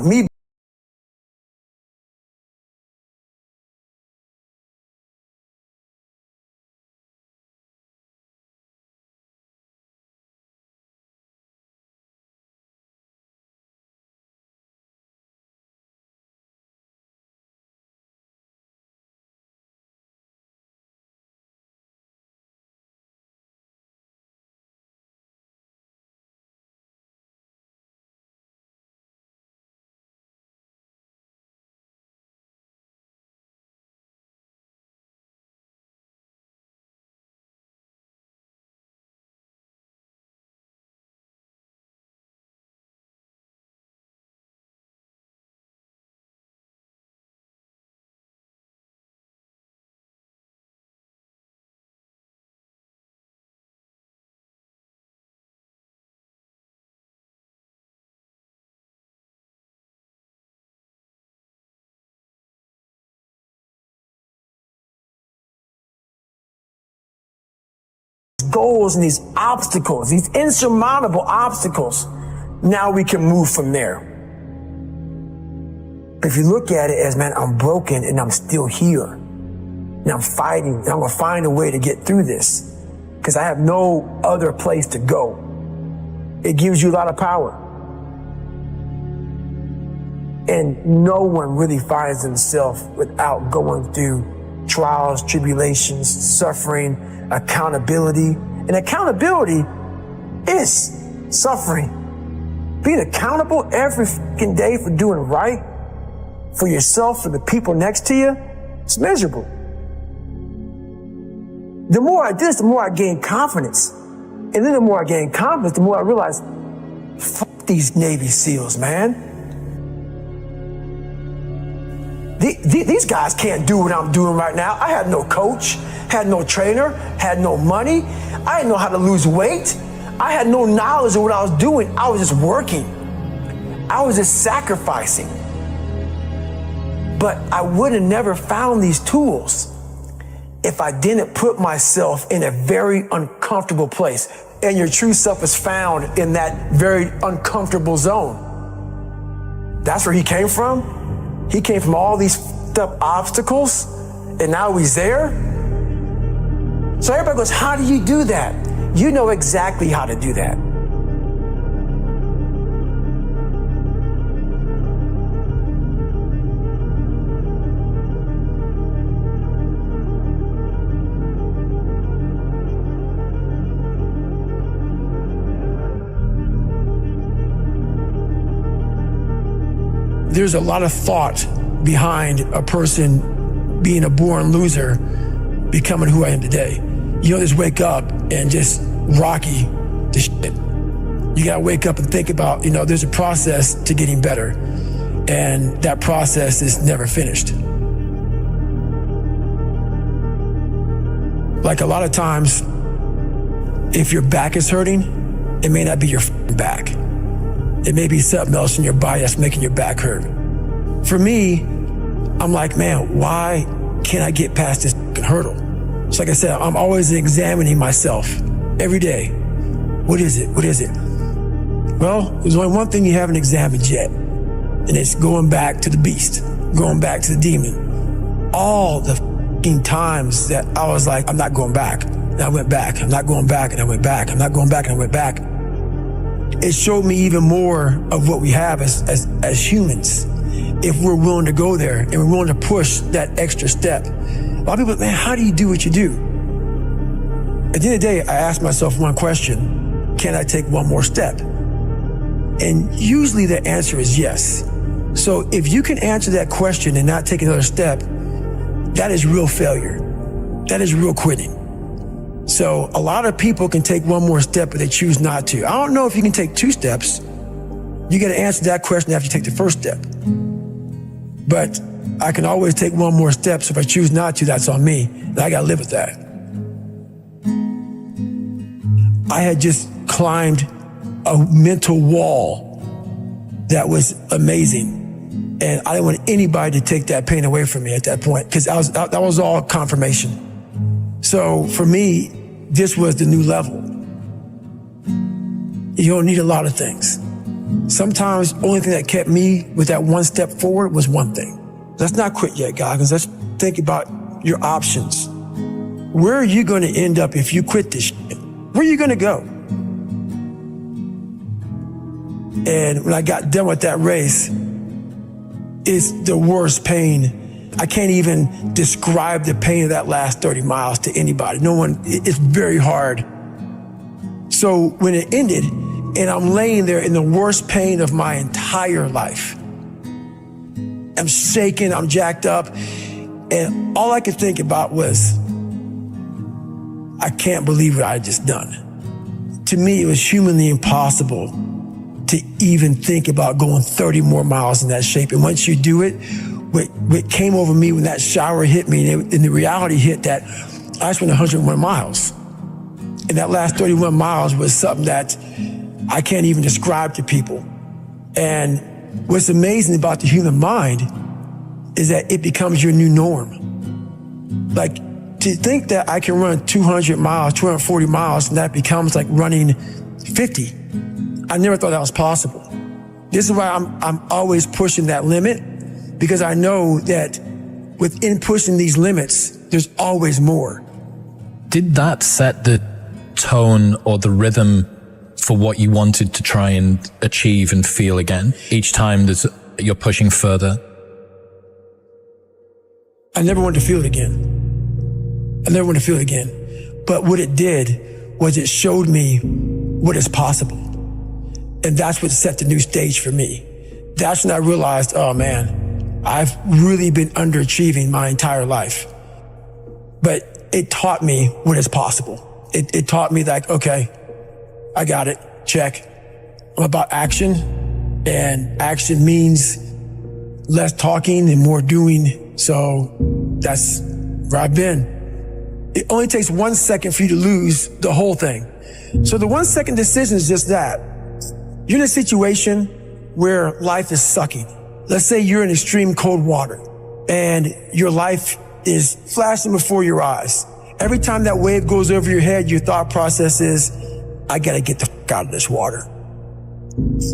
growing, me goals and these obstacles, these insurmountable obstacles, now we can move from there. If you look at it as, man, I'm broken and I'm still here, and I'm fighting, and I'm gonna find a way to get through this because I have no other place to go. It gives you a lot of power. And no one really finds themselves without going through trials, tribulations, suffering, accountability. And accountability is suffering. Being accountable every fucking day for doing right for yourself, for the people next to you, it's miserable. The more I do this, the more I gain confidence. And then the more I gain confidence, the more I realize, fuck these Navy SEALs, man. These guys can't do what I'm doing right now. I had no coach, had no trainer, had no money. I didn't know how to lose weight. I had no knowledge of what I was doing. I was just working. I was just sacrificing. But I would have never found these tools if I didn't put myself in a very uncomfortable place. And your true self is found in that very uncomfortable zone. That's where he came from. He came from all these fucked up obstacles, and now he's there. So everybody goes, how do you do that? You know exactly how to do that. There's a lot of thought behind a person being a born loser, becoming who I am today. You don't just wake up and just rocky the shit. You gotta wake up and think about, there's a process to getting better, and that process is never finished. Like a lot of times, if your back is hurting, it may not be your back. It may be something else in your body that's making your back hurt. For me, I'm like, man, why can't I get past this hurdle? So like I said, I'm always examining myself every day. What is it? What is it? Well, there's only one thing you haven't examined yet, and it's going back to the beast, going back to the demon. All the fucking times that I was like, I'm not going back, and I went back. I'm not going back, and I went back. I'm not going back, and I went back. It showed me even more of what we have as humans, if we're willing to go there and we're willing to push that extra step. A lot of people, man, how do you do what you do? At the end of the day, I ask myself one question: can I take one more step? And usually the answer is yes. So if you can answer that question and not take another step, that is real failure. That is real quitting. So a lot of people can take one more step, but they choose not to. I don't know if you can take two steps. You got to answer that question after you take the first step. But I can always take one more step, so if I choose not to, that's on me. And I got to live with that. I had just climbed a mental wall that was amazing. And I didn't want anybody to take that pain away from me at that point, because that was all confirmation. So for me, this was the new level. You don't need a lot of things. Sometimes the only thing that kept me with that one step forward was one thing. Let's not quit yet, guys. Let's think about your options. Where are you going to end up if you quit this shit? Where are you going to go? And when I got done with that race, it's the worst pain. I can't even describe the pain of that last 30 miles to anybody. No one, it's very hard. So when it ended and I'm laying there in the worst pain of my entire life, I'm shaking, I'm jacked up, and all I could think about was, I can't believe what I had just done. To me, it was humanly impossible to even think about going 30 more miles in that shape. And once you do it, what came over me when that shower hit me, and the reality hit that I just went 101 miles. And that last 31 miles was something that I can't even describe to people. And what's amazing about the human mind is that it becomes your new norm. Like, to think that I can run 200 miles, 240 miles, and that becomes like running 50. I never thought that was possible. This is why I'm always pushing that limit, because I know that within pushing these limits, there's always more. Did that set the tone or the rhythm for what you wanted to try and achieve and feel again? Each time you're pushing further? I never wanted to feel it again. I never wanted to feel it again. But what it did was it showed me what is possible. And that's what set the new stage for me. That's when I realized, oh man, I've really been underachieving my entire life. But it taught me what is possible. It taught me that, okay, I got it, check. I'm about action, and action means less talking and more doing. So that's where I've been. It only takes 1 second for you to lose the whole thing. So the 1 second decision is just that. You're in a situation where life is sucking. Let's say you're in extreme cold water and your life is flashing before your eyes. Every time that wave goes over your head, your thought process is, I gotta get the fuck out of this water.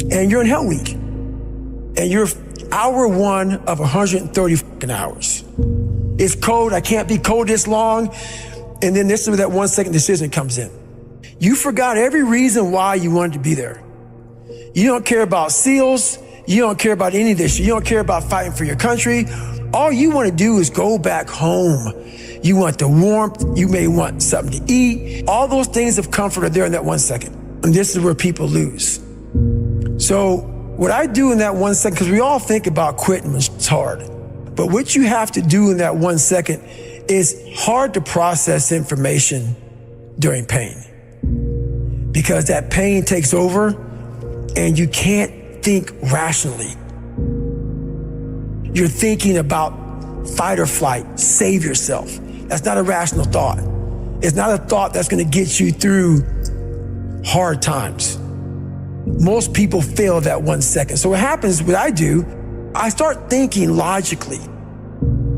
And you're in Hell Week. And you're hour 1 of 130 fucking hours. It's cold, I can't be cold this long. And then this is where that 1 second decision comes in. You forgot every reason why you wanted to be there. You don't care about SEALs. You don't care about any of this. You don't care about fighting for your country. All you want to do is go back home. You want the warmth. You may want something to eat. All those things of comfort are there in that 1 second. And this is where people lose. So what I do in that 1 second, because we all think about quitting when it's hard. But what you have to do in that 1 second is hard to process information during pain. Because that pain takes over and you can't think rationally. You're thinking about fight or flight, save yourself. That's not a rational thought. It's not a thought that's going to get you through hard times. Most people fail that 1 second. So what happens, what I do, I start thinking logically.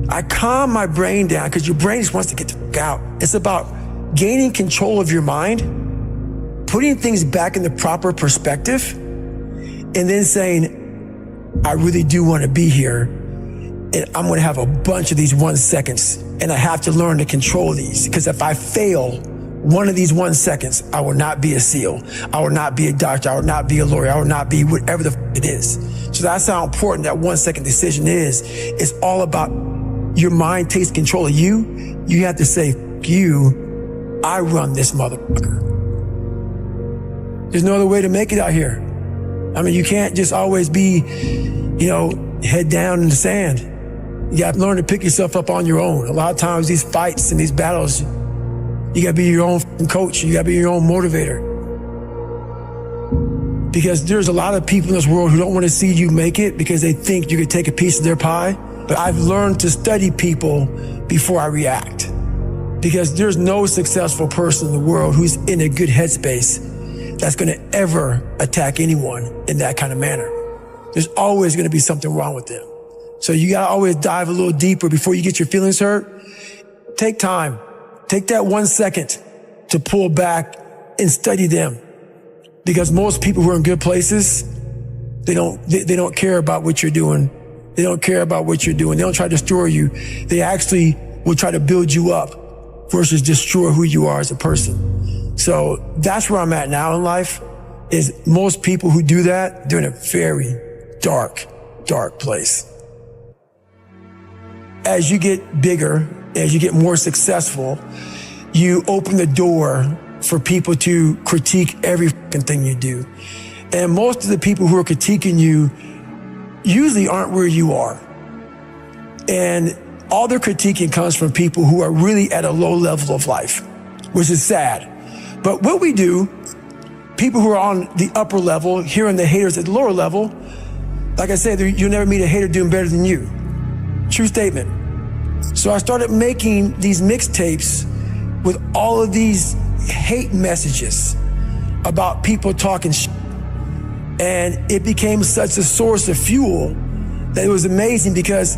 I calm my brain down, because your brain just wants to get the fuck out. It's about gaining control of your mind, putting things back in the proper perspective, and then saying, I really do want to be here, and I'm going to have a bunch of these 1 seconds, and I have to learn to control these, because if I fail one of these 1 seconds, I will not be a SEAL. I will not be a doctor. I will not be a lawyer. I will not be whatever the it is. So that's how important that 1 second decision is. It's all about your mind takes control of you. You have to say, you, I run this motherfucker. There's no other way to make it out here. I mean, you can't just always be, head down in the sand. You got to learn to pick yourself up on your own. A lot of times these fights and these battles, you got to be your own coach. You got to be your own motivator. Because there's a lot of people in this world who don't want to see you make it because they think you could take a piece of their pie. But I've learned to study people before I react. Because there's no successful person in the world who's in a good headspace that's going to ever attack anyone in that kind of manner. There's always going to be something wrong with them. So you got to always dive a little deeper before you get your feelings hurt. Take time. Take that 1 second to pull back and study them. Because most people who are in good places, They don't care about what you're doing. They don't care about what you're doing. They don't try to destroy you. They actually will try to build you up versus destroy who you are as a person. So that's where I'm at now in life, is most people who do that, they're in a very dark place. As you get bigger, as you get more successful, you open the door for people to critique every fucking thing you do. And most of the people who are critiquing you usually aren't where you are. And all their critiquing comes from people who are really at a low level of life, which is sad. But what we do, people who are on the upper level, hearing the haters at the lower level, like I said, you'll never meet a hater doing better than you. True statement. So I started making these mixtapes with all of these hate messages about people talking shit. And it became such a source of fuel that it was amazing, because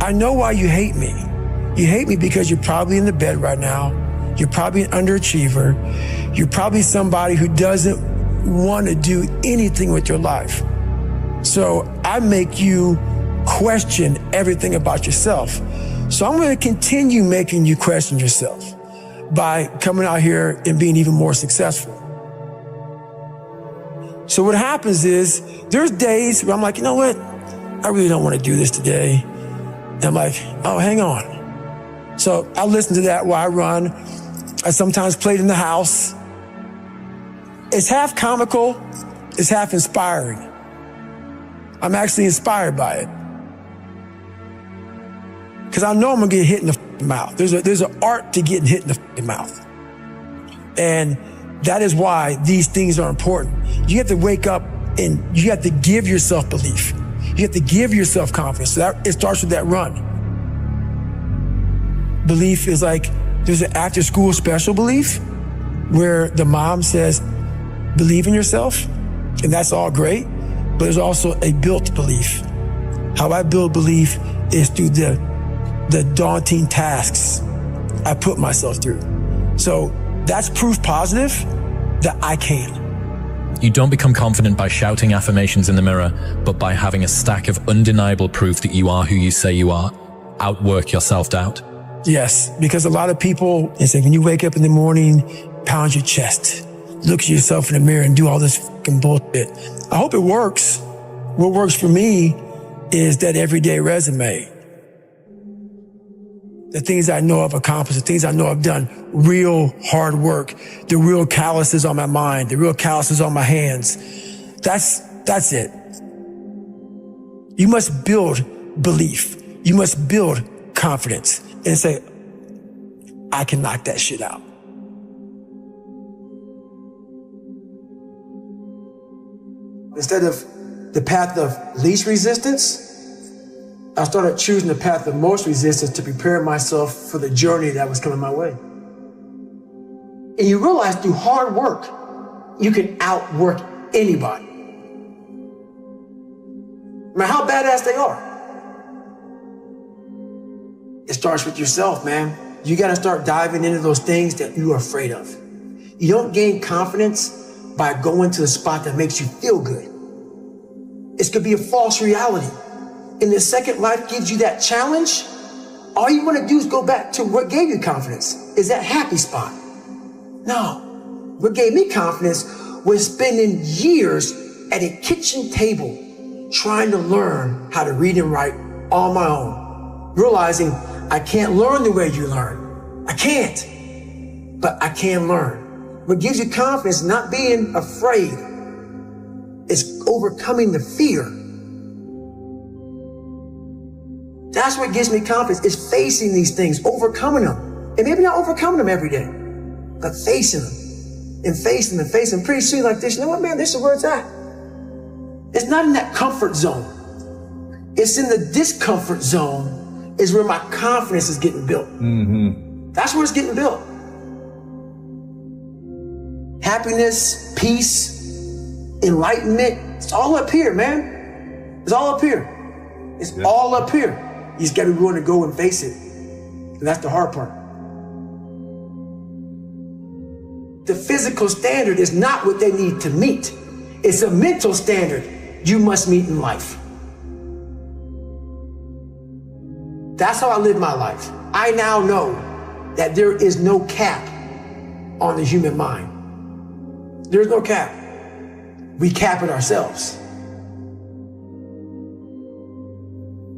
I know why you hate me. You hate me because you're probably in the bed right now. You're probably an underachiever. You're probably somebody who doesn't want to do anything with your life. So I make you question everything about yourself. So I'm going to continue making you question yourself by coming out here and being even more successful. So what happens is, there's days where I'm like, you know what? I really don't want to do this today. And I'm like, oh, hang on. So I listen to that while I run. I sometimes play it in the house. It's half comical, it's half inspiring. I'm actually inspired by it, because I know I'm gonna get hit in the mouth. There's an art to getting hit in the mouth. And that is why these things are important. You have to wake up and you have to give yourself belief. You have to give yourself confidence. So it starts with that run. Belief is like, there's an after school special belief where the mom says, believe in yourself, and that's all great. But there's also a built belief. How I build belief is through the daunting tasks I put myself through. So that's proof positive that I can. You don't become confident by shouting affirmations in the mirror, but by having a stack of undeniable proof that you are who you say you are. Outwork your self-doubt. Yes, because a lot of people, they say when you wake up in the morning, pound your chest, look at yourself in the mirror and do all this fucking bullshit. I hope it works. What works for me is that everyday resume. The things I know I've accomplished, the things I know I've done, real hard work, the real calluses on my mind, the real calluses on my hands. That's it. You must build belief. You must build confidence and say, I can knock that shit out. Instead of the path of least resistance, I started choosing the path of most resistance to prepare myself for the journey that was coming my way. And you realize through hard work, you can outwork anybody. No matter how badass they are. It starts with yourself, man. You got to start diving into those things that you are afraid of. You don't gain confidence by going to the spot that makes you feel good. It could be a false reality. And the second life gives you that challenge, all you want to do is go back to what gave you confidence. Is that happy spot? No. What gave me confidence was spending years at a kitchen table trying to learn how to read and write on my own. Realizing I can't learn the way you learn. I can't. But I can learn. What gives you confidence, not being afraid, is overcoming the fear. That's what gives me confidence, is facing these things, overcoming them. And maybe not overcoming them every day, but facing them and facing them and facing them. Pretty soon like this, you know what, man, this is where it's at. It's not in that comfort zone. It's in the discomfort zone is where my confidence is getting built. Mm-hmm. That's where it's getting built. Happiness, peace, enlightenment, it's all up here, man. It's all up here. It's all up here. You just got to be willing to go and face it. And that's the hard part. The physical standard is not what they need to meet. It's a mental standard you must meet in life. That's how I live my life. I now know that there is no cap on the human mind. There's no cap. We cap it ourselves.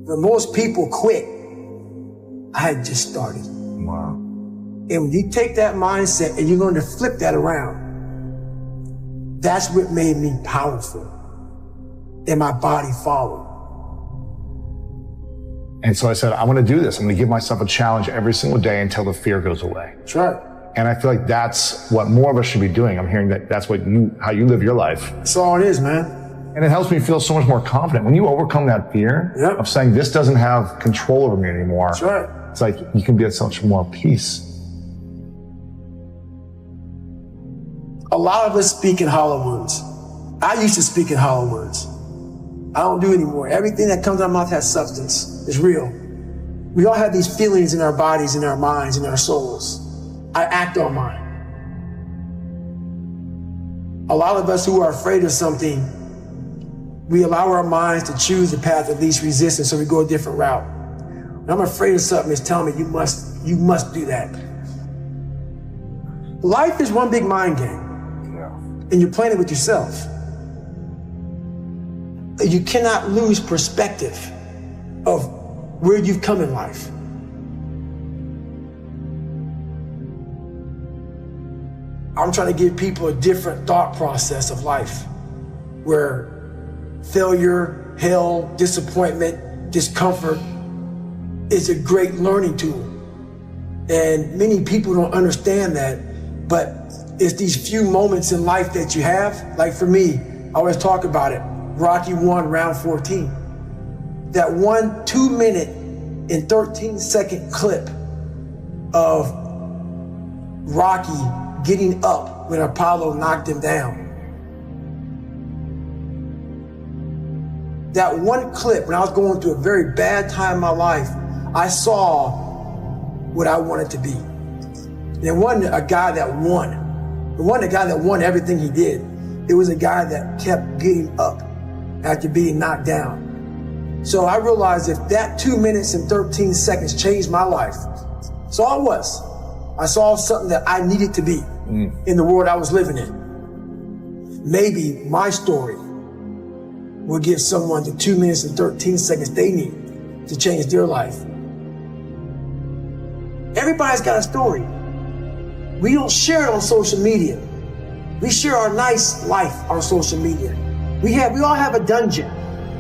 When most people quit, I had just started. Wow. And when you take that mindset and you learn to flip that around, that's what made me powerful. And my body followed. And so I said, I want to do this. I'm going to give myself a challenge every single day until the fear goes away. That's right. And I feel like that's what more of us should be doing. I'm hearing that that's how you live your life. That's all it is, man. And it helps me feel so much more confident. When you overcome that fear of saying this doesn't have control over me anymore. That's right. It's like you can be at such more peace. A lot of us speak in hollow words. I used to speak in hollow words. I don't do anymore. Everything that comes out of my mouth has substance. It's real. We all have these feelings in our bodies, in our minds, in our souls. I act on mine. A lot of us who are afraid of something, we allow our minds to choose the path of least resistance, so we go a different route. When I'm afraid of something, it's telling me you must do that. Life is one big mind game. And you're playing it with yourself. You cannot lose perspective of where you've come in life. I'm trying to give people a different thought process of life, where failure, hell, disappointment, discomfort is a great learning tool. And many people don't understand that, but it's these few moments in life that you have. Like for me, I always talk about it. Rocky 1, round 14. That 1 2-minute and 13-second clip of Rocky getting up when Apollo knocked him down. That one clip, when I was going through a very bad time in my life, I saw what I wanted to be. And it wasn't a guy that won. It wasn't a guy that won everything he did. It was a guy that kept getting up after being knocked down. So I realized if that 2 minutes and 13 seconds changed my life, that's all it was. I saw something that I needed to be in the world I was living in. Maybe my story will give someone the 2 minutes and 13 seconds they need to change their life. Everybody's got a story. We don't share it on social media. We share our nice life on social media. We all have a dungeon.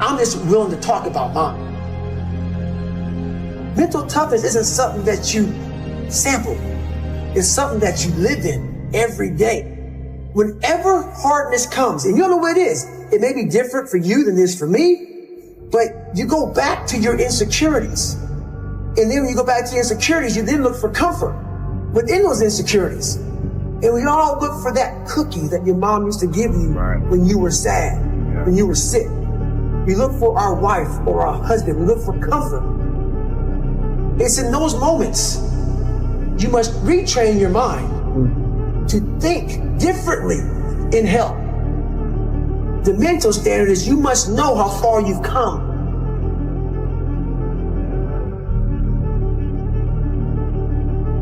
I'm just willing to talk about mine. Mental toughness isn't something that you sample. It's something that you live in every day. Whenever hardness comes, and you don't know what it is, it may be different for you than it is for me, but you go back to your insecurities. And then when you go back to your insecurities, you then look for comfort within those insecurities. And we all look for that cookie that your mom used to give you when you were sad, when you were sick. We look for our wife or our husband. We look for comfort. It's in those moments you must retrain your mind to think differently in help. The mental standard is you must know how far you've come.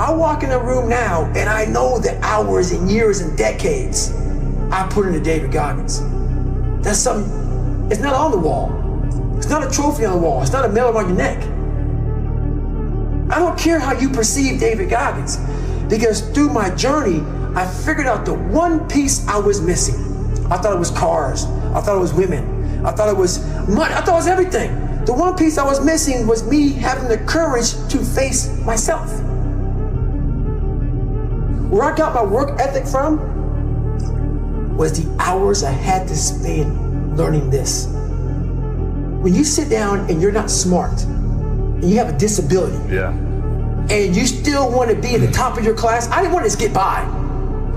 I walk in a room now and I know the hours and years and decades I put into David Goggins. That's something, it's not on the wall. It's not a trophy on the wall. It's not a medal on your neck. I don't care how you perceive David Goggins, because through my journey, I figured out the one piece I was missing. I thought it was cars. I thought it was women. I thought it was money. I thought it was everything. The one piece I was missing was me having the courage to face myself. Where I got my work ethic from was the hours I had to spend learning this. When you sit down and you're not smart, and you have a disability, and you still want to be in the top of your class, I didn't want to just get by.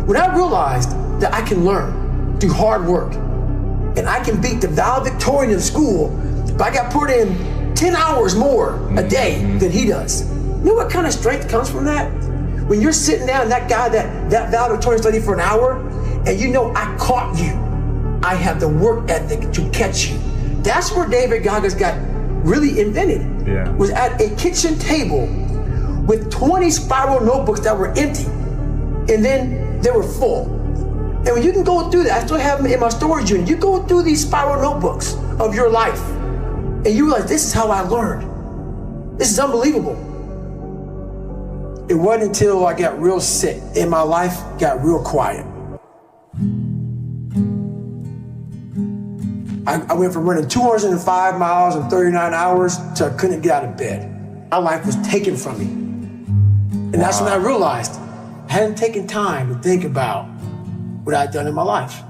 When I realized that I can learn through hard work, and I can beat the valedictorian in school, but I got put in 10 hours more a day than he does. You know what kind of strength comes from that? When you're sitting down, that guy that valedictorian studied for an hour, and you know I caught you I have the work ethic to catch you. That's where David Goggins got really invented. Yeah. Was at a kitchen table with 20 spiral notebooks that were empty, and then they were full. And when you can go through that, I still have them in my storage unit. You go through these spiral notebooks of your life, and you realize, this is how I learned. This is unbelievable. It wasn't until I got real sick and my life got real quiet. I went from running 205 miles in 39 hours to I couldn't get out of bed. My life was taken from me. And that's when I realized I hadn't taken time to think about what I'd done in my life.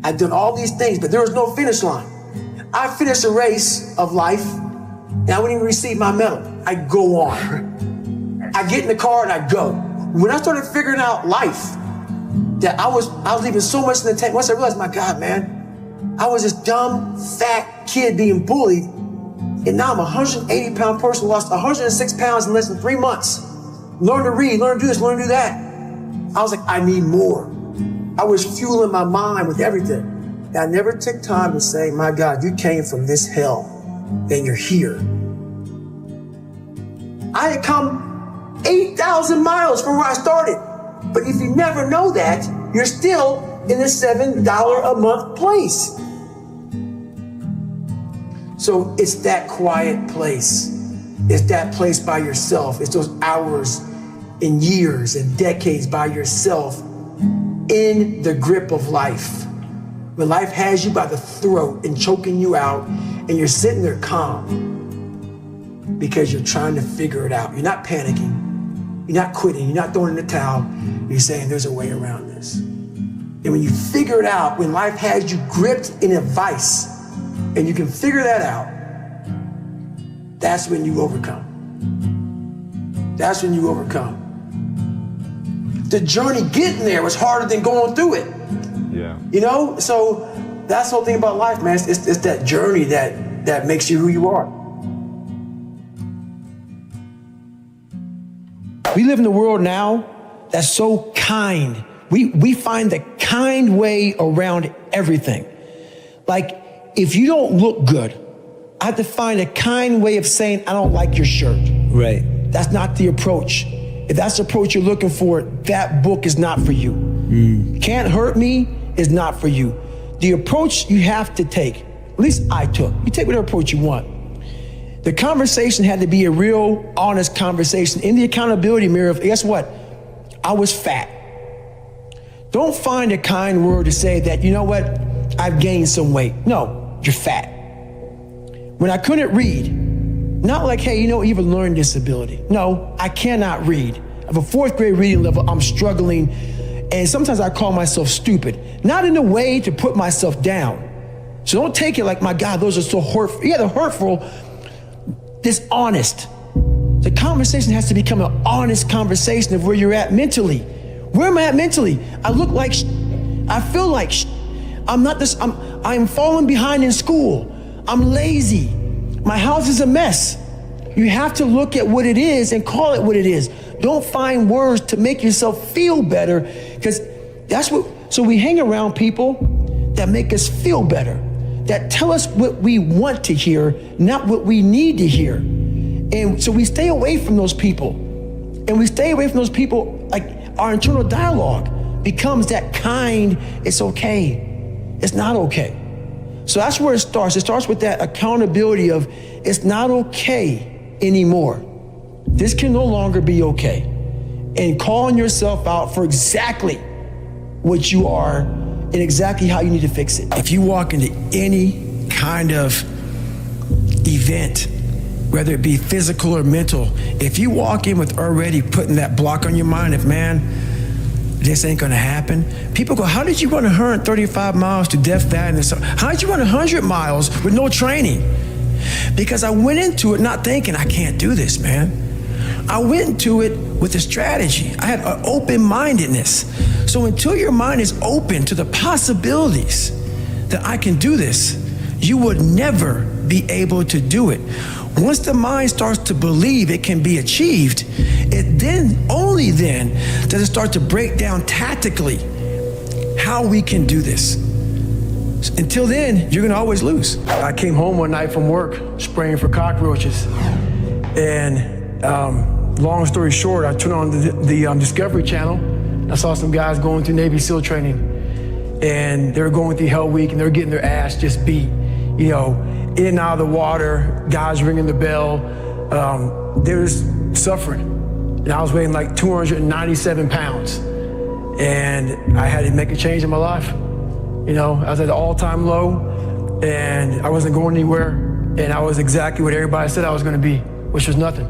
I'd done all these things, but there was no finish line. I finished a race of life, and I wouldn't even receive my medal. I go on. I get in the car and I go. When I started figuring out life, that I was leaving so much in the tank. Once I realized, my God, man, I was this dumb, fat kid being bullied, and now I'm a 180-pound person, lost 106 pounds in less than 3 months. Learn to read, learn to do this, learn to do that. I was like, I need more. I was fueling my mind with everything. And I never took time to say, my God, you came from this hell, and you're here. I had come 8,000 miles from where I started. But if you never know that, you're still in the $7 a month place. So it's that quiet place. It's that place by yourself. It's those hours and years and decades by yourself in the grip of life. When life has you by the throat and choking you out, and you're sitting there calm because you're trying to figure it out. You're not panicking. You're not quitting. You're not throwing in the towel. You're saying there's a way around this. And when you figure it out, when life has you gripped in a vice, and you can figure that out, that's when you overcome. That's when you overcome. The journey getting there was harder than going through it. Yeah. You know? So that's the whole thing about life, man. It's that journey that makes you who you are. We live in a world now that's so kind. We find the kind way around everything. Like, if you don't look good, I have to find a kind way of saying, I don't like your shirt. Right. That's not the approach. If that's the approach you're looking for, that book is not for you. Can't Hurt Me is not for you. The approach you have to take, at least I took, you take whatever approach you want. The conversation had to be a real, honest conversation in the accountability mirror of, guess what? I was fat. Don't find a kind word to say that, you know what? I've gained some weight. No, you're fat. When I couldn't read, not like, hey, you know, you have a learning disability. No, I cannot read. I have a 4th grade reading level. I'm struggling. And sometimes I call myself stupid. Not in a way to put myself down. So don't take it like, my God, those are so hurtful. Yeah, they're hurtful, dishonest. The conversation has to become an honest conversation of where you're at mentally. Where am I at mentally? I look like I feel like I'm falling behind in school. I'm lazy. My house is a mess. You have to look at what it is and call it what it is. Don't find words to make yourself feel better, because so we hang around people that make us feel better, that tell us what we want to hear, not what we need to hear. And so we stay away from those people. And we stay away from those people, like our internal dialogue becomes that kind, it's okay. It's not okay. So that's where it starts. It starts with that accountability of, it's not okay anymore. This can no longer be okay. And calling yourself out for exactly what you are and exactly how you need to fix it. If you walk into any kind of event, whether it be physical or mental, if you walk in with already putting that block on your mind of, man, this ain't gonna happen. People go, how did you run 135 miles to death, that, and this? How did you run 100 miles with no training? Because I went into it not thinking, I can't do this, man. I went into it with a strategy. I had an open-mindedness. So until your mind is open to the possibilities that I can do this, you would never be able to do it. Once the mind starts to believe it can be achieved, only then does it start to break down tactically how we can do this. Until then, you're gonna always lose. I came home one night from work spraying for cockroaches. And long story short, I turned on the Discovery Channel. I saw some guys going through Navy SEAL training. And they were going through Hell Week and they were getting their ass just beat. You know, in and out of the water, guys ringing the bell. They were just suffering. And I was weighing like 297 pounds. And I had to make a change in my life. You know, I was at an all-time low and I wasn't going anywhere. And I was exactly what everybody said I was gonna be, which was nothing.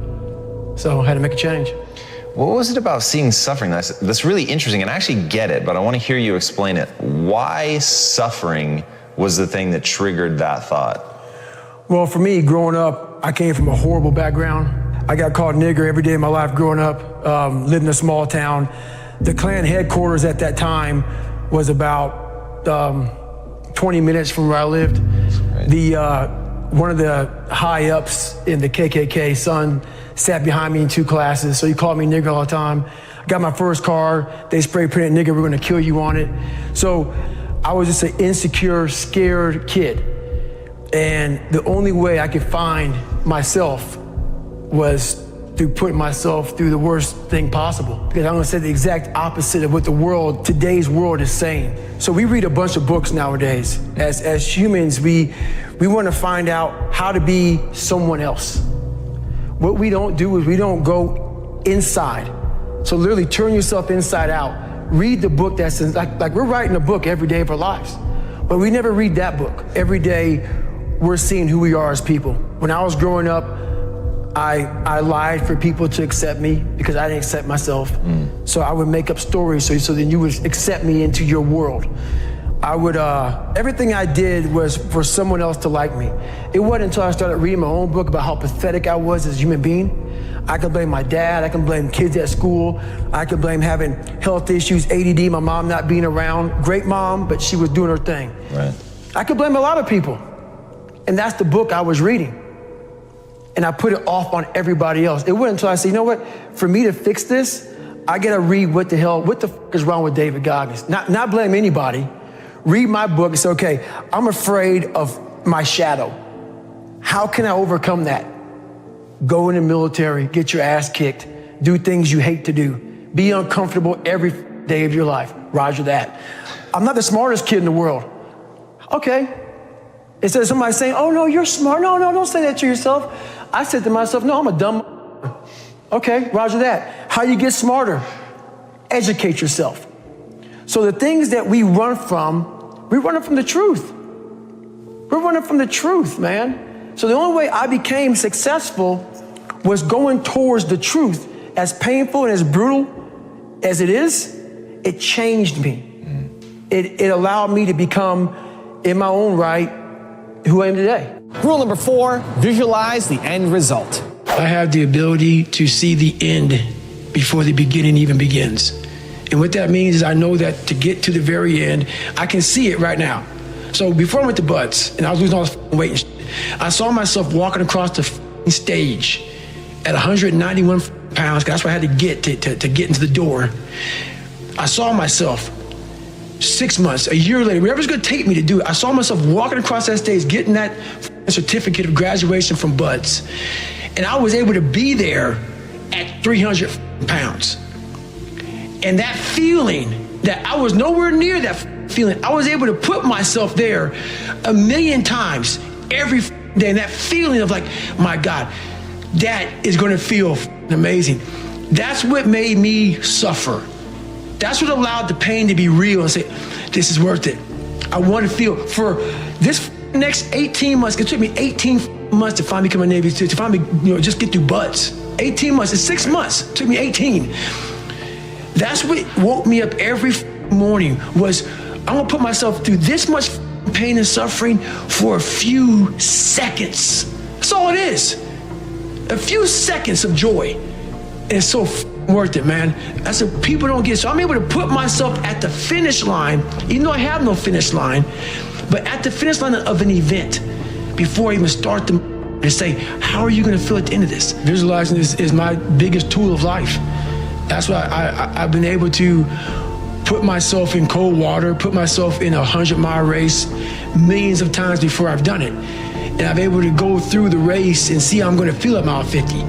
So I had to make a change. What was it about seeing suffering that's really interesting? And I actually get it, but I want to hear you explain it. Why suffering was the thing that triggered that thought? Well, for me, growing up, I came from a horrible background. I got called nigger every day of my life growing up, lived in a small town. The Klan headquarters at that time was about 20 minutes from where I lived. Right. One of the high ups in the KKK, son, sat behind me in 2 classes, so he called me nigger all the time. I got my first car, they spray painted nigger, we're gonna kill you on it. So I was just an insecure, scared kid. And the only way I could find myself was through putting myself through the worst thing possible. Because I'm gonna say the exact opposite of what today's world is saying. So we read a bunch of books nowadays. As humans, we wanna find out how to be someone else. What we don't do is we don't go inside. So literally turn yourself inside out. Read the book that's like we're writing a book every day of our lives, but we never read that book. Every day we're seeing who we are as people. When I was growing up, I lied for people to accept me because I didn't accept myself. So I would make up stories so then you would accept me into your world. I would, everything I did was for someone else to like me. It wasn't until I started reading my own book about how pathetic I was as a human being. I could blame my dad, I can blame kids at school, I could blame having health issues, ADD, my mom not being around. Great mom, but she was doing her thing. Right. I could blame a lot of people. And that's the book I was reading. And I put it off on everybody else. It wasn't until I said, you know what, for me to fix this, I gotta read what the f is wrong with David Goggins. Not blame anybody. Read my book and say, okay, I'm afraid of my shadow. How can I overcome that? Go in the military, get your ass kicked, do things you hate to do, be uncomfortable every day of your life. Roger that. I'm not the smartest kid in the world. Okay. Instead of somebody saying, oh no, you're smart. No, don't say that to yourself. I said to myself, no, I'm a dumb. Okay, roger that. How you get smarter? Educate yourself. So the things that we run from the truth. We're running from the truth, man. So the only way I became successful was going towards the truth. As painful and as brutal as it is, it changed me. It allowed me to become, in my own right, who I am today. Rule number 4, visualize the end result. I have the ability to see the end before the beginning even begins. And what that means is I know that to get to the very end, I can see it right now. So before I went to Butts and I was losing all this weight and shit, I saw myself walking across the stage at 191 pounds, because that's what I had to get to get into the door. I saw myself 6 months, a year later, whatever's gonna take me to do it, I saw myself walking across that stage, getting that certificate of graduation from Butts. And I was able to be there at 300 pounds. And that feeling that I was nowhere near that feeling, I was able to put myself there 1,000,000 times every day. And that feeling of like, my God, that is gonna feel amazing. That's what made me suffer. That's what allowed the pain to be real and say, this is worth it. I want to feel for this next 18 months. It took me 18 months to finally become a Navy SEAL, to finally, just get through Butts. 18 months, it's 6 months. It took me 18. That's what woke me up every morning was, I'm gonna put myself through this much pain and suffering for a few seconds. That's all it is. A few seconds of joy. And it's so worth it, man. That's what people don't get. So I'm able to put myself at the finish line, even though I have no finish line, but at the finish line of an event before I even start and say, how are you gonna feel at the end of this? Visualizing is my biggest tool of life. That's why I've been able to put myself in cold water, put myself in a 100-mile race millions of times before I've done it. And I'm able to go through the race and see how I'm going to feel at mile 50.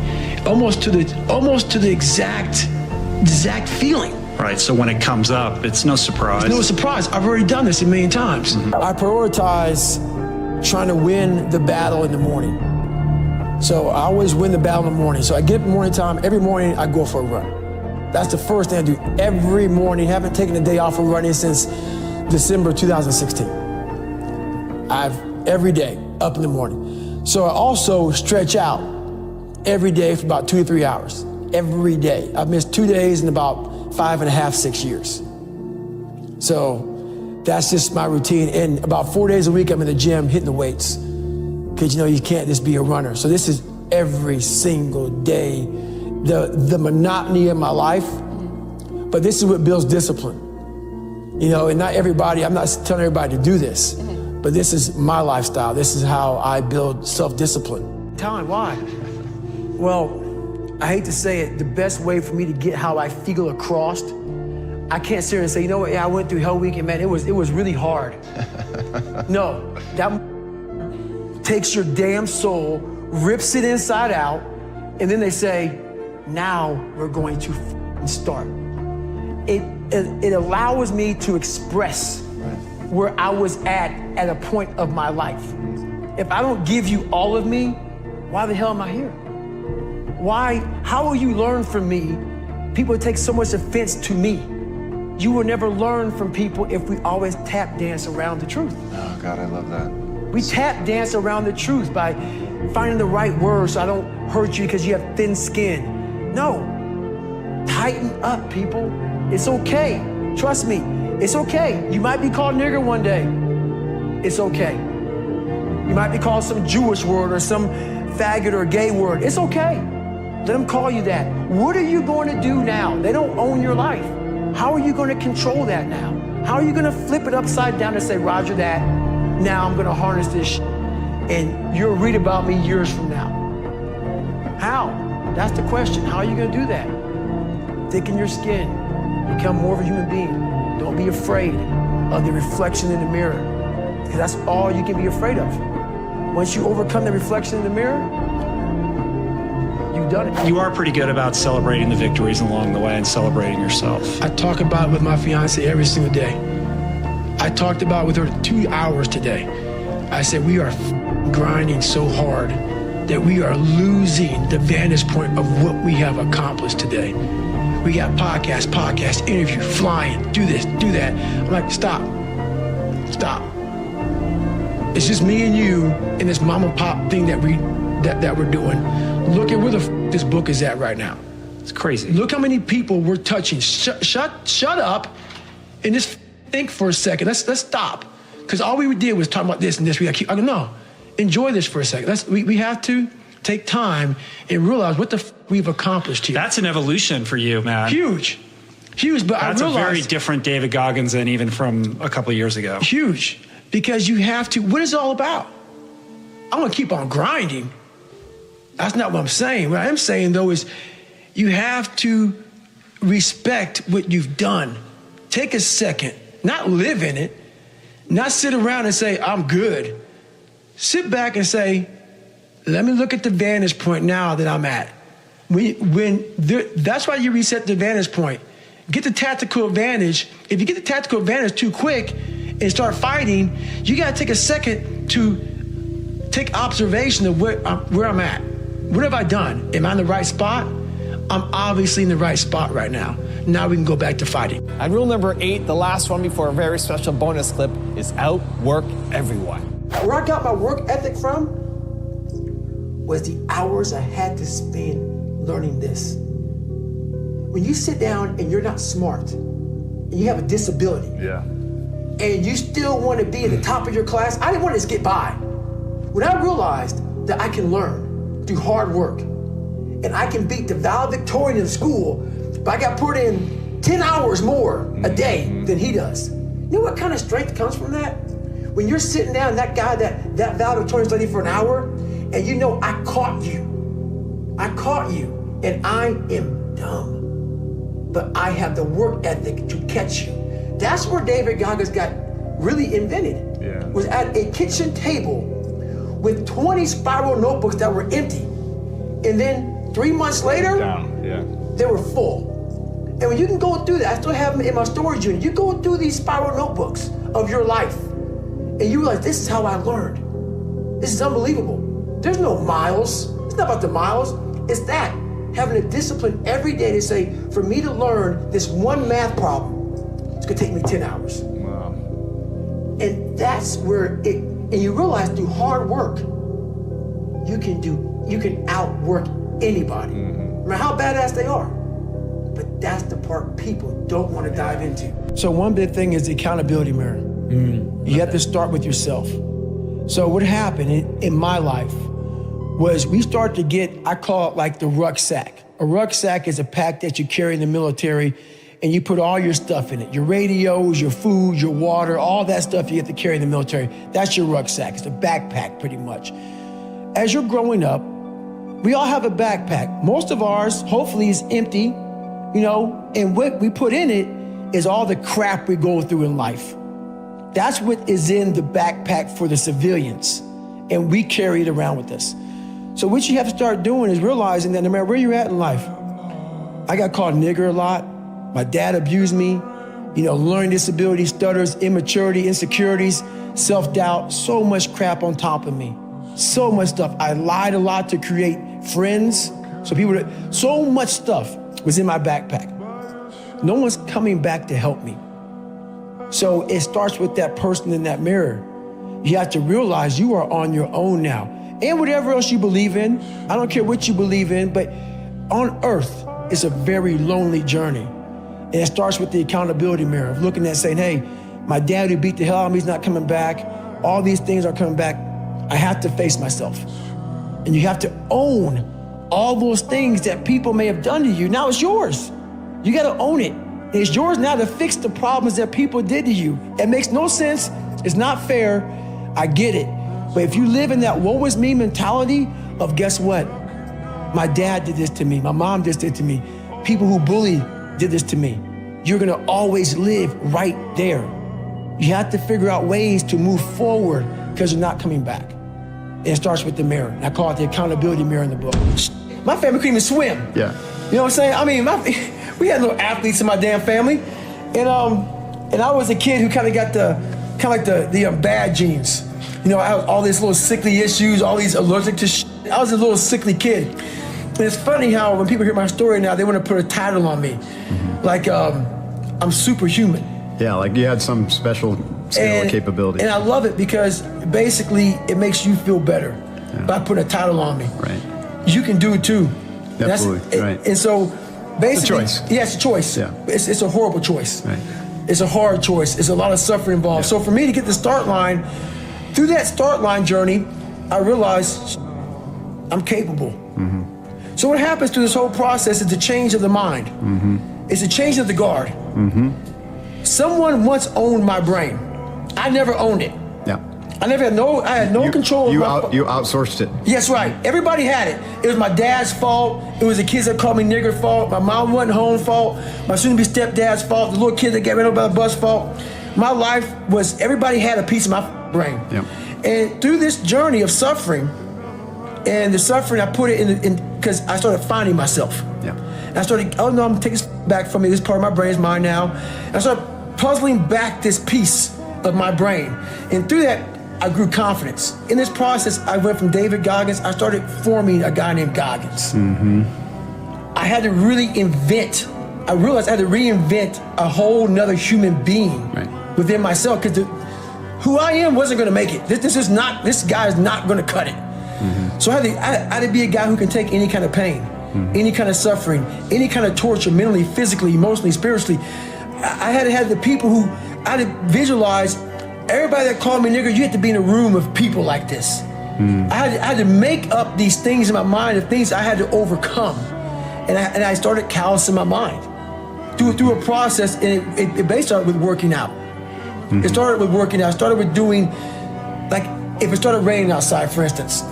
Almost to the exact feeling. Right, so when it comes up, it's no surprise. It's no surprise. I've already done this a million times. I prioritize trying to win the battle in the morning. So I always win the battle in the morning. So I get up in the morning time, every morning I go for a run. That's the first thing I do every morning. Haven't taken a day off of running since December 2016. Every day, up in the morning. So I also stretch out every day for about 2 to 3 hours. Every day. I've missed 2 days in about 5.5, 6 years. So that's just my routine. And about 4 days a week, I'm in the gym hitting the weights. Because you can't just be a runner. So this is every single day, the monotony of my life. But this is what builds discipline. And not everybody, I'm not telling everybody to do this, but this is my lifestyle. This is how I build self-discipline. Time, why? Well, I hate to say it, the best way for me to get how I feel across, I can't sit here and say, you know what, I went through Hell Week and man, it was really hard. No, that takes your damn soul, rips it inside out, and then they say, now we're going to start. It allows me to express where I was at a point of my life. If I don't give you all of me, why the hell am I here? Why? How will you learn from me? People take so much offense to me. You will never learn from people if we always tap dance around the truth. Oh God, I love that. We tap dance around the truth by finding the right words so I don't hurt you because you have thin skin. No, tighten up, people. It's okay. Trust me, it's okay. You might be called nigger one day. It's okay. You might be called some Jewish word or some faggot or gay word. It's okay. Let them call you that. What are you going to do now? They don't own your life. How are you going to control that now? How are you going to flip it upside down and say, Roger that, now I'm going to harness this and you'll read about me years from now? How? That's the question. How are you going to do that? Thicken your skin. Become more of a human being. Don't be afraid of the reflection in the mirror, because that's all you can be afraid of. Once you overcome the reflection in the mirror, you've done it. You are pretty good about celebrating the victories along the way and celebrating yourself. I talk about it with my fiance every single day. I talked about it with her 2 hours today. I said, we are grinding so hard that we are losing the vantage point of what we have accomplished today. We got podcast, interview, flying, do this, do that. I'm like, stop. It's just me and you and this mom and pop thing that we're doing. Look at where this book is at right now. It's crazy. Look how many people we're touching. Shut up and just think for a second. Let's stop. Because all we did was talk about this and this. We got to keep, no, enjoy this for a second. We have to take time and realize what we've accomplished here. That's an evolution for you, man. Huge, but that's I realized, a very different David Goggins than even from a couple of years ago. Huge, because you have to, what is it all about? I'm going to keep on grinding. That's not what I'm saying. What I am saying, though, is you have to respect what you've done. Take a second, not live in it, not sit around and say, I'm good. Sit back and say, let me look at the vantage point now that I'm at. That's why you reset the vantage point. Get the tactical advantage. If you get the tactical advantage too quick and start fighting, you got to take a second to take observation of where I'm at. What have I done? Am I in the right spot? I'm obviously in the right spot right now. Now we can go back to fighting. And rule number 8, the last one before a very special bonus clip, is outwork everyone. Where I got my work ethic from was the hours I had to spend learning this. When you sit down and you're not smart, and you have a disability, and you still want to be at the top of your class, I didn't want to just get by. When I realized that I can learn through hard work, and I can beat the valedictorian in school, but I got put in 10 hours more a day than he does. You know what kind of strength comes from that? When you're sitting down, that guy, that valedictorian studied for an hour, and you know, I caught you, and I am dumb, but I have the work ethic to catch you. That's where David Goggins got really invented. Yeah. Was at a kitchen table with 20 spiral notebooks that were empty. And then 3 months later, they were full. And when you can go through that, I still have them in my storage unit. You go through these spiral notebooks of your life, and you realize, this is how I learned. This is unbelievable. There's no miles. It's not about the miles. It's that, having a discipline every day to say, for me to learn this one math problem, it's gonna take me 10 hours. Wow. And that's where and you realize through hard work, you can outwork anybody, no matter how badass they are. But that's the part people don't want to dive into. So one big thing is the accountability mirror. You have to start with yourself. So what happened in my life was we start to get, I call it like the rucksack. A rucksack is a pack that you carry in the military, and you put all your stuff in it. Your radios, your food, your water, all that stuff you have to carry in the military. That's your rucksack. It's a backpack pretty much. As you're growing up, we all have a backpack. Most of ours, hopefully, is empty, and what we put in it is all the crap we go through in life. That's what is in the backpack for the civilians, and we carry it around with us. So what you have to start doing is realizing that no matter where you're at in life, I got called nigger a lot. My dad abused me, learning disability, stutters, immaturity, insecurities, self-doubt, so much crap on top of me. So much stuff. I lied a lot to create friends. So much stuff was in my backpack. No one's coming back to help me. So it starts with that person in that mirror. You have to realize you are on your own now. And whatever else you believe in, I don't care what you believe in, but on earth, it's a very lonely journey. And it starts with the accountability mirror of looking at saying, hey, my dad who beat the hell out of me is not coming back. All these things are coming back. I have to face myself. And you have to own all those things that people may have done to you. Now it's yours. You got to own it. And it's yours now to fix the problems that people did to you. It makes no sense. It's not fair. I get it. But if you live in that woe is me mentality of guess what? My dad did this to me. My mom did this to me. People who bully did this to me. You're gonna always live right there. You have to figure out ways to move forward because you're not coming back. And it starts with the mirror. And I call it the accountability mirror in the book. My family couldn't even swim. Yeah. You know what I'm saying? I mean, we had no athletes in my damn family. And I was a kid who kind of got the bad genes. I had all these little sickly issues, all these allergic to shit. I was a little sickly kid. And it's funny how when people hear my story now, they want to put a title on me. Like I'm superhuman. Yeah, like you had some special skill or capability. And I love it because basically it makes you feel better by putting a title on me. Right. You can do it too. Absolutely, right. And so basically, it's a choice. Yeah, it's a choice. Yeah. It's a horrible choice. Right. It's a hard choice. It's a lot of suffering involved. Yeah. So for me to get the start line, through that start line journey, I realized I'm capable. Mm-hmm. So what happens through this whole process is the change of the mind. Mm-hmm. It's a change of the guard. Mm-hmm. Someone once owned my brain. I never owned it. Yeah. I had no control. You outsourced it. Yes, right. Everybody had it. It was my dad's fault. It was the kids that called me nigger fault. My mom wasn't home fault. My soon-to-be stepdad's fault. The little kid that got ran over by the bus fault. My life was, everybody had a piece of my brain. Yep. And through this journey of suffering, and the suffering, I put it in because I started finding myself. Yeah. And I started, I'm gonna take this back from me. This part of my brain is mine now. And I started puzzling back this piece of my brain. And through that, I grew confidence. In this process, I went from David Goggins, I started forming a guy named Goggins. Mm-hmm. I had to really I realized I had to reinvent a whole nother human being within myself because who I am wasn't gonna make it. This guy is not gonna cut it. Mm-hmm. So I had to be a guy who can take any kind of pain, any kind of suffering, any kind of torture, mentally, physically, emotionally, spiritually. I had to have the people who, I had to visualize everybody that called me nigger, you have to be in a room of people like this. I had to make up these things in my mind, the things I had to overcome. And I started callousing my mind through a process, and it basically started with working out. Mm-hmm. It started with working out. It started with doing, like, if it started raining outside, for instance,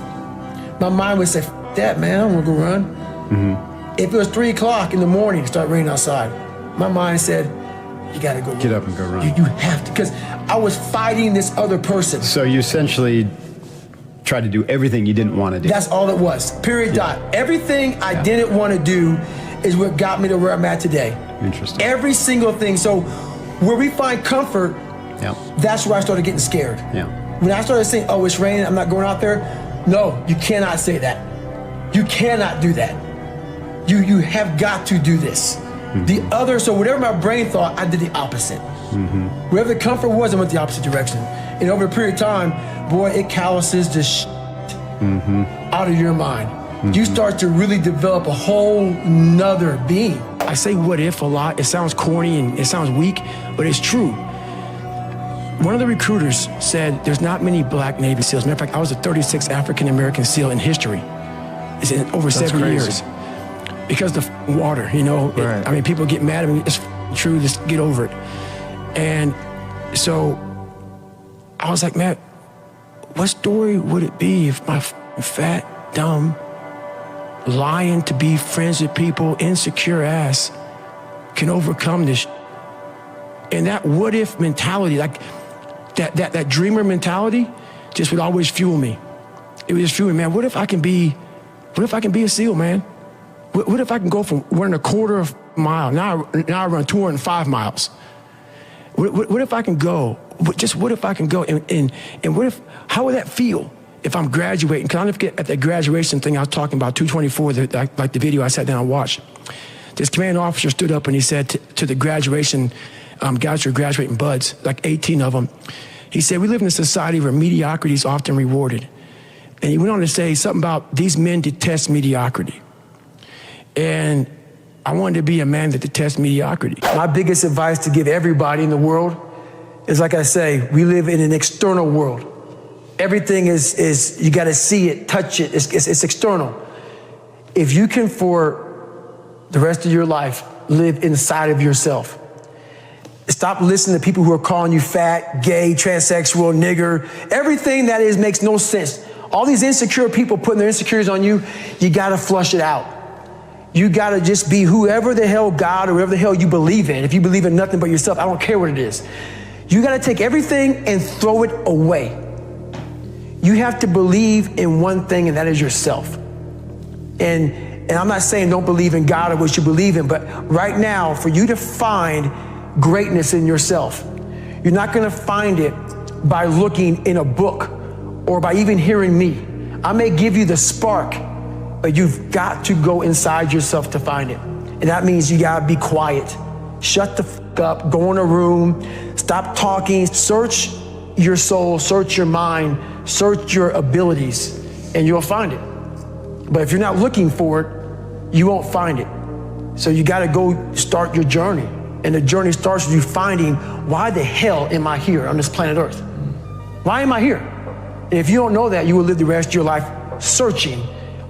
my mind would say, F that, man, I don't want to go run. Mm-hmm. If it was 3 o'clock in the morning, it started raining outside, my mind said, you gotta go run. Get up and go run. You have to, because I was fighting this other person. So you essentially tried to do everything you didn't want to do. That's all it was, period, dot. Everything I didn't want to do is what got me to where I'm at today. Interesting. Every single thing. So where we find comfort, that's where I started getting scared. Yeah. When I started saying, oh, it's raining, I'm not going out there. No, you cannot say that. You cannot do that. You have got to do this. The other, so whatever my brain thought, I did the opposite. Wherever the comfort was, I went the opposite direction. And over a period of time, boy, it calluses the out of your mind. You start to really develop a whole nother being. I say what if a lot. It sounds corny and it sounds weak, but it's true. One of the recruiters said there's not many black Navy SEALs. Matter of fact, I was the 36th African-American SEAL in history. It's in over 70 years. Because the water, you know. I mean, people get mad at me. It's true, just get over it. And so I was like, man, what story would it be if my fat, dumb, lying to be friends with people, insecure ass can overcome this? And that what if mentality, like that dreamer mentality, just would always fuel me. It would just fuel me, man. What if I can be a SEAL, man? What if I can go from running a quarter of a mile, now I run 205 miles. What if I can go? Just what if I can go? And what if, how would that feel if I'm graduating? Because I'll never forget at that graduation thing I was talking about, 224, like the video I sat down and watched. This commanding officer stood up and he said to the graduation guys who are graduating buds, like 18 of them, he said, we live in a society where mediocrity is often rewarded. And he went on to say something about these men detest mediocrity. And I wanted to be a man that detests mediocrity. My biggest advice to give everybody in the world is, like I say, we live in an external world. Everything is you gotta see it, touch it, it's external. If you can, for the rest of your life, live inside of yourself, stop listening to people who are calling you fat, gay, transsexual, nigger. Everything that is makes no sense. All these insecure people putting their insecurities on you, you gotta flush it out. You gotta just be whoever the hell God or whatever the hell you believe in. If you believe in nothing but yourself, I don't care what it is. You gotta take everything and throw it away. You have to believe in one thing, and that is yourself. And I'm not saying don't believe in God or what you believe in, but right now, for you to find greatness in yourself, you're not gonna find it by looking in a book or by even hearing me. I may give you the spark, but you've got to go inside yourself to find it. And that means you gotta be quiet. Shut the f up, go in a room, stop talking, search your soul, search your mind, search your abilities, and you'll find it. But if you're not looking for it, you won't find it. So you gotta go start your journey. And the journey starts with you finding, why the hell am I here on this planet Earth? Why am I here? And if you don't know that, you will live the rest of your life searching,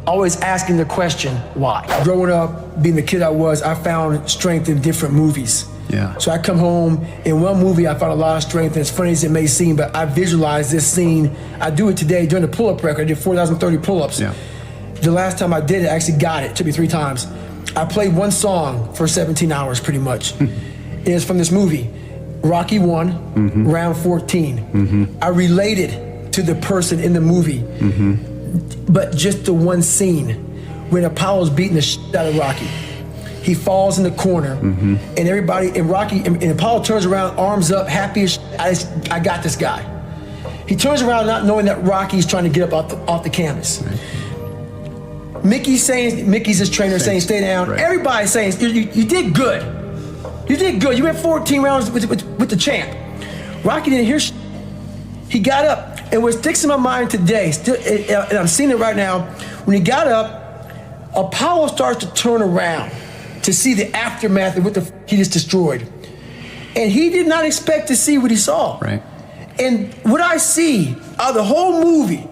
always asking the question, why? Growing up, being the kid I was, I found strength in different movies. Yeah. So I come home, in one movie I found a lot of strength, and as funny as it may seem, but I visualized this scene. I do it today during the pull-up record. I did 4,030 pull-ups. Yeah. The last time I did it, I actually got it. It took me 3 times. I played one song for 17 hours pretty much. And it's from this movie, Rocky 1, round 14. I related to the person in the movie, but just the one scene when Apollo's beating the shit out of Rocky. He falls in the corner, and everybody, and Rocky, and Apollo turns around, arms up, happy as shit. I got this guy. He turns around not knowing that Rocky's trying to get up off the canvas. Mickey's his trainer saying, stay down. Right. Everybody's saying, you did good. You did good. You went 14 rounds with the champ. Rocky didn't hear shit. He got up, and what sticks in my mind today, and I'm seeing it right now, when he got up, Apollo starts to turn around to see the aftermath of what the he just destroyed. And he did not expect to see what he saw. Right. And what I see out of the whole movie,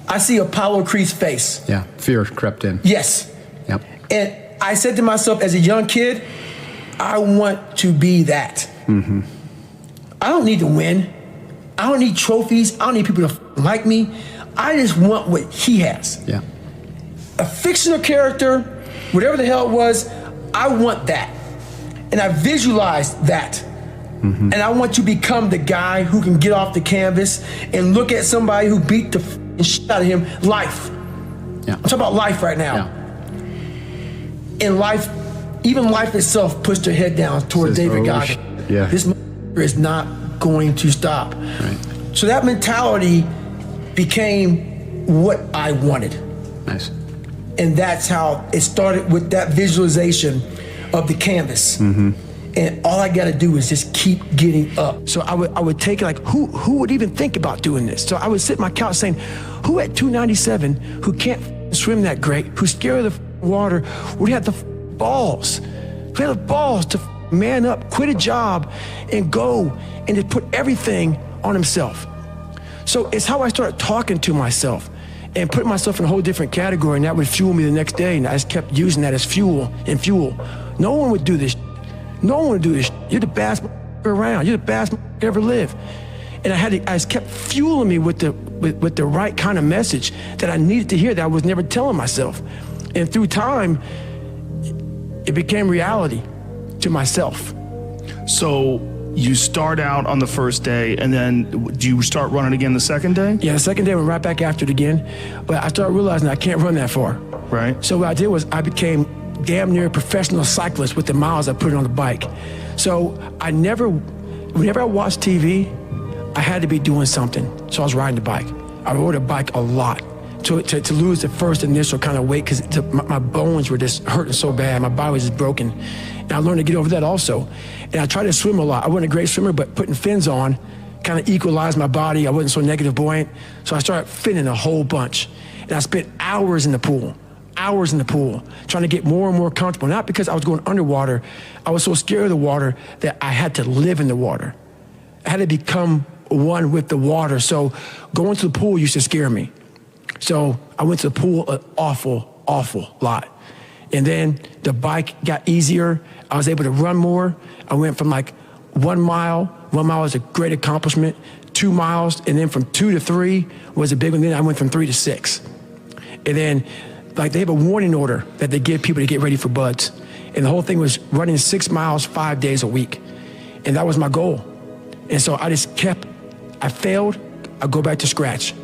I see Apollo Creed's face. Yeah, fear crept in. Yes. Yep. And I said to myself as a young kid, I want to be that. I don't need to win. I don't need trophies. I don't need people to like me. I just want what he has. Yeah. A fictional character, whatever the hell it was, I want that. And I visualized that. And I want to become the guy who can get off the canvas and look at somebody who beat the shit out of him. Life. Yeah. I'm talking about life right now. Yeah. In life, even life itself puts their head down toward Says, David "Oh, Goggins. yeah. This is not going to stop. Right. So that mentality became what I wanted. Nice. And that's how it started, with that visualization of the canvas. And all I got to do is just keep getting up. So I would take it like, who would even think about doing this? So I would sit on my couch saying, who at 297, who can't swim that great, who's scared of the water, would have the balls, who had the balls to man up, quit a job, and go and just put everything on himself. So it's how I started talking to myself and putting myself in a whole different category, and that would fuel me the next day, and I just kept using that as fuel. No one would do this. No one would do this. You're the best around. You're the best ever live. And I just kept fueling me with the right kind of message that I needed to hear, that I was never telling myself. And through time, it became reality to myself. So you start out on the first day, and then do you start running again the second day? Yeah, the second day I went right back after it again. But I started realizing I can't run that far. Right. So what I did was I became damn near a professional cyclist with the miles I put on the bike. So whenever I watched TV, I had to be doing something. So I was riding the bike. I rode a bike a lot to lose the first initial kind of weight, because my bones were just hurting so bad. My body was just broken. And I learned to get over that also. And I tried to swim a lot. I wasn't a great swimmer, but putting fins on kind of equalized my body. I wasn't so negative buoyant. So I started finning a whole bunch. And I spent hours in the pool, trying to get more and more comfortable. Not because I was going underwater. I was so scared of the water that I had to live in the water. I had to become one with the water. So going to the pool used to scare me. So I went to the pool an awful lot. And then the bike got easier. I was able to run more. I went from like 1 mile. 1 mile was a great accomplishment. 2 miles, and then from 2 to 3 was a big one. Then I went from 3 to 6. And then like they have a warning order that they give people to get ready for buds. And the whole thing was running 6 miles 5 days a week. And that was my goal. And so I failed, I go back to scratch.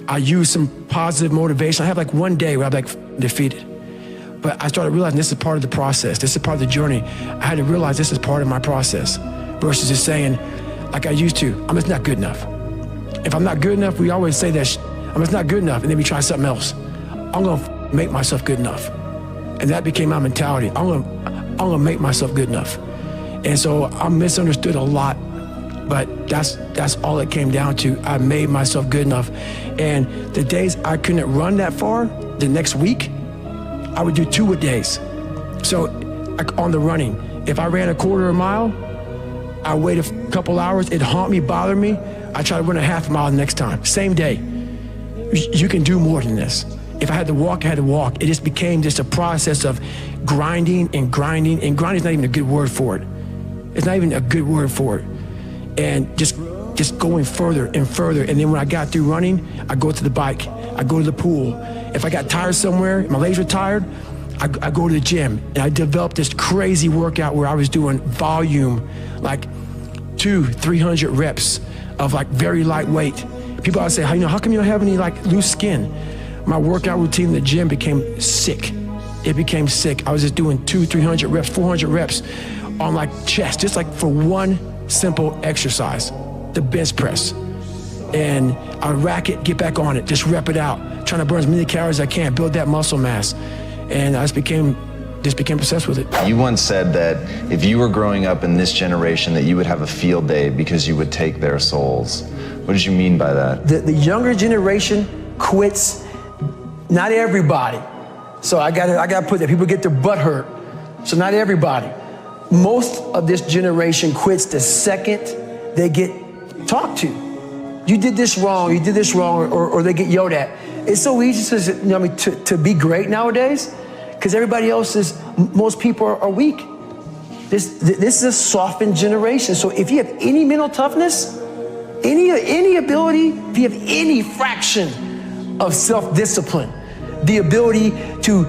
I use some positive motivation. I have like one day where I'm like defeated. But I started realizing this is part of the process. This is part of the journey. I had to realize this is part of my process versus just saying, like I used to, I'm just not good enough. If I'm not good enough, we always say that I'm just not good enough, and then we try something else. I'm gonna make myself good enough. And that became my mentality. I'm gonna make myself good enough. And so I'm misunderstood a lot, but that's all it came down to. I made myself good enough. And the days I couldn't run that far, the next week, I would do 2 a days. So like on the running, if I ran a quarter of a mile, I wait a couple hours, it'd haunt me, bother me. I try to run a half mile the next time, same day. You can do more than this. If I had to walk, I had to walk. It just became just a process of grinding, and grinding is not even a good word for it. It's not even a good word for it. And just going further and further. And then when I got through running, I go to the bike, I go to the pool. If I got tired somewhere, my legs were tired, I go to the gym. And I developed this crazy workout where I was doing volume, like 200-300 reps of like very lightweight. People always say, how come you don't have any like loose skin? My workout routine in the gym became sick. It became sick. I was just doing 200-300 reps, 400 reps on like chest, just like for one simple exercise, the bench press. And I rack it, get back on it, just rep it out, trying to burn as many calories as I can, build that muscle mass. And I just became obsessed with it. You once said that if you were growing up in this generation, that you would have a field day because you would take their souls. What did you mean by that? The younger generation quits. Not everybody. So I gotta put that. People get their butt hurt. So not everybody. Most of this generation quits the second they get talked to. You did this wrong, or they get yelled at. It's so easy to be great nowadays because everybody else most people are weak. This is a softened generation. So if you have any mental toughness, any ability, if you have any fraction of self-discipline, the ability to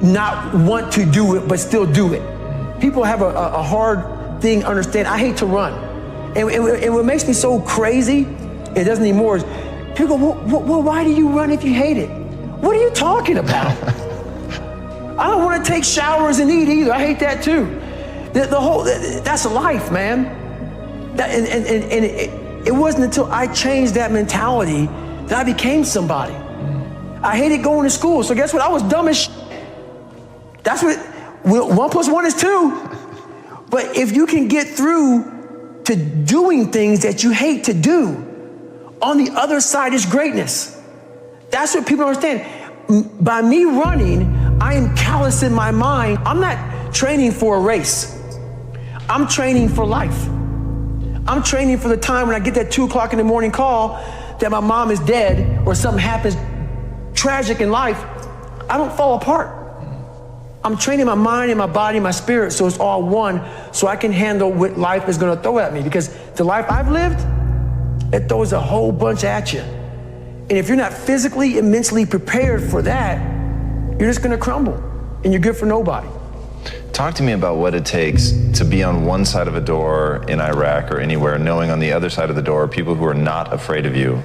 not want to do it but still do it. People have a hard thing to understand. I hate to run. And what makes me so crazy, it doesn't anymore, is people go, well, why do you run if you hate it? What are you talking about? I don't want to take showers and eat either. I hate that too. That's life, man. It wasn't until I changed that mentality that I became somebody. I hated going to school, so guess what? I was dumb as shit. That's what, 1 + 1 is 2. But if you can get through to doing things that you hate to do, on the other side is greatness. That's what people don't understand. By me running, I am callous in my mind. I'm not training for a race. I'm training for life. I'm training for the time when I get that 2 o'clock in the morning call that my mom is dead or something happens tragic in life. I don't fall apart. I'm training my mind and my body and my spirit so it's all one, so I can handle what life is going to throw at me. Because the life I've lived, it throws a whole bunch at you. And if you're not physically and mentally prepared for that, you're just going to crumble and you're good for nobody. Talk to me about what it takes to be on one side of a door in Iraq or anywhere, knowing on the other side of the door, people who are not afraid of you,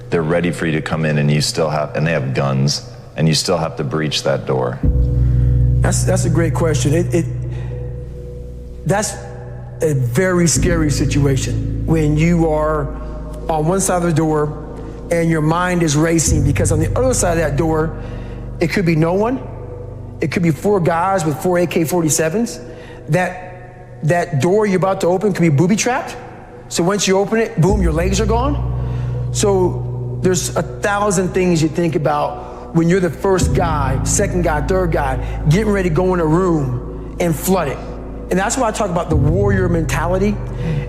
they're ready for you to come in and you still have, and they have guns, and you still have to breach that door. That's a great question. That's a very scary situation when you are on one side of the door and your mind is racing, because on the other side of that door, it could be no one. It could be 4 guys with 4 AK-47s. That door you're about to open could be booby-trapped. So once you open it, boom, your legs are gone. So there's 1,000 things you think about when you're the first guy, second guy, third guy, getting ready to go in a room and flood it. And that's why I talk about the warrior mentality.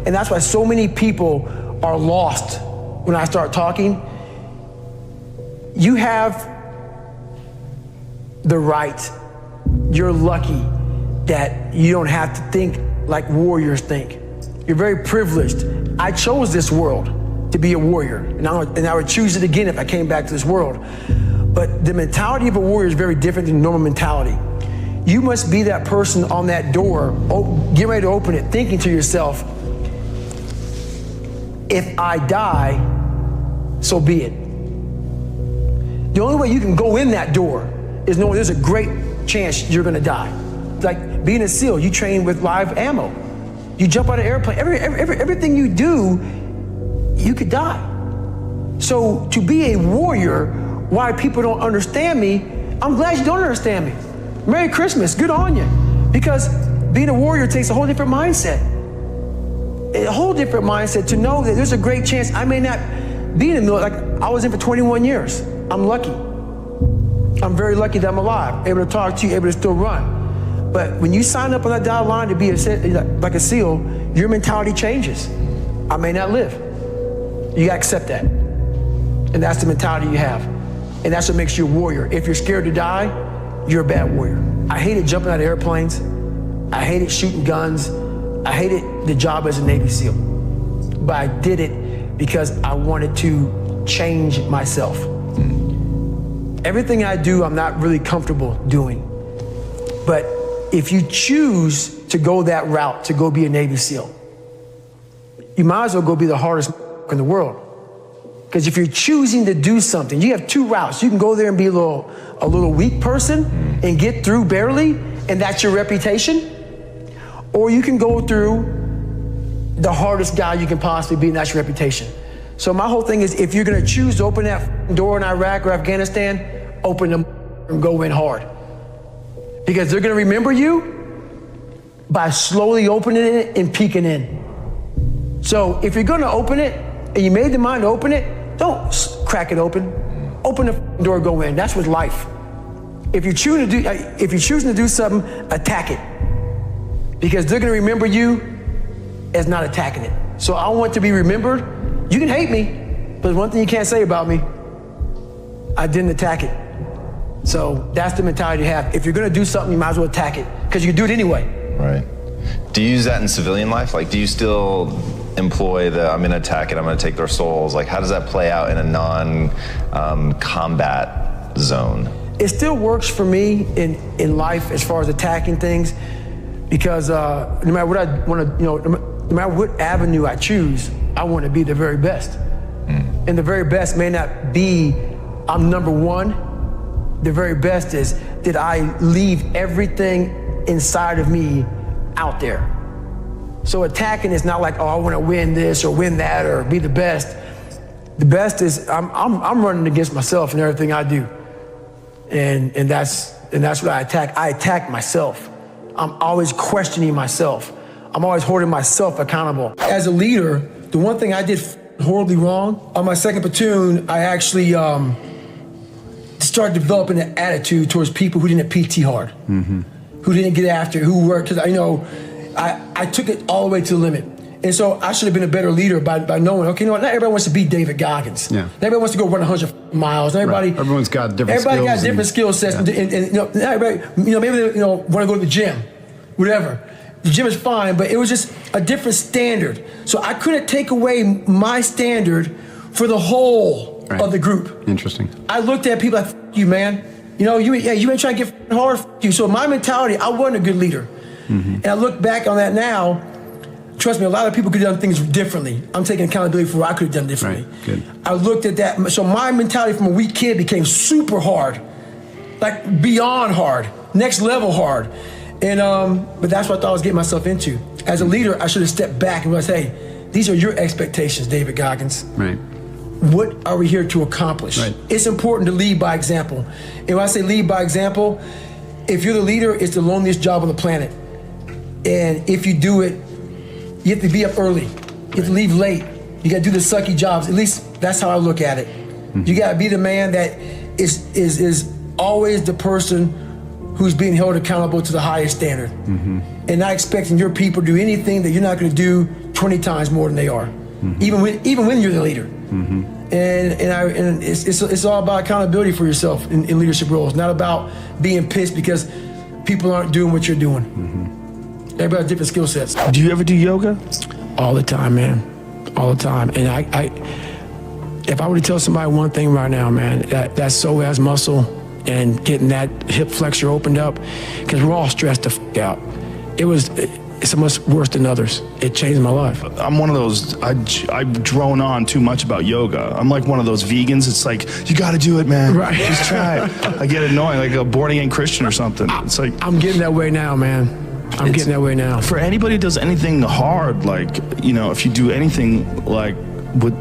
And that's why so many people are lost when I start talking. You have the right. You're lucky that you don't have to think like warriors think. You're very privileged. I chose this world to be a warrior, and I would choose it again if I came back to this world. But the mentality of a warrior is very different than normal mentality. You must be that person on that door, get ready to open it, thinking to yourself, if I die, so be it. The only way you can go in that door is knowing there's a great chance you're gonna die. It's like being a SEAL, you train with live ammo. You jump out of an airplane, everything you do, you could die. So to be a warrior, why people don't understand me, I'm glad you don't understand me. Merry Christmas, good on you. Because being a warrior takes a whole different mindset. A whole different mindset to know that there's a great chance I may not be in the military. Like I was in for 21 years. I'm lucky. I'm very lucky that I'm alive, able to talk to you, able to still run. But when you sign up on that dotted line to be like a SEAL, your mentality changes. I may not live. You gotta accept that. And that's the mentality you have. And that's what makes you a warrior. If you're scared to die, you're a bad warrior. I hated jumping out of airplanes. I hated shooting guns. I hated the job as a Navy SEAL. But I did it because I wanted to change myself. Everything I do, I'm not really comfortable doing. But if you choose to go that route, to go be a Navy SEAL, you might as well go be the hardest in the world. Because if you're choosing to do something, you have 2 routes. You can go there and be a little weak person and get through barely, and that's your reputation. Or you can go through the hardest guy you can possibly be, and that's your reputation. So my whole thing is, if you're gonna choose to open that door in Iraq or Afghanistan, open them and go in hard. Because they're gonna remember you by slowly opening it and peeking in. So if you're gonna open it, and you made the mind to open it, don't crack it open. Open the door, go in. That's with life. If you're choosing to do something, attack it. Because they're gonna remember you as not attacking it. So I want to be remembered. You can hate me, but there's one thing you can't say about me. I didn't attack it. So that's the mentality you have. If you're gonna do something, you might as well attack it, because you can do it anyway. Right. Do you use that in civilian life? Like, do you still employ the, I'm gonna attack it, I'm gonna take their souls? Like, how does that play out in a non-combat zone? It still works for me in life as far as attacking things, because no matter what I wanna, no matter what avenue I choose, I want to be the very best. And the very best may not be I'm number one. The very best is did I leave everything inside of me out there? So attacking is not like, oh, I want to win this or win that or be the best. The best is I'm running against myself in everything I do. And that's what I attack. I attack myself. I'm always questioning myself. I'm always holding myself accountable. As a leader, the one thing I did horribly wrong, on my second platoon, I actually started developing an attitude towards people who didn't PT hard, who didn't get after, who worked, because I took it all the way to the limit. And so I should have been a better leader by knowing, okay, not everybody wants to be David Goggins. Yeah. Not everybody wants to go run 100 miles. Not everybody. Right. Everyone's got different skills. Everybody got different skill sets. Yeah. And not everybody, maybe they want to go to the gym, whatever. The gym is fine, but it was just a different standard. So I couldn't take away my standard for the whole of the group. Interesting. I looked at people like, F you, man. You ain't trying to get hard, F you. So my mentality, I wasn't a good leader. And I look back on that now. Trust me, a lot of people could have done things differently. I'm taking accountability for what I could have done differently. Right. Good. I looked at that. So my mentality from a weak kid became super hard, like beyond hard, next level hard. And but that's what I thought I was getting myself into. As a leader, I should have stepped back and realized, hey, these are your expectations, David Goggins. Right. What are we here to accomplish? Right. It's important to lead by example. And when I say lead by example, if you're the leader, it's the loneliest job on the planet. And if you do it, you have to be up early. You have to leave late. You got to do the sucky jobs. At least that's how I look at it. You got to be the man that is always the person who's being held accountable to the highest standard, and not expecting your people to do anything that you're not going to do 20 times more than they are, even when you're the leader. And it's all about accountability for yourself in leadership roles, not about being pissed because people aren't doing what you're doing. Everybody has different skill sets. Do you ever do yoga? All the time, man. All the time. And I if I were to tell somebody one thing right now, man, that soul has muscle and getting that hip flexor opened up, because we're all stressed the f*** out. It's much worse than others. It changed my life. I'm one of those, I've drone on too much about yoga. I'm like one of those vegans. It's like, you got to do it, man. Right. Just try it. I get annoying, like a born-again Christian or something. It's like, I'm getting that way now, man. I'm getting that way now. For anybody who does anything hard, like, if you do anything like with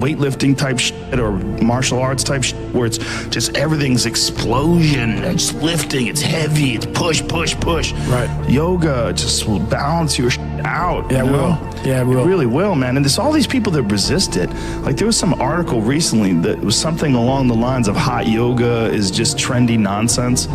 weightlifting type shit or martial arts type shit, where it's just everything's explosion, it's lifting, it's heavy, it's push. Right. Yoga just will balance your shit out. Yeah, it will. Yeah, it will. It really will, man. And there's all these people that resist it. Like, there was some article recently that was something along the lines of hot yoga is just trendy nonsense.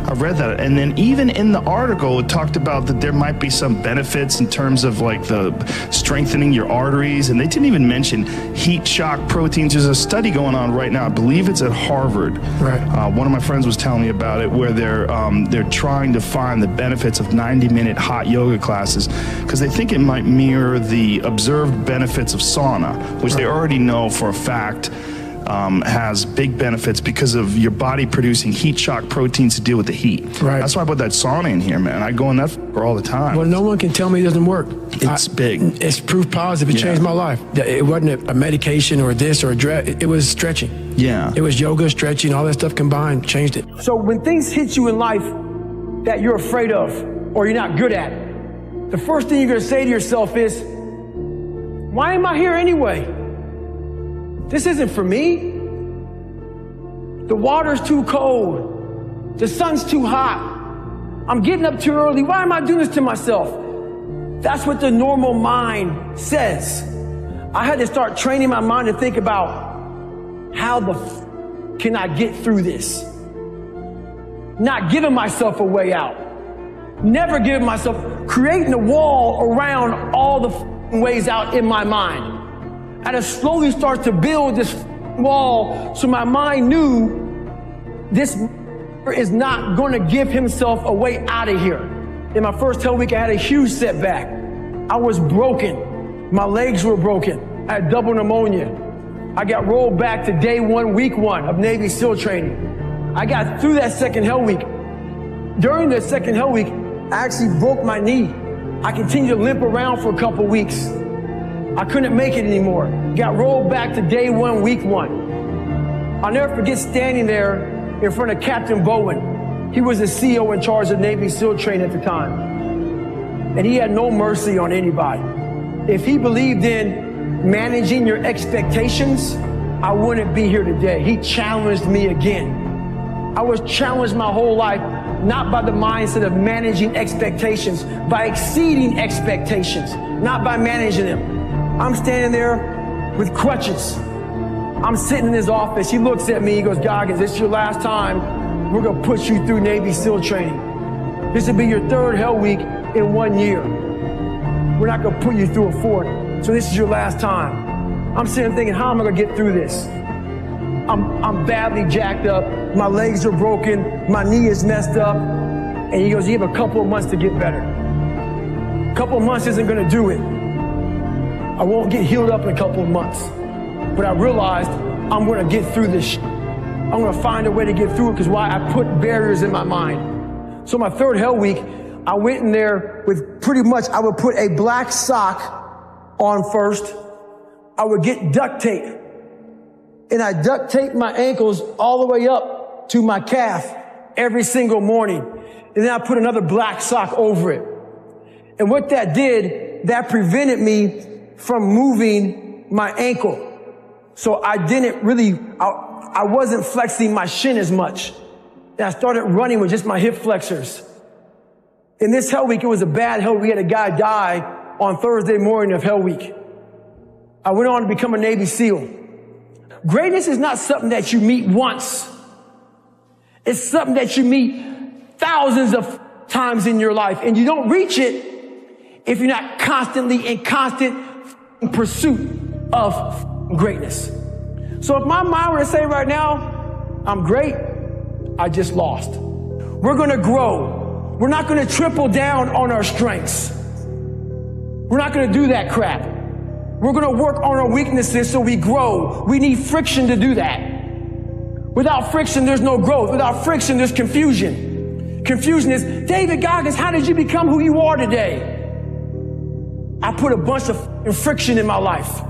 I read that, and then even in the article, it talked about that there might be some benefits in terms of like the strengthening your arteries, and they didn't even mention heat shock proteins. There's a study going on right now. I believe it's at Harvard. Right. One of my friends was telling me about it, where they're trying to find the benefits of 90-minute hot yoga classes, because they think it might mirror the observed benefits of sauna, which they already know for a fact. Has big benefits because of your body producing heat shock proteins to deal with the heat. Right. That's why I put that sauna in here, man. I go in that for all the time. Well, no one can tell me it doesn't work. It's big. It's proof positive. It changed my life. It wasn't a medication or this or a drug. It was stretching. Yeah. It was yoga, stretching, all that stuff combined changed it. So when things hit you in life that you're afraid of or you're not good at, the first thing you're going to say to yourself is, why am I here anyway? This isn't for me. The water's too cold. The sun's too hot. I'm getting up too early. Why am I doing this to myself? That's what the normal mind says. I had to start training my mind to think about how the can I get through this? Not giving myself a way out. Never giving myself, creating a wall around all the ways out in my mind. I had to slowly start to build this wall so my mind knew this is not going to give himself a way out of here. In my first hell week, I had a huge setback. I was broken. My legs were broken. I had double pneumonia. I got rolled back to day 1, week 1 of Navy SEAL training. I got through that second hell week. During the second hell week, I actually broke my knee. I continued to limp around for a couple weeks. I couldn't make it anymore. Got rolled back to day one, week one. I'll never forget standing there in front of Captain Bowen. He was the CEO in charge of Navy SEAL training at the time. And he had no mercy on anybody. If he believed in managing your expectations, I wouldn't be here today. He challenged me again. I was challenged my whole life, not by the mindset of managing expectations, by exceeding expectations, not by managing them. I'm standing there with crutches. I'm sitting in his office. He looks at me, he goes, Goggins, this is your last time. We're gonna put you through Navy SEAL training. This will be your third hell week in 1 year. We're not gonna put you through a fourth. So this is your last time. I'm sitting thinking, how am I gonna get through this? I'm badly jacked up. My legs are broken. My knee is messed up. And he goes, you have a couple of months to get better. A couple of months isn't gonna do it. I won't get healed up in a couple of months. But I realized I'm gonna get through this shit. I'm gonna find a way to get through it because why? I put barriers in my mind. So my third hell week, I went in there with pretty much, I would put a black sock on first. I would get duct tape. And I duct taped my ankles all the way up to my calf every single morning. And then I put another black sock over it. And what that did, that prevented me from moving my ankle. So I didn't really, I wasn't flexing my shin as much. And I started running with just my hip flexors. In this hell week, it was a bad hell week. We had a guy die on Thursday morning of hell week. I went on to become a Navy SEAL. Greatness is not something that you meet once. It's something that you meet thousands of times in your life. And you don't reach it if you're not constantly in constant pursuit of greatness. So if my mind were to say right now, I'm great, I just lost. We're gonna grow. We're not gonna triple down on our strengths. We're not gonna do that crap. We're gonna work on our weaknesses so we grow. We need friction to do that. Without friction, there's no growth. Without friction, there's confusion. Confusion is, David Goggins, how did you become who you are today? I put a bunch of friction in my life,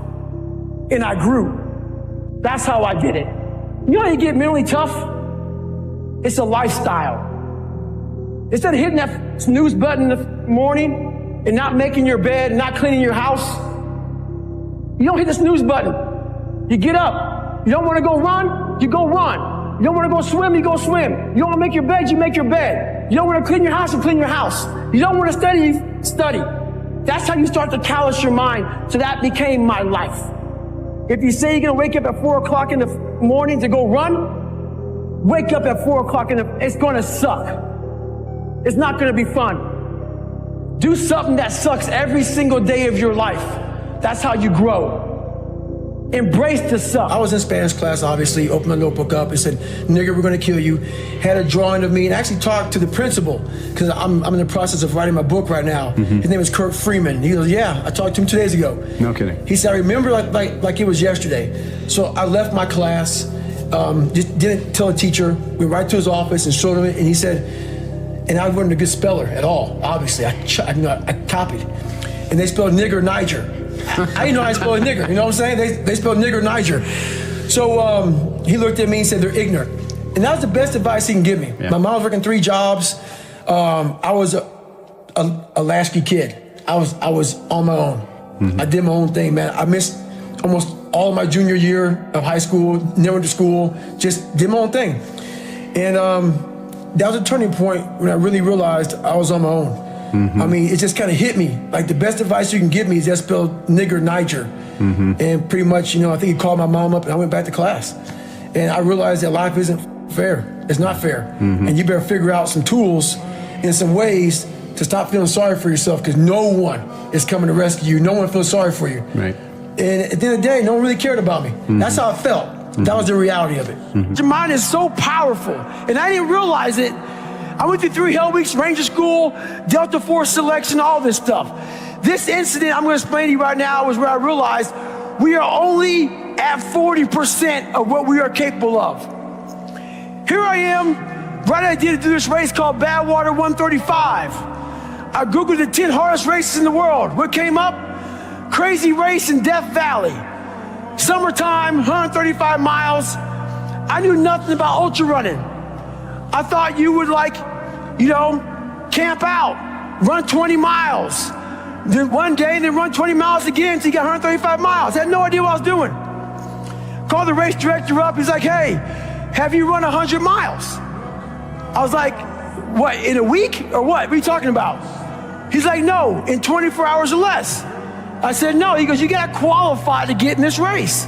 and I grew. That's how I did it. You know how you get mentally tough? It's a lifestyle. Instead of hitting that snooze button in the morning and not making your bed and not cleaning your house, you don't hit the snooze button. You get up. You don't want to go run, you go run. You don't want to go swim, you go swim. You don't want to make your bed, you make your bed. You don't want to clean your house, you clean your house. You don't want to study, you study. That's how you start to callous your mind. So that became my life. If you say you're going to wake up at 4 o'clock in the morning to go run, wake up at 4 o'clock it's going to suck. It's not going to be fun. Do something that sucks every single day of your life. That's how you grow. Embrace the suck. I was in Spanish class, obviously, opened my notebook up and said, nigger, we're gonna kill you. Had a drawing of me and actually talked to the principal because I'm in the process of writing my book right now. Mm-hmm. His name is Kurt Freeman. He goes, yeah, I talked to him 2 days ago. No kidding. He said, I remember like it was yesterday. So I left my class, just didn't tell the teacher, went right to his office and showed him it, and he said, and I wasn't a good speller at all, obviously. I copied. And they spelled nigger Niger. I didn't know how to spell nigger, you know what I'm saying? They spelled nigger Niger. So he looked at me and said, they're ignorant. And that was the best advice he can give me. Yeah. My mom was working 3 jobs. I was a latchkey kid. I was on my own. Mm-hmm. I did my own thing, man. I missed almost all of my junior year of high school, never went to school, just did my own thing. And that was a turning point when I really realized I was on my own. Mm-hmm. I mean, it just kind of hit me. Like, the best advice you can give me is just spell nigger Niger. Mm-hmm. And pretty much, I think he called my mom up and I went back to class. And I realized that life isn't fair. It's not fair. Mm-hmm. And you better figure out some tools and some ways to stop feeling sorry for yourself, because no one is coming to rescue you. No one feels sorry for you. Right. And at the end of the day, no one really cared about me. Mm-hmm. That's how I felt. Mm-hmm. That was the reality of it. Mm-hmm. Your mind is so powerful. And I didn't realize it. I went through 3 hell weeks, Ranger School, Delta Force selection, all this stuff. This incident I'm going to explain to you right now was where I realized we are only at 40% of what we are capable of. Here I am, right idea to do this race called Badwater 135. I Googled the 10 hardest races in the world. What came up? Crazy race in Death Valley. Summertime, 135 miles. I knew nothing about ultra running. I thought you would camp out, run 20 miles. Then one day, then run 20 miles again until you got 135 miles. I had no idea what I was doing. Called the race director up. He's like, hey, have you run 100 miles? I was like, what, in a week or what? What are you talking about? He's like, no, in 24 hours or less. I said, no. He goes, you got to qualify to get in this race.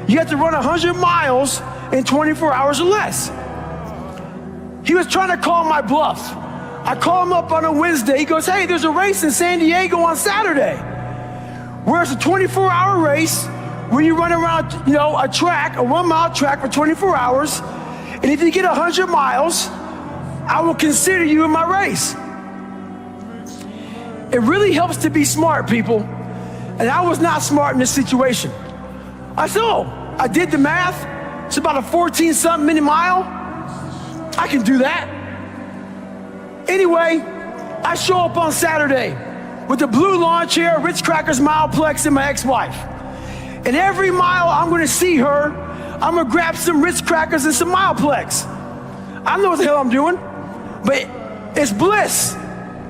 You have to run 100 miles in 24 hours or less. He was trying to call my bluff. I call him up on a Wednesday. He goes, hey, there's a race in San Diego on Saturday, where it's a 24-hour race where you run around, a track, a 1-mile track for 24 hours. And if you get 100 miles, I will consider you in my race. It really helps to be smart, people. And I was not smart in this situation. I said, I did the math. It's about a 14-something minute mile. I can do that. Anyway, I show up on Saturday with the blue lawn chair, Ritz Crackers Mileplex, and my ex-wife. And every mile I'm gonna see her, I'm gonna grab some Ritz Crackers and some Mileplex. I don't know what the hell I'm doing, but it's bliss.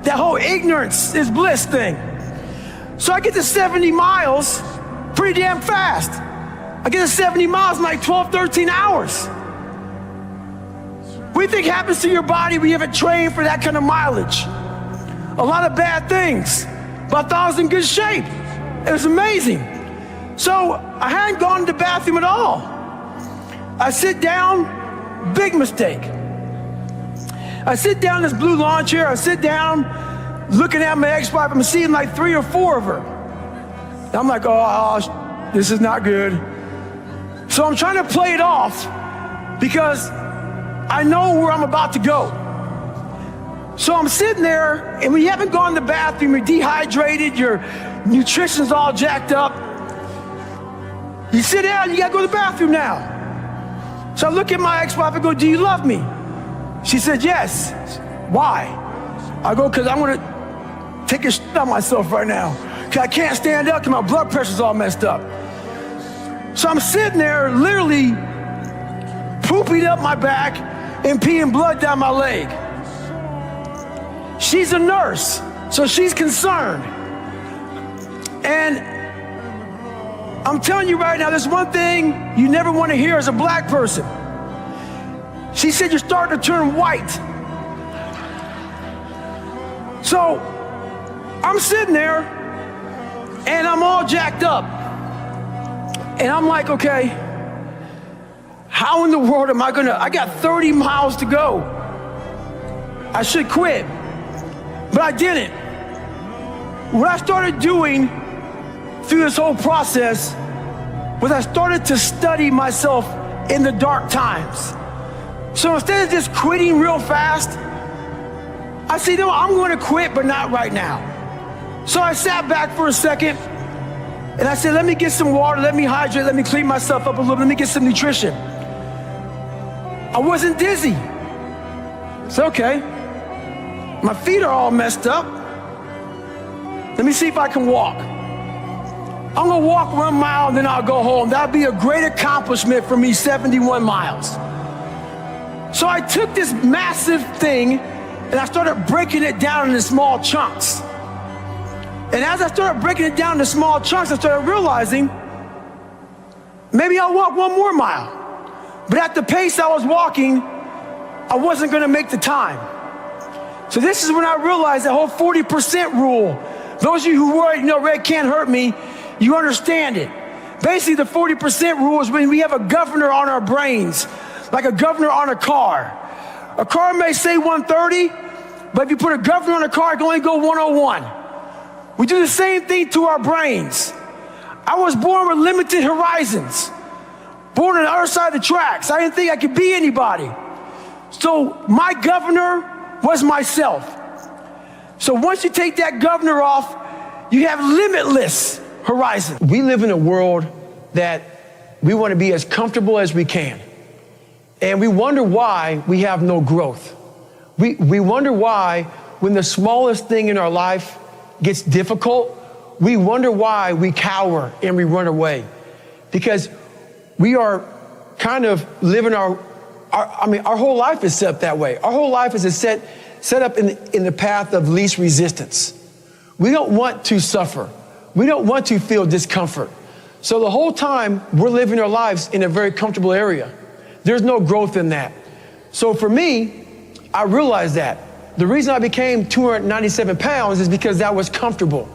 That whole ignorance is bliss thing. So I get to 70 miles pretty damn fast. I get to 70 miles in like 12, 13 hours. What do you think happens to your body when you haven't trained for that kind of mileage? A lot of bad things, but I thought I was in good shape. It was amazing. So I hadn't gone to the bathroom at all. I sit down, big mistake. I sit down in this blue lawn chair, I sit down, looking at my ex-wife, I'm seeing like 3 or 4 of her. And I'm like, this is not good. So I'm trying to play it off because I know where I'm about to go. So I'm sitting there, and when you haven't gone to the bathroom, you're dehydrated, your nutrition's all jacked up. You sit down, you gotta go to the bathroom now. So I look at my ex-wife and go, do you love me? She said, yes. Why? I go, because I want to take a shit on myself right now. Because I can't stand up because my blood pressure's all messed up. So I'm sitting there literally pooping up my back and peeing blood down my leg. She's a nurse, so she's concerned. And I'm telling you right now, there's one thing you never want to hear as a black person. She said, you're starting to turn white. So I'm sitting there and I'm all jacked up. And I'm like, okay, how in the world am I I got 30 miles to go. I should quit, but I didn't. What I started doing through this whole process was I started to study myself in the dark times. So instead of just quitting real fast, I said, no, I'm going to quit, but not right now. So I sat back for a second and I said, let me get some water, let me hydrate, let me clean myself up a little bit, let me get some nutrition. I wasn't dizzy. It's okay. My feet are all messed up. Let me see if I can walk. I'm gonna walk 1 mile and then I'll go home. That'll be a great accomplishment for me, 71 miles. So I took this massive thing and I started breaking it down into small chunks. And as I started breaking it down into small chunks, I started realizing maybe I'll walk 1 more mile. But at the pace I was walking, I wasn't gonna make the time. So this is when I realized the whole 40% rule. Those of you who worry, red can't hurt me, you understand it. Basically, the 40% rule is when we have a governor on our brains, like a governor on a car. A car may say 130, but if you put a governor on a car, it can only go 101. We do the same thing to our brains. I was born with limited horizons, born on the other side of the tracks. I didn't think I could be anybody. So my governor was myself. So once you take that governor off, you have limitless horizon. We live in a world that we want to be as comfortable as we can. And we wonder why we have no growth. We wonder why when the smallest thing in our life gets difficult, we wonder why we cower and we run away. Because we are kind of living our whole life is set up that way. Our whole life is set up in the path of least resistance. We don't want to suffer. We don't want to feel discomfort. So the whole time we're living our lives in a very comfortable area. There's no growth in that. So for me, I realized that. The reason I became 297 pounds is because that was comfortable.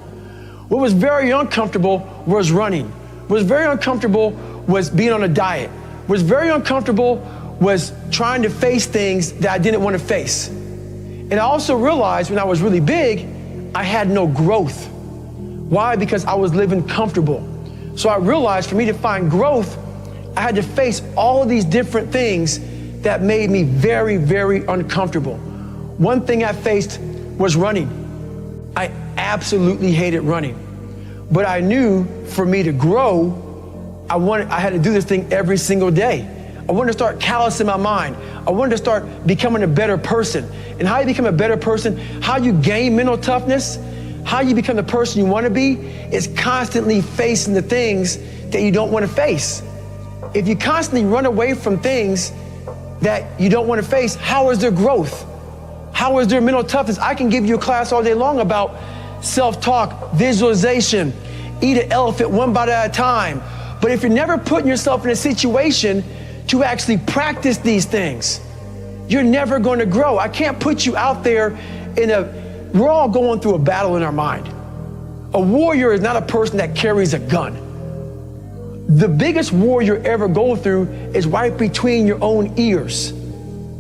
What was very uncomfortable was running. What was very uncomfortable was being on a diet. What was very uncomfortable was trying to face things that I didn't want to face. And I also realized when I was really big, I had no growth. Why? Because I was living comfortable. So I realized for me to find growth, I had to face all of these different things that made me very, very uncomfortable. One thing I faced was running. I absolutely hated running. But I knew for me to grow, I had to do this thing every single day. I wanted to start callousing my mind. I wanted to start becoming a better person. And how you become a better person, how you gain mental toughness, how you become the person you want to be, is constantly facing the things that you don't want to face. If you constantly run away from things that you don't want to face, how is there growth? How is there mental toughness? I can give you a class all day long about self-talk, visualization, eat an elephant one bite at a time. But if you're never putting yourself in a situation to actually practice these things, you're never going to grow. I can't put you out there we're all going through a battle in our mind. A warrior is not a person that carries a gun. The biggest war you ever go through is right between your own ears.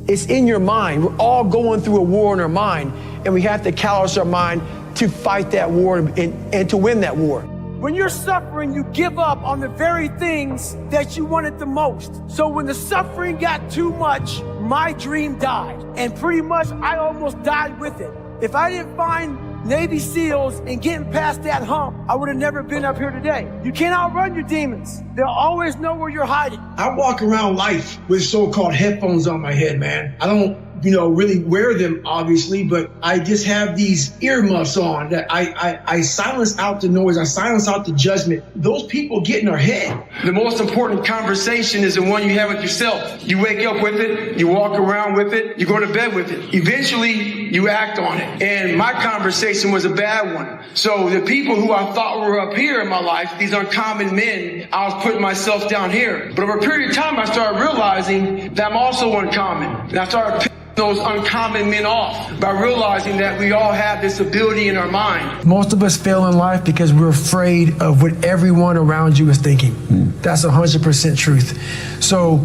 It's in your mind. We're all going through a war in our mind, and we have to callous our mind to fight that war and to win that war. When you're suffering, you give up on the very things that you wanted the most. So when the suffering got too much, my dream died. And pretty much I almost died with it. If I didn't find Navy SEALs and getting past that hump, I would have never been up here today. You can't outrun your demons. They'll always know where you're hiding. I walk around life with so-called headphones on my head, man. I don't, really wear them, obviously, but I just have these earmuffs on that I silence out the noise. I silence out the judgment. Those people get in our head. The most important conversation is the one you have with yourself. You wake up with it, you walk around with it, you go to bed with it. Eventually, you act on it. And my conversation was a bad one. So the people who I thought were up here in my life, these uncommon men, I was putting myself down here. But over a period of time, I started realizing that I'm also uncommon. And I started picking those uncommon men off by realizing that we all have this ability in our mind. Most of us fail in life because we're afraid of what everyone around you is thinking. That's 100% truth. So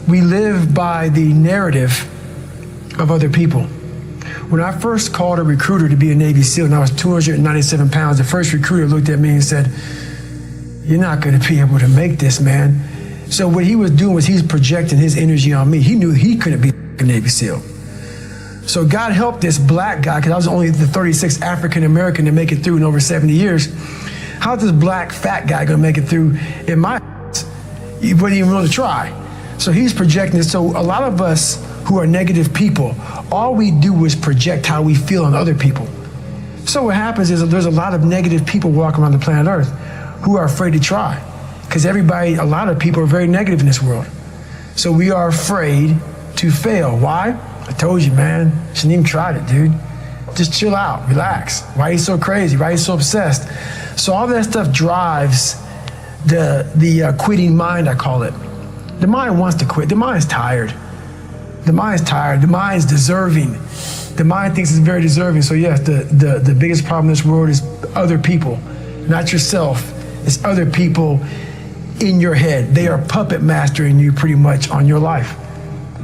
we live by the narrative of other people. When I first called a recruiter to be a Navy SEAL and I was 297 pounds, the first recruiter looked at me and said, "You're not going to be able to make this, man." So what he was doing was he's projecting his energy on me. He knew he couldn't be a Navy SEAL. So God helped this black guy, because I was only the 36th African American to make it through in over 70 years. How's this black fat guy going to make it through in my he wouldn't even want to try. So he's projecting this. So a lot of us who are negative people, all we do is project how we feel on other people. So what happens is there's a lot of negative people walking around the planet Earth who are afraid to try. Because a lot of people are very negative in this world. So we are afraid to fail. Why? I told you, man. Shouldn't even tried it, dude. Just chill out, relax. Why are you so crazy? Why are you so obsessed? So all that stuff drives the quitting mind, I call it. The mind wants to quit. The mind's tired. The mind's tired. The mind's deserving. The mind thinks it's very deserving. So yes, the biggest problem in this world is other people, not yourself. It's other people in your head. They are puppet mastering you pretty much on your life.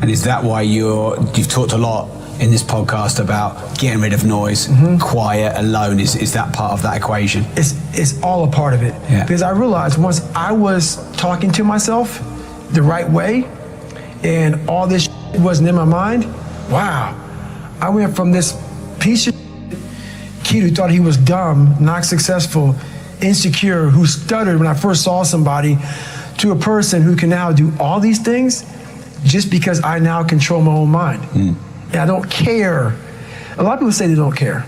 And is that why you've talked a lot in this podcast about getting rid of noise, quiet, alone? Is that part of that equation? It's all a part of it. Yeah. Because I realized once I was talking to myself the right way and all this wasn't in my mind, wow, I went from this piece of kid who thought he was dumb, not successful, insecure, who stuttered when I first saw somebody, to a person who can now do all these things just because I now control my own mind. And I don't care A lot of people say they don't care.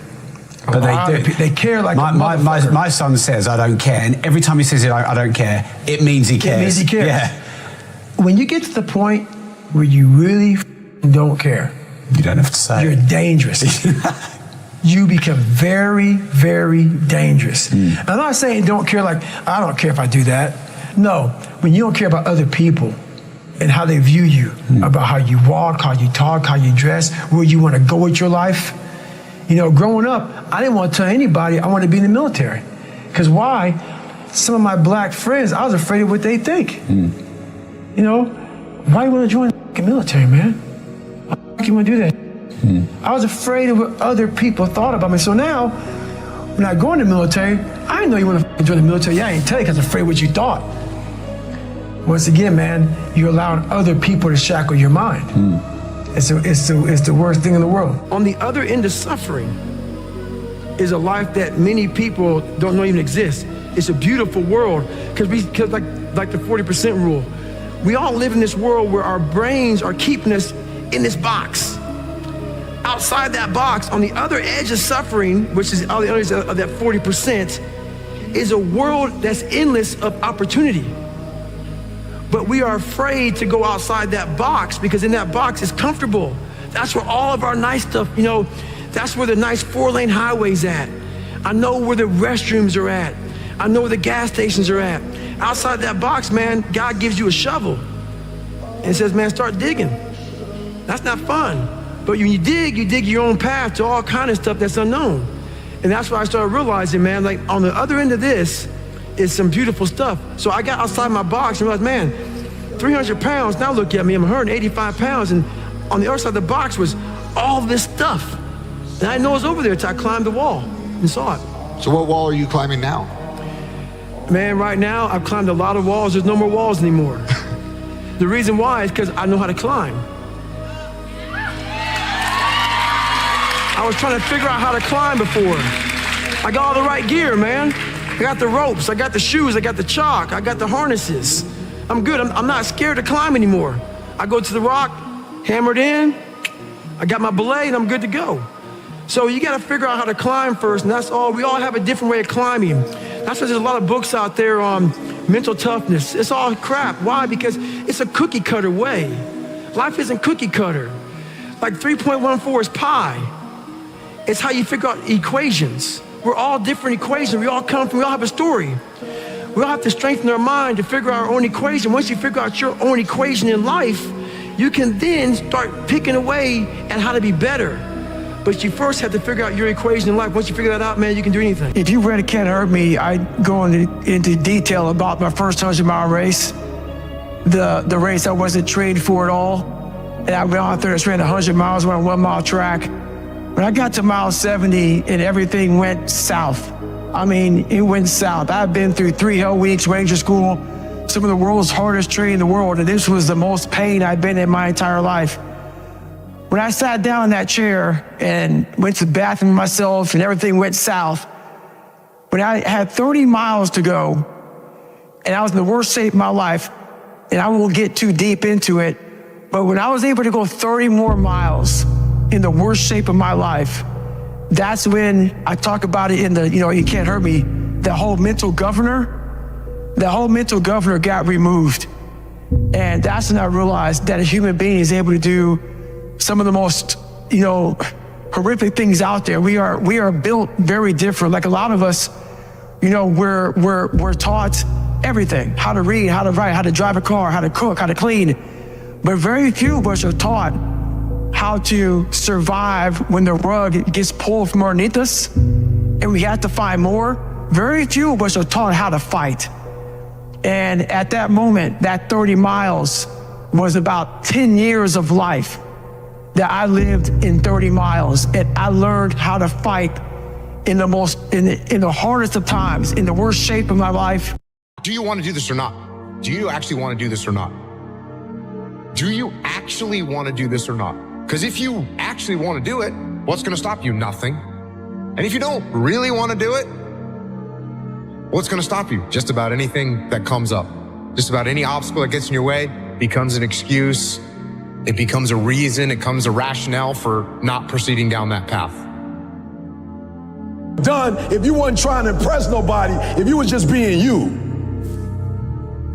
But they do. They care like my son says, I don't care. And every time he says it, I don't care, it means he cares. It means he cares. Yeah. When you get to the point where you really don't care, you don't have to say. You're dangerous. You become very, very dangerous. I'm not saying don't care like, I don't care if I do that. No, when you don't care about other people and how they view you, about how you walk, how you talk, how you dress, where you want to go with your life. You know, growing up, I didn't want to tell anybody I wanted to be in the military. Because why? Some of my black friends, I was afraid of what they think. You know, why you want to join the military, man? Why you want to do that? I was afraid of what other people thought about me. So now, when I go in the military, I didn't know you want to join the military. Yeah, I didn't tell you because I was afraid of what you thought. Once again, man, you're allowing other people to shackle your mind. It's the worst thing in the world. On the other end of suffering is a life that many people don't know even exists. It's a beautiful world because like the 40% rule, we all live in this world where our brains are keeping us in this box. Outside that box, on the other edge of suffering, which is on the other edge of that 40%, is a world that's endless of opportunity. But we are afraid to go outside that box because in that box is comfortable. That's where all of our nice stuff, you know, that's where the nice 4-lane highway's at. I know where the restrooms are at. I know where the gas stations are at. Outside that box, man, God gives you a shovel and says, man, start digging. That's not fun. But when you dig your own path to all kind of stuff that's unknown. And that's why I started realizing, man, like on the other end of this is some beautiful stuff. So I got outside my box and realized, man, 300 pounds, now look at me, I'm 185 pounds. And on the other side of the box was all this stuff. And I didn't know it was over there until I climbed the wall and saw it. So what wall are you climbing now? Man, right now, I've climbed a lot of walls. There's no more walls anymore. The reason why is because I know how to climb. I was trying to figure out how to climb before. I got all the right gear, man. I got the ropes, I got the shoes, I got the chalk, I got the harnesses. I'm good, I'm not scared to climb anymore. I go to the rock, hammered in, I got my belay, and I'm good to go. So you gotta figure out how to climb first, and that's all. We all have a different way of climbing. That's why there's a lot of books out there on mental toughness. It's all crap. Why? Because it's a cookie cutter way. Life isn't cookie cutter. Like 3.14 is pi. It's how you figure out equations. We're all different equations. We all have a story. We all have to strengthen our mind to figure out our own equation. Once you figure out your own equation in life, you can then start picking away at how to be better. But you first have to figure out your equation in life. Once you figure that out, man, you can do anything. If you read It Can't Hurt Me, I go into detail about my first 100-mile race, the race I wasn't trained for at all. And I went out there and ran 100 miles on a 1-mile track. When I got to mile 70 and everything went south. I mean, it went south. I've been through 3 hell weeks, Ranger School, some of the world's hardest training in the world, and this was the most pain I've been in my entire life. When I sat down in that chair and went to the bathroom myself and everything went south, when I had 30 miles to go and I was in the worst shape of my life, and I won't get too deep into it, but when I was able to go 30 more miles in the worst shape of my life, that's when I talk about it in the, You Can't Hurt Me, the whole mental governor got removed. And that's when I realized that a human being is able to do some of the most, horrific things out there. We are built very different. Like a lot of us, we're taught everything, how to read, how to write, how to drive a car, how to cook, how to clean. But very few of us are taught how to survive when the rug gets pulled from underneath us and we have to find more. Very few of us are taught how to fight. And at that moment, that 30 miles was about 10 years of life that I lived in 30 miles. And I learned how to fight in the hardest of times, in the worst shape of my life. Do you want to do this or not? Do you actually want to do this or not? Do you actually want to do this or not? Because if you actually want to do it, what's going to stop you? Nothing. And if you don't really want to do it, what's going to stop you? Just about anything that comes up. Just about any obstacle that gets in your way becomes an excuse. It becomes a reason, it becomes a rationale for not proceeding down that path. Done if you wasn't trying to impress nobody, if you was just being you.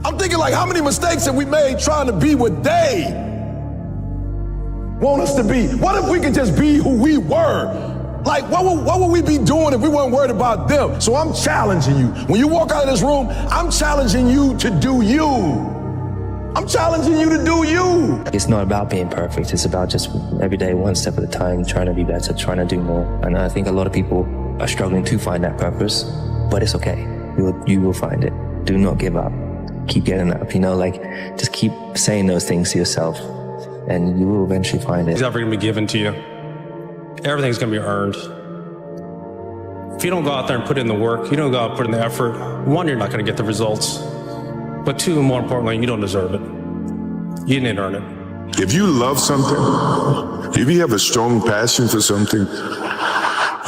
I'm thinking like, how many mistakes have we made trying to be what they want us to be? What if we could just be who we were? Like, what would we be doing if we weren't worried about them? So I'm challenging you. When you walk out of this room, I'm challenging you to do you. I'm challenging you to do you. It's not about being perfect. It's about just every day, one step at a time, trying to be better, trying to do more. And I think a lot of people are struggling to find that purpose, but it's okay. You will find it. Do not give up. Keep getting up, just keep saying those things to yourself and you will eventually find it. It's never going to be given to you. Everything's going to be earned. If you don't go out there and put in the work, you don't go out and put in the effort, one, you're not going to get the results. But two, more importantly, you don't deserve it. You didn't earn it. If you love something, if you have a strong passion for something,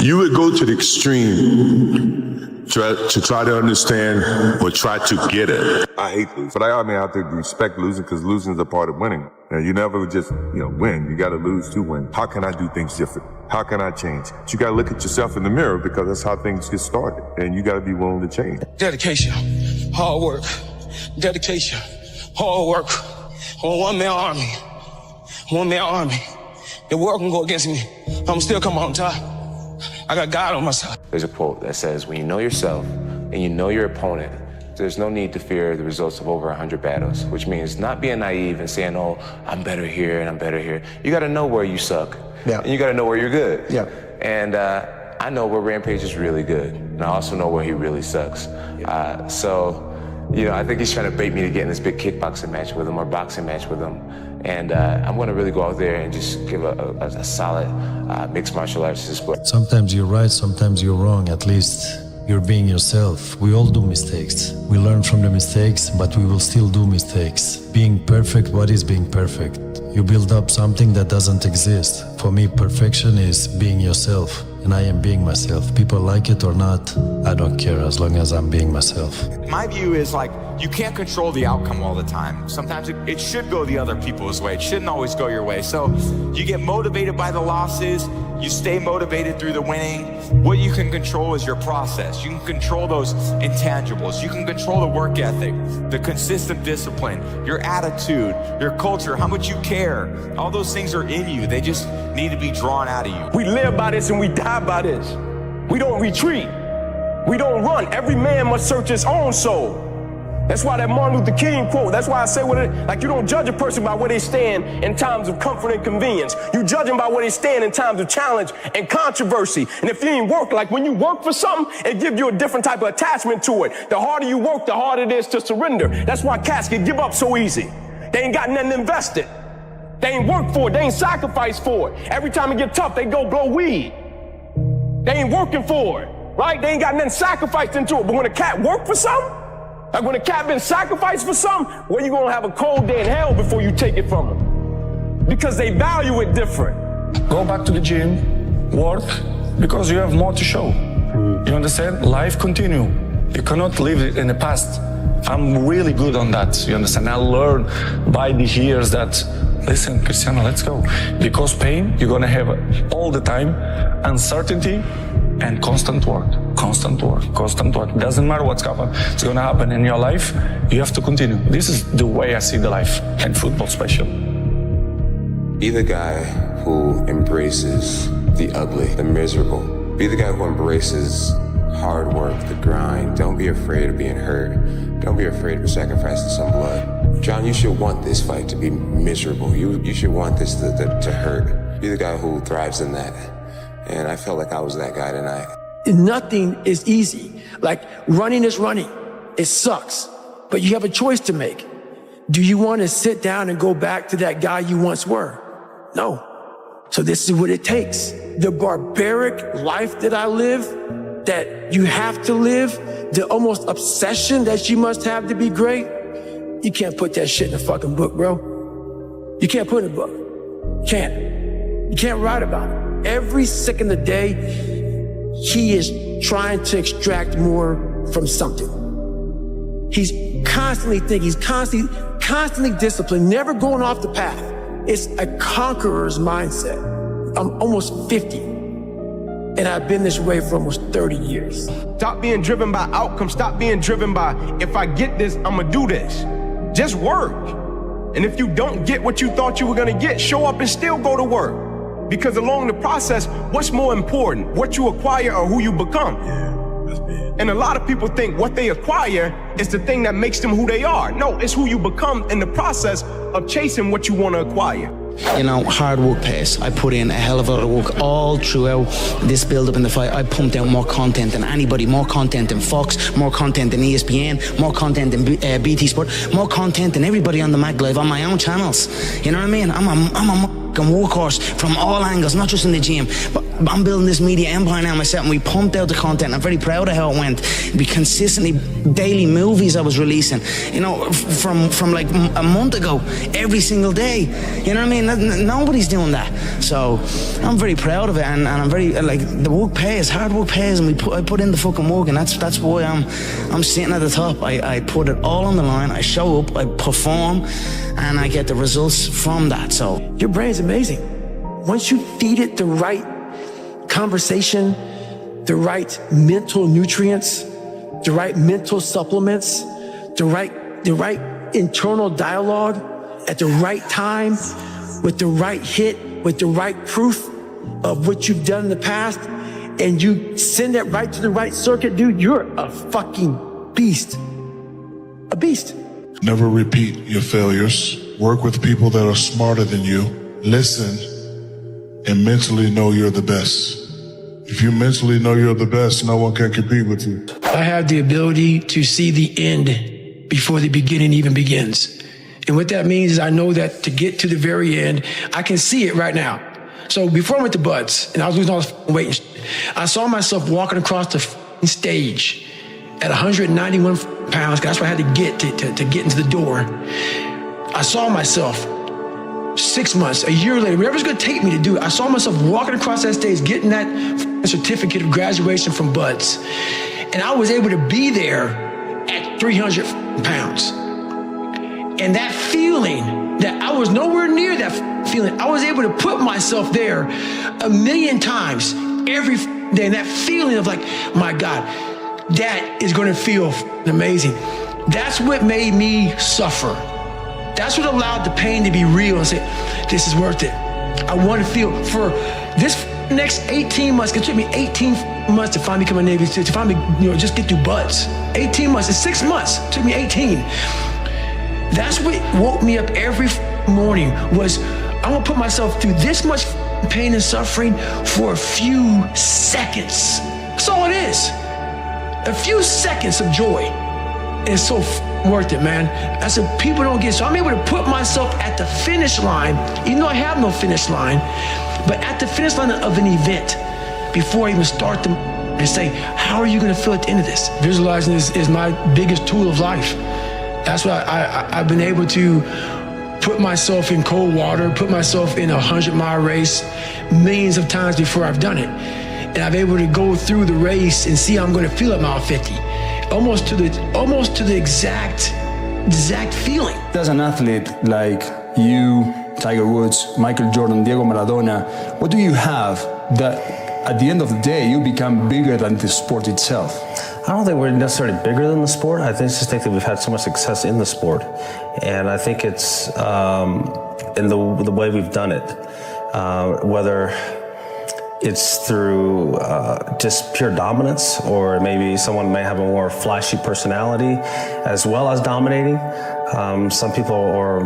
you would go to the extreme to try to understand or try to get it. I hate losing, but I have to respect losing because losing is a part of winning. And you never just, win. You got to lose to win. How can I do things different? How can I change? But you got to look at yourself in the mirror because that's how things get started. And you got to be willing to change. Dedication, hard work, dedication, hard work. One-man army. The world can go against me. I'm still coming on top. I got God on my side. There's a quote that says, when you know yourself and you know your opponent, there's no need to fear the results of over 100 battles, which means not being naive and saying, oh, I'm better here and I'm better here. You got to know where you suck. Yeah. And you got to know where you're good. Yeah. And I know where Rampage is really good. And I also know where he really sucks. I think he's trying to bait me to get in this big kickboxing match with him or boxing match with him. And I'm going to really go out there and just give a solid mixed martial arts sport. Sometimes you're right, sometimes you're wrong. At least you're being yourself. We all do mistakes. We learn from the mistakes, but we will still do mistakes. Being perfect, what is being perfect? You build up something that doesn't exist. For me, perfection is being yourself. And I am being myself. People like it or not, I don't care as long as I'm being myself. My view is you can't control the outcome all the time. Sometimes it should go the other people's way. It shouldn't always go your way. So you get motivated by the losses. You stay motivated through the winning. What you can control is your process. You can control those intangibles. You can control the work ethic, the consistent discipline, your attitude, your culture, how much you care. All those things are in you. They just need to be drawn out of you. We live by this and we die by this. We don't retreat. We don't run. Every man must search his own soul. That's why that Martin Luther King quote, that's why I say you don't judge a person by where they stand in times of comfort and convenience. You judge them by where they stand in times of challenge and controversy. And if you ain't work, when you work for something, it gives you a different type of attachment to it. The harder you work, the harder it is to surrender. That's why cats can give up so easy. They ain't got nothing invested. They ain't worked for it. They ain't sacrificed for it. Every time it get tough, they go blow weed. They ain't working for it, right? They ain't got nothing sacrificed into it. But when a cat work for something, when a cat been sacrificed for something, you gonna have a cold day in hell before you take it from them. Because they value it different. Go back to the gym, work, because you have more to show. You understand? Life continue. You cannot live in the past. I'm really good on that, you understand? I learned by the years that, listen, Cristiano, let's go. Because pain, you're gonna have all the time, uncertainty, and constant work. Doesn't matter what's happening. It's gonna happen in your life. You have to continue. This is the way I see the life, and football special. Be the guy who embraces the ugly, the miserable. Be the guy who embraces hard work, the grind. Don't be afraid of being hurt. Don't be afraid of sacrificing some blood. John, you should want this fight to be miserable. You should want this to hurt. Be the guy who thrives in that. And I felt like I was that guy tonight. Nothing is easy. Running is running. It sucks. But you have a choice to make. Do you want to sit down and go back to that guy you once were? No. So this is what it takes. The barbaric life that I live, that you have to live, the almost obsession that you must have to be great, you can't put that shit in a fucking book, bro. You can't put it in a book. You can't write about it. Every second of the day, he is trying to extract more from something. He's constantly thinking, he's constantly disciplined, never going off the path. It's a conqueror's mindset. I'm almost 50, and I've been this way for almost 30 years. Stop being driven by outcomes. Stop being driven by, if I get this, I'm gonna do this. Just work. And if you don't get what you thought you were gonna get, show up and still go to work. Because along the process, what's more important, what you acquire or who you become? And a lot of people think what they acquire is the thing that makes them who they are. No, it's who you become in the process of chasing what you want to acquire. You know, hard work pays. I put in a hell of a lot of work all throughout this build-up in the fight. I pumped out more content than anybody, more content than Fox, more content than ESPN, more content than BT Sport, more content than everybody on the Mag Live on my own channels. You know what I mean? I'm a workhorse from all angles, not just in the gym, but I'm building this media empire now myself, and we pumped out the content. I'm very proud of how it went. We consistently, daily movies I was releasing, you know, from like a month ago, every single day. You know what I mean? Nobody's doing that. So I'm very proud of it, and I'm very, like, the work pays, hard work pays, and I put in the fucking work, and that's why I'm sitting at the top. I put it all on the line. I show up, I perform, and I get the results from that. So your brain's amazing. Once you feed it the right conversation, the right mental nutrients, the right mental supplements, the right internal dialogue at the right time, with the right hit, with the right proof of what you've done in the past, and you send it right to the right circuit, dude, you're a fucking beast. A beast. Never repeat your failures. Work with people that are smarter than you. Listen and mentally know you're the best. If you mentally know you're the best, no one can compete with you. I have the ability to see the end before the beginning even begins. And what that means is I know that to get to the very end, I can see it right now. So before I went to Buds and I was losing all this weight and shit, I saw myself walking across the stage at 191 pounds. That's what I had to get to get into the door. I saw myself 6 months, a year later, whatever's gonna take me to do it, I saw myself walking across that stage, getting that certificate of graduation from Buds. And I was able to be there at 300 pounds. And that feeling, that I was nowhere near that feeling, I was able to put myself there 1,000,000 times every day. And that feeling of like, my God, that is gonna feel amazing. That's what made me suffer. That's what allowed the pain to be real and say, this is worth it. I want to feel for this next 18 months. It took me 18 months to finally become a Navy SEAL, to finally, just get through Buds. 18 months, it's 6 months. It took me 18. That's what woke me up every morning was, I'm gonna put myself through this much pain and suffering for a few seconds. That's all it is. A few seconds of joy. And it's so worth it, man. That's what people don't get. So I'm able to put myself at the finish line, even though I have no finish line, but at the finish line of an event before I even start them, and say, how are you going to feel at the end of this? Visualizing is my biggest tool of life. That's why I've been able to put myself in cold water, put myself in a 100-mile race millions of times before I've done it. And I'm able to go through the race and see how I'm going to feel at mile 50. Almost to the exact feeling. As an athlete like you, Tiger Woods, Michael Jordan, Diego Maradona, what do you have that at the end of the day you become bigger than the sport itself? I don't think we're necessarily bigger than the sport. I just think that we've had so much success in the sport, and I think it's in the way we've done it, whether it's through just pure dominance, or maybe someone may have a more flashy personality as well as dominating. Some people are,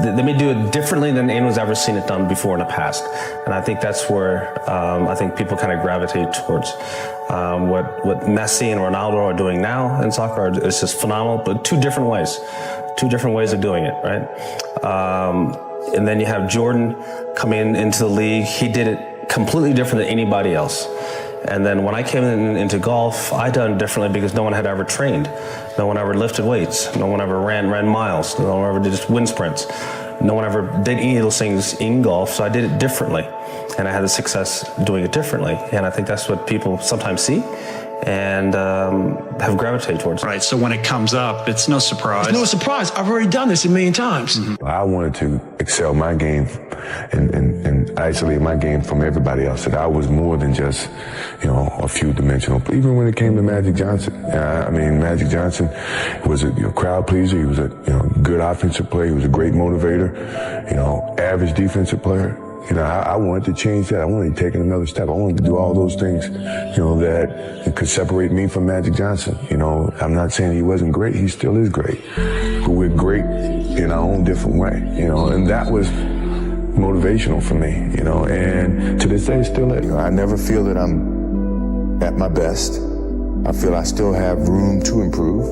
they may do it differently than anyone's ever seen it done before in the past. And I think that's where I think people kind of gravitate towards. What Messi and Ronaldo are doing now in soccer is just phenomenal, but two different ways of doing it, right? And then you have Jordan coming into the league. He did it completely different than anybody else. And then when I came into golf, I done it differently because no one had ever trained. No one ever lifted weights. No one ever ran miles. No one ever did just wind sprints. No one ever did any of those things in golf, so I did it differently. and I had the success doing it differently. And I think that's what people sometimes see and have gravitated towards. Right, so when it comes up, it's no surprise. It's no surprise. I've already done this a million times. I wanted to excel my game and isolate my game from everybody else. That I was more than just, a few dimensional. Even when it came to Magic Johnson, Magic Johnson was a crowd pleaser. He was a good offensive player. He was a great motivator. Average defensive player. I wanted to change that. I wanted to take it another step. I wanted to do all those things, that could separate me from Magic Johnson. I'm not saying he wasn't great. He still is great. But we're great in our own different way, and that was motivational for me, and to this day it still is. I never feel that I'm at my best. I feel I still have room to improve.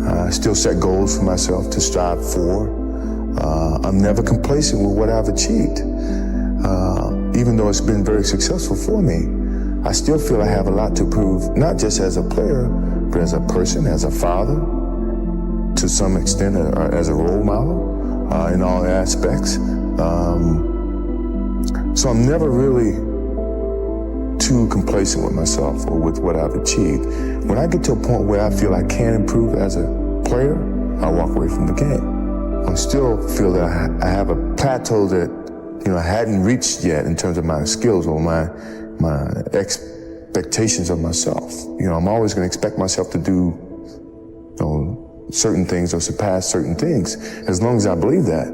I still set goals for myself to strive for. I'm never complacent with what I've achieved. Even though it's been very successful for me, I still feel I have a lot to prove, not just as a player, but as a person, as a father, to some extent, as a role model, in all aspects. So I'm never really too complacent with myself or with what I've achieved. When I get to a point where I feel I can improve as a player, I walk away from the game. I still feel that I have a plateau that, I hadn't reached yet in terms of my skills or my expectations of myself. I'm always going to expect myself to do, certain things or surpass certain things. As long as I believe that,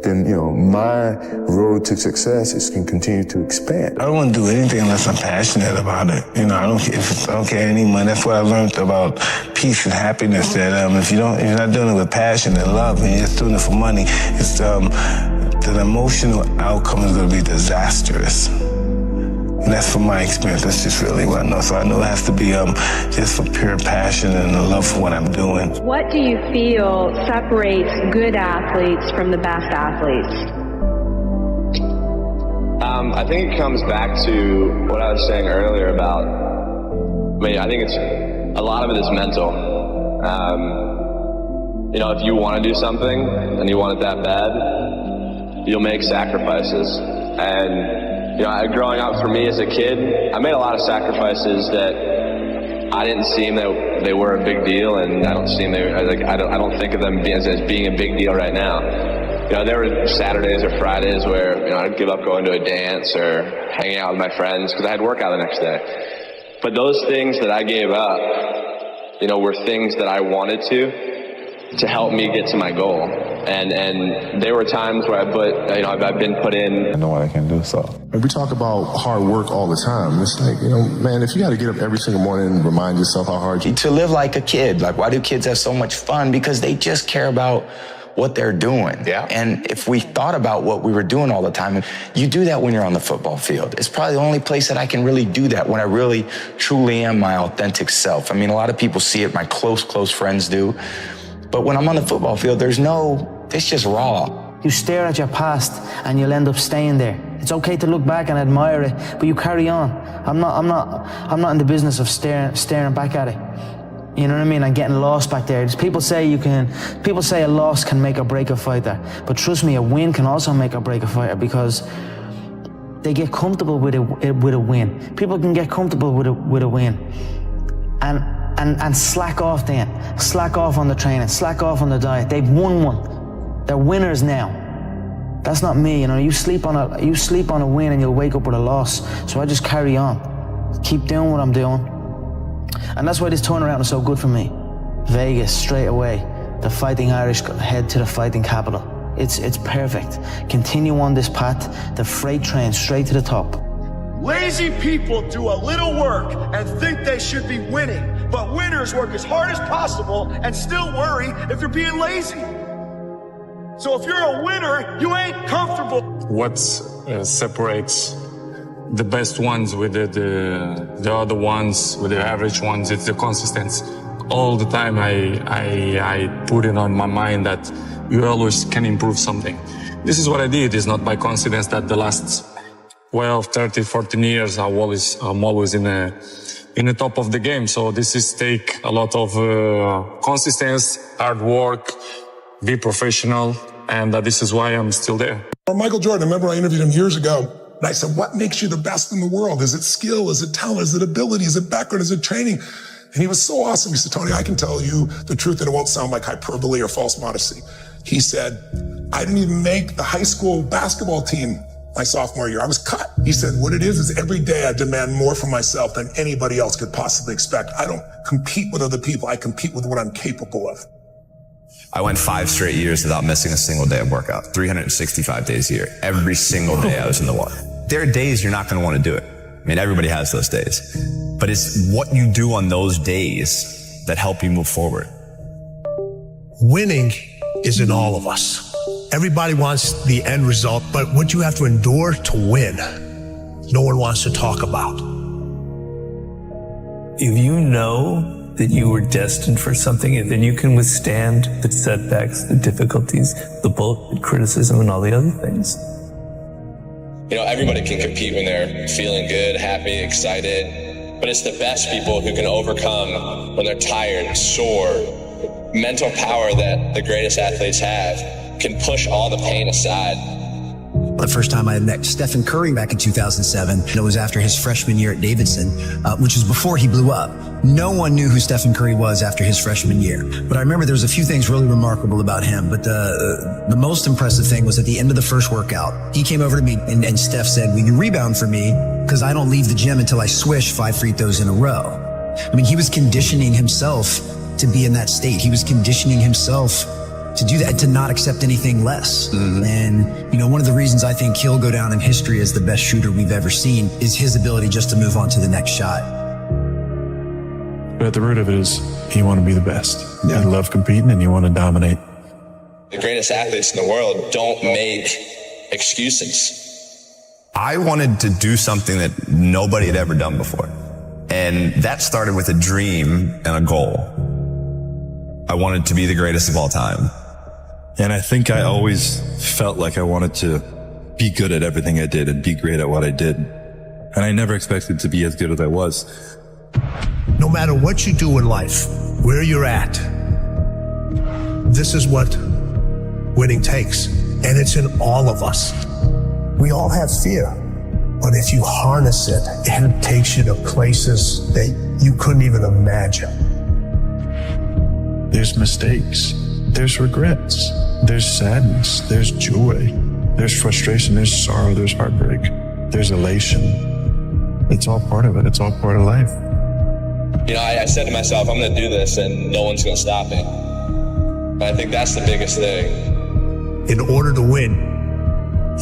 then, my road to success can continue to expand. I don't want to do anything unless I'm passionate about it. I don't care any money. That's what I learned about peace and happiness. That if you're not doing it with passion and love, and you're just doing it for money, it's the emotional outcome is going to be disastrous. And that's from my experience. That's just really what I know. So I know it has to be just for pure passion and a love for what I'm doing. What do you feel separates good athletes from the best athletes? I think it comes back to what I was saying earlier about, I think a lot of it is mental. If you want to do something and you want it that bad, you'll make sacrifices. And growing up for me as a kid, I made a lot of sacrifices that I didn't seem that they were a big deal, and I don't think of them as being a big deal right now. There were Saturdays or Fridays where I'd give up going to a dance or hanging out with my friends because I had workout the next day. But those things that I gave up, were things that I wanted to help me get to my goal. And there were times where I've been put in. I know what I can do, so. We talk about hard work all the time. It's like, man, if you got to get up every single morning and remind yourself how hard you... To live like a kid. Like, why do kids have so much fun? Because they just care about what they're doing. Yeah. And if we thought about what we were doing all the time, you do that when you're on the football field. It's probably the only place that I can really do that, when I really, truly am my authentic self. A lot of people see it, my close friends do. But when I'm on the football field, it's just raw. You stare at your past and you'll end up staying there. It's okay to look back and admire it, but you carry on. I'm not in the business of staring back at it. You know what I mean? And getting lost back there. People say a loss can make or break a fighter, but trust me, a win can also make or break a fighter, because they get comfortable with a win. People can get comfortable with a win, and slack off then. Slack off on the training, slack off on the diet. They've won one. They're winners now. That's not me, you sleep on a win and you'll wake up with a loss. So I just carry on. Keep doing what I'm doing. And that's why this turnaround is so good for me. Vegas, straight away. The Fighting Irish head to the fighting capital. It's perfect. Continue on this path, the freight train straight to the top. Lazy people do a little work and think they should be winning, but winners work as hard as possible and still worry if you're being lazy. So if you're a winner, you ain't comfortable. What separates the best ones with the other ones, with the average ones, it's the consistency. All the time I put it on my mind that you always can improve something. This is what I did. It's not by coincidence that the last 12, 30, 14 years I'm always in the top of the game. So this is take a lot of consistency, hard work, be professional, and this is why I'm still there. Michael Jordan, I remember I interviewed him years ago, and I said, what makes you the best in the world? Is it skill? Is it talent? Is it ability? Is it background? Is it training? And he was so awesome. He said, Tony, I can tell you the truth and it won't sound like hyperbole or false modesty. He said, I didn't even make the high school basketball team my sophomore year. I was cut. He said, what it is every day I demand more from myself than anybody else could possibly expect. I don't compete with other people. I compete with what I'm capable of. I went 5 straight years without missing a single day of workout, 365 days a year. Every single day I was in the water. There are days you're not going to want to do it. I mean, everybody has those days. But it's what you do on those days that help you move forward. Winning is in all of us. Everybody wants the end result, but what you have to endure to win, no one wants to talk about. If you know that you were destined for something, and then you can withstand the setbacks, the difficulties, the bullshit, criticism, and all the other things. You know, everybody can compete when they're feeling good, happy, excited, but it's the best people who can overcome when they're tired, sore. Mental power that the greatest athletes have can push all the pain aside. The first time I met Stephen Curry back in 2007, and it was after his freshman year at Davidson, which was before he blew up. No one knew who Stephen Curry was after his freshman year. But I remember there was a few things really remarkable about him. But the most impressive thing was at the end of the first workout, he came over to me and Steph said, will you rebound for me? Because I don't leave the gym until I swish 5 free throws in a row. I mean, he was conditioning himself to be in that state. He was conditioning himself to do that, to not accept anything less. Mm-hmm. And, you know, one of the reasons I think he'll go down in history as the best shooter we've ever seen is his ability just to move on to the next shot. But at the root of it is you want to be the best. Yeah. You love competing and you want to dominate. The greatest athletes in the world don't make excuses. I wanted to do something that nobody had ever done before. And that started with a dream and a goal. I wanted to be the greatest of all time. And I think I always felt like I wanted to be good at everything I did and be great at what I did. And I never expected to be as good as I was. No matter what you do in life, where you're at, this is what winning takes. And it's in all of us. We all have fear. But if you harness it, it takes you to places that you couldn't even imagine. There's mistakes, there's regrets, there's sadness, there's joy, there's frustration, there's sorrow, there's heartbreak, there's elation. It's all part of it. It's all part of life. You know, I said to myself, I'm going to do this and no one's going to stop me. And I think that's the biggest thing. In order to win,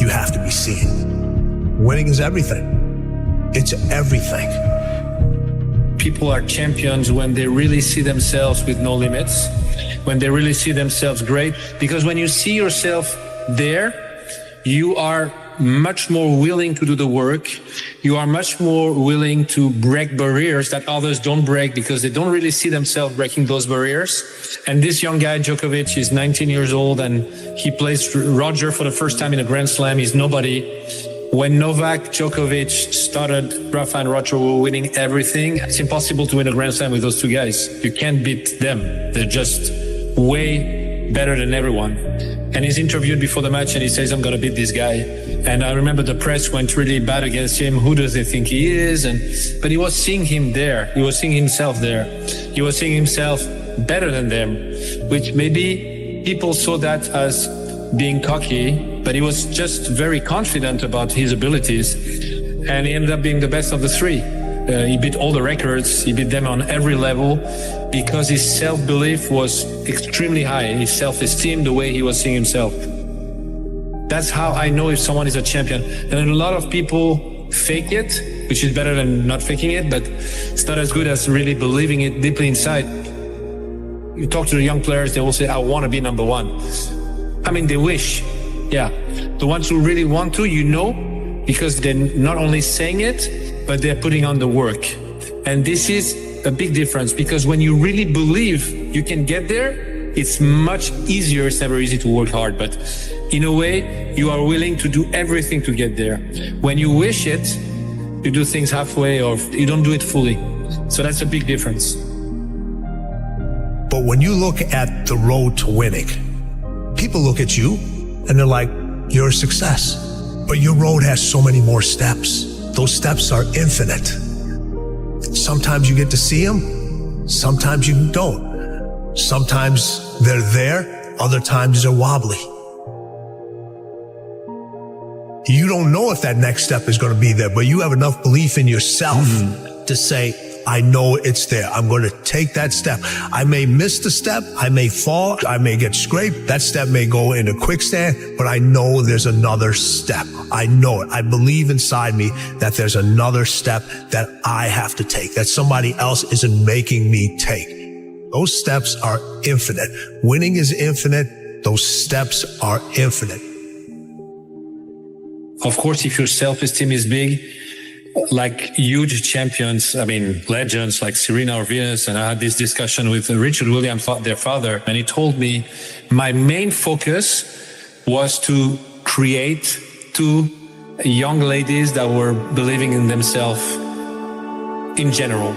you have to be seen. Winning is everything. It's everything. People are champions when they really see themselves with no limits, when they really see themselves great. Because when you see yourself there, you are much more willing to do the work. You are much more willing to break barriers that others don't break because they don't really see themselves breaking those barriers. And this young guy, Djokovic, is 19 years old and he plays Roger for the first time in a Grand Slam. He's nobody. When Novak Djokovic started, Rafa and Roger were winning everything. It's impossible to win a Grand Slam with those two guys. You can't beat them. They're just way better than everyone. And he's interviewed before the match and he says, I'm going to beat this guy. And I remember the press went really bad against him. Who does he think he is? But he was seeing him there. He was seeing himself there. He was seeing himself better than them, which maybe people saw that as being cocky, but he was just very confident about his abilities. And he ended up being the best of the three. He beat all the records. He beat them on every level because his self-belief was extremely high. His self-esteem, the way he was seeing himself. That's how I know if someone is a champion. And a lot of people fake it, which is better than not faking it, but it's not as good as really believing it deeply inside. You talk to the young players, they will say, I want to be number one. I mean, they wish. Yeah. The ones who really want to, you know, because they're not only saying it, but they're putting on the work. And this is a big difference because when you really believe you can get there, it's much easier. It's never easy to work hard, but in a way, you are willing to do everything to get there. When you wish it, you do things halfway or you don't do it fully. So that's a big difference. But when you look at the road to winning, people look at you and they're like, you're a success. But your road has so many more steps. Those steps are infinite. Sometimes you get to see them, sometimes you don't. Sometimes they're there, other times they're wobbly. You don't know if that next step is going to be there, but you have enough belief in yourself to say, I know it's there. I'm going to take that step. I may miss the step. I may fall. I may get scraped. That step may go into quicksand, but I know there's another step. I know it. I believe inside me that there's another step that I have to take, that somebody else isn't making me take. Those steps are infinite. Winning is infinite. Those steps are infinite. Of course, if your self-esteem is big, like huge champions, I mean, legends like Serena or Venus, and I had this discussion with Richard Williams, their father, and he told me my main focus was to create two young ladies that were believing in themselves in general.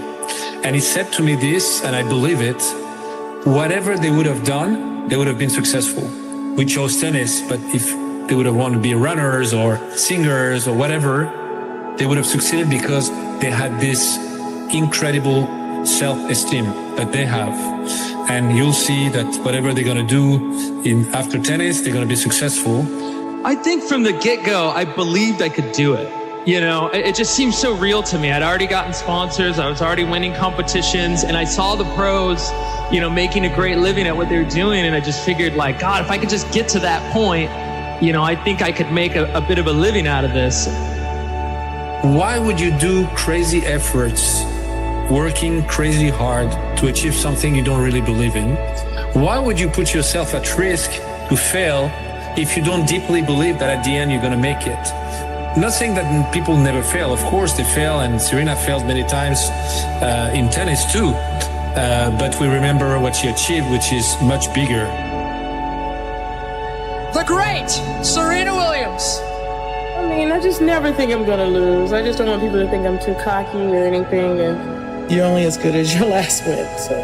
And he said to me this, and I believe it, whatever they would have done, they would have been successful. We chose tennis, but if they would have wanted to be runners or singers or whatever, they would have succeeded because they had this incredible self-esteem that they have. And you'll see that whatever they're going to do after tennis, they're going to be successful. I think from the get-go, I believed I could do it. You know, it just seemed so real to me. I'd already gotten sponsors. I was already winning competitions, and I saw the pros, you know, making a great living at what they were doing. And I just figured, like, God, if I could just get to that point, you know, I think I could make a bit of a living out of this. Why would you do crazy efforts, working crazy hard to achieve something you don't really believe in? Why would you put yourself at risk to fail if you don't deeply believe that at the end you're going to make it? Not saying that people never fail. Of course they fail, and Serena failed many times in tennis too. But we remember what she achieved, which is much bigger. The great Serena Williams. I mean, I just never think I'm gonna lose. I just don't want people to think I'm too cocky or anything, and you're only as good as your last win, so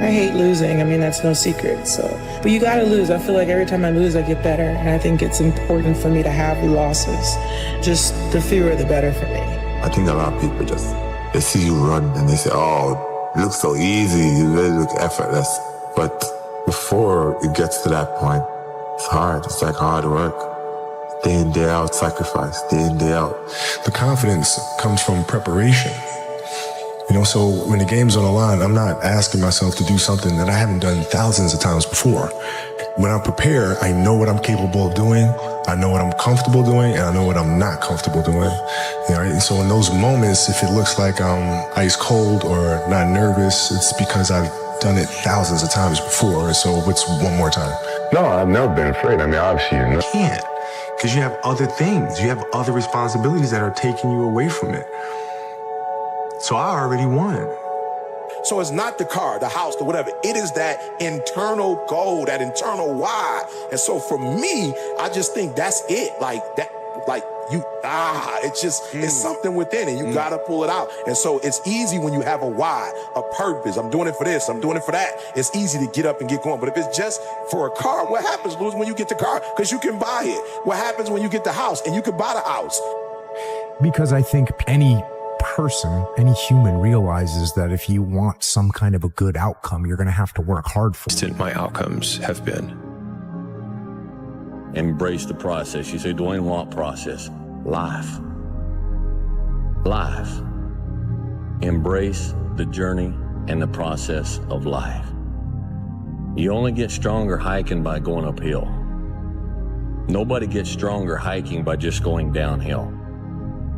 I hate losing. I mean, that's no secret, so. But you gotta lose. I feel like every time I lose, I get better, and I think it's important for me to have losses. Just the fewer, the better for me. I think a lot of people just, they see you run and they say, oh, it looks so easy, you really look effortless. But before it gets to that point, it's hard. It's like hard work. Day in, day out, sacrifice, day in, day out. The confidence comes from preparation. You know, so when the game's on the line, I'm not asking myself to do something that I haven't done thousands of times before. When I'm prepared, I know what I'm capable of doing, I know what I'm comfortable doing, and I know what I'm not comfortable doing. You know, and so in those moments, if it looks like I'm ice cold or not nervous, it's because I've done it thousands of times before, so it's one more time. No, I've never been afraid. I mean, obviously you can't, because you have other things. You have other responsibilities that are taking you away from it. So I already won. So it's not the car, the house, the whatever. It is that internal goal, that internal why. And so for me, I just think that's it. Like that, like you, it's just, it's something within it. You gotta pull it out. And so it's easy when you have a why, a purpose. I'm doing it for this, I'm doing it for that. It's easy to get up and get going. But if it's just for a car, what happens, Luz, when you get the car? Because you can buy it. What happens when you get the house and you can buy the house? Because I think any person, any human realizes that if you want some kind of a good outcome, you're going to have to work hard for it. My outcomes have been. Embrace the process. You say, Dwayne, what process? Life. Life. Embrace the journey and the process of life. You only get stronger hiking by going uphill. Nobody gets stronger hiking by just going downhill.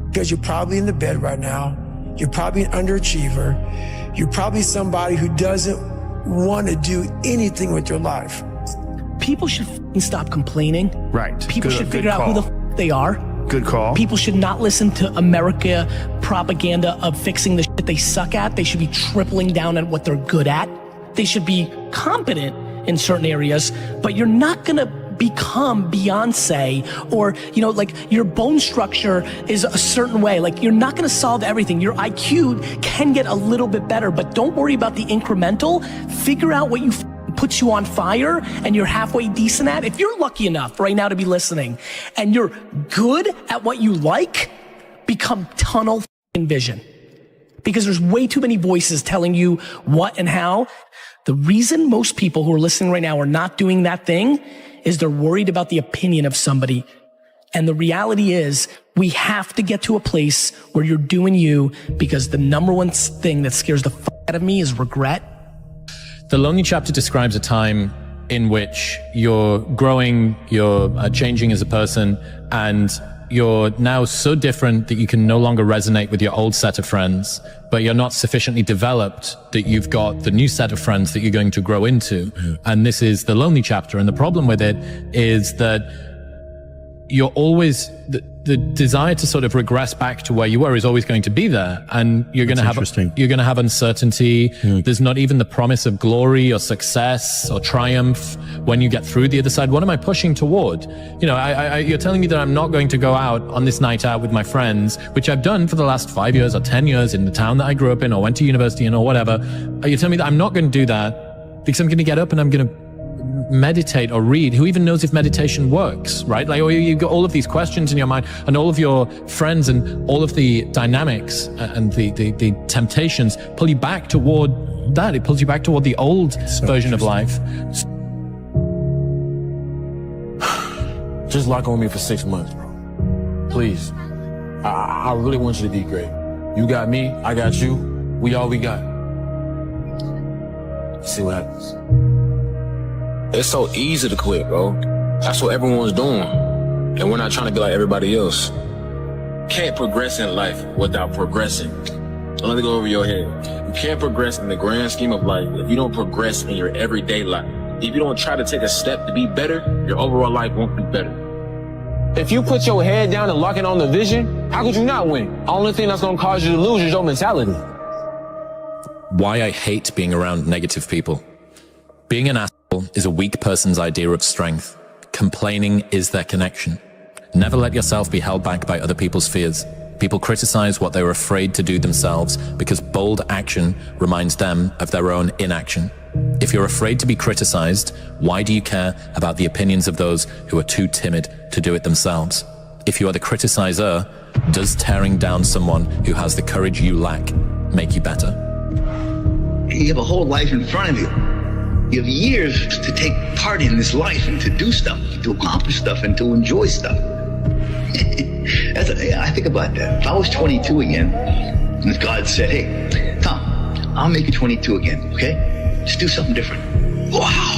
Because you're probably in the bed right now. You're probably an underachiever. You're probably somebody who doesn't want to do anything with your life. People should stop complaining. Right. People should figure out who the they are. Good call. People should not listen to America propaganda of fixing the shit they suck at. They should be tripling down on what they're good at. They should be competent in certain areas, but you're not gonna become Beyonce, or, you know, like your bone structure is a certain way. Like, you're not gonna solve everything. Your IQ can get a little bit better, but don't worry about the incremental. Figure out what you puts you on fire and you're halfway decent at, if you're lucky enough right now to be listening and you're good at what you like, become tunnel vision. Because there's way too many voices telling you what and how. The reason most people who are listening right now are not doing that thing is they're worried about the opinion of somebody. And the reality is we have to get to a place where you're doing you, because the number one thing that scares the fuck out of me is regret. The Lonely Chapter describes a time in which you're growing, you're changing as a person, and you're now so different that you can no longer resonate with your old set of friends, but you're not sufficiently developed that you've got the new set of friends that you're going to grow into. And this is the Lonely Chapter. And the problem with it is that you're always, the desire to sort of regress back to where you were is always going to be there. And you're going to have uncertainty. There's not even the promise of glory or success or triumph when you get through the other side. What am I pushing toward? You know, you're telling me that I'm not going to go out on this night out with my friends, which I've done for the last 5 years or 10 years in the town that I grew up in or went to university in or whatever. You're telling me that I'm not going to do that because I'm going to get up and I'm going to meditate or read. Who even knows if meditation works, right? Like, you've got all of these questions in your mind, and all of your friends and all of the dynamics and the temptations pull you back toward that. It pulls you back toward the old version of life. Just lock on me for 6 months, bro. Please. I really want you to be great. You got me, I got you. We all we got. See what happens. It's so easy to quit, bro. That's what everyone's doing. And we're not trying to be like everybody else. Can't progress in life without progressing. Don't let it go over your head. You can't progress in the grand scheme of life if you don't progress in your everyday life. If you don't try to take a step to be better, your overall life won't be better. If you put your head down and lock in on the vision, how could you not win? Only thing that's gonna cause you to lose is your mentality. Why I hate being around negative people. Being an asshole is a weak person's idea of strength. Complaining is their connection. Never let yourself be held back by other people's fears. People criticize what they were afraid to do themselves because bold action reminds them of their own inaction. If you're afraid to be criticized, why do you care about the opinions of those who are too timid to do it themselves? If you are the criticizer, does tearing down someone who has the courage you lack make you better? You have a whole life in front of you. You have years to take part in this life and to do stuff, to accomplish stuff, and to enjoy stuff. I think about that. If I was 22 again, and God said, hey, Tom, I'll make you 22 again, okay? Just do something different. Wow.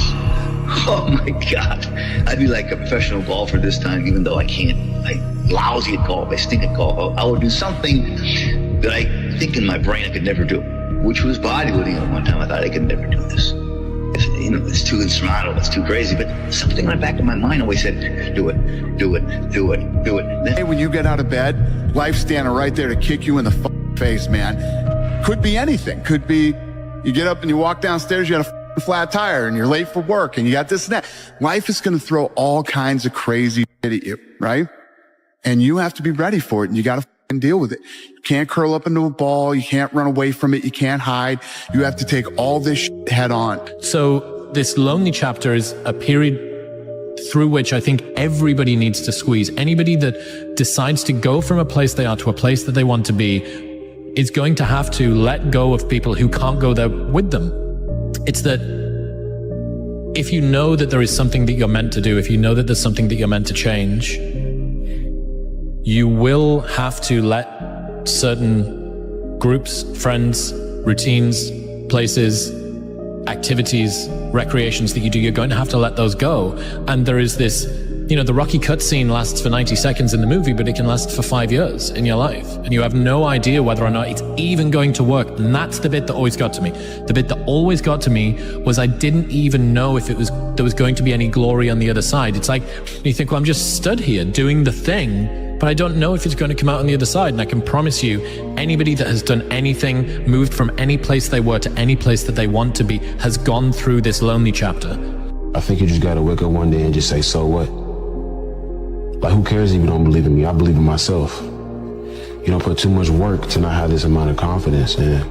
Oh my God. I'd be like a professional golfer this time, even though I can't. I'm lousy at golf. I stink at golf. I would do something that I think in my brain I could never do, which was bodybuilding at one time. I thought I could never do this. You know, it's too insurmountable, it's too crazy, but something in the back of my mind always said, do it, do it, do it, do it. Hey, when you get out of bed, life's standing right there to kick you in the face, man. Could be anything. Could be you get up and you walk downstairs, you got a flat tire and you're late for work and you got this and that. Life is going to throw all kinds of crazy shit at you, right? And you have to be ready for it, and you got to deal with it. You can't curl up into a ball. You can't run away from it. You can't hide. You have to take all this shit head on. So this Lonely Chapter is a period through which I think everybody needs to squeeze. Anybody that decides to go from a place they are to a place that they want to be is going to have to let go of people who can't go there with them. It's that if you know that there is something that you're meant to do, if you know that there's something that you're meant to change, you will have to let certain groups, friends, routines, places, activities, recreations that you do, you're going to have to let those go. And there is this, you know, the Rocky cutscene lasts for 90 seconds in the movie, but it can last for 5 years in your life. And you have no idea whether or not it's even going to work. And that's the bit that always got to me. The bit that always got to me was I didn't even know if there was going to be any glory on the other side. It's like, you think, well, I'm just stood here doing the thing, but I don't know if it's going to come out on the other side. And I can promise you, anybody that has done anything, moved from any place they were to any place that they want to be, has gone through this Lonely Chapter. I think you just got to wake up one day and just say, so what? Like, who cares if you don't believe in me? I believe in myself. You don't put too much work to not have this amount of confidence. And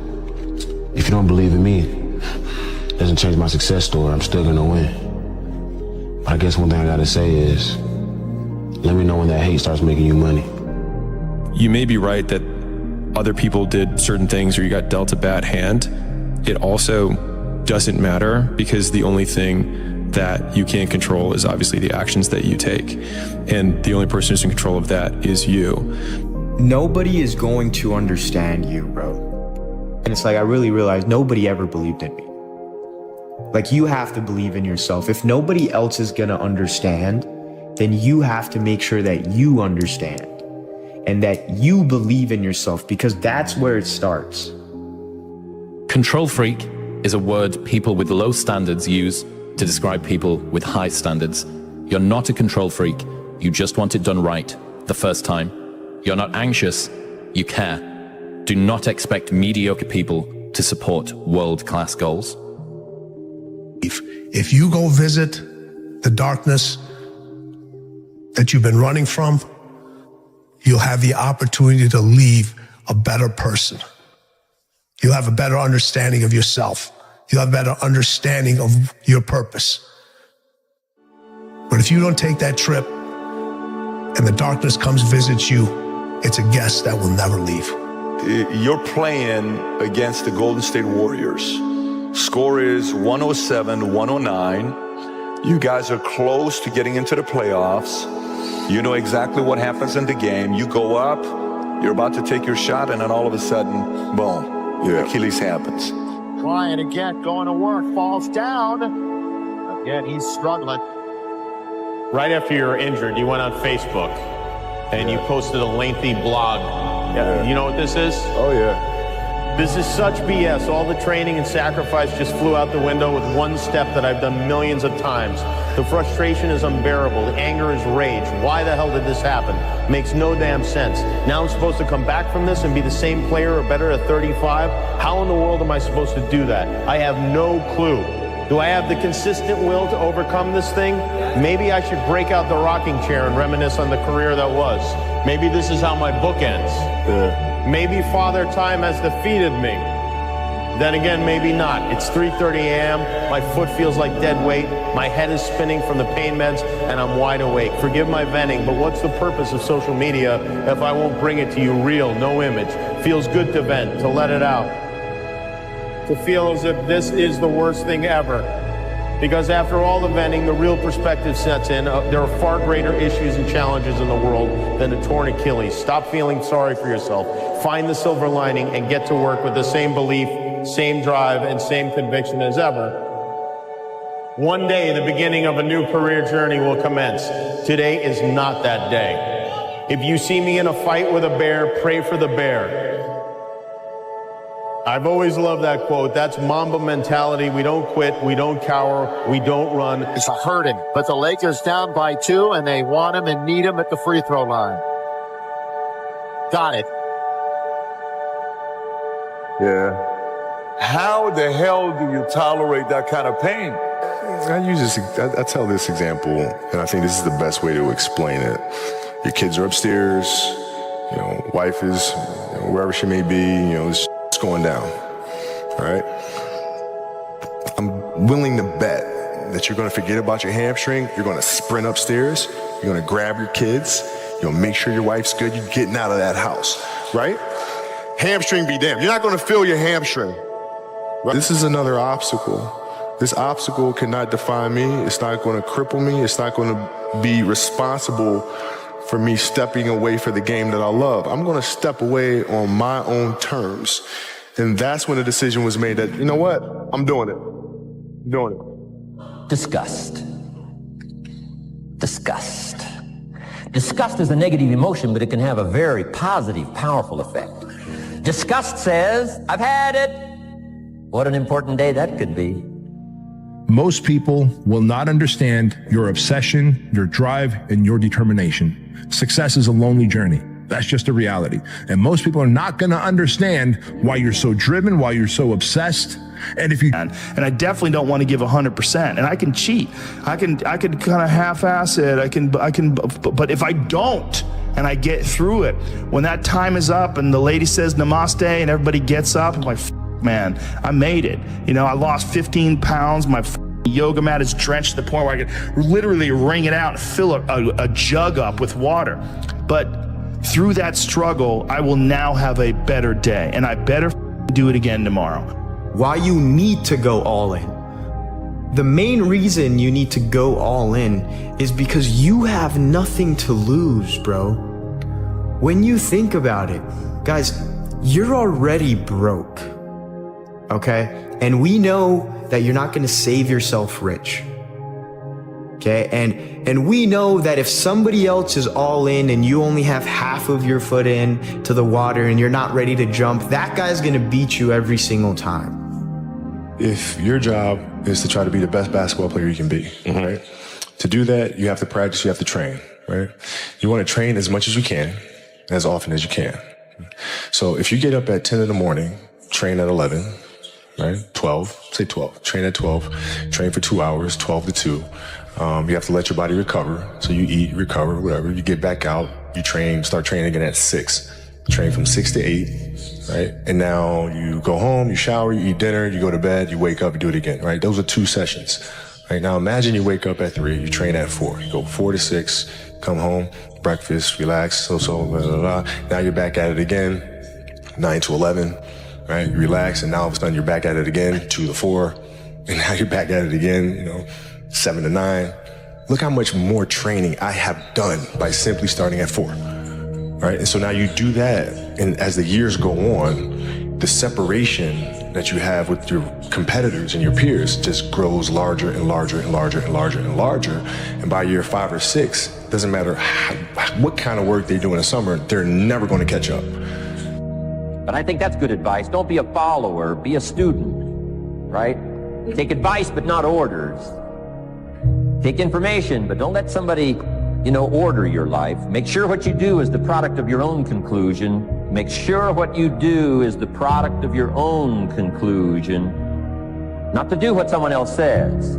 if you don't believe in me, doesn't change my success story. I'm still gonna win. But I guess one thing I gotta say is, let me know when that hate starts making you money. You may be right that other people did certain things or you got dealt a bad hand. It also doesn't matter, because the only thing that you can control is obviously the actions that you take. And the only person who's in control of that is you. Nobody is going to understand you, bro. And it's like, I really realized nobody ever believed in me. Like, you have to believe in yourself. If nobody else is gonna understand, then you have to make sure that you understand and that you believe in yourself, because that's where it starts. Control freak is a word people with low standards use to describe people with high standards. You're not a control freak. You just want it done right the first time. You're not anxious. You care. Do not expect mediocre people to support world-class goals. If you go visit the darkness that you've been running from, you'll have the opportunity to leave a better person. You'll have a better understanding of yourself. You'll have a better understanding of your purpose. But if you don't take that trip and the darkness comes visits you, it's a guest that will never leave. You're playing against the Golden State Warriors. Score is 107-109. You guys are close to getting into the playoffs. You know exactly what happens in the game. You go up, you're about to take your shot, and then all of a sudden, boom, Achilles happens. Trying again, going to work, falls down. Again, he's struggling. Right after you were injured, you went on Facebook and you posted a lengthy blog. You know what this is? Oh, yeah. This is such BS. All the training and sacrifice just flew out the window with one step that I've done millions of times. The frustration is unbearable. The anger is rage. Why the hell did this happen? Makes no damn sense. Now I'm supposed to come back from this and be the same player or better at 35? How in the world am I supposed to do that? I have no clue. Do I have the consistent will to overcome this thing? Maybe I should break out the rocking chair and reminisce on the career that was. Maybe this is how my book ends. Maybe Father Time has defeated me. Then again, maybe not. It's 3:30 a.m. My foot feels like dead weight. My head is spinning from the pain meds, and I'm wide awake. Forgive my venting, but what's the purpose of social media if I won't bring it to you real, no image? Feels good to vent, to let it out. To feel as if this is the worst thing ever. Because after all the venting, the real perspective sets in. There are far greater issues and challenges in the world than a torn Achilles. Stop feeling sorry for yourself. Find the silver lining and get to work with the same belief, same drive, and same conviction as ever. One day, the beginning of a new career journey will commence. Today is not that day. If you see me in a fight with a bear, pray for the bear. I've always loved that quote. That's Mamba mentality. We don't quit. We don't cower. We don't run. It's a hurting, but the Lakers down by 2, and they want him and need him at the free throw line. Got it. Yeah. How the hell do you tolerate that kind of pain? I tell this example, and I think this is the best way to explain it. Your kids are upstairs, wife is wherever she may be, it's going down, all right? I'm willing to bet that you're gonna forget about your hamstring, you're gonna sprint upstairs, you're gonna grab your kids, you'll make sure your wife's good, you're getting out of that house, right? Hamstring be damned. You're not gonna feel your hamstring. Right? This is another obstacle. This obstacle cannot define me. It's not gonna cripple me. It's not gonna be responsible for me stepping away for the game that I love. I'm gonna step away on my own terms. And that's when the decision was made that, you know what? I'm doing it. I'm doing it. Disgust. Disgust. Disgust is a negative emotion, but it can have a very positive, powerful effect. Disgust says, I've had it. What an important day that could be. Most people will not understand your obsession, your drive, and your determination. Success is a lonely journey. That's just a reality. And most people are not going to understand why you're so driven, why you're so obsessed. And if you and I definitely don't want to give 100%. And I can cheat. I can kind of half-ass it. I can. But if I don't, and I get through it, when that time is up, and the lady says namaste, and everybody gets up, I'm like, man, I made it. You know, I lost 15 pounds. My yoga mat is drenched to the point where I could literally wring it out and fill a jug up with water. But through that struggle, I will now have a better day, and I better do it again tomorrow. Why you need to go all in. The main reason you need to go all in is because you have nothing to lose, bro. When you think about it, guys, you're already broke, okay? And we know that you're not gonna save yourself rich, okay? And we know that if somebody else is all in and you only have half of your foot in to the water and you're not ready to jump, that guy's gonna beat you every single time. If your job is to try to be the best basketball player you can be, right? To do that, you have to practice, you have to train, right? You wanna train as much as you can, as often as you can. So if you get up at 10 in the morning, train at 11, right? 12, say 12, train at 12, train for 2 hours, 12 to 2. You have to let your body recover. So you eat, recover, whatever. You get back out, you train, start training again at 6. Train from 6 to 8, right? And now you go home, you shower, you eat dinner, you go to bed, you wake up, you do it again, right? Those are 2 sessions, right? Now imagine you wake up at 3, you train at 4, you go 4 to 6, come home, breakfast, relax, blah, blah, blah. Now you're back at it again, 9 to 11, right? You relax, and now all of a sudden you're back at it again, 2 to 4, and now you're back at it again, 7 to 9. Look how much more training I have done by simply starting at 4, right? And so now you do that, and as the years go on, the separation that you have with your competitors and your peers just grows larger and larger and larger and larger and larger. And by year 5 or 6, doesn't matter what kind of work they do in the summer, they're never going to catch up. But I think that's good advice. Don't be a follower, be a student, right? Take advice, but not orders. Take information, but don't let somebody, order your life. Make sure what you do is the product of your own conclusion. Make sure what you do is the product of your own conclusion. Not to do what someone else says.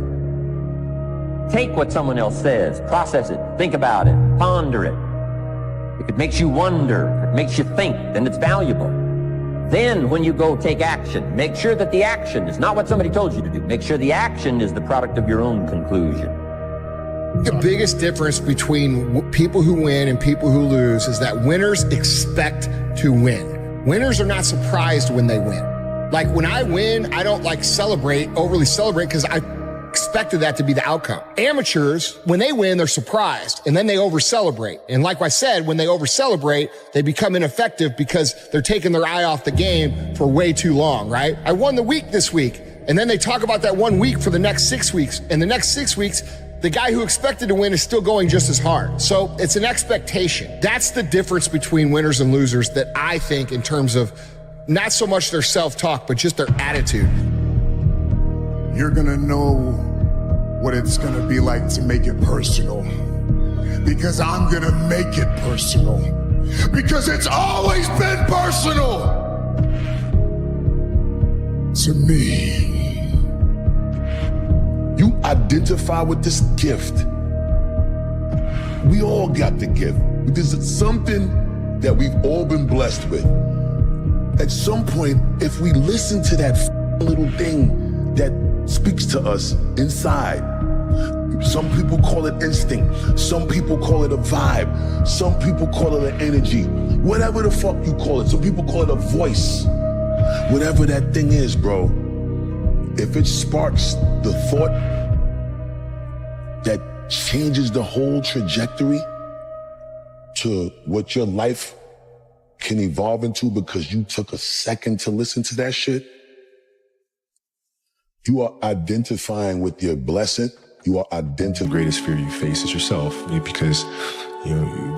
Take what someone else says, process it, think about it, ponder it. If it makes you wonder, if it makes you think, then it's valuable. Then when you go take action, make sure that the action is not what somebody told you to do. Make sure the action is the product of your own conclusion. The biggest difference between people who win and people who lose is that winners expect to win. Winners are not surprised when they win. Like when I win, I don't overly celebrate because I expected that to be the outcome. Amateurs, when they win, they're surprised and then they over-celebrate. And like I said, when they over-celebrate, they become ineffective because they're taking their eye off the game for way too long, right? I won the week this week. And then they talk about that 1 week for the next 6 weeks. And the next 6 weeks, the guy who expected to win is still going just as hard. So it's an expectation. That's the difference between winners and losers that I think in terms of not so much their self-talk, but just their attitude. You're gonna know what it's gonna be like to make it personal. Because I'm gonna make it personal. Because it's always been personal to me. You identify with this gift. We all got the gift because it's something that we've all been blessed with. At some point, if we listen to that little thing that speaks to us inside, some people call it instinct, some people call it a vibe, some people call it an energy, whatever the fuck you call it. Some people call it a voice. Whatever that thing is, bro, if it sparks the thought that changes the whole trajectory to what your life can evolve into because you took a second to listen to that shit, you are identifying with your blessing. You are identifying. The greatest fear you face is yourself, because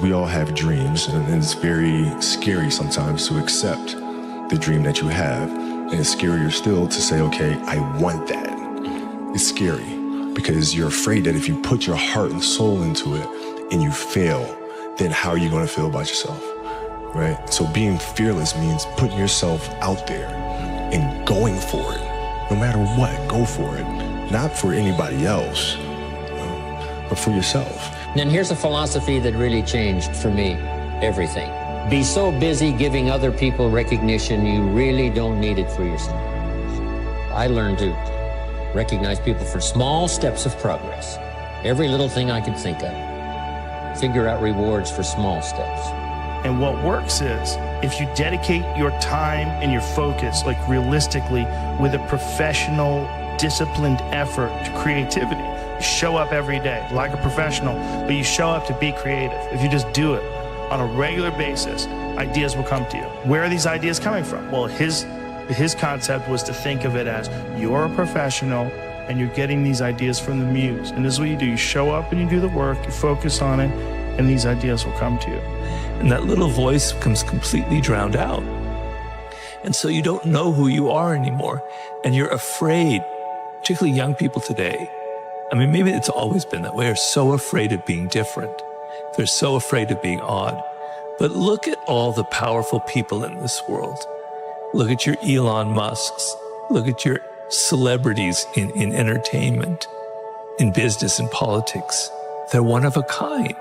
we all have dreams, and it's very scary sometimes to accept the dream that you have. And it's scarier still to say, okay, I want that. It's scary because you're afraid that if you put your heart and soul into it and you fail, then how are you going to feel about yourself, right? So being fearless means putting yourself out there and going for it. No matter what, go for it. Not for anybody else, but for yourself. And here's a philosophy that really changed for me everything. Be so busy giving other people recognition, you really don't need it for yourself. I learned to recognize people for small steps of progress. Every little thing I could think of. Figure out rewards for small steps. And what works is if you dedicate your time and your focus, like realistically, with a professional, disciplined effort to creativity. You show up every day like a professional, but you show up to be creative. If you just do it on a regular basis, ideas will come to you. Where are these ideas coming from? Well, his concept was to think of it as you're a professional and you're getting these ideas from the muse. And this is what you do. You show up and you do the work, you focus on it, and these ideas will come to you. And that little voice becomes completely drowned out. And so you don't know who you are anymore. And you're afraid, particularly young people today. I mean, maybe it's always been that way, are so afraid of being different. They're so afraid of being odd. But look at all the powerful people in this world. Look at your Elon Musks. Look at your celebrities in entertainment, in business and politics. They're one of a kind.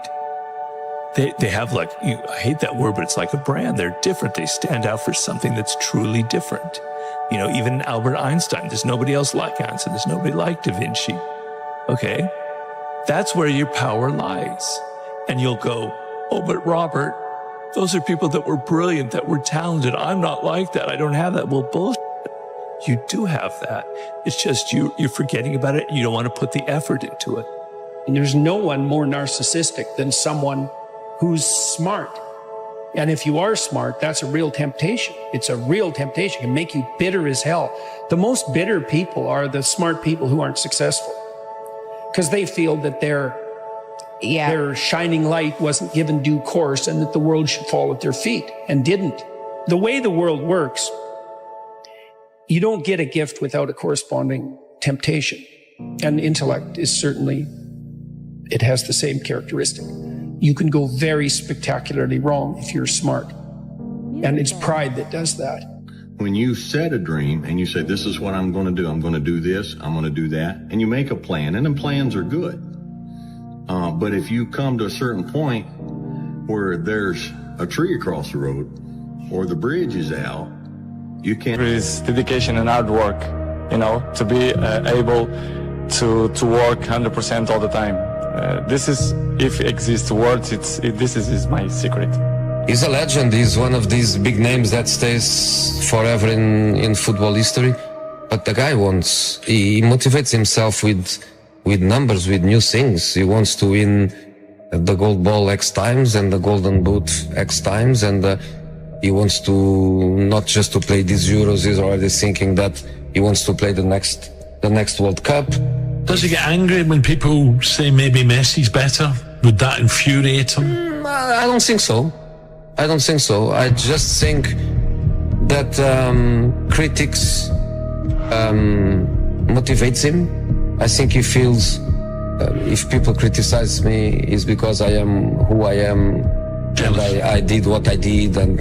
They have like, I hate that word, but it's like a brand. They're different. They stand out for something that's truly different. You know, even Albert Einstein, there's nobody else like Einstein. There's nobody like Da Vinci. Okay? That's where your power lies. And you'll go, oh, but Robert, those are people that were brilliant, that were talented. I'm not like that. I don't have that. Well, bullshit. You do have that. It's just you're forgetting about it. You don't want to put the effort into it. And there's no one more narcissistic than someone who's smart. And if you are smart, that's a real temptation. It's a real temptation. It can make you bitter as hell. The most bitter people are the smart people who aren't successful because they feel that their shining light wasn't given due course and that the world should fall at their feet and didn't. The way the world works, you don't get a gift without a corresponding temptation. And intellect is certainly, it has the same characteristic. You can go very spectacularly wrong if you're smart. And it's pride that does that. When you set a dream and you say, this is what I'm going to do. I'm going to do this. I'm going to do that. And you make a plan, and then plans are good. But if you come to a certain point where there's a tree across the road or the bridge is out, you can't. There is dedication and hard work, you know, to be able to work 100% all the time. This is, if it exists words, this is my secret. He's a legend. He's one of these big names that stays forever in football history. But the guy he motivates himself with numbers, with new things. He wants to win the gold ball X times and the golden boot X times. And he wants to not just to play these Euros. He's already thinking that he wants to play the next World Cup. Does he get angry when people say maybe Messi's better? Would that infuriate him? I don't think so. I just think that critics motivates him. I think he feels if people criticize me, it's because I am who I am. And I did what I did and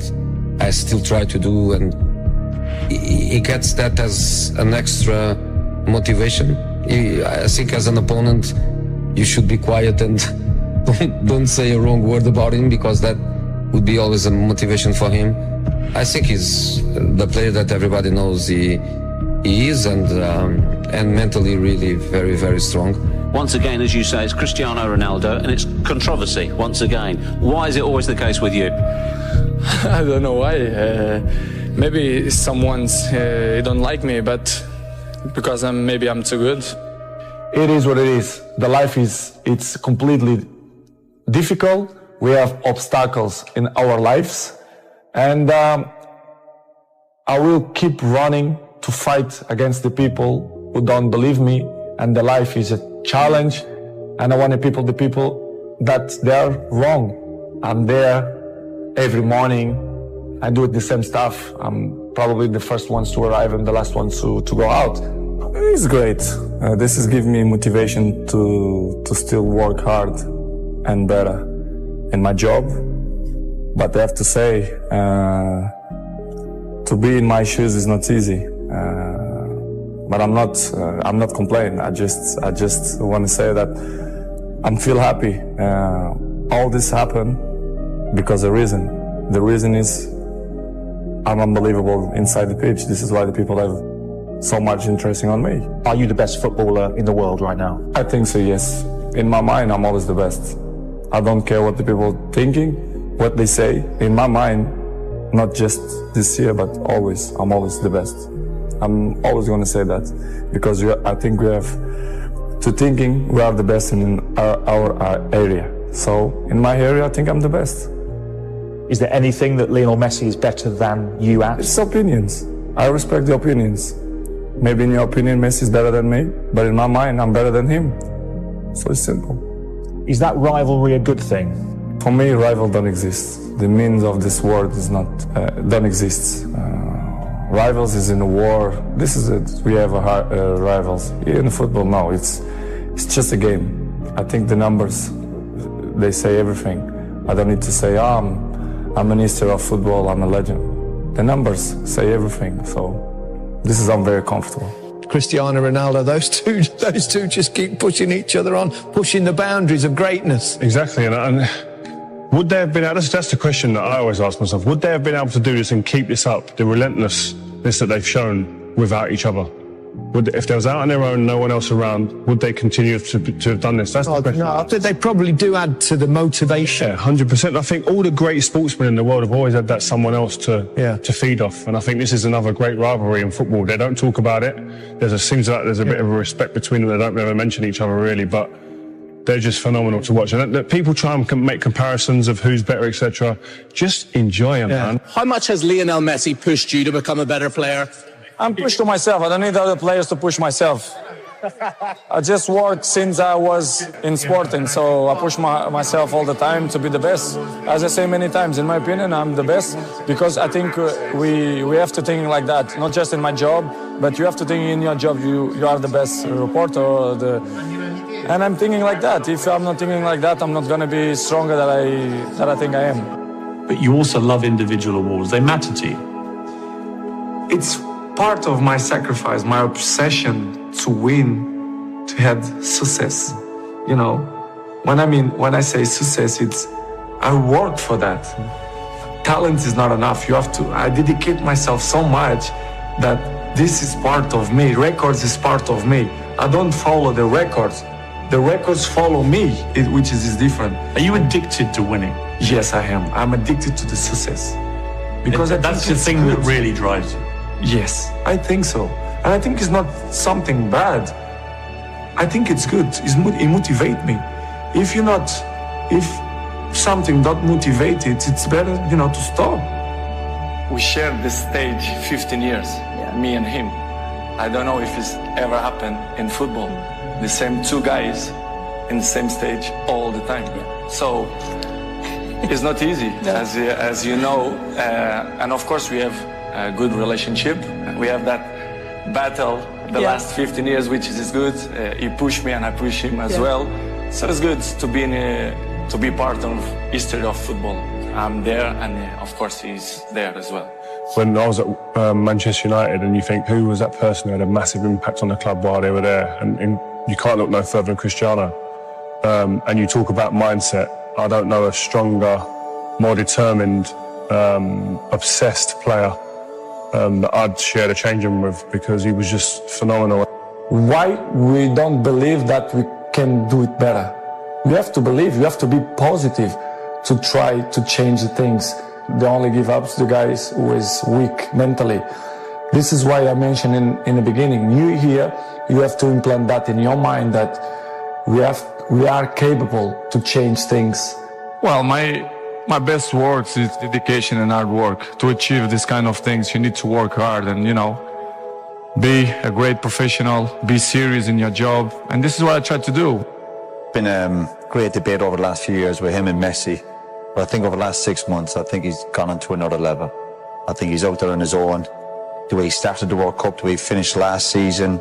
I still try to do. And he gets that as an extra motivation. I think as an opponent, you should be quiet and don't say a wrong word about him, because that would be always a motivation for him. I think he's the player that everybody knows he is, and mentally really very, very strong. Once again, as you say, it's Cristiano Ronaldo, and it's controversy once again. Why is it always the case with you? I don't know why. Maybe someone's don't like me, but because maybe I'm too good. It is what it is. The life it's completely difficult. We have obstacles in our lives, and I will keep running to fight against the people who don't believe me. And the life is a challenge, and I want the people that they're wrong. I'm there every morning. I do the same stuff. I'm probably the first ones to arrive and the last ones to go out. It's great. This is giving me motivation to still work hard and better in my job. But I have to say, to be in my shoes is not easy. But I'm not complaining. I just want to say that I'm feel happy. All this happened because of a reason. The reason is I'm unbelievable inside the pitch. This is why the people have so much interesting on me. Are you the best footballer in the world right now? I think so, yes. In my mind, I'm always the best. I don't care what the people thinking, what they say. In my mind, not just this year, but always, I'm always the best. I'm always going to say that because I think we have to thinking we are the best in our area. So in my area, I think I'm the best. Is there anything that Lionel Messi is better than you at? It's opinions. I respect the opinions. Maybe in your opinion, Messi is better than me, but in my mind, I'm better than him. So it's simple. Is that rivalry a good thing? For me, rival don't exist. The meaning of this word is not, don't exist. Rivals is in a war. This is it. We have rivals. In football, no, it's just a game. I think the numbers, they say everything. I don't need to say, I'm a minister of football, I'm a legend. The numbers say everything. So this is, I'm very comfortable. Cristiano Ronaldo, those two just keep pushing each other on, pushing the boundaries of greatness. Exactly, and would they have been able, that's the question that I always ask myself, would they have been able to do this and keep this up, the relentlessness that they've shown without each other? If they was out on their own, no one else around, would they continue to have done this? That's the question. No, I think they probably do add to the motivation. Yeah, 100%. I think all the great sportsmen in the world have always had that someone else to feed off. And I think this is another great rivalry in football. They don't talk about it. Seems like there's a bit of a respect between them. They don't ever mention each other really, but they're just phenomenal to watch. And that people try and make comparisons of who's better, etc. Just enjoy them, man. How much has Lionel Messi pushed you to become a better player? I'm pushed to myself. I don't need other players to push myself. I just work since I was in sporting, so I push myself all the time to be the best. As I say many times, in my opinion, I'm the best because I think we have to think like that, not just in my job, but you have to think in your job you are the best reporter. And I'm thinking like that. If I'm not thinking like that, I'm not going to be stronger than I think I am. But you also love individual awards. They matter to you. It's part of my sacrifice, my obsession to win, to have success. You know, when I say success, it's I work for that. Talent is not enough. I dedicate myself so much that this is part of me. Records is part of me. I don't follow the records. The records follow me, which is different. Are you addicted to winning? Yes, I am. I'm addicted to the success. Because that's the thing that really drives you. Yes, I think so. And I think it's not something bad. I think it's good. It motivates me. If something not motivated, it's better, to stop. We shared this stage 15 years, me and him. I don't know if it's ever happened in football. The same two guys in the same stage all the time. So it's not easy, as you know. And of course we have a good relationship. We have that battle the last 15 years, which is good. He pushed me and I push him as well. So it's good to be part of history of football. I'm there, and of course he's there as well. When I was at Manchester United, and you think, who was that person who had a massive impact on the club while they were there? And you can't look no further than Cristiano. And you talk about mindset. I don't know a stronger, more determined, obsessed player that I'd share the changing room with, because he was just phenomenal. Why we don't believe that we can do it better? You have to believe, you have to be positive to try to change the things. They only give up to the guys who is weak mentally. This is why I mentioned in the beginning, you here, you have to implant that in your mind that we are capable to change things. Well, my best words is dedication and hard work. To achieve this kind of things, you need to work hard and, be a great professional, be serious in your job. And this is what I try to do. Been a great debate over the last few years with him and Messi. But I think over the last 6 months, I think he's gone on to another level. I think he's out there on his own. The way he started the World Cup, the way he finished last season.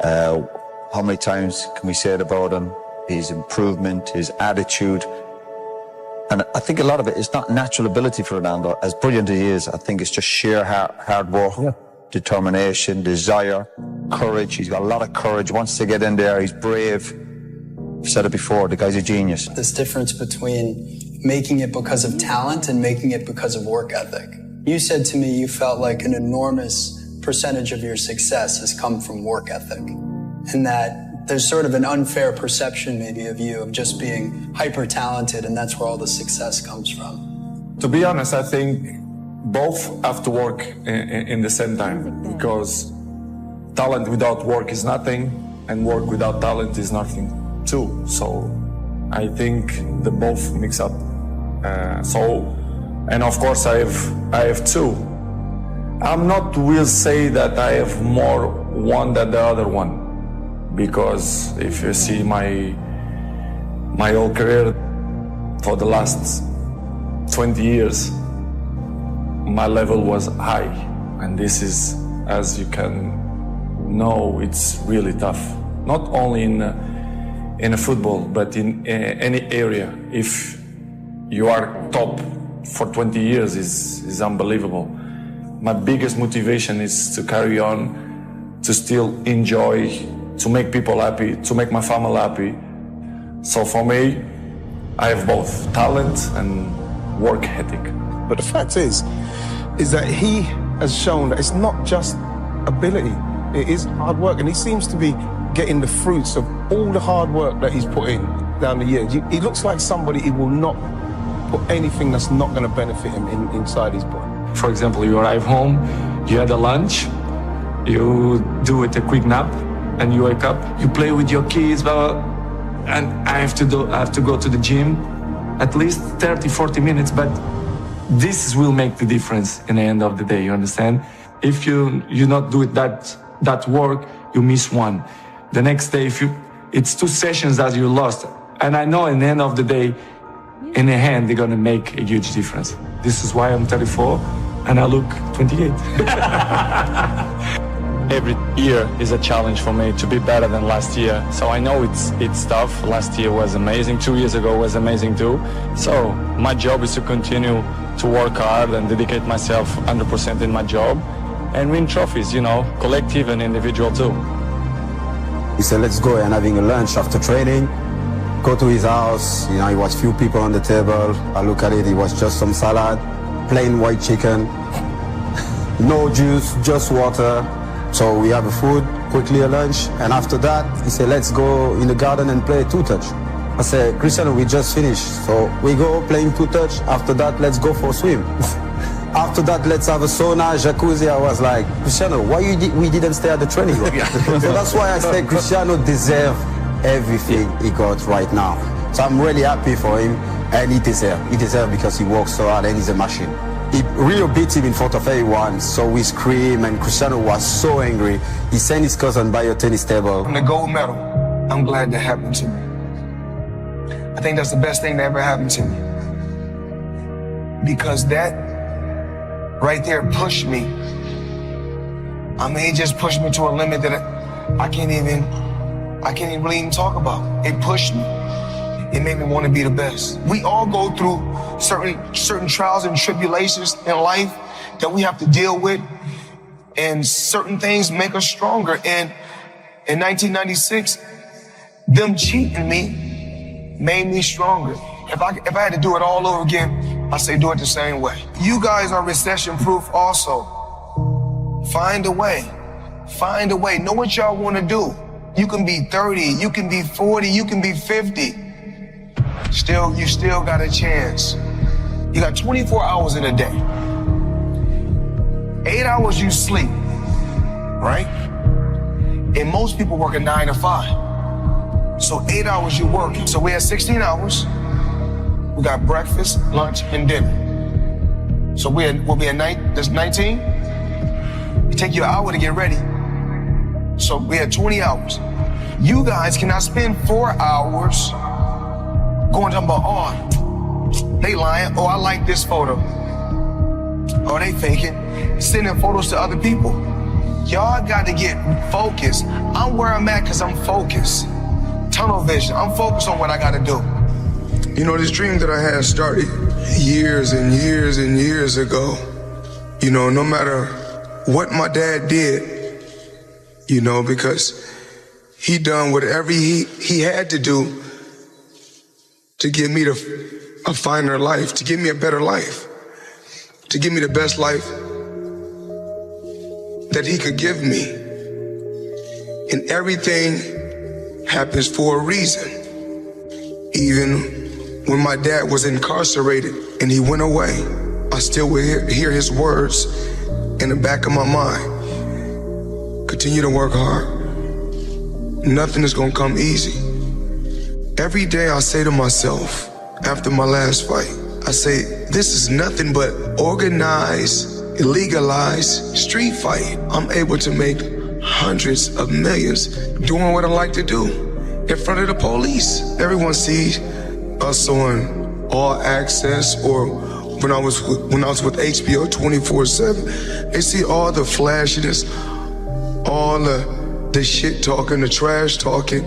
How many times can we say it about him? His improvement, his attitude. And I think a lot of it is not natural ability for Ronaldo. As brilliant as he is, I think it's just sheer hard work, determination, desire, courage. He's got a lot of courage. Wants to get in there. He's brave. I've said it before, the guy's a genius. This difference between making it because of talent and making it because of work ethic. You said to me you felt like an enormous percentage of your success has come from work ethic, and that there's sort of an unfair perception maybe of you of just being hyper talented, and that's where all the success comes from. To be honest, I think both have to work in the same time, because talent without work is nothing, and work without talent is nothing too. So I think they both mix up. And of course I have two. I'm not will say that I have more one than the other one, because if you see my whole career for the last 20 years, my level was high, and this is, as you can know, it's really tough. Not only in a football, but in any area. If you are top for 20 years is unbelievable. My biggest motivation is to carry on, to still enjoy, to make people happy, to make my family happy. So for me, I have both talent and work ethic. But the fact is that he has shown that it's not just ability, it is hard work, and he seems to be getting the fruits of all the hard work that he's put in down the years. He looks like somebody who will not put anything that's not going to benefit him inside his body. For example, you arrive home, you had a lunch, you do it a quick nap, and you wake up, you play with your kids, and I have to go to the gym at least 30-40 minutes, but this will make the difference in the end of the day, you understand? If you not do it that work, you miss one. The next day, it's 2 sessions that you lost, and I know in the end of the day, in the hand, they're gonna make a huge difference. This is why I'm 34 and I look 28. Every year is a challenge for me to be better than last year. So I know it's tough. Last year was amazing. 2 years ago was amazing too. So my job is to continue to work hard and dedicate myself 100% in my job and win trophies, collective and individual too. He said, let's go and having a lunch after training. Go to his house, he was few people on the table. I look at it, it was just some salad, plain white chicken, no juice, just water. So we have a food, quickly a lunch, and after that, he said, let's go in the garden and play two-touch. I said, Cristiano, we just finished. So we go playing two-touch, after that, let's go for a swim. After that, let's have a sauna, jacuzzi. I was like, Cristiano, why we didn't stay at the training ground? So that's why I say Cristiano deserves everything he got right now. So I'm really happy for him, and he deserves. He deserves because he works so hard and he's a machine. He really beat him in front of everyone, so we screamed, and Cristiano was so angry. He sent his cousin by a tennis table. The gold medal, I'm glad that happened to me. I think that's the best thing that ever happened to me. Because that right there pushed me. I mean, it just pushed me to a limit that I can't even really even talk about. It pushed me. It made me want to be the best. We all go through certain trials and tribulations in life that we have to deal with, and certain things make us stronger. And in 1996, them cheating me made me stronger. If I had to do it all over again, I say do it the same way. You guys are recession-proof also. Find a way. Find a way. Know what y'all want to do. You can be 30, you can be 40, you can be 50. You still got a chance. You got 24 hours in a day. 8 hours you sleep, right? And most people work a 9 to 5. So 8 hours you work. So we have 16 hours. We got breakfast, lunch, and dinner. So we'll be at night, that's 19. It take you an hour to get ready. So we had 20 hours. You guys cannot spend 4 hours going to they lying. Oh, I like this photo. Oh, they faking. Sending photos to other people. Y'all got to get focused. I'm where I'm at because I'm focused. Tunnel vision. I'm focused on what I got to do. You know, this dream that I had started years and years and years ago. You know, no matter what my dad did, you know, because he done whatever he had to do to give me a finer life, to give me a better life, to give me the best life that he could give me. And everything happens for a reason. Even when my dad was incarcerated and he went away, I still would hear his words in the back of my mind. Continue to work hard. Nothing is gonna come easy. Every day I say to myself, after my last fight, I say, this is nothing but organized, illegalized street fight. I'm able to make hundreds of millions doing what I like to do in front of the police. Everyone sees us on All Access or when I was with HBO 24/7. They see all the flashiness, all the shit talking, the trash talking.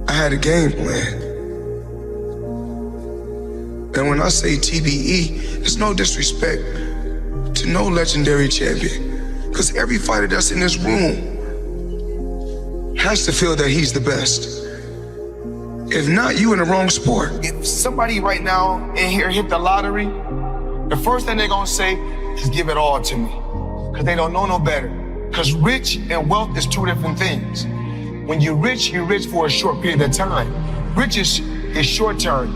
I had a game plan. And when I say TBE, it's no disrespect to no legendary champion. Because every fighter that's in this room has to feel that he's the best. If not, you in the wrong sport. If somebody right now in here hit the lottery, the first thing they're gonna say is give it all to me. Because they don't know no better. Because rich and wealth is two different things. When you're rich for a short period of time. Rich is short term.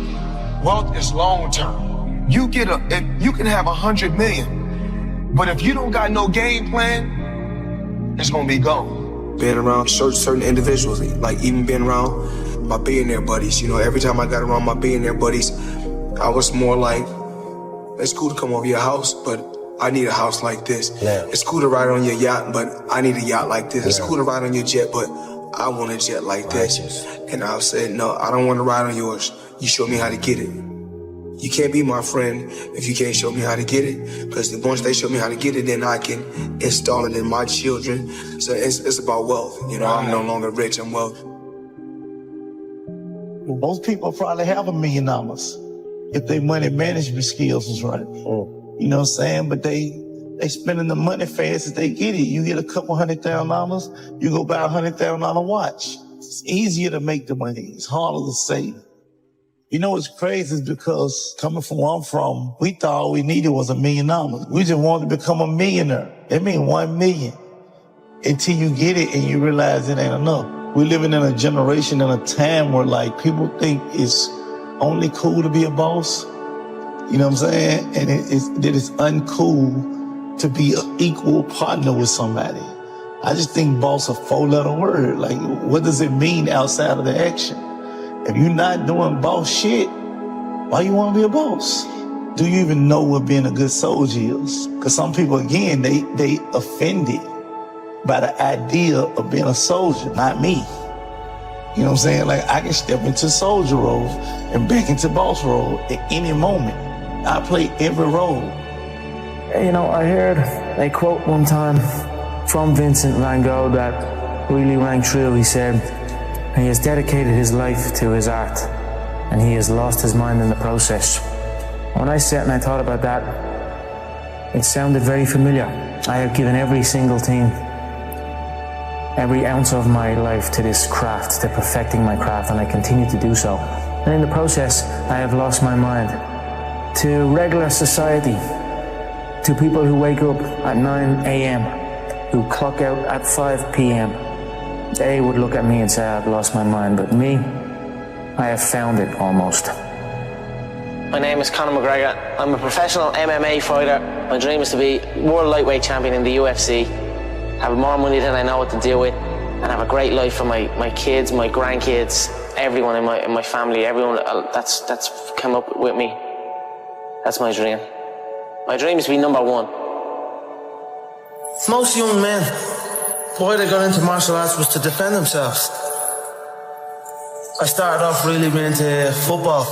Wealth is long term. You can have 100 million, but if you don't got no game plan, it's gonna be gone. Being around certain individuals, like even being around my billionaire buddies, you know, every time I got around my billionaire buddies, I was more like, it's cool to come over your house, but I need a house like this. Yeah. It's cool to ride on your yacht, but I need a yacht like this. Yeah. It's cool to ride on your jet, but I want a jet like this. And I said, no, I don't want to ride on yours. You show me how to get it. You can't be my friend if you can't show me how to get it. Because once they show me how to get it, then I can install it in my children. So it's about wealth. You know, I'm no longer rich, I'm wealthy. Well, most people probably have $1 million if their money management skills is right. You know what I'm saying? But they spending the money fast as they get it. You get a couple $100,000, you go buy a $100,000 watch. It's easier to make the money. It's harder to save. You know what's crazy is because coming from where I'm from, we thought all we needed was $1 million. We just wanted to become a millionaire. That means 1 million. Until you get it and you realize it ain't enough. We're living in a generation and a time where like people think it's only cool to be a boss. You know what I'm saying? And that it's uncool to be an equal partner with somebody. I just think boss a 4-letter word. Like, what does it mean outside of the action? If you're not doing boss shit, why you want to be a boss? Do you even know what being a good soldier is? Because some people, again, they offended by the idea of being a soldier, not me. You know what I'm saying? Like, I can step into soldier role and back into boss role at any moment. I play every role. You know, I heard a quote one time from Vincent van Gogh that really rang true. He said, he has dedicated his life to his art and he has lost his mind in the process. When I sat and I thought about that, it sounded very familiar. I have given every single thing, every ounce of my life to this craft, to perfecting my craft, and I continue to do so. And in the process, I have lost my mind to regular society, to people who wake up at 9 a.m., who clock out at 5 p.m. They would look at me and say, I've lost my mind, but me, I have found it almost. My name is Conor McGregor. I'm a professional MMA fighter. My dream is to be world lightweight champion in the UFC, have more money than I know what to do with, and have a great life for my kids, my grandkids, everyone in my family, everyone that's come up with me. That's my dream. My dream is to be number one. Most young men, why they got into martial arts was to defend themselves. I started off really being into football.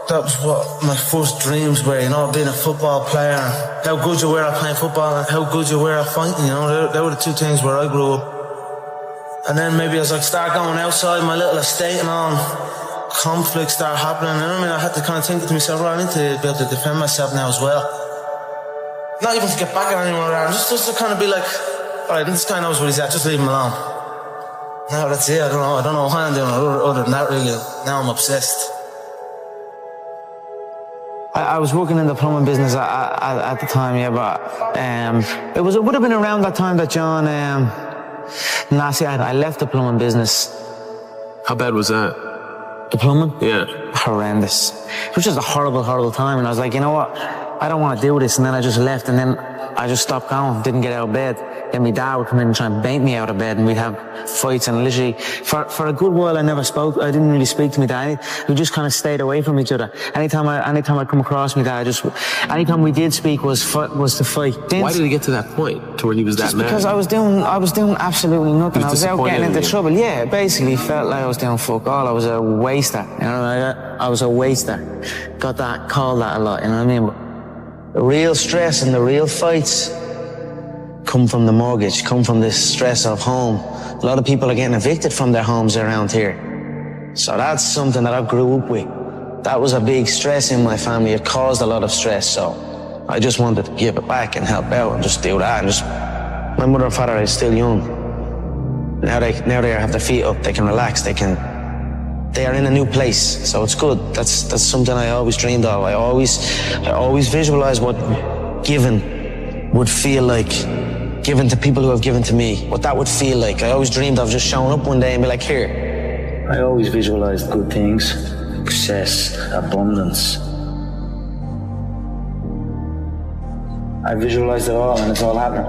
That was what my first dreams were, you know, being a football player. How good you were at playing football and how good you were at fighting, you know, they were the two things where I grew up. And then maybe as I start going outside my little estate and all, conflicts start happening. And I mean, I had to kind of think to myself, I need to be able to defend myself now as well. Not even to get back at anyone around, just to kind of be like, alright, this guy knows where he's at, just leave him alone. Now that's it, I don't know why I'm doing it other than that really. Now I'm obsessed. I was working in the plumbing business at the time, yeah, but it would have been around that time that John, I left the plumbing business. How bad was that? The plumbing? Yeah. Horrendous. It was just a horrible, horrible time, and I was like, you know what? I don't want to do this, and then I just left, and then I just stopped going, didn't get out of bed. Then my dad would come in and try and bait me out of bed, and we'd have fights, and literally, for a good while I didn't really speak to my dad. We just kind of stayed away from each other. Anytime I come across my dad, anytime we did speak was to fight. Why did he get to that point, to where he was that mad? Because I was doing absolutely nothing. I was out getting into trouble. Yeah, basically felt like I was doing fuck all. I was a waster, you know, I was a waster. Called that a lot, you know what I mean? But the real stress and the real fights come from the mortgage, come from this stress of home. A lot of people are getting evicted from their homes around here. So that's something that I grew up with. That was a big stress in my family. It caused a lot of stress. So I just wanted to give it back and help out and just do that. And my mother and father are still young. Now they have their feet up. They can relax. They are in a new place. So it's good. That's something I always dreamed of. I always visualized what giving would feel like. Given to people who have given to me, what that would feel like. I always dreamed of just showing up one day and be like, here. I always visualized good things, success, abundance. I visualized it all, and it's all happening.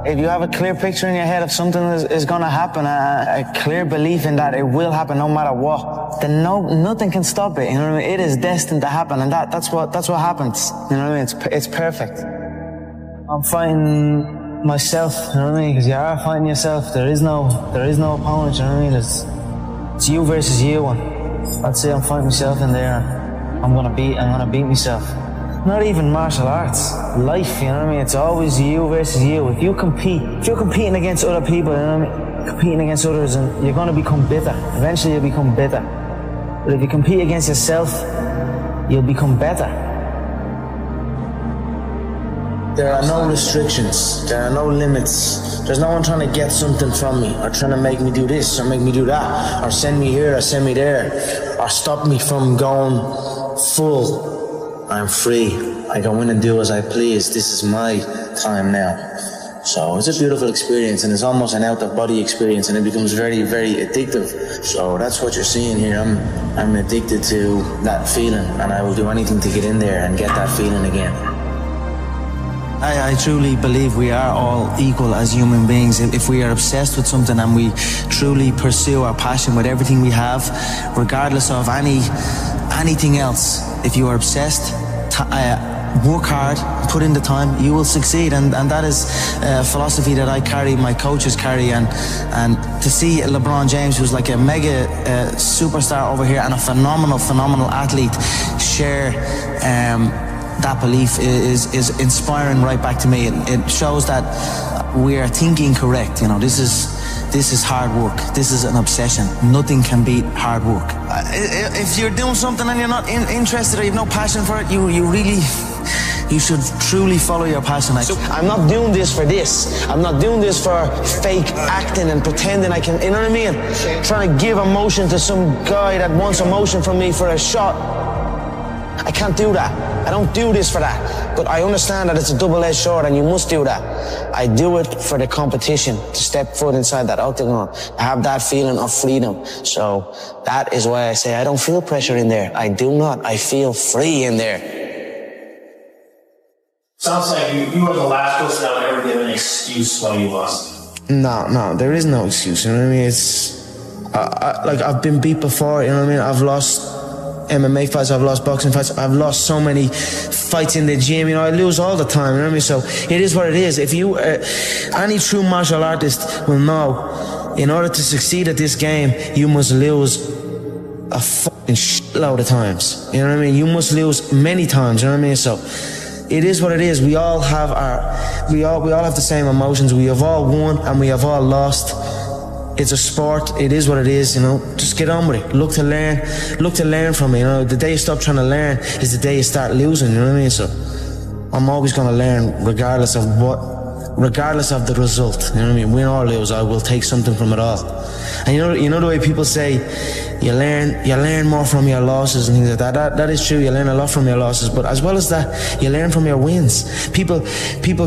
If you have a clear picture in your head of something is going to happen, a clear belief in that it will happen no matter what, then nothing can stop it. You know what I mean? It is destined to happen, and that's what happens. You know what I mean? It's perfect. I'm fighting myself, you know what I mean? Because you are fighting yourself. There is no opponent, you know what I mean? It's you versus you, and that's it. I'm fighting myself in there. I'm gonna beat myself. Not even martial arts, life, you know what I mean? It's always you versus you. If you're competing against other people, you know what I mean? Competing against others, and you're gonna become bitter. Eventually you'll become bitter. But if you compete against yourself, you'll become better. There are no restrictions. There are no limits. There's no one trying to get something from me, or trying to make me do this, or make me do that, or send me here, or send me there, or stop me from going full. I'm free. I go in and do as I please. This is my time now. So it's a beautiful experience, and it's almost an out-of-body experience, and it becomes very, very addictive. So that's what you're seeing here. I'm addicted to that feeling, and I will do anything to get in there and get that feeling again. I truly believe we are all equal as human beings. If we are obsessed with something and we truly pursue our passion with everything we have, regardless of anything else, if you are obsessed, work hard, put in the time, you will succeed. And that is a philosophy that I carry, my coaches carry. And to see LeBron James, who's like a mega superstar over here and a phenomenal athlete, share that belief is inspiring right back to me. It shows that we are thinking correct. You know, this is hard work. This is an obsession. Nothing can beat hard work. If you're doing something and you're not interested or you have no passion for it, you should truly follow your passion. I'm not doing this for this. I'm not doing this for fake acting and pretending I can, you know what I mean? Trying to give emotion to some guy that wants emotion from me for a shot. I can't do that. I don't do this for that. But I understand that it's a double-edged sword and you must do that. I do it for the competition, to step foot inside that octagon, to have that feeling of freedom. So that is why I say I don't feel pressure in there. I do not. I feel free in there. Sounds like you were the last person that would ever give an excuse why you lost. No, there is no excuse. You know what I mean? It's like I've been beat before. You know what I mean? I've lost MMA fights, I've lost boxing fights, I've lost so many fights in the gym, you know, I lose all the time, you know what I mean? So it is what it is. If you, any true martial artist will know, in order to succeed at this game, you must lose a fucking shitload of times, you know what I mean? You must lose many times, you know what I mean? So it is what it is. We all have we all have the same emotions. We have all won and we have all lost. It's a sport. It is what it is, you know. Just get on with it. Look to learn from it, you know. The day you stop trying to learn is the day you start losing, you know what I mean? So I'm always going to learn regardless of what regardless of the result. You know what I mean? Win or lose, I will take something from it all. And you know the way people say you learn more from your losses and things like that. That is true. You learn a lot from your losses, but as well as that, you learn from your wins. People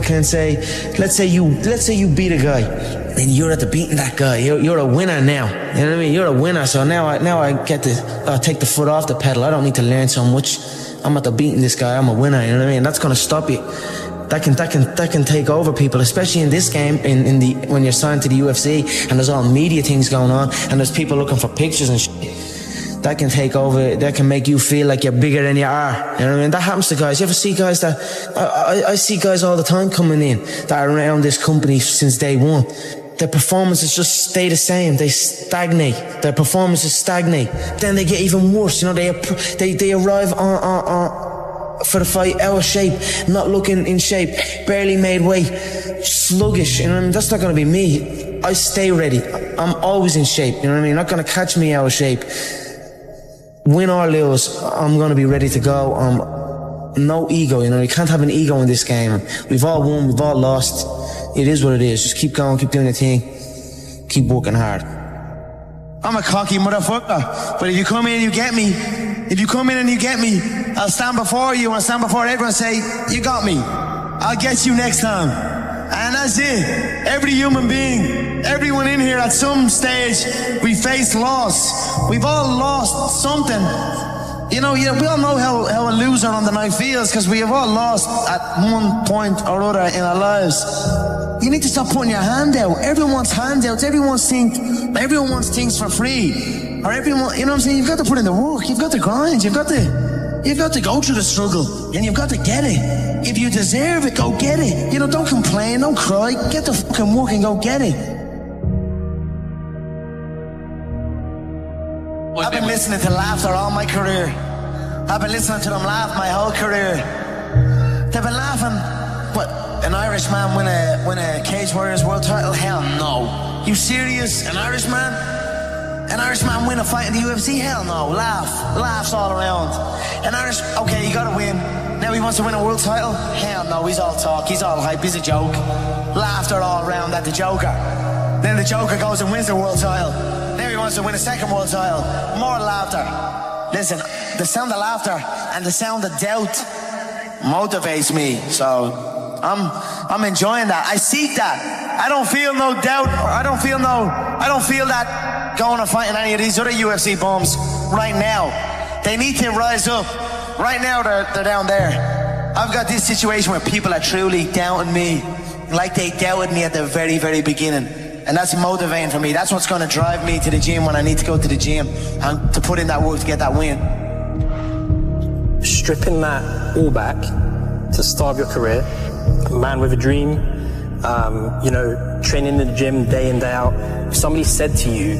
can say, let's say you beat a guy, and you're at the beating that guy. You're a winner now. You know what I mean? You're a winner. So now I get to take the foot off the pedal. I don't need to learn so much. I'm at the beating this guy. I'm a winner. You know what I mean? That's gonna stop you. That can take over people, especially in this game. When you're signed to the UFC and there's all media things going on and there's people looking for pictures and shit. That can take over. That can make you feel like you're bigger than you are. You know what I mean? That happens to guys. You ever see guys that I see guys all the time coming in that are around this company since day one. Their performances just stay the same. They stagnate. Their performances stagnate. Then they get even worse. You know, they arrive for the fight out of shape, not looking in shape, barely made weight, sluggish. You know what I mean? That's not going to be me. I stay ready. I'm always in shape. You know what I mean? You're not going to catch me out of shape. Win or lose, I'm going to be ready to go. No ego. You know, you can't have an ego in this game. We've all won. We've all lost. It is what it is. Just keep going, keep doing your thing, keep working hard. I'm a cocky motherfucker, but if you come in and you get me, I'll stand before you and I'll stand before everyone and say, you got me. I'll get you next time. And that's it. Every human being, everyone in here at some stage, we face loss. We've all lost something. You know, we all know how a loser on the night feels because we have all lost at one point or other in our lives. You need to stop putting your hand out. Everyone wants handouts. Everyone wants things for free. Or everyone, you know what I'm saying? You've got to put in the work. You've got to grind. You've got to go through the struggle. And you've got to get it. If you deserve it, go get it. You know, don't complain. Don't cry. Get the fucking work and go get it. I've been listening to laughter all my career. I've been listening to them laugh my whole career. They've been laughing. What? An Irishman win a Cage Warriors world title? Hell no. You serious? An Irishman? An Irishman win a fight in the UFC? Hell no. Laughs all around. Okay, you gotta win. Now he wants to win a world title? Hell no, he's all talk, he's all hype, he's a joke. Laughter all around at the Joker. Then the Joker goes and wins the world title. Now he wants to win a second world title. More laughter. Listen, the sound of laughter and the sound of doubt motivates me. So I'm enjoying that. I seek that. I don't feel no doubt. I don't feel that going and fighting any of these other UFC bums right now. They need to rise up. Right now they're down there. I've got this situation where people are truly doubting me like they doubted me at the very, very beginning. And that's motivating for me. That's what's going to drive me to the gym when I need to go to the gym and to put in that work to get that win. Stripping that all back to start your career, a man with a dream, you know, training in the gym day in, day out. If somebody said to you,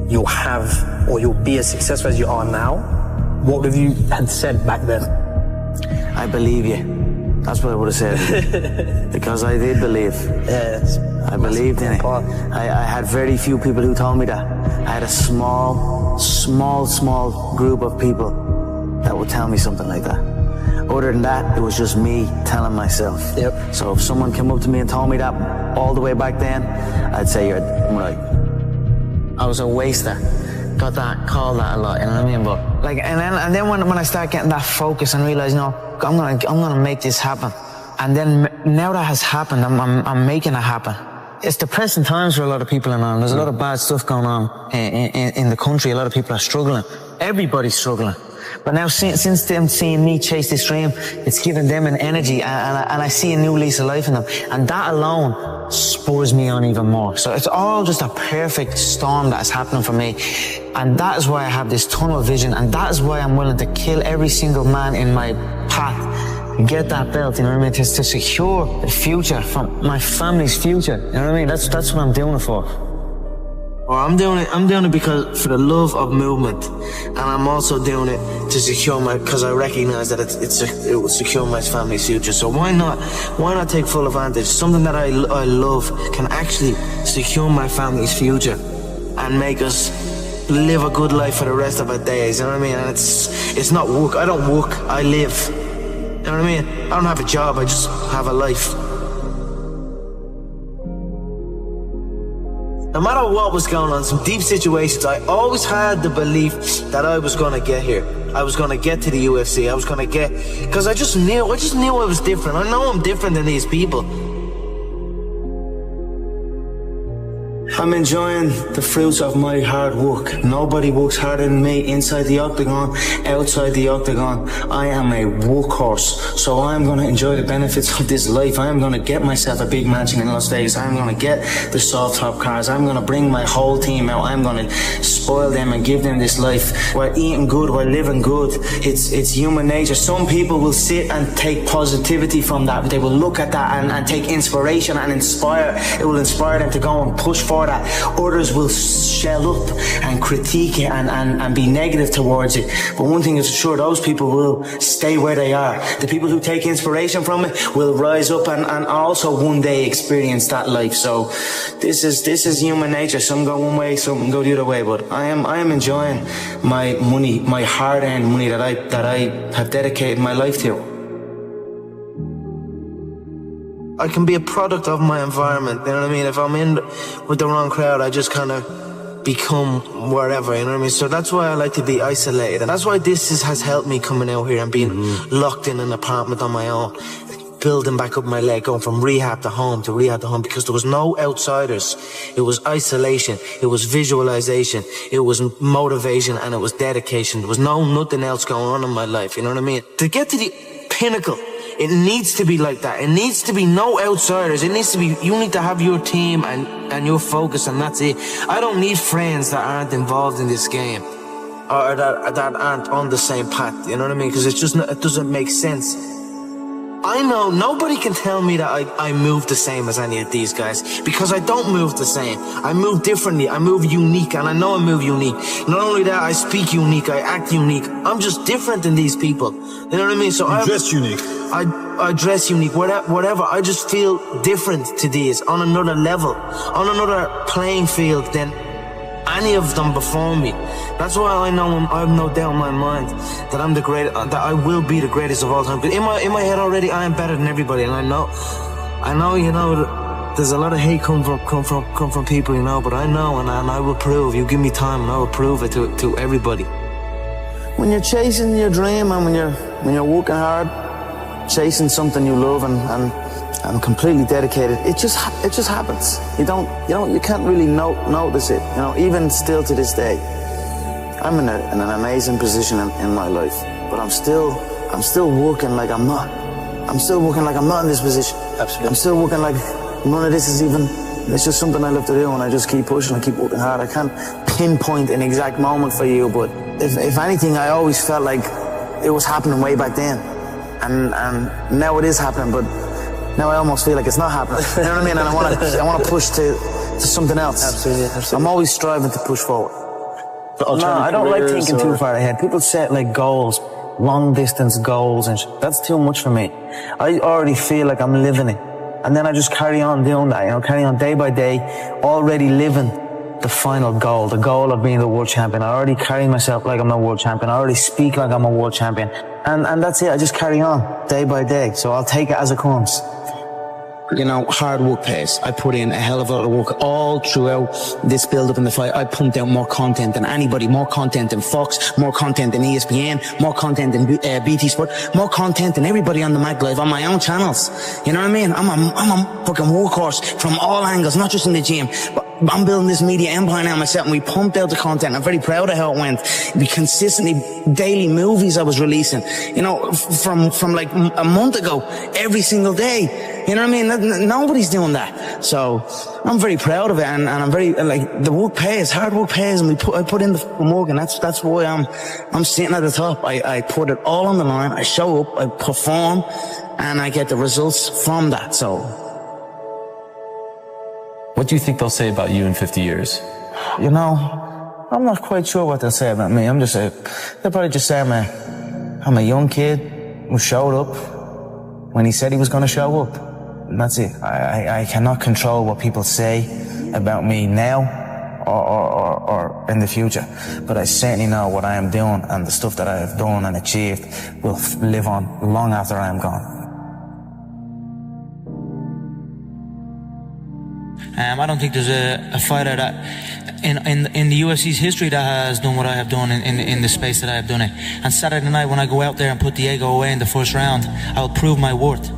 you'll have or you'll be as successful as you are now, what would you had said back then? I believe you. That's what I would have said. Because I did believe. Yes. I believed in it. I had very few people who told me that. I had a small group of people that would tell me something like that. Other than that, it was just me telling myself. Yep. So if someone came up to me and told me that all the way back then, I'd say you're right. I was a waster. Got that, called that a lot, you know what I mean? But like, and then when I start getting that focus and realize, no, I'm gonna make this happen. And then now that has happened, I'm making it happen. It's depressing times for a lot of people, and there's a lot of bad stuff going on in the country. A lot of people are struggling. Everybody's struggling. But now since them seeing me chase this dream, it's giving them an energy, and I see a new lease of life in them. And that alone spurs me on even more. So it's all just a perfect storm that's happening for me. And that is why I have this tunnel vision, and that is why I'm willing to kill every single man in my path. Get that belt, you know what I mean? To secure the future from my family's future. You know what I mean? That's what I'm doing it for. Or I'm doing it because for the love of movement, and I'm also doing it to secure because I recognize that it will secure my family's future. So why not take full advantage? Something that I love can actually secure my family's future and make us live a good life for the rest of our days. You know what I mean? And it's not work. I don't work. I live. You know what I mean? I don't have a job. I just have a life. No matter what was going on, some deep situations, I always had the belief that I was going to get here. I was going to get to the UFC. I was going to get, because I just knew I was different. I know I'm different than these people. I'm enjoying the fruits of my hard work. Nobody works harder than me inside the octagon, outside the octagon. I am a workhorse, so I'm going to enjoy the benefits of this life. I am going to get myself a big mansion in Las Vegas. I'm going to get the soft top cars. I'm going to bring my whole team out. I'm going to spoil them and give them this life. We're eating good, we're living good. It's human nature. Some people will sit and take positivity from that. They will look at that and take inspiration and inspire. It will inspire them to go and push for that. Others will shell up and critique it and be negative towards it. But one thing is for sure, those people will stay where they are. The people who take inspiration from it will rise up and also one day experience that life. So this is human nature. Some go one way, some go the other way. But I am enjoying my money, my hard-earned money that I have dedicated my life to. I can be a product of my environment, you know what I mean? If I'm in with the wrong crowd, I just kind of become wherever, you know what I mean? So that's why I like to be isolated. And that's why this has helped me coming out here and being locked in an apartment on my own, building back up my leg, going from rehab to home, because there was no outsiders. It was isolation, it was visualization, it was motivation, and it was dedication. There was nothing else going on in my life, you know what I mean? To get to the pinnacle, it needs to be like that. It needs to be no outsiders. It needs to be, you need to have your team and your focus, and that's it. I don't need friends that aren't involved in this game or that aren't on the same path, you know what I mean? Because it doesn't make sense. I know nobody can tell me that I move the same as any of these guys, because I don't move the same. I move differently. I move unique, and I know I move unique. Not only that, I speak unique. I act unique. I'm just different than these people. You know what I mean? So I dress unique. I dress unique. Whatever. I just feel different to these, on another level, on another playing field than any of them before me. That's why I know I have no doubt in my mind that I'm the great, that I will be the greatest of all time. But in my head already, I am better than everybody, and I know, you know, there's a lot of hate come from people, you know. But I know, and I will prove. You give me time, and I will prove it to everybody. When you're chasing your dream, and when you're working hard, chasing something you love, and completely dedicated, it just happens. You can't really notice it, you know. Even still to this day, I'm in an amazing position in my life, but I'm still working like I'm not. I'm still working like I'm not in this position. Absolutely. I'm still working like none of this is even. It's just something I love to do, and I just keep pushing and keep working hard. I can't pinpoint an exact moment for you, but if anything, I always felt like it was happening way back then, and now it is happening, but now I almost feel like it's not happening. You know what I mean? And I want to push to something else. Absolutely. I'm always striving to push forward. No, I don't like thinking too far ahead. People set like goals, long distance goals, and that's too much for me. I already feel like I'm living it, and then I just carry on doing that. You know, carry on day by day, already living the final goal, the goal of being the world champion. I already carry myself like I'm a world champion. I already speak like I'm a world champion, and that's it. I just carry on day by day. So I'll take it as it comes. You know, hard work pays. I put in a hell of a lot of work all throughout this build-up in the fight. I pumped out more content than anybody, more content than Fox, more content than ESPN, more content than BT Sport, more content than everybody on the Mag Live on my own channels. You know what I mean? I'm a fucking workhorse from all angles, not just in the gym, but I'm building this media empire now myself, and we pumped out the content. I'm very proud of how it went. We consistently, daily movies I was releasing, you know, from like a month ago, every single day. You know what I mean? Nobody's doing that. So I'm very proud of it, and I'm very, like, the work pays, hard work pays, and I put in the work, and that's why I'm sitting at the top. I put it all on the line. I show up, I perform, and I get the results from that. So what do you think they'll say about you in 50 years? You know, I'm not quite sure what they'll say about me. They'll probably just say I'm a young kid who showed up when he said he was going to show up. And that's it. I cannot control what people say about me now or in the future. But I certainly know what I am doing, and the stuff that I have done and achieved will live on long after I am gone. I don't think there's a fighter that in the UFC's history that has done what I have done in the space that I have done it. And Saturday night when I go out there and put Diego away in the first round, I'll prove my worth.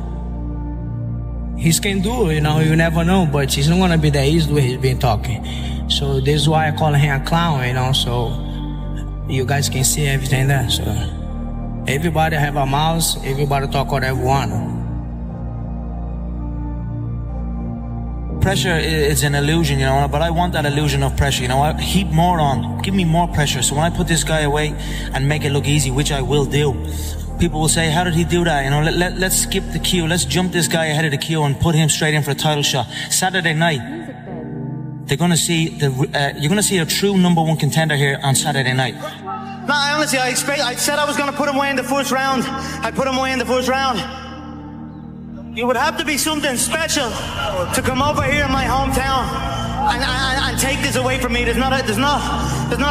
He can do it, you never know, but he's not gonna be that easy the way he's been talking. So this is why I call him a clown, so you guys can see everything there. So everybody have a mouth, everybody talk whatever they want. Pressure is an illusion, but I want that illusion of pressure, heap more on, give me more pressure. So when I put this guy away and make it look easy, which I will do, people will say, how did he do that? Let's skip the queue, let's jump this guy ahead of the queue and put him straight in for a title shot. Saturday night, they're gonna see you're gonna see a true #1 contender here on Saturday night. No, honestly, I said I was gonna put him away in the first round. I put him away in the first round. It would have to be something special to come over here in my hometown and take this away from me. There's not a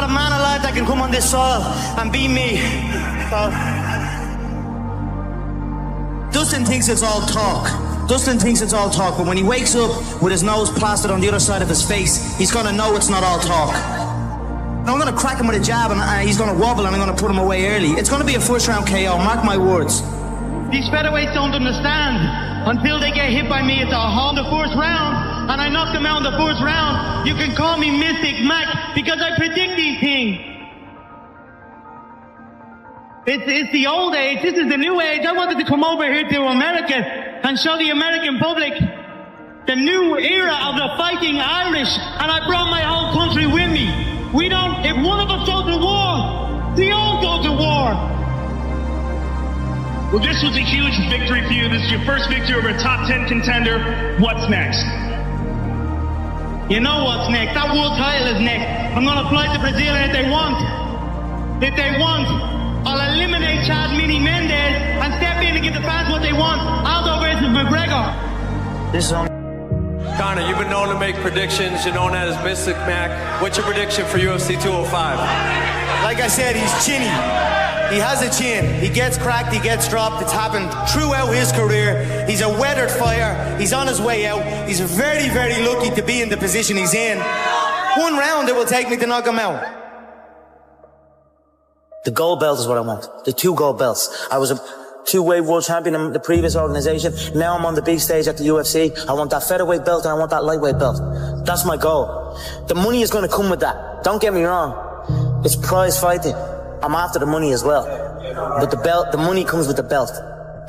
man alive that can come on this soil and beat me. So. Dustin thinks it's all talk. But when he wakes up with his nose plastered on the other side of his face, he's gonna know it's not all talk. I'm gonna crack him with a jab and he's gonna wobble and I'm gonna put him away early. It's gonna be a first round KO, mark my words. These featherweights don't understand. Until they get hit by me at the first round, and I knock them out in the first round, you can call me Mystic Mac, because I predict these things. It's the old age, this is the new age. I wanted to come over here to America and show the American public the new era of the fighting Irish, and I brought my whole country with me. If one of us goes to war, we all go to war. Well, this was a huge victory for you. This is your first victory over a top 10 contender. What's next? You know what's next. That world title is next. I'm going to fly to Brazil, and if they want, I'll eliminate Chad Mini Mendez and step in and give the fans what they want. Aldo versus McGregor. This is on. Conor, you've been known to make predictions. You're known as Mystic Mac. What's your prediction for UFC 205? Like I said, he's chinny. He has a chin. He gets cracked, he gets dropped. It's happened throughout his career. He's a weathered fire. He's on his way out. He's very, very lucky to be in the position he's in. One round it will take me to knock him out. The gold belt is what I want. The 2 gold belts. I was a 2-way world champion in the previous organization. Now I'm on the big stage at the UFC. I want that featherweight belt and I want that lightweight belt. That's my goal. The money is going to come with that. Don't get me wrong. It's prize fighting. I'm after the money as well. But the money comes with the belt.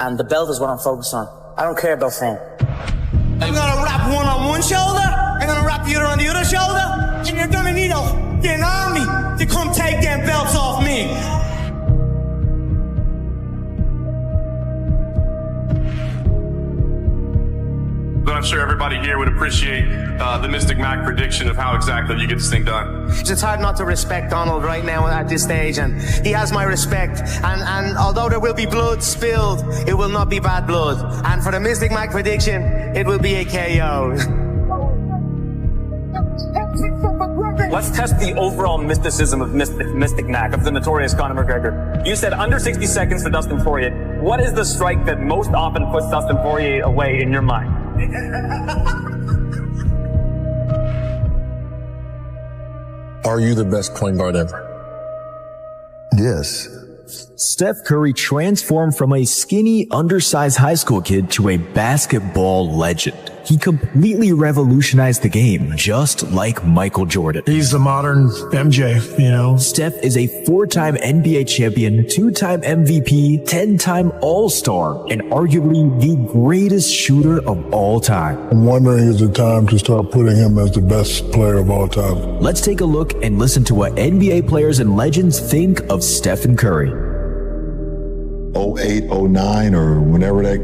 And the belt is what I'm focused on. I don't care about fame. I'm gonna wrap one on one shoulder, I'm gonna wrap the other on the other shoulder, and you're gonna need a fucking army to come take them belts off me. But I'm sure everybody here would appreciate the Mystic Mac prediction of how exactly you get this thing done. It's hard not to respect Donald right now at this stage, and he has my respect. And although there will be blood spilled, it will not be bad blood. And for the Mystic Mac prediction, it will be a KO. Let's test the overall mysticism of Mystic Mac, of the notorious Conor McGregor. You said under 60 seconds for Dustin Poirier. What is the strike that most often puts Dustin Poirier away in your mind? Are you the best point guard ever? Yes. Steph Curry transformed from a skinny, undersized high school kid to a basketball legend. He completely revolutionized the game, just like Michael Jordan. He's the modern MJ, Steph is a 4-time NBA champion, 2-time MVP, 10-time All-Star, and arguably the greatest shooter of all time. I'm wondering, is it time to start putting him as the best player of all time? Let's take a look and listen to what NBA players and legends think of Stephen Curry. 08, 09, or whenever that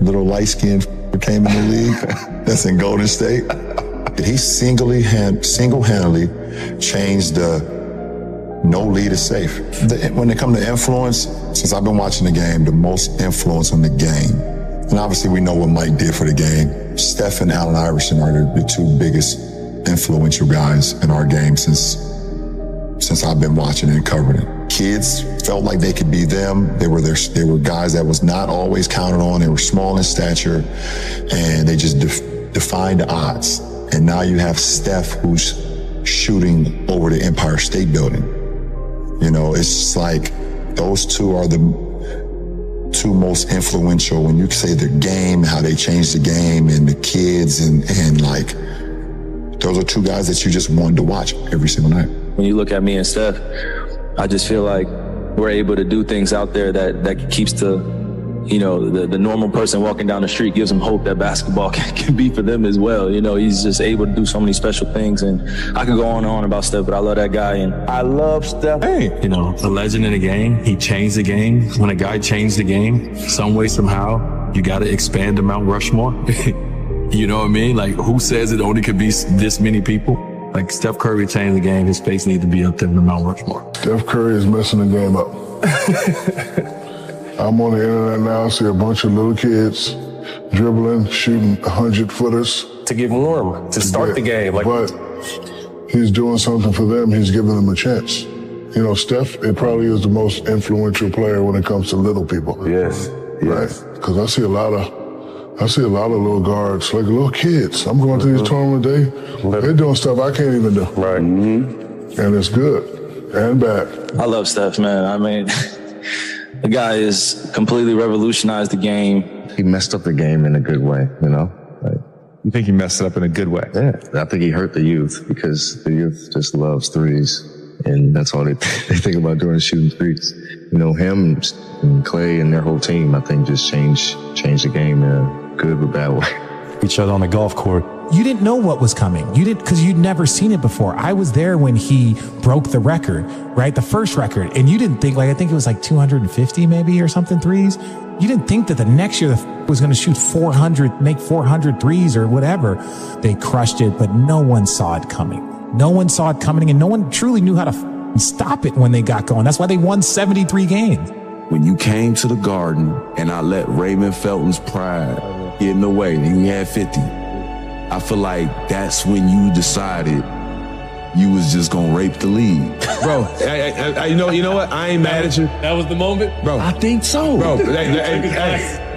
little light-skinned came in the league, that's in Golden State. He single-handedly changed the no lead is safe. When it comes to influence, since I've been watching the game, the most influence on the game, and obviously we know what Mike did for the game, Steph and Allen Iverson are the 2 biggest influential guys in our game since I've been watching and covering it. Kids felt like they could be them. They were guys that was not always counted on. They were small in stature, and they just defied the odds. And now you have Steph who's shooting over the Empire State Building. You know, it's just like those two are the two most influential when you say the game, how they changed the game and the kids and like, those are two guys that you just wanted to watch every single night. When you look at me and Steph, I just feel like we're able to do things out there that keeps the normal person walking down the street, gives them hope that basketball can be for them as well. You know, he's just able to do so many special things, and I could go on and on about Steph, but I love that guy, and I love Steph. Hey, you know, a legend in the game. He changed the game. When a guy changed the game, some way, somehow, you got to expand the Mount Rushmore. You know what I mean? Like, who says it only could be this many people? Like, Steph Curry changed the game. His face needs to be up there in the Mount Rushmore. Steph Curry is messing the game up. I'm on the internet now, see a bunch of little kids dribbling, shooting 100-footers. To get warm, to start the game. But he's doing something for them. He's giving them a chance. You know, Steph, it probably is the most influential player when it comes to little people. Yes. Right? Because I see a lot of little guards, like little kids. I'm going to these tournaments, they're doing stuff I can't even do. Right. Mm-hmm. And it's good and bad. I love Steph, man. I mean, the guy has completely revolutionized the game. He messed up the game in a good way, you know? Like, you think he messed it up in a good way? Yeah, I think he hurt the youth because the youth just loves threes. And that's all they think about doing is shooting threes. You know, him and Clay and their whole team, I think, just changed the game in a good or bad way. Each other on the golf court. You didn't know what was coming. You didn't, because you'd never seen it before. I was there when he broke the record, right? The first record. And you didn't think, like, I think it was like 250 maybe or something threes. You didn't think that the next year was going to shoot 400, make 400 threes or whatever. They crushed it, but no one saw it coming. No one saw it coming, and no one truly knew how to stop it when they got going. That's why they won 73 games. When you came to the Garden and I let Raymond Felton's pride get in the way and he had 50, I feel like that's when you decided you was just gonna rape the league. Bro, you know what? I ain't mad at you. That was the moment? Bro, I think so. Bro,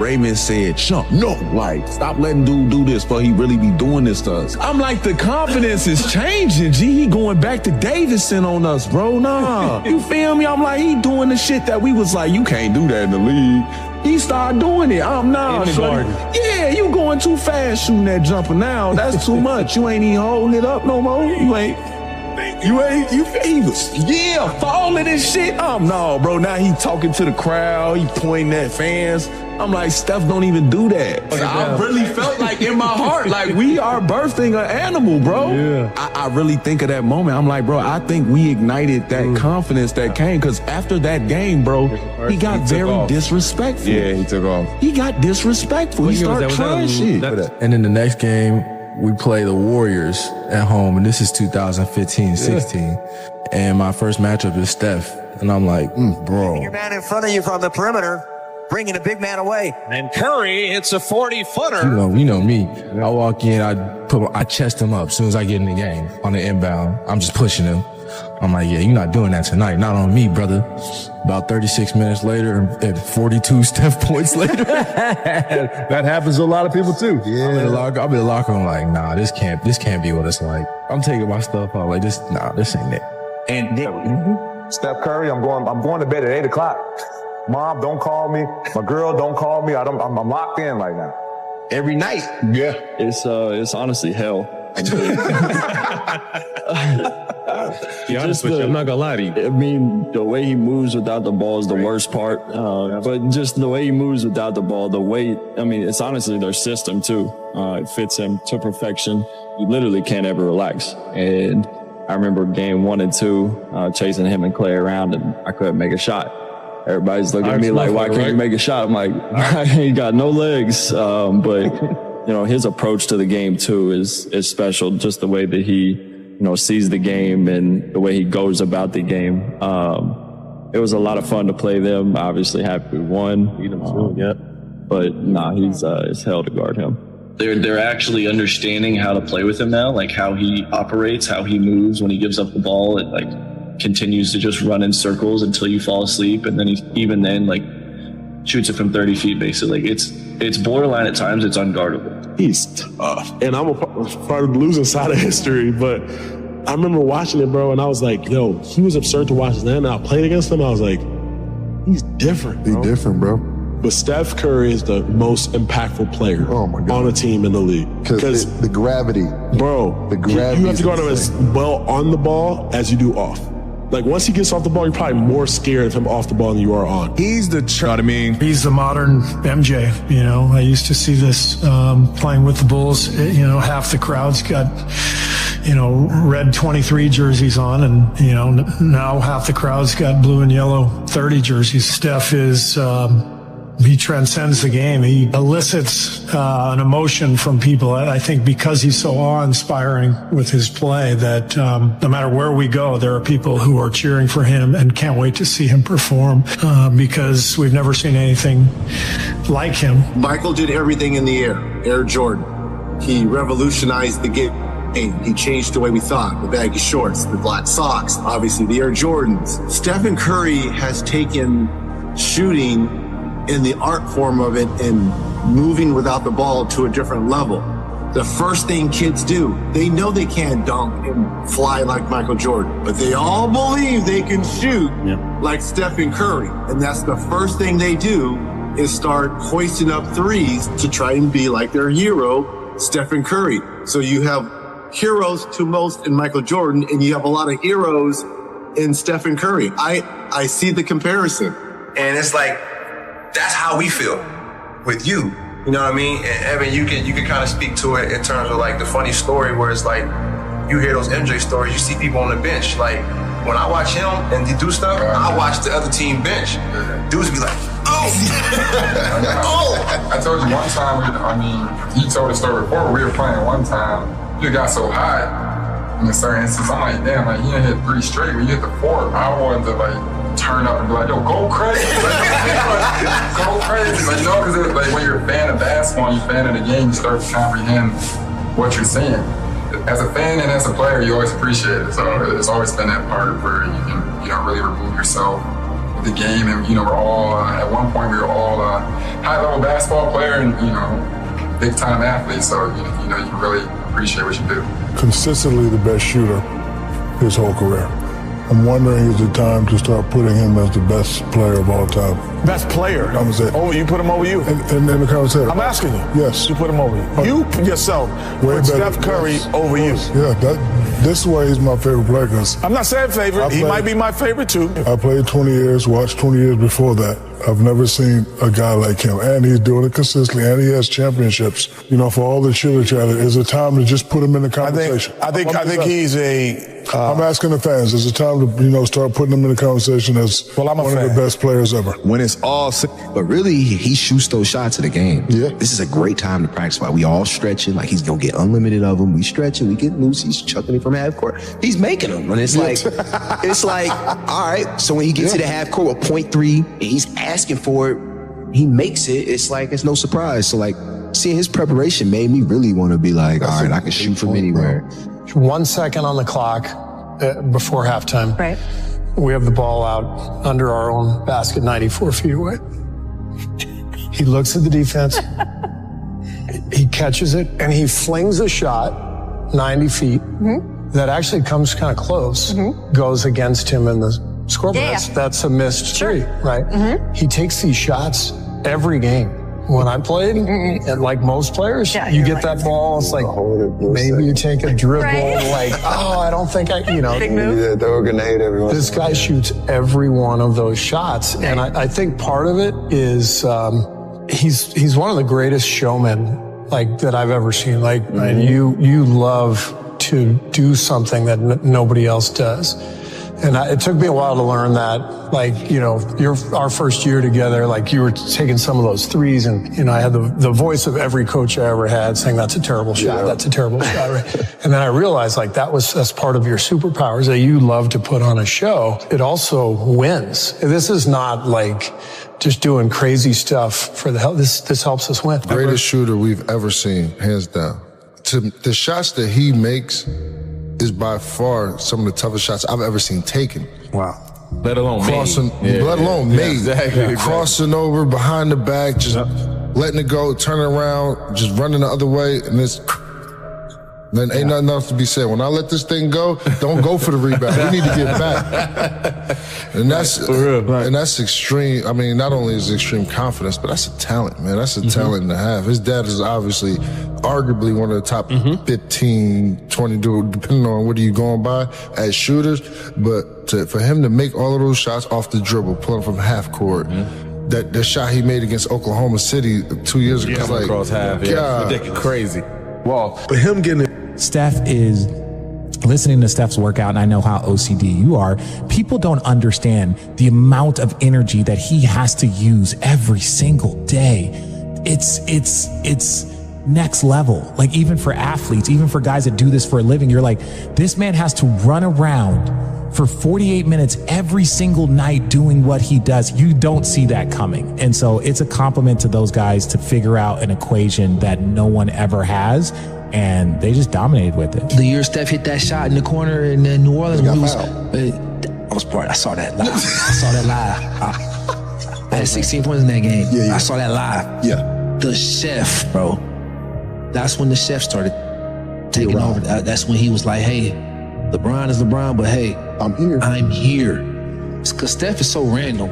Raymond said, Chump, no, like, stop letting dude do this, but he really be doing this to us. I'm like, the confidence is changing, G. He going back to Davidson on us, bro. Nah, you feel me? I'm like, he doing the shit that we was like, you can't do that in the league. He started doing it. Yeah, you going too fast shooting that jumper now. That's too much. You ain't even holding it up no more. He was falling and shit. No, bro. Now he talking to the crowd. He pointing at fans. I'm like, Steph don't even do that. I really felt like in my heart, like we are birthing an animal, bro. Yeah. I really think of that moment. I'm like, bro, I think we ignited that confidence that came, because after that game, bro, he got very disrespectful. Yeah, he took off. He got disrespectful. He started trying shit. And then the next game, we play the Warriors at home, and this is 2015-16. And my first matchup is Steph. And I'm like, bro. Your man in front of you from the perimeter, bringing a big man away. And Curry hits a 40-footer. You know me. I walk in, I chest him up as soon as I get in the game on the inbound. I'm just pushing him. I'm like, yeah, you're not doing that tonight. Not on me, brother. About 36 minutes later, and 42 Steph points later. That happens to a lot of people too. Yeah. I'm in the locker room like, nah, this can't be what it's like. I'm taking my stuff out like this. Nah, this ain't it. And Steph Curry, I'm going to bed at 8 o'clock. Mom, don't call me. My girl, don't call me. I'm locked in right now. Every night. Yeah. It's honestly hell. Be honest with you, I'm not gonna lie to you. I mean, the way he moves without the ball is the worst part. But just the way he moves without the ball, it's honestly their system too. It fits him to perfection. You literally can't ever relax. And I remember game 1 and 2, chasing him and Clay around, and I couldn't make a shot. Everybody's looking at me like, why can't you make a shot? I'm like, I ain't got no legs. But his approach to the game too is special. Just the way that he, sees the game and the way he goes about the game. It was a lot of fun to play them. Obviously happy we won. But it's hell to guard him. They're actually understanding how to play with him now, like how he operates, how he moves when he gives up the ball. It continues to just run in circles until you fall asleep, and then he shoots it from 30 feet basically. It's it's borderline at times. It's unguardable. He's tough. And I'm a part of the losing side of history, but I remember watching it, bro, and I was like, yo, he was absurd to watch. And then I played against him, I was like, he's different, bro. He's different, bro. But Steph Curry is the most impactful player on a team in the league. Because the gravity. Bro, the gravity. You have to guard him as well on the ball as you do off. Like, once he gets off the ball, you're probably more scared of him off the ball than you are on. He's the, he's the modern MJ. You know, I used to see this playing with the Bulls. You know, half the crowd's got, you know, red 23 jerseys on, and, you know, now half the crowd's got blue and yellow 30 jerseys. Steph is, he transcends the game. He elicits an emotion from people. I think because he's so awe-inspiring with his play that no matter where we go, there are people who are cheering for him and can't wait to see him perform because we've never seen anything like him. Michael did everything in the air. Air Jordan. He revolutionized the game. He changed the way we thought. The baggy shorts, the black socks, obviously the Air Jordans. Stephen Curry has taken shooting in the art form of it and moving without the ball to a different level. The first thing kids do, they know they can't dunk and fly like Michael Jordan, but they all believe they can shoot like Stephen Curry. And that's the first thing they do is start hoisting up threes to try and be like their hero, Stephen Curry. So you have heroes to most in Michael Jordan, and you have a lot of heroes in Stephen Curry. I see the comparison. And it's like, that's how we feel with you. You know what I mean? And Evan, you can kind of speak to it in terms of like the funny story where it's like, you hear those MJ stories, you see people on the bench. Like, when I watch him and he do stuff, I watch the other team bench. Dudes be like, oh! I told you one time, I mean, you told the story before, we were playing one time, you got so hot in a certain instance, I'm like, damn, like, you didn't hit 3 straight, when you hit the 4th, I wanted to like, turn up and be like, yo, go crazy. Go crazy. Like, you know, because like when you're a fan of basketball, you're a fan of the game, you start to comprehend what you're seeing. As a fan and as a player, you always appreciate it. So it's always been that part of where you can, you know, really remove yourself with the game. And, you know, we're all, at one point, we were all high-level basketball player and, you know, big-time athletes. So, you know, you can really appreciate what you do. Consistently the best shooter his whole career. I'm wondering, is it time to start putting him as the best player of all time? Best player? I'm gonna say. Oh, you put him over you? In the conversation. I'm asking you. Yes. You put him over you. You yourself Way put better. Steph Curry over you. Yeah, this is why he's my favorite player. Cause I'm not saying favorite. He might be my favorite too. I played 20 years, watched 20 years before that. I've never seen a guy like him, and he's doing it consistently, and he has championships. You know, for all the chitter-chatter, is it time to just put him in the conversation? I think he's a... I'm asking the fans, is it time to, you know, start putting him in the conversation as one of the best players ever? When it's all said, but really, he shoots those shots of the game. Yeah. This is a great time to practice. While we all stretching, like he's gonna get unlimited of them. We stretching, we get loose. He's chucking it from half court. He's making them, and it's like, all right. So when he gets to the half court with 0.3, and he's asking for it, he makes it. It's like it's no surprise. So like seeing his preparation made me really want to be like, all right, I can shoot from anywhere. 1 second on the clock before halftime. Right. We have the ball out under our own basket, 94 feet away. He looks at the defense. He catches it, and he flings a shot 90 feet that actually comes kind of close, goes against him in the scoreboard. Yeah. That's a missed three, right? He takes these shots every game. When I played, and like most players, you get that ball, it's like, maybe you take a dribble, like, oh, I don't think you know. Big move. Throw a grenade every once. This guy shoots every one of those shots. And I think part of it is he's one of the greatest showmen, like, that I've ever seen. Like, and you love to do something that nobody else does. And it took me a while to learn that, like, you know, our first year together, like, you were taking some of those threes, and, you know, I had the voice of every coach I ever had saying, that's a terrible shot, that's a terrible shot, right? And then I realized, like, that's part of your superpowers, that you love to put on a show. It also wins. This is not like just doing crazy stuff for the hell. This helps us win. Greatest shooter we've ever seen, hands down. The shots that he makes is by far some of the toughest shots I've ever seen taken. Wow. Let alone crossing, made. Let alone made. Exactly. Crossing over behind the back, just letting it go, turning around, just running the other way, and then ain't nothing else to be said. When I let this thing go, don't go for the rebound. We need to get back. And that's extreme. I mean, not only is it extreme confidence, but that's a talent, man. That's a talent to have. His dad is obviously arguably one of the top 15, 20, depending on what are you going by as shooters. But for him to make all of those shots off the dribble, pulling from half court, that shot he made against Oklahoma City 2 years ago, Coming across half, ridiculous, crazy. Well, but him getting Steph is listening to Steph's workout, and I know how OCD you are. People don't understand the amount of energy that he has to use every single day. It's next level. Like, even for athletes, even for guys that do this for a living, you're like, this man has to run around for 48 minutes every single night doing what he does. You don't see that coming. And so it's a compliment to those guys to figure out an equation that no one ever has. And they just dominated with it. The year Steph hit that shot in the corner in New Orleans, I was part. I saw that live. I had 16 points in that game. I saw that live. The chef, bro. That's when the chef started taking over. That's when he was like, hey, LeBron is LeBron, but hey, I'm here. It's because Steph is so random.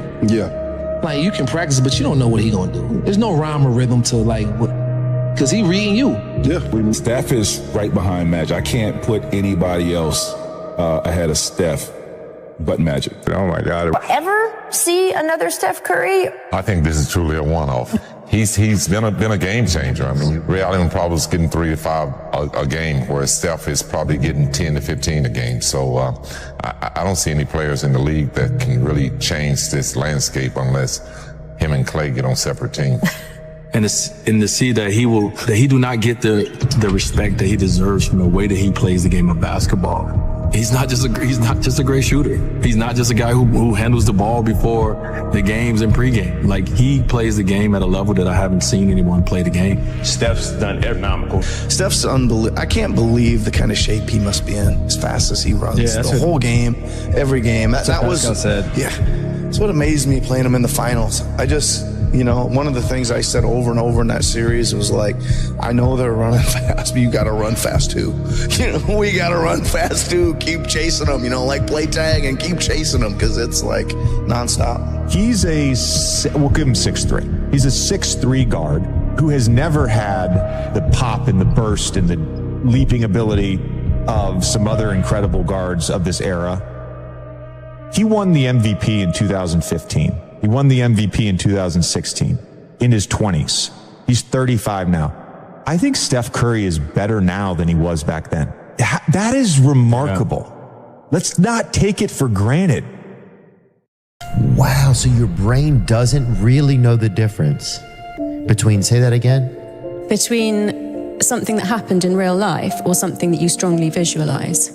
Like, you can practice, but you don't know what he gonna do. There's no rhyme or rhythm to, like, what. Because he reading you. Steph is right behind Magic. I can't put anybody else ahead of Steph but Magic. Oh my God. Ever see another Steph Curry? I think this is truly a one-off. He's been a game changer. I mean, Ray Allen probably is getting 3 to 5 a game, whereas Steph is probably getting 10 to 15 a game. So I don't see any players in the league that can really change this landscape unless him and Clay get on separate teams. And to see that he do not get the respect that he deserves from the way that he plays the game of basketball. He's not just a great shooter. He's not just a guy who handles the ball before the games and pregame. Like, he plays the game at a level that I haven't seen anyone play the game. Steph's done economical. Steph's unbelievable. I can't believe the kind of shape he must be in as fast as he runs. The whole game, every game. That was said. It's what amazed me playing him in the finals. One of the things I said over and over in that series was like, I know they're running fast, but you got to run fast too. We got to run fast too. Keep chasing them, like play tag and keep chasing them because it's like nonstop. We'll give him 6'3". He's a 6'3" guard who has never had the pop and the burst and the leaping ability of some other incredible guards of this era. He won the MVP in 2015. He won the MVP in 2016 in his 20s. He's 35 now. I think Steph Curry is better now than he was back then. That is remarkable. Let's not take it for granted. Wow, so your brain doesn't really know the difference between, say that again? Between something that happened in real life or something that you strongly visualize.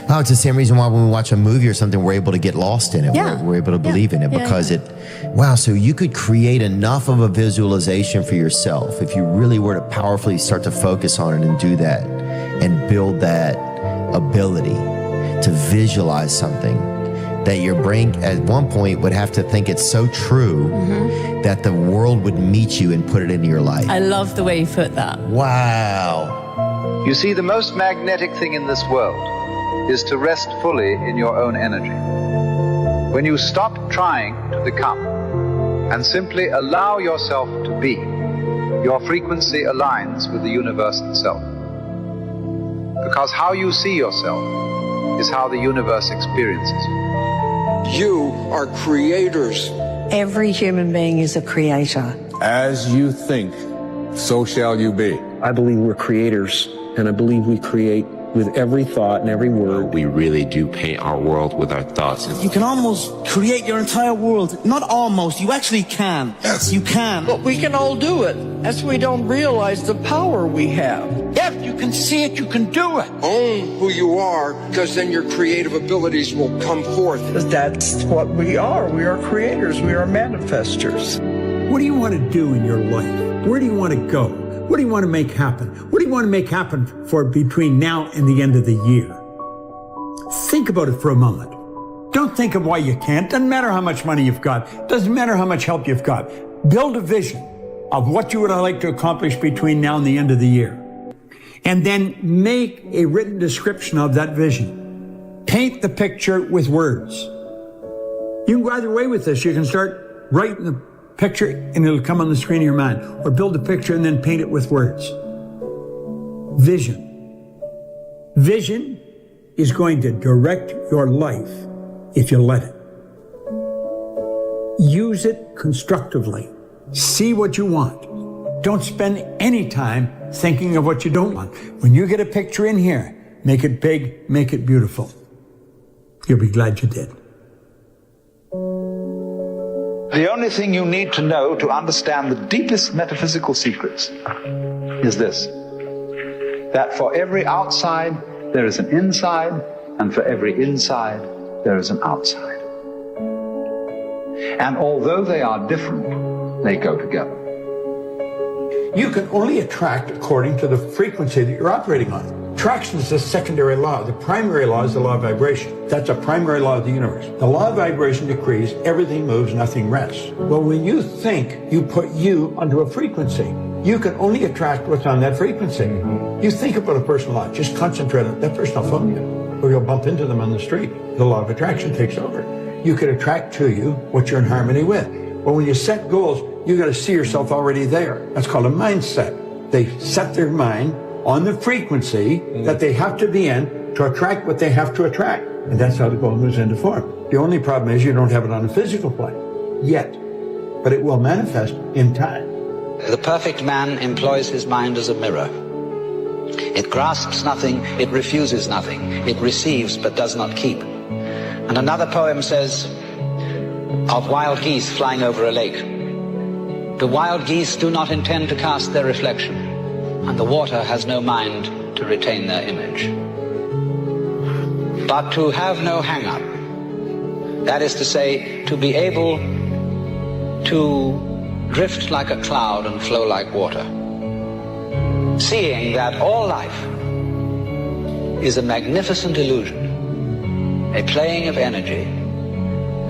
Wow, it's the same reason why when we watch a movie or something, we're able to get lost in it. Yeah. We're able to believe in it because wow, so you could create enough of a visualization for yourself if you really were to powerfully start to focus on it and do that and build that ability to visualize something that your brain at one point would have to think it's so true that the world would meet you and put it into your life. I love the way you put that. Wow. You see, the most magnetic thing in this world is to rest fully in your own energy. When you stop trying to become and simply allow yourself to be, your frequency aligns with the universe itself. Because how you see yourself is how the universe experiences you. You are creators. Every human being is a creator. As you think, so shall you be. I believe we're creators, and I believe we create with every thought and every word. We really do paint our world with our thoughts. You can almost create your entire world. Not almost, you actually can. Yes. You can. But we can all do it. That's why we don't realize the power we have. If you can see it, you can do it. Own who you are, because then your creative abilities will come forth. That's what we are. We are creators. We are manifestors. What do you want to do in your life? Where do you want to go? What do you want to make happen? What do you want to make happen for between now and the end of the year? Think about it for a moment. Don't think of why you can't. Doesn't matter how much money you've got. Doesn't matter how much help you've got. Build a vision. of what you would like to accomplish between now and the end of the year. And then make a written description of that vision. Paint the picture with words. You can go either way with this. You can start writing the picture and it'll come on the screen of your mind, or build a picture and then paint it with words. Vision. Vision is going to direct your life if you let it. Use it constructively. See what you want. Don't spend any time thinking of what you don't want. When you get a picture in here, make it big, make it beautiful. You'll be glad you did. The only thing you need to know to understand the deepest metaphysical secrets is this: that for every outside, there is an inside, and for every inside, there is an outside. And although they are different, they go together. You can only attract according to the frequency that you're operating on. Attraction is a secondary law. The primary law is the law of vibration. That's a primary law of the universe. The law of vibration decrees everything moves, nothing rests. Well, when you think, you put you onto a frequency. You can only attract what's on that frequency. You think about a person a lot. Just concentrate on that person will phone you, or you'll bump into them on the street. The law of attraction takes over. You can attract to you what you're in harmony with. But when you set goals, you got to see yourself already there. That's called a mindset. They set their mind on the frequency that they have to be in to attract what they have to attract. And that's how the goal moves into form. The only problem is you don't have it on a physical plane yet, but it will manifest in time. The perfect man employs his mind as a mirror. It grasps nothing, it refuses nothing, it receives but does not keep. And another poem says of wild geese flying over a lake: the wild geese do not intend to cast their reflection, and the water has no mind to retain their image. But to have no hang-up, that is to say, to be able to drift like a cloud and flow like water, seeing that all life is a magnificent illusion, a playing of energy,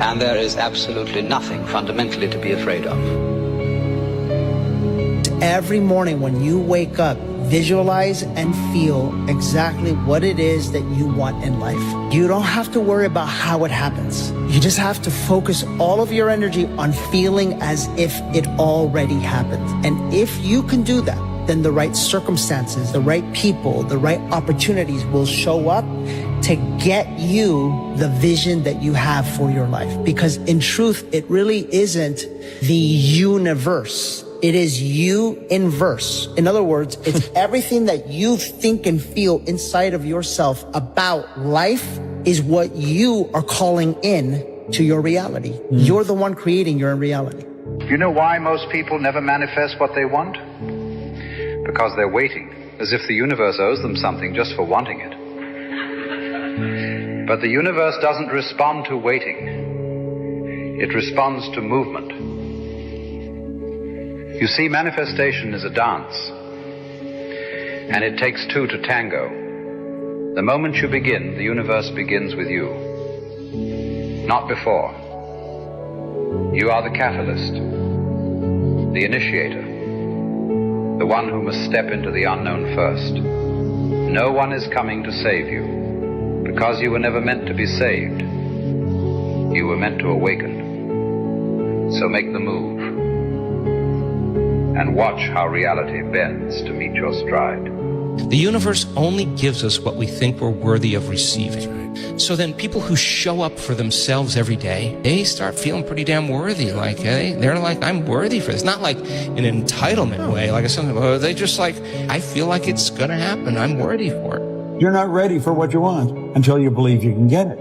and there is absolutely nothing fundamentally to be afraid of. Every morning when you wake up, visualize and feel exactly what it is that you want in life. You don't have to worry about how it happens. You just have to focus all of your energy on feeling as if it already happened. And if you can do that, then the right circumstances, the right people, the right opportunities will show up to get you the vision that you have for your life. Because in truth, it really isn't the universe. It is you in verse. In other words, it's everything that you think and feel inside of yourself about life is what you are calling in to your reality. You're the one creating your reality. You know why most people never manifest what they want? Because they're waiting, as if the universe owes them something just for wanting it. But the universe doesn't respond to waiting. It responds to movement. You see, manifestation is a dance, and it takes two to tango. The moment you begin, the universe begins with you, not before. You are the catalyst, the initiator, the one who must step into the unknown first. No one is coming to save you, because you were never meant to be saved. You were meant to awaken. So make the move, and watch how reality bends to meet your stride. The universe only gives us what we think we're worthy of receiving. So then people who show up for themselves every day, they start feeling pretty damn worthy. Like, they're like, I'm worthy for this. Not like in an entitlement way, like something, they just like, I feel like it's gonna happen. I'm worthy for it. You're not ready for what you want until you believe you can get it.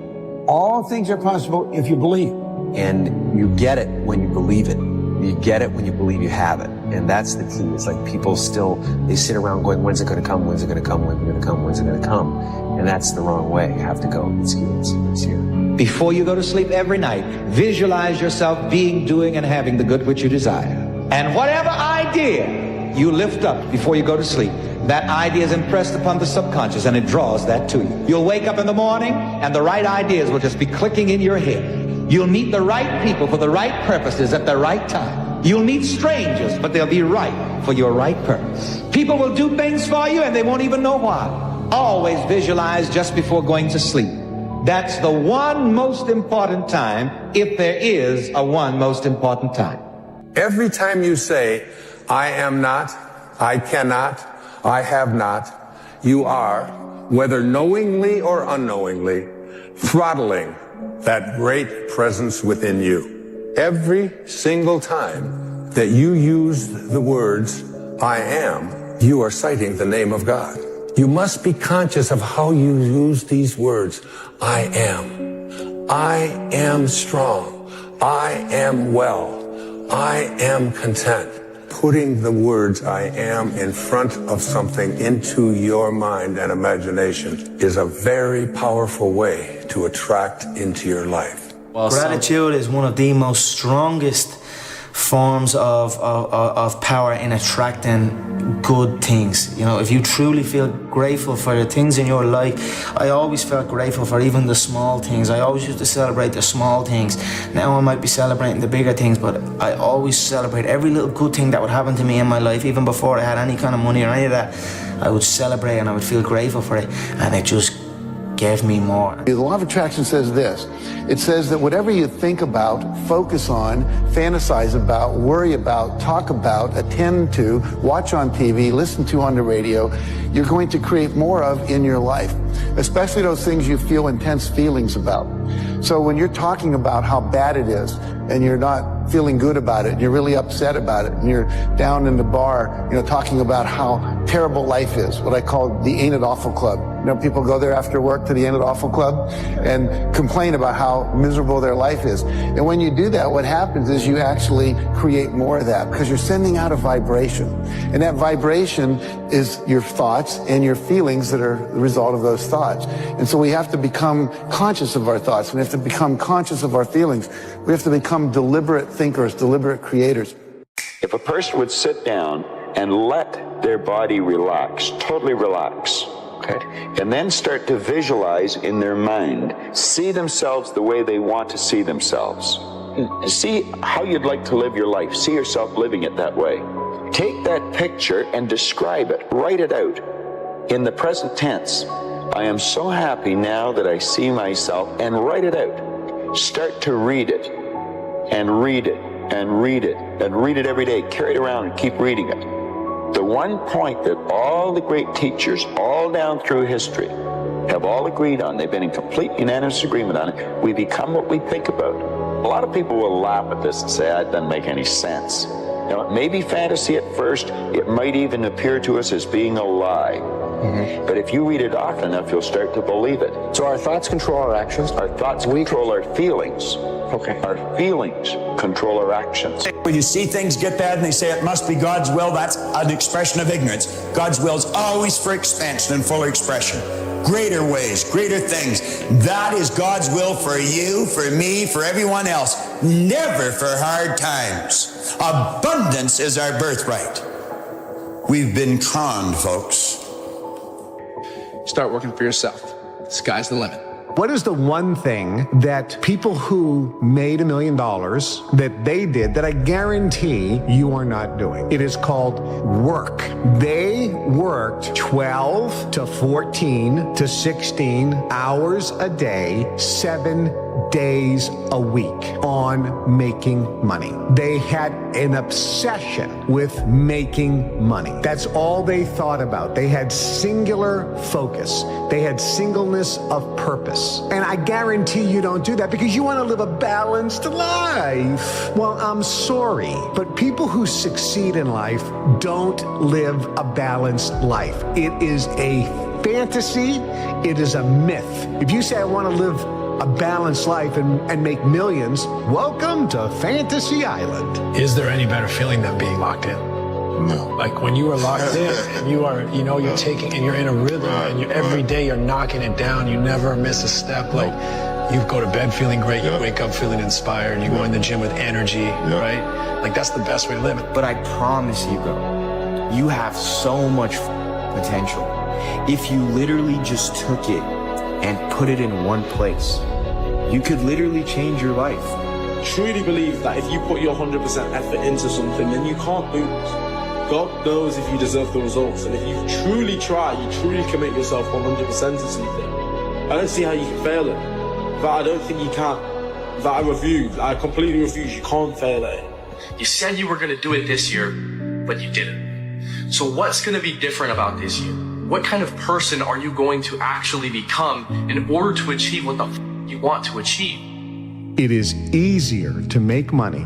All things are possible if you believe. And you get it when you believe it. You get it when you believe you have it. And that's the key. It's like people still, they sit around going, when's it going to come? When's it going to come? When's it going to come? When's it going to come? And that's the wrong way. You have to go, it's here, it's here. Before you go to sleep every night, visualize yourself being, doing, and having the good which you desire. And whatever idea you lift up before you go to sleep, that idea is impressed upon the subconscious and it draws that to you. You'll wake up in the morning and the right ideas will just be clicking in your head. You'll meet the right people for the right purposes at the right time. You'll meet strangers, but they'll be right for your right purpose. People will do things for you and they won't even know why. Always visualize just before going to sleep. That's the one most important time, if there is a one most important time. Every time you say, I am not, I cannot, I have not, you are, whether knowingly or unknowingly, throttling that great presence within you. Every single time that you use the words, I am, you are citing the name of God. You must be conscious of how you use these words. I am strong. I am well. I am content. Putting the words I am in front of something into your mind and imagination is a very powerful way to attract into your life. Gratitude is one of the most strongest forms of power in attracting good things. You know, if you truly feel grateful for the things in your life, I always felt grateful for even the small things. I always used to celebrate the small things. Now I might be celebrating the bigger things, but I always celebrate every little good thing that would happen to me in my life, even before I had any kind of money or any of that. I would celebrate and I would feel grateful for it, and it just gave me more. The law of attraction says this. It says that whatever you think about, focus on, fantasize about, worry about, talk about, attend to, watch on TV, listen to on the radio, you're going to create more of in your life, especially those things you feel intense feelings about. So when you're talking about how bad it is and you're not feeling good about it, and you're really upset about it, and you're down in the bar, talking about how terrible life is, what I call the Ain't It Awful Club. People go there after work to the Ain't It Awful Club and complain about how miserable their life is. And when you do that, what happens is you actually create more of that because you're sending out a vibration. And that vibration is your thoughts and your feelings that are the result of those thoughts. And so we have to become conscious of our thoughts. We have to become conscious of our feelings. We have to become deliberate thinkers, deliberate creators. If a person would sit down and let their body relax, totally relax, okay, and then start to visualize in their mind, see themselves the way they want to see themselves, see how you'd like to live your life, see yourself living it that way. Take that picture and describe it, write it out in the present tense. I am so happy now that I see myself, and write it out. Start to read it and read it and read it and read it every day. Carry it around and keep reading it. The one point that all the great teachers all down through history have all agreed on, they've been in complete unanimous agreement on it, we become what we think about. A lot of people will laugh at this and say, that doesn't make any sense. Now, it may be fantasy at first, it might even appear to us as being a lie. But if you read it often enough, you'll start to believe it. So our thoughts control our actions? Our thoughts control our feelings. Okay. Our feelings control our actions. When you see things get bad and they say it must be God's will, that's an expression of ignorance. God's will is always for expansion and fuller expression. Greater ways, greater things. That is God's will for you, for me, for everyone else. Never for hard times. Abundance is our birthright. We've been conned, folks. Start working for yourself. Sky's the limit. What is the one thing that people who made $1 million that they did that I guarantee you are not doing? It is called work. They worked 12 to 14 to 16 hours a day, 7 days a week on making money. They had an obsession with making money. That's all they thought about. They had singular focus. They had singleness of purpose. And I guarantee you don't do that because you want to live a balanced life. Well, I'm sorry, but people who succeed in life don't live a balanced life. It is a fantasy. It is a myth. If you say, I want to live a balanced life and make millions, welcome to Fantasy Island. Is there any better feeling than being locked in? No. Like when you are locked in and you are, you're taking, and you're in a rhythm and you every day you're knocking it down, you never miss a step. Like you go to bed feeling great, you wake up feeling inspired, you go in the gym with energy, right? Like that's the best way to live it. But I promise you, bro, you have so much potential. If you literally just took it and put it in one place, you could literally change your life. truly believe that if you put your 100% effort into something, then you can't lose. God knows if you deserve the results, and if you truly try, you truly commit yourself 100% to something, I don't see how you can fail it. But I don't think you can. That I completely refuse. You can't fail at it. You said you were going to do it this year, but you didn't. So what's going to be different about this year? What kind of person are you going to actually become in order to achieve what the you want to achieve? It is easier to make money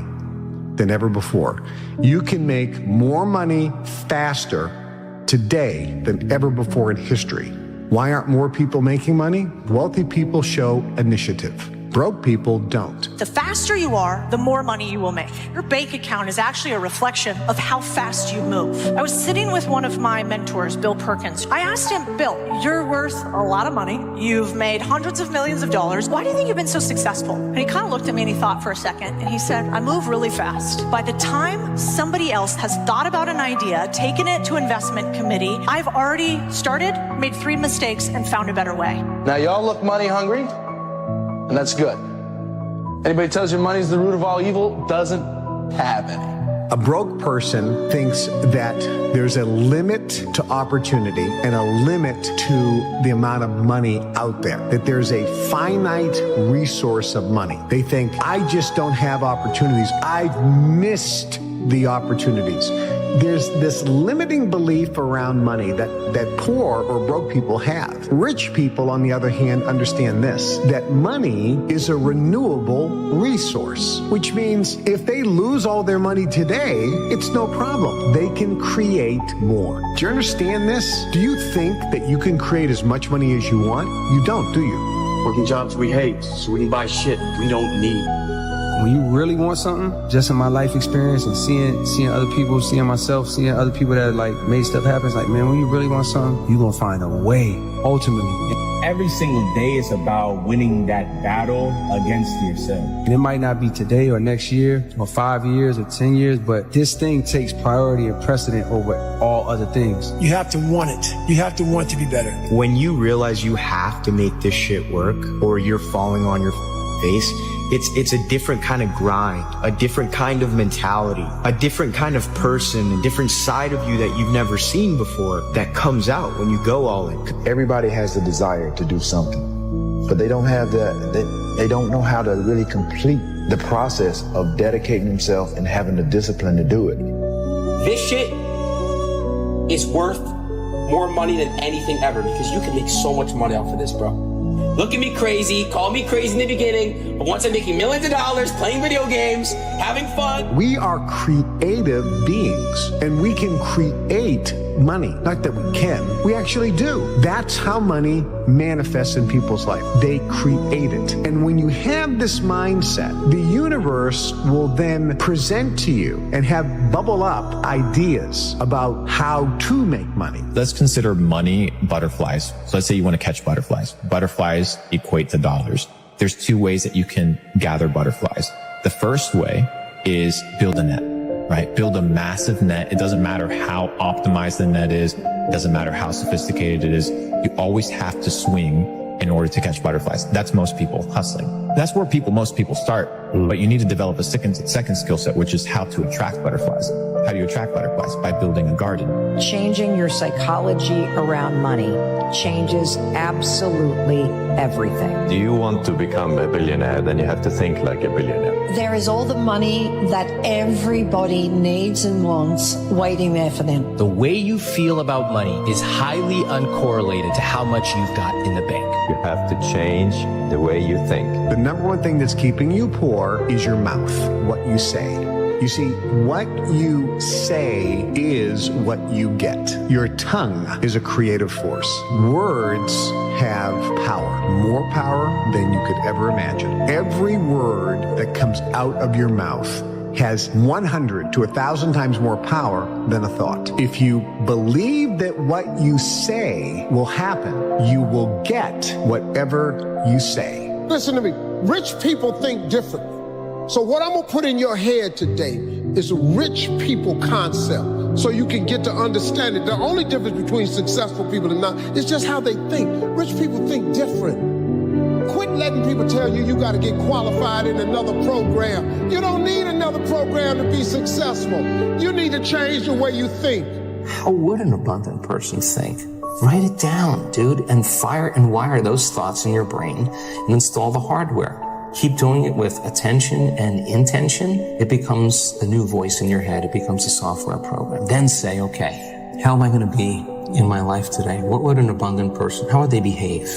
than ever before. You can make more money faster today than ever before in history. Why aren't more people making money? Wealthy people show initiative. Broke people don't. The faster you are, the more money you will make. Your bank account is actually a reflection of how fast you move. I was sitting with one of my mentors, Bill Perkins. I asked him, Bill, you're worth a lot of money. You've made hundreds of millions of dollars. Why do you think you've been so successful? And he kind of looked at me and he thought for a second, and he said, I move really fast. By the time somebody else has thought about an idea, taken it to investment committee, I've already started, made 3 mistakes, and found a better way. Now, y'all look money hungry, and that's good. Anybody tells you money's the root of all evil doesn't have any. A broke person thinks that there's a limit to opportunity and a limit to the amount of money out there, that there's a finite resource of money. They think, I just don't have opportunities. I've missed the opportunities. There's this limiting belief around money that poor or broke people have. Rich people, on the other hand, understand this, that money is a renewable resource, which means if they lose all their money today, it's no problem. They can create more. Do you understand this? Do you think that you can create as much money as you want? You don't, do you? Working jobs we hate so we can buy shit we don't need. When you really want something, just in my life experience and seeing other people, seeing myself, seeing other people that like made stuff happen, it's like, man, when you really want something, you're going to find a way, ultimately. Every single day is about winning that battle against yourself. And it might not be today or next year or 5 years or 10 years, but this thing takes priority and precedent over all other things. You have to want it. You have to want to be better. When you realize you have to make this shit work or you're falling on your face, it's a different kind of grind, a different kind of mentality, a different kind of person, a different side of you that you've never seen before that comes out when you go all in. Everybody has the desire to do something, but they don't have they don't know how to really complete the process of dedicating themselves and having the discipline to do it. This shit is worth more money than anything ever because you can make so much money off of this, bro. Look at me crazy, call me crazy in the beginning, but once I'm making millions of dollars, playing video games, having fun. We are creative beings, and we can create money. Not that we can, we actually do. That's how money manifests in people's life. They create it. And when you have this mindset, the universe will then present to you and have bubble up ideas about how to make money. Let's consider money butterflies. So let's say you want to catch butterflies. Butterflies equate to dollars. There's 2 ways that you can gather butterflies. The first way is build a net. Right? Build a massive net. It doesn't matter how optimized the net is. It doesn't matter how sophisticated it is. You always have to swing in order to catch butterflies. That's most people hustling. That's where most people start. But you need to develop a second skill set, which is how to attract butterflies. How do you attract butterflies? By building a garden. Changing your psychology around money changes absolutely everything. Do you want to become a billionaire? Then you have to think like a billionaire. There is all the money that everybody needs and wants waiting there for them. The way you feel about money is highly uncorrelated to how much you've got in the bank. You have to change the way you think. The number one thing that's keeping you poor is your mouth, what you say. You see, what you say is what you get. Your tongue is a creative force. Words have power, more power than you could ever imagine. Every word that comes out of your mouth has 100 to 1,000 times more power than a thought. If you believe that what you say will happen, you will get whatever you say. Listen to me. Rich people think differently. So what I'm going to put in your head today is a rich people concept so you can get to understand it. The only difference between successful people and not is just how they think. Rich people think different. Quit letting people tell you got to get qualified in another program. You don't need another program to be successful. You need to change the way you think. How would an abundant person think? Write it down, dude, and fire and wire those thoughts in your brain and install the hardware. Keep doing it with attention and intention. It becomes the new voice in your head. It becomes a software program. Then say, okay, how am I going to be in my life today? What would an abundant person, how would they behave?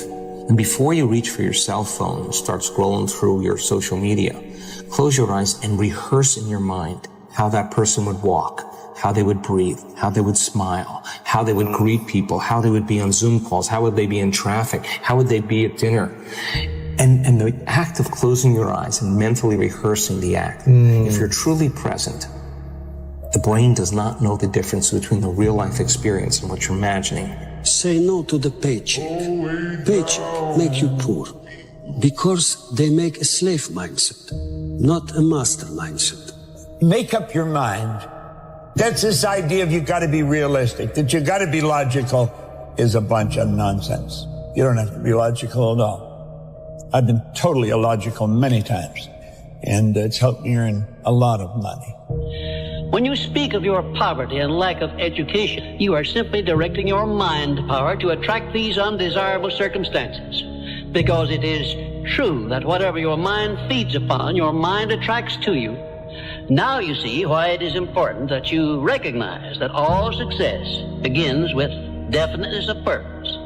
And before you reach for your cell phone and start scrolling through your social media, close your eyes and rehearse in your mind how that person would walk, how they would breathe, how they would smile, how they would greet people, how they would be on Zoom calls, how would they be in traffic, how would they be at dinner. And the act of closing your eyes and mentally rehearsing the act, if you're truly present, the brain does not know the difference between the real life experience and what you're imagining. Say no to the paycheck. Paycheck make you poor because they make a slave mindset, not a master mindset. Make up your mind. That's this idea of you got to be realistic, that you got to be logical is a bunch of nonsense. You don't have to be logical at all. I've been totally illogical many times, and it's helped me earn a lot of money. When you speak of your poverty and lack of education, you are simply directing your mind power to attract these undesirable circumstances. Because it is true that whatever your mind feeds upon, your mind attracts to you. Now you see why it is important that you recognize that all success begins with definiteness of purpose,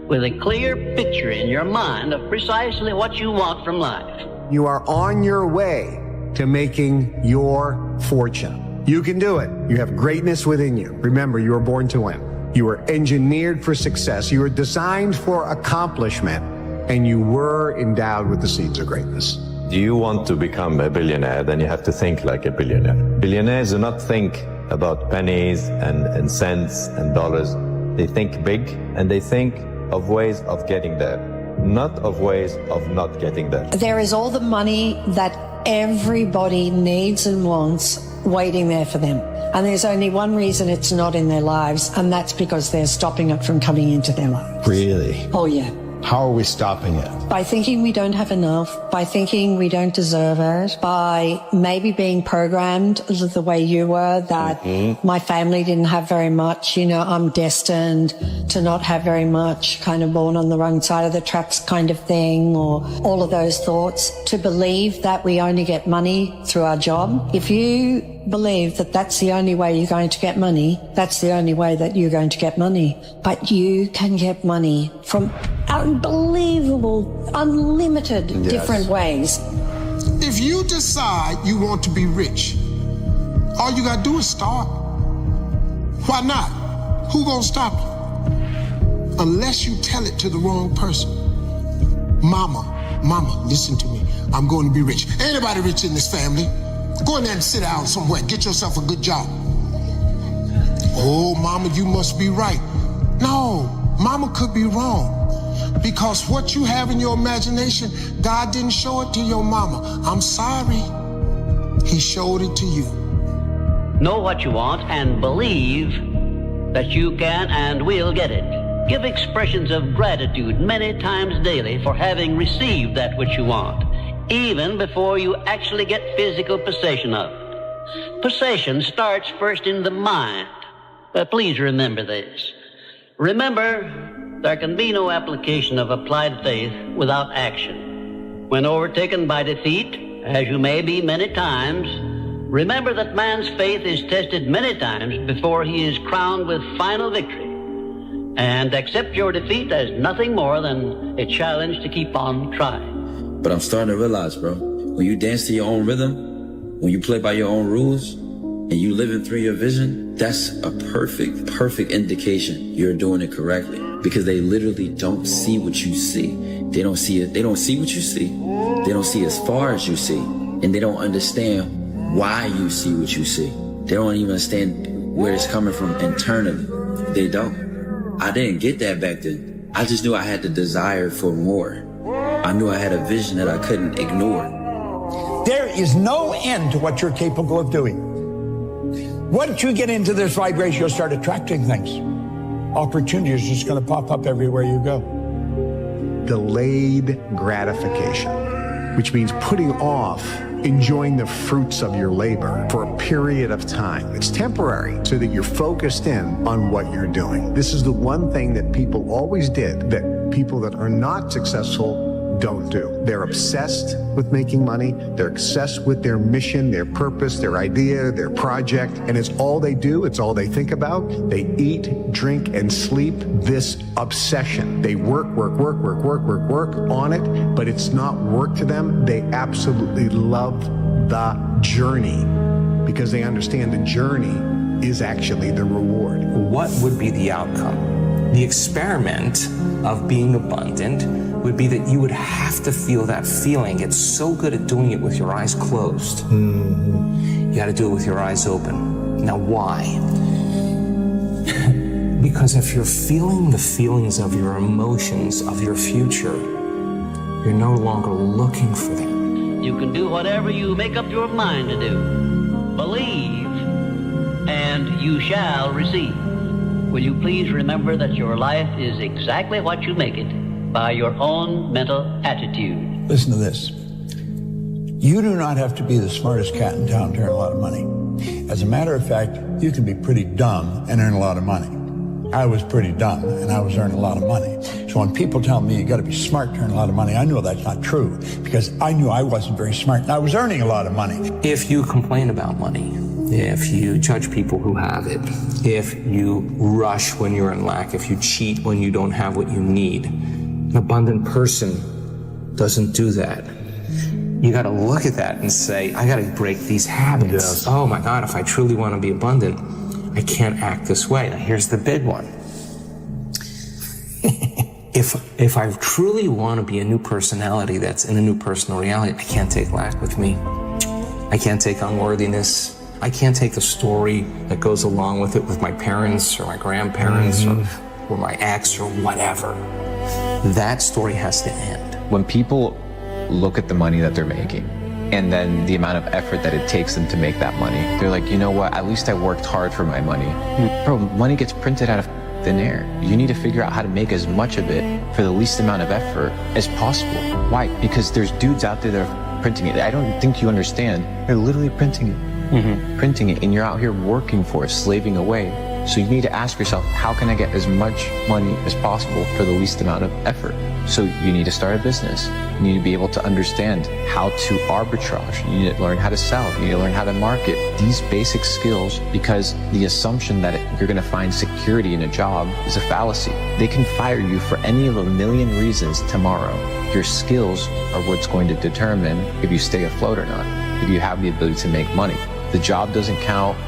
with a clear picture in your mind of precisely what you want from life. You are on your way to making your fortune. You can do it. You have greatness within you. Remember, you were born to win. You were engineered for success. You were designed for accomplishment, and you were endowed with the seeds of greatness. Do you want to become a billionaire? Then you have to think like a billionaire. Billionaires do not think about pennies and cents and dollars. They think big, and they think of ways of getting there, not of ways of not getting there. There is all the money that everybody needs and wants waiting there for them. And there's only one reason it's not in their lives, and that's because they're stopping it from coming into their lives. Really? Oh, yeah. How are we stopping it? By thinking we don't have enough, by thinking we don't deserve it, by maybe being programmed the way you were, that my family didn't have very much, you know, I'm destined to not have very much, kind of born on the wrong side of the tracks kind of thing, or all of those thoughts. To believe that we only get money through our job. If you believe that that's the only way you're going to get money, that's the only way that you're going to get money. But you can get money from unbelievable, unlimited different ways. If you decide you want to be rich, all you gotta do is start. Why not? Who gonna stop you? Unless you tell it to the wrong person. Mama, listen to me. I'm going to be rich. Ain't nobody rich in this family. Go in there and sit down somewhere. Get yourself a good job. Oh, mama, you must be right. No, mama could be wrong. Because what you have in your imagination, God didn't show it to your mama. I'm sorry. He showed it to you. Know what you want and believe that you can and will get it. Give expressions of gratitude many times daily for having received that which you want, even before you actually get physical possession of it. Possession starts first in the mind, but please remember this. Remember, there can be no application of applied faith without action. When overtaken by defeat, as you may be many times, remember that man's faith is tested many times before he is crowned with final victory. And accept your defeat as nothing more than a challenge to keep on trying. But I'm starting to realize, bro, when you dance to your own rhythm, when you play by your own rules, and you living through your vision, that's a perfect indication you're doing it correctly. Because they literally don't see what you see. They don't see it. They don't see what you see. They don't see as far as you see. And they don't understand why you see what you see. They don't even understand where it's coming from internally. They don't. I didn't get that back then. I just knew I had the desire for more. I knew I had a vision that I couldn't ignore. There is no end to what you're capable of doing. Once you get into this vibration, you'll start attracting things. Opportunities are just going to pop up everywhere you go. delayed gratification, which means putting off enjoying the fruits of your labor for a period of time. It's temporary so that you're focused in on what you're doing. This is the one thing that people always did that people that are not successful don't do. They're obsessed with making money. They're obsessed with their mission, their purpose, their idea, their project, and it's all they do. It's all they think about. They eat, drink, and sleep this obsession. They work on it, but it's not work to them. They absolutely love the journey because they understand the journey is actually the reward. What would be the outcome? The experiment of being abundant would be that you would have to feel that feeling. Get so good at doing it with your eyes closed. You got to do it with your eyes open. Now, why? Because if you're feeling the feelings of your emotions, of your future, you're no longer looking for them. You can do whatever you make up your mind to do. Believe, and you shall receive. Will you please remember that your life is exactly what you make it by your own mental attitude. Listen to this. You do not have to be the smartest cat in town to earn a lot of money. As a matter of fact, you can be pretty dumb and earn a lot of money. I was pretty dumb and I was earning a lot of money. So when people tell me you got to be smart to earn a lot of money, I know that's not true because I knew I wasn't very smart and I was earning a lot of money. If you complain about money, if you judge people who have it, if you rush when you're in lack, if you cheat when you don't have what you need, an abundant person doesn't do that. You got to look at that and say, I got to break these habits. Yes. Oh my God, if I truly want to be abundant, I can't act this way. Now here's the big one. If I truly want to be a new personality that's in a new personal reality, I can't take lack with me. I can't take unworthiness. I can't take the story that goes along with it with my parents or my grandparents or my ex or whatever. That story has to end. When people look at the money that they're making and then the amount of effort that it takes them to make that money, they're like, you know what, at least I worked hard for my money. Bro, money gets printed out of thin air. You need to figure out how to make as much of it for the least amount of effort as possible. Why? Because there's dudes out there that are printing it. I don't think you understand. They're literally printing it. Printing it, and you're out here working for it, slaving away. So you need to ask yourself, how can I get as much money as possible for the least amount of effort? So you need to start a business. You need to be able to understand how to arbitrage. You need to learn how to sell. You need to learn how to market. These basic skills, because the assumption that you're going to find security in a job is a fallacy. They can fire you for any of a million reasons tomorrow. Your skills are what's going to determine if you stay afloat or not, if you have the ability to make money. The job doesn't count.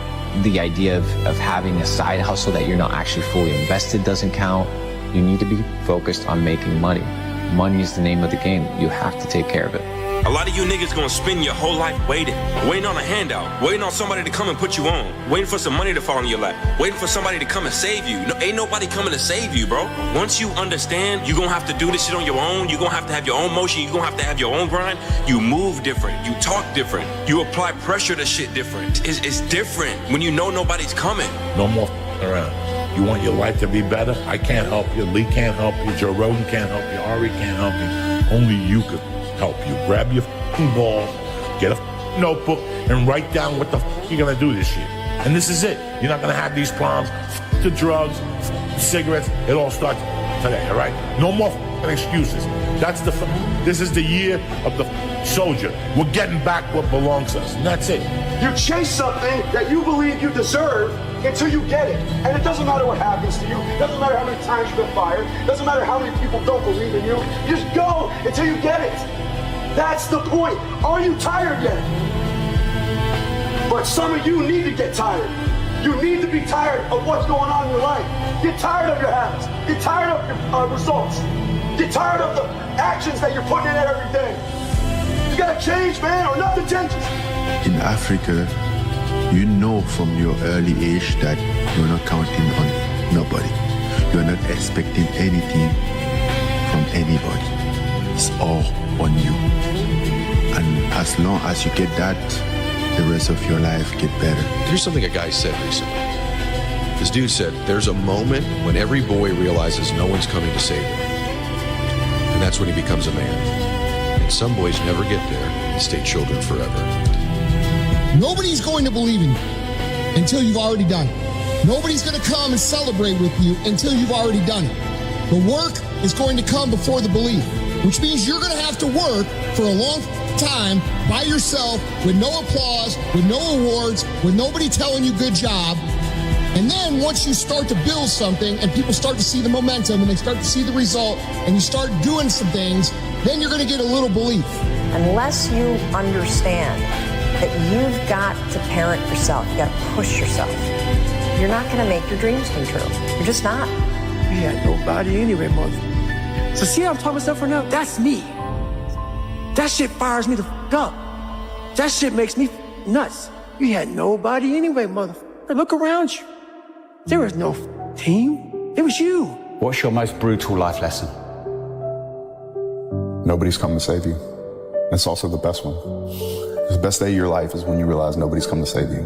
The idea of having a side hustle that you're not actually fully invested doesn't count. You need to be focused on making money. Money is the name of the game. You have to take care of it. A lot of you niggas gonna spend your whole life waiting on a handout, waiting on somebody to come and put you on, waiting for some money to fall in your lap, waiting for somebody to come and save you. No, ain't nobody coming to save you, bro. Once you understand you're gonna have to do this shit on your own, you're gonna have to have your own motion, you're gonna have to have your own grind, you move different, you talk different, you apply pressure to shit different. It's different when you know nobody's coming. No more around. You want your life to be better? I can't help you. Lee can't help you. Joe Rogan can't help you. Ari can't help you. Only you could help you. Grab your balls, get a notebook, and write down what the you're gonna do this year. And this is it. You're not gonna have these problems. The drugs, cigarettes, it all starts today, all right? No more excuses. This is the year of the soldier. We're getting back what belongs to us, and that's it. You chase something that you believe you deserve until you get it. And it doesn't matter what happens to you. It doesn't matter how many times you've been fired. It doesn't matter how many people don't believe in you. You just go until you get it. That's the point. Are you tired yet? But some of you need to get tired. You need to be tired of what's going on in your life. Get tired of your habits. Get tired of your results. Get tired of the actions that you're putting in every day. You gotta change, man, or nothing changes. In Africa, you know from your early age that you're not counting on nobody. You're not expecting anything from anybody. It's all on you. And as long as you get that, the rest of your life get better. Here's something a guy said recently. This dude said, there's a moment when every boy realizes no one's coming to save him. And that's when he becomes a man. And some boys never get there and stay children forever. Nobody's going to believe in you until you've already done it. Nobody's going to come and celebrate with you until you've already done it. The work is going to come before the belief, which means you're going to have to work for a long time by yourself with no applause, with no awards, with nobody telling you good job. And then once you start to build something and people start to see the momentum and they start to see the result and you start doing some things, then you're going to get a little belief. Unless you understand that you've got to parent yourself, you got to push yourself, you're not going to make your dreams come true. You're just not. You had nobody anyway, mother. So see how I'm talking myself right now? That's me. That shit fires me the f*** up. That shit makes me nuts. You had nobody anyway, motherfucker. Look around you. There was no team. It was you. What's your most brutal life lesson? Nobody's coming to save you. It's also the best one. The best day of your life is when you realize nobody's coming to save you.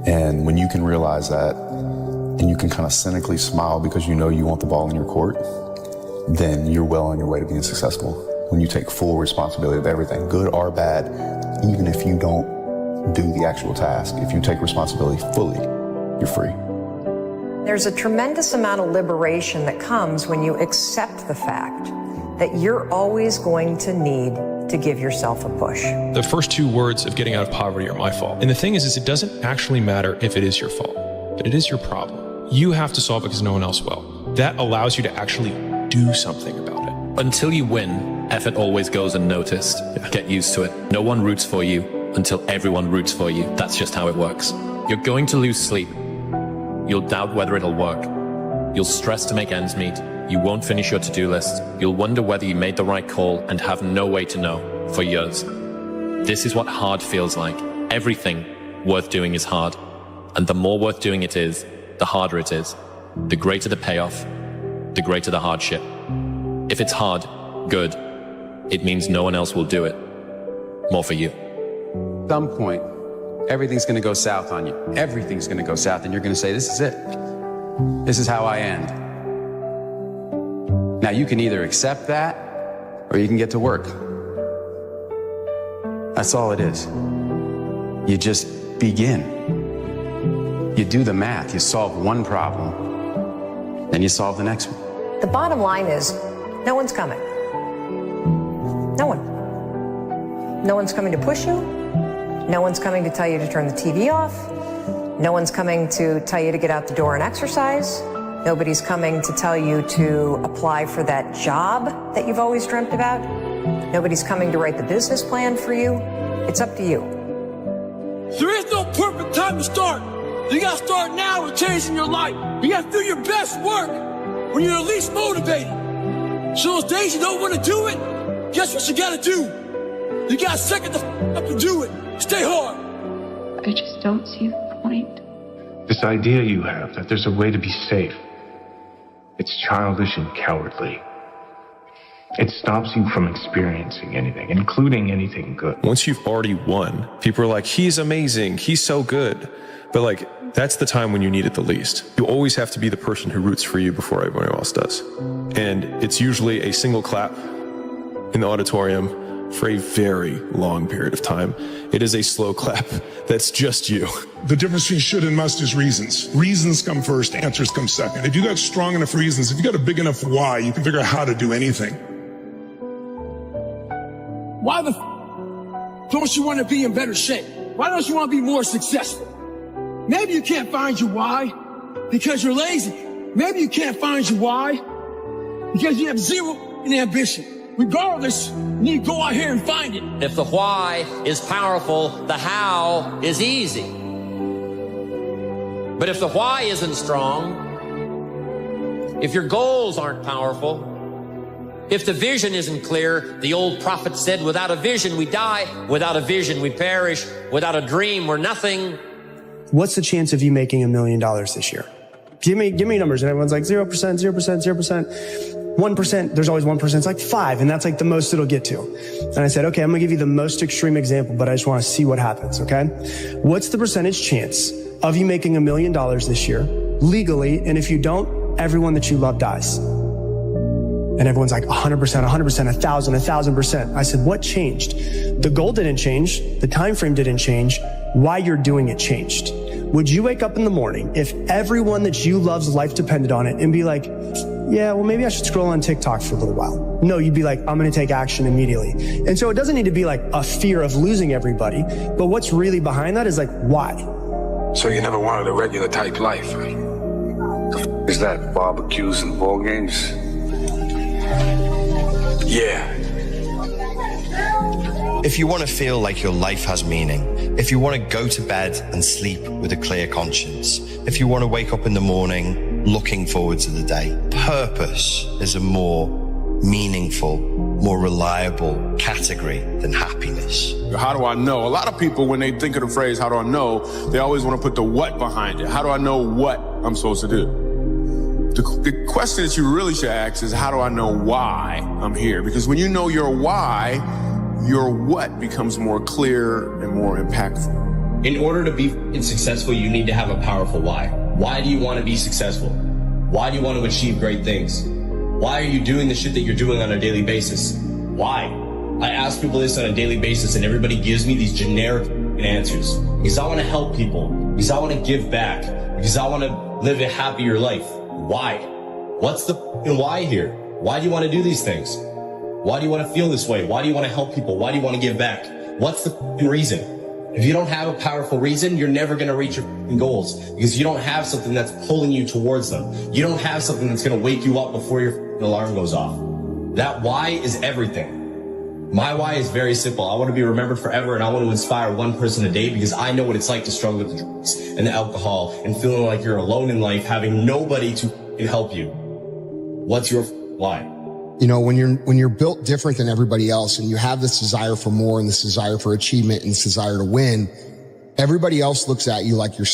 And when you can realize that, and you can kind of cynically smile because you know you want the ball in your court, then you're well on your way to being successful. When you take full responsibility of everything, good or bad, even if you don't do the actual task, if you take responsibility fully, you're free. There's a tremendous amount of liberation that comes when you accept the fact that you're always going to need to give yourself a push. The first two words of getting out of poverty are my fault. And the thing is it doesn't actually matter if it is your fault, but it is your problem. You have to solve it because no one else will. That allows you to actually do something about it. Until you win, effort always goes unnoticed. Get used to it. No one roots for you until everyone roots for you. That's just how it works. You're going to lose sleep. You'll doubt whether it'll work. You'll stress to make ends meet. You won't finish your to-do list. You'll wonder whether you made the right call and have no way to know for years. This is what hard feels like. Everything worth doing is hard. And the more worth doing it is, the harder it is. The greater the payoff, the greater the hardship. If it's hard, good. It means no one else will do it. More for you. At some point, everything's going to go south on you. Everything's going to go south, and you're going to say, this is it. This is how I end. Now, you can either accept that, or you can get to work. That's all it is. You just begin. You do the math. You solve one problem, then you solve the next one. The bottom line is, no one's coming. No one. No one's coming to push you. No one's coming to tell you to turn the TV off. No one's coming to tell you to get out the door and exercise. Nobody's coming to tell you to apply for that job that you've always dreamt about. Nobody's coming to write the business plan for you. It's up to you. There is no perfect time to start. You gotta start now with changing your life. You gotta do your best work when you're the least motivated. So those days you don't want to do it, guess what you gotta do? You gotta second the up to do it. Stay hard. I just don't see the point. This idea you have that there's a way to be safe, it's childish and cowardly. It stops you from experiencing anything, including anything good. Once you've already won, people are like, he's amazing, he's so good. But like, that's the time when you need it the least. You always have to be the person who roots for you before everyone else does. And it's usually a single clap in the auditorium for a very long period of time. It is a slow clap that's just you. The difference between should and must is reasons. Reasons come first, answers come second. If you got strong enough reasons, if you got a big enough why, you can figure out how to do anything. Why the don't you want to be in better shape? Why don't you want to be more successful? Maybe you can't find your why because you're lazy. Maybe you can't find your why because you have zero in ambition. Regardless, you need to go out here and find it. If the why is powerful, the how is easy. But if the why isn't strong, if your goals aren't powerful, if the vision isn't clear, the old prophet said, without a vision we die, without a vision we perish, without a dream we're nothing. What's the chance of you making $1 million this year? Give me numbers. And everyone's like 0%, 0%, 0%, 1%. There's always 1%. It's like 5. And that's like the most it'll get to. And I said, okay, I'm going to give you the most extreme example, but I just want to see what happens. Okay. What's the percentage chance of you making $1 million this year legally? And if you don't, everyone that you love dies. And everyone's like 100%, 100%, 1,000%. I said, what changed? The goal didn't change. The time frame didn't change. Why you're doing it changed. Would you wake up in the morning if everyone that you love's life depended on it and be like, yeah, well, maybe I should scroll on TikTok for a little while? No, you'd be like, I'm going to take action immediately. And so it doesn't need to be like a fear of losing everybody, but what's really behind that is like, why? So you never wanted a regular type life, right? The f- is that, barbecues and ball games? Yeah. If you want to feel like your life has meaning, if you want to go to bed and sleep with a clear conscience, if you want to wake up in the morning looking forward to the day, purpose is a more meaningful, more reliable category than happiness. How do I know? A lot of people, when they think of the phrase, how do I know, they always want to put the what behind it. How do I know what I'm supposed to do? The question that you really should ask is, how do I know why I'm here? Because when you know your why, your what becomes more clear and more impactful. In order to be successful, you need to have a powerful why. Why do you want to be successful? Why do you want to achieve great things? Why are you doing the shit that you're doing on a daily basis? Why? I ask people this on a daily basis and everybody gives me these generic answers. Because I want to help people. Because I want to give back. Because I want to live a happier life. Why? What's the why here? Why do you want to do these things? Why do you want to feel this way? Why do you want to help people? Why do you want to give back? What's the reason? If you don't have a powerful reason, you're never going to reach your goals because you don't have something that's pulling you towards them. You don't have something that's going to wake you up before your alarm goes off. That why is everything. My why is very simple. I want to be remembered forever and I want to inspire one person a day because I know what it's like to struggle with the drugs and the alcohol and feeling like you're alone in life, having nobody to help you. What's your why? You know, when you're built different than everybody else and you have this desire for more and this desire for achievement and this desire to win, everybody else looks at you like you're,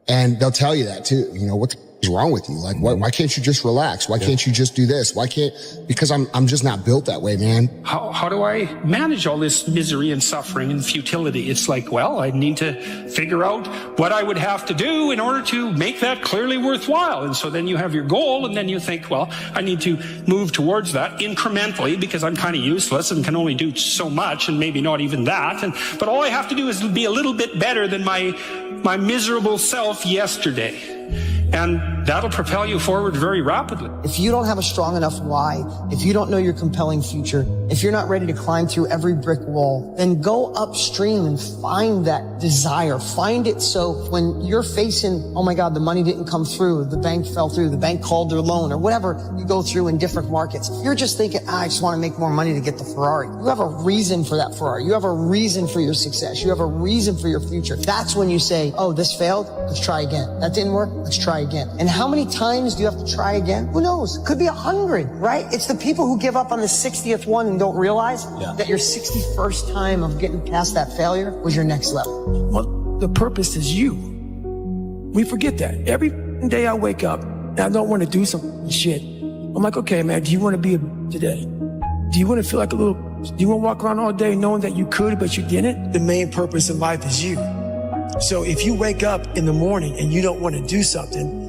and they'll tell you that too. You know, what the is wrong with you? Like, why can't you just relax? Why can't you just do this? Because I'm just not built that way, man. How do I manage all this misery and suffering and futility? It's like, well, I need to figure out what I would have to do in order to make that clearly worthwhile. And so then you have your goal and then you think, well, I need to move towards that incrementally because I'm kind of useless and can only do so much and maybe not even that. But all I have to do is be a little bit better than my miserable self yesterday. And that'll propel you forward very rapidly. If you don't have a strong enough why, if you don't know your compelling future, if you're not ready to climb through every brick wall, then go upstream and find that desire. Find it so when you're facing, oh my God, the money didn't come through, the bank fell through, the bank called their loan, or whatever you go through in different markets. If you're just thinking, I just want to make more money to get the Ferrari. You have a reason for that Ferrari. You have a reason for your success. You have a reason for your future. That's when you say, oh, this failed. Let's try again. That didn't work. Let's try again. And how many times do you have to try again? Who knows? Could be 100, right? It's the people who give up on the 60th one and don't realize that your 61st time of getting past that failure was your next level. Well, the purpose is you. We forget that. Every day I wake up and I don't want to do some shit. I'm like, okay, man, do you want to be a today? Do you want to feel like a little, do you want to walk around all day knowing that you could, but you didn't? The main purpose in life is you. So if you wake up in the morning and you don't want to do something,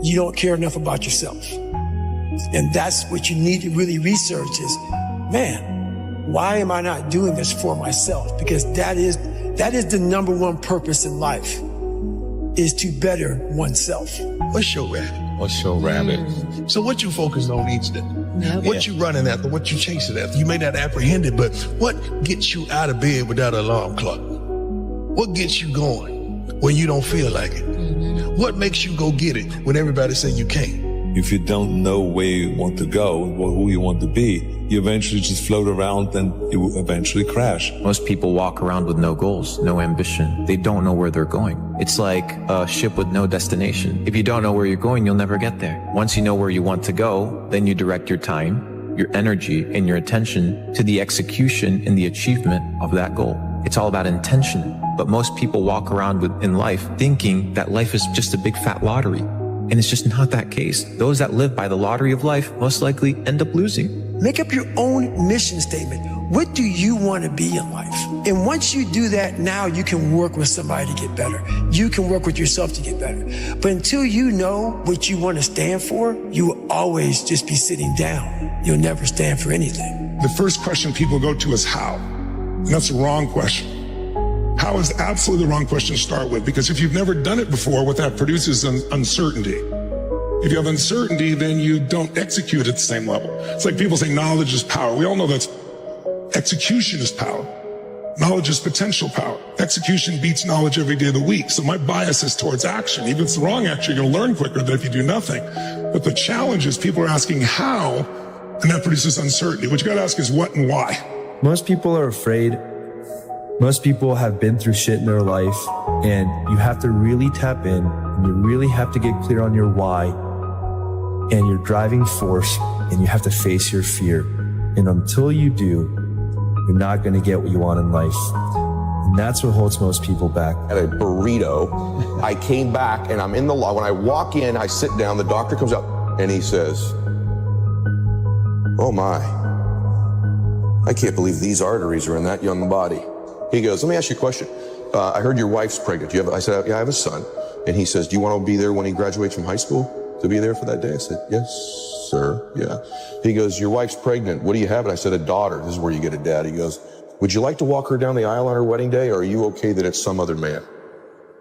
you don't care enough about yourself. And that's what you need to really research is, man, why am I not doing this for myself? Because that is the number one purpose in life, is to better oneself. What's your rabbit? So what you focus on each day? What you running after? What you chasing after? You may not apprehend it, but what gets you out of bed without an alarm clock? What gets you going when you don't feel like it? What makes you go get it when everybody say you can't? If you don't know where you want to go or who you want to be, you eventually just float around and you will eventually crash. Most people walk around with no goals, no ambition. They don't know where they're going. It's like a ship with no destination. If you don't know where you're going, you'll never get there. Once you know where you want to go, then you direct your time, your energy, and your attention to the execution and the achievement of that goal. It's all about intention. But most people walk around in life thinking that life is just a big fat lottery. And it's just not that case. Those that live by the lottery of life most likely end up losing. Make up your own mission statement. What do you want to be in life? And once you do that, now you can work with somebody to get better. You can work with yourself to get better. But until you know what you want to stand for, you will always just be sitting down. You'll never stand for anything. The first question people go to is how? And that's the wrong question. How is absolutely the wrong question to start with, because if you've never done it before, what that produces is uncertainty. If you have uncertainty, then you don't execute at the same level. It's like people say knowledge is power. We all know that's execution is power. Knowledge is potential power. Execution beats knowledge every day of the week. So my bias is towards action. Even if it's the wrong action, you're going to learn quicker than if you do nothing. But the challenge is people are asking how, and that produces uncertainty. What you got to ask is what and why. Most people are afraid. Most people have been through shit in their life, and you have to really tap in, and you really have to get clear on your why and your driving force, and you have to face your fear. And until you do, you're not going to get what you want in life. And that's what holds most people back. At a burrito, I came back and I'm in the law. When I walk in, I sit down, the doctor comes up and he says, "Oh my, I can't believe these arteries are in that young body." He goes, "Let me ask you a question. I heard your wife's pregnant. I said, "Yeah, I have a son." And he says, "Do you want to be there when he graduates from high school? To be there for that day?" I said, "Yes, sir, yeah." He goes, "Your wife's pregnant. What do you have?" And I said, "A daughter." This is where you get a dad. He goes, "Would you like to walk her down the aisle on her wedding day, or are you okay that it's some other man?"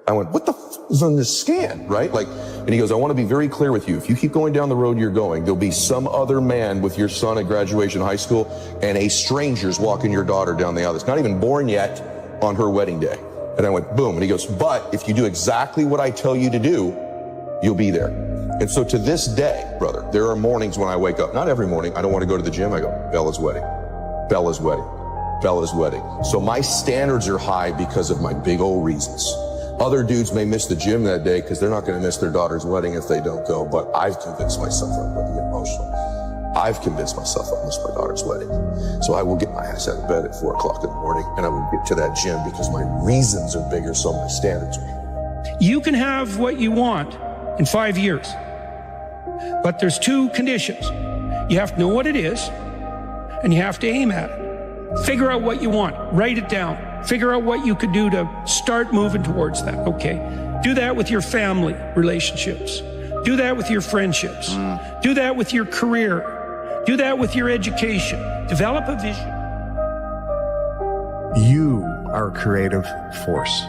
I went, "What the f is on this scan?" Right? And he goes, "I want to be very clear with you. If you keep going down the road you're going, there'll be some other man with your son at graduation high school, and a stranger's walking your daughter down the aisle that's not even born yet on her wedding day." And I went, boom. And he goes, "But if you do exactly what I tell you to do, you'll be there." And so to this day, brother, there are mornings when I wake up, not every morning, I don't want to go to the gym. I go, Bella's wedding, Bella's wedding, Bella's wedding. So my standards are high because of my big old reasons. Other dudes may miss the gym that day because they're not going to miss their daughter's wedding if they don't go. But I've convinced myself I'm going to get emotional. I've convinced myself I'll miss my daughter's wedding. So I will get my ass out of bed at 4 o'clock in the morning and I will get to that gym because my reasons are bigger, so my standards are. You can have what you want in 5 years, but there's 2 conditions. You have to know what it is, and you have to aim at it. Figure out what you want. Write it down. Figure out what you could do to start moving towards that. Okay. Do that with your family relationships. Do that with your friendships. Do that with your career. Do that with your education. Develop a vision. You are a creative force.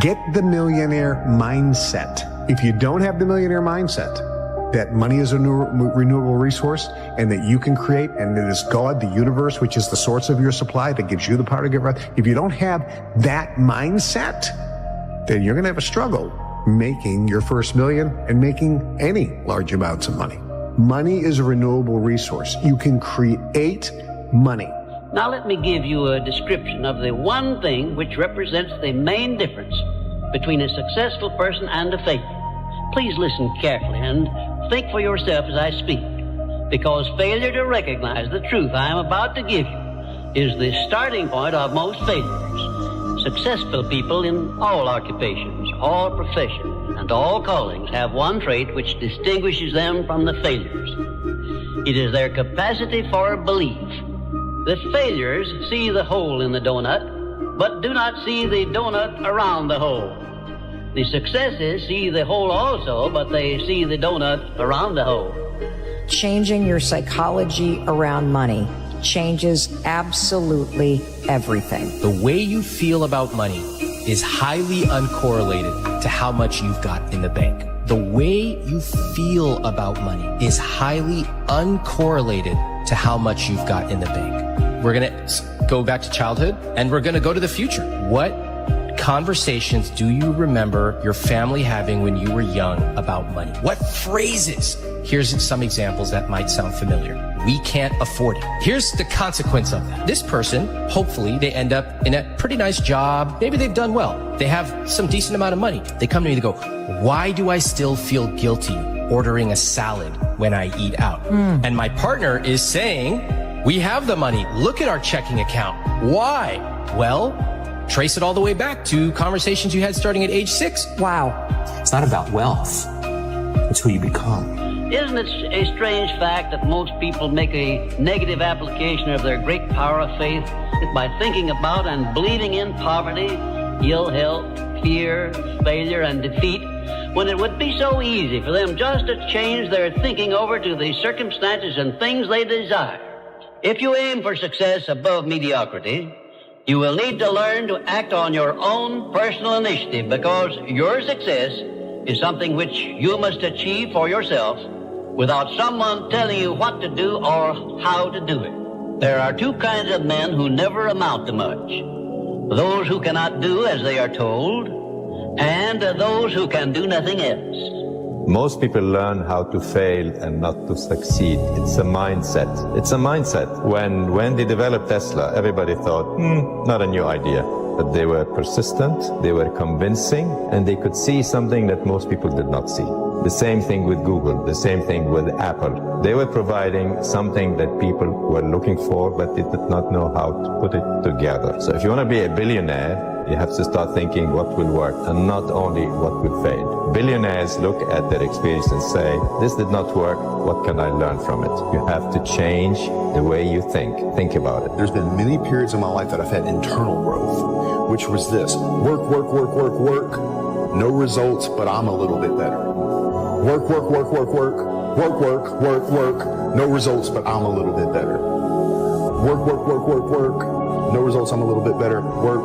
Get the millionaire mindset. If you don't have the millionaire mindset, that money is a renewable resource and that you can create, and it is God, the universe, which is the source of your supply that gives you the power to get right. If you don't have that mindset, then you're going to have a struggle making your first million and making any large amounts of money. Money is a renewable resource. You can create money. Now let me give you a description of the one thing which represents the main difference between a successful person and a failure. Please listen carefully and think for yourself as I speak, because failure to recognize the truth I am about to give you is the starting point of most failures. Successful people in all occupations, all professions, and all callings have one trait which distinguishes them from the failures. It is their capacity for belief. The failures see the hole in the donut, but do not see the donut around the hole. The successes see the hole also, but they see the donut around the hole. Changing your psychology around money changes absolutely everything. The way you feel about money is highly uncorrelated to how much you've got in the bank. The way you feel about money is highly uncorrelated to how much you've got in the bank. We're going to go back to childhood and we're going to go to the future. What conversations do you remember your family having when you were young about money? What phrases? Here's some examples that might sound familiar. We can't afford it. Here's the consequence of that. This person, hopefully, they end up in a pretty nice job. Maybe they've done well. They have some decent amount of money. They come to me and go, why do I still feel guilty ordering a salad when I eat out? And my partner is saying, we have the money. Look at our checking account. Why? Well, trace it all the way back to conversations you had starting at age 6. Wow. It's not about wealth. It's who you become. Isn't it a strange fact that most people make a negative application of their great power of faith by thinking about and believing in poverty, ill health, fear, failure, and defeat, when it would be so easy for them just to change their thinking over to the circumstances and things they desire? If you aim for success above mediocrity, you will need to learn to act on your own personal initiative, because your success is something which you must achieve for yourself without someone telling you what to do or how to do it. There are two kinds of men who never amount to much: those who cannot do as they are told, and those who can do nothing else. Most people learn how to fail and not to succeed. It's a mindset. It's a mindset. When they developed Tesla, everybody thought, not a new idea. But they were persistent, they were convincing, and they could see something that most people did not see. The same thing with Google, the same thing with Apple. They were providing something that people were looking for, but they did not know how to put it together. So if you want to be a billionaire, you have to start thinking what will work and not only what will fail. Billionaires look at their experience and say, this did not work, what can I learn from it? You have to change the way you think. Think about it. There's been many periods in my life that I've had internal growth, which was this: work, work, work, work, work, no results, but I'm a little bit better. Work, work, work, work, work, work, work, work, work, no results, but I'm a little bit better. Work, work, work, work, work, no results, I'm a little bit better. Work,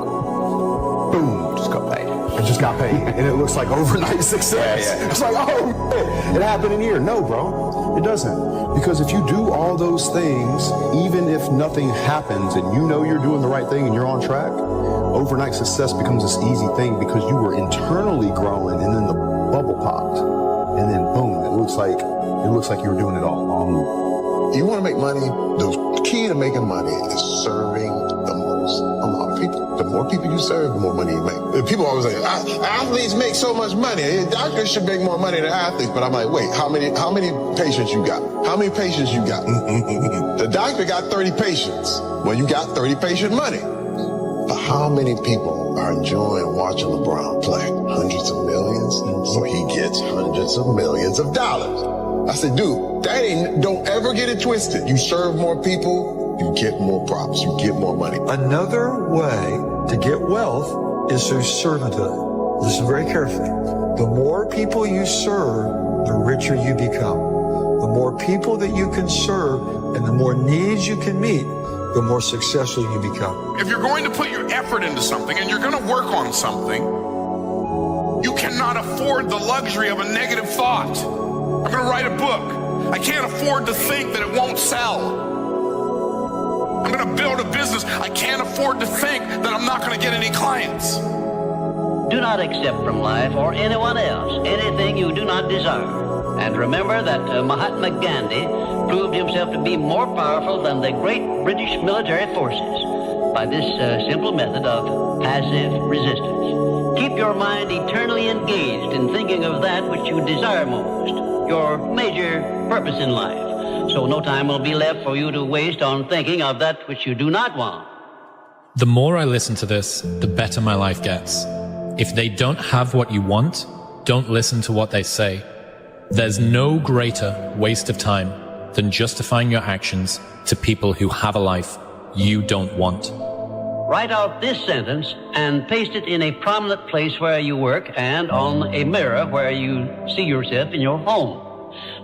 boom, just got paid. I just got paid. And it looks like overnight success. Yeah. It's like, oh, man, it happened in a year. No, bro, it doesn't. Because if you do all those things, even if nothing happens and you know you're doing the right thing and you're on track, overnight success becomes this easy thing because you were internally growing and then the bubble popped. And then boom, it looks like you were doing it all along. You want to make money? The key to making money is serving the most amount of people. The more people you serve, the more money you make. People always say, athletes make so much money. Doctors should make more money than athletes. But I'm like, wait, how many patients you got? How many patients you got? The doctor got 30 patients. Well, you got 30 patient money. But how many people are enjoying watching LeBron play? Hundreds of millions. So he gets hundreds of millions of dollars. I said, dude, don't ever get it twisted. You serve more people, you get more props, you get more money. Another way to get wealth is through servanthood. Listen very carefully. The more people you serve, the richer you become. The more people that you can serve and the more needs you can meet, the more successful you become. If you're going to put your effort into something and you're going to work on something, you cannot afford the luxury of a negative thought. I'm going to write a book. I can't afford to think that it won't sell. I'm going to build a business. I can't afford to think that I'm not going to get any clients. Do not accept from life or anyone else anything you do not desire. And remember that Mahatma Gandhi proved himself to be more powerful than the great British military forces by this simple method of passive resistance. Keep your mind eternally engaged in thinking of that which you desire most, your major purpose in life, so no time will be left for you to waste on thinking of that which you do not want. The more I listen to this, the better my life gets. If they don't have what you want, don't listen to what they say. There's no greater waste of time than justifying your actions to people who have a life you don't want. Write out this sentence and paste it in a prominent place where you work and on a mirror where you see yourself in your home.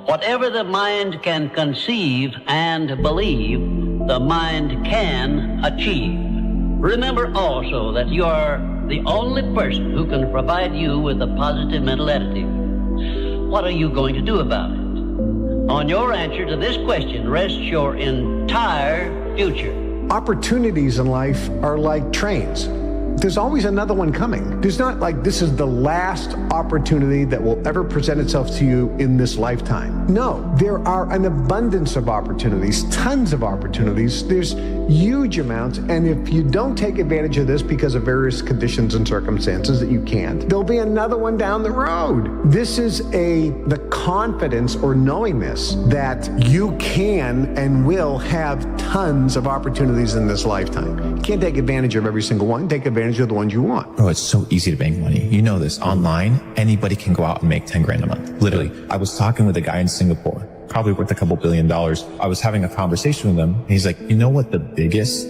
Whatever the mind can conceive and believe, the mind can achieve. Remember also that you are the only person who can provide you with a positive mental attitude. What are you going to do about it? On your answer to this question rests your entire future. Opportunities in life are like trains. There's always another one coming. There's not like this is the last opportunity that will ever present itself to you in this lifetime. No, there are an abundance of opportunities, tons of opportunities. There's huge amounts. And if you don't take advantage of this because of various conditions and circumstances that you can't, there'll be another one down the road. This is the confidence or knowingness that you can and will have tons of opportunities in this lifetime. You can't take advantage of every single one. Take advantage advantage of the ones you want. Bro, it's so easy to bank money. You know this. Online, anybody can go out and make 10 grand a month. Literally. I was talking with a guy in Singapore, probably worth a couple $1 billion. I was having a conversation with him. And he's like, you know what the biggest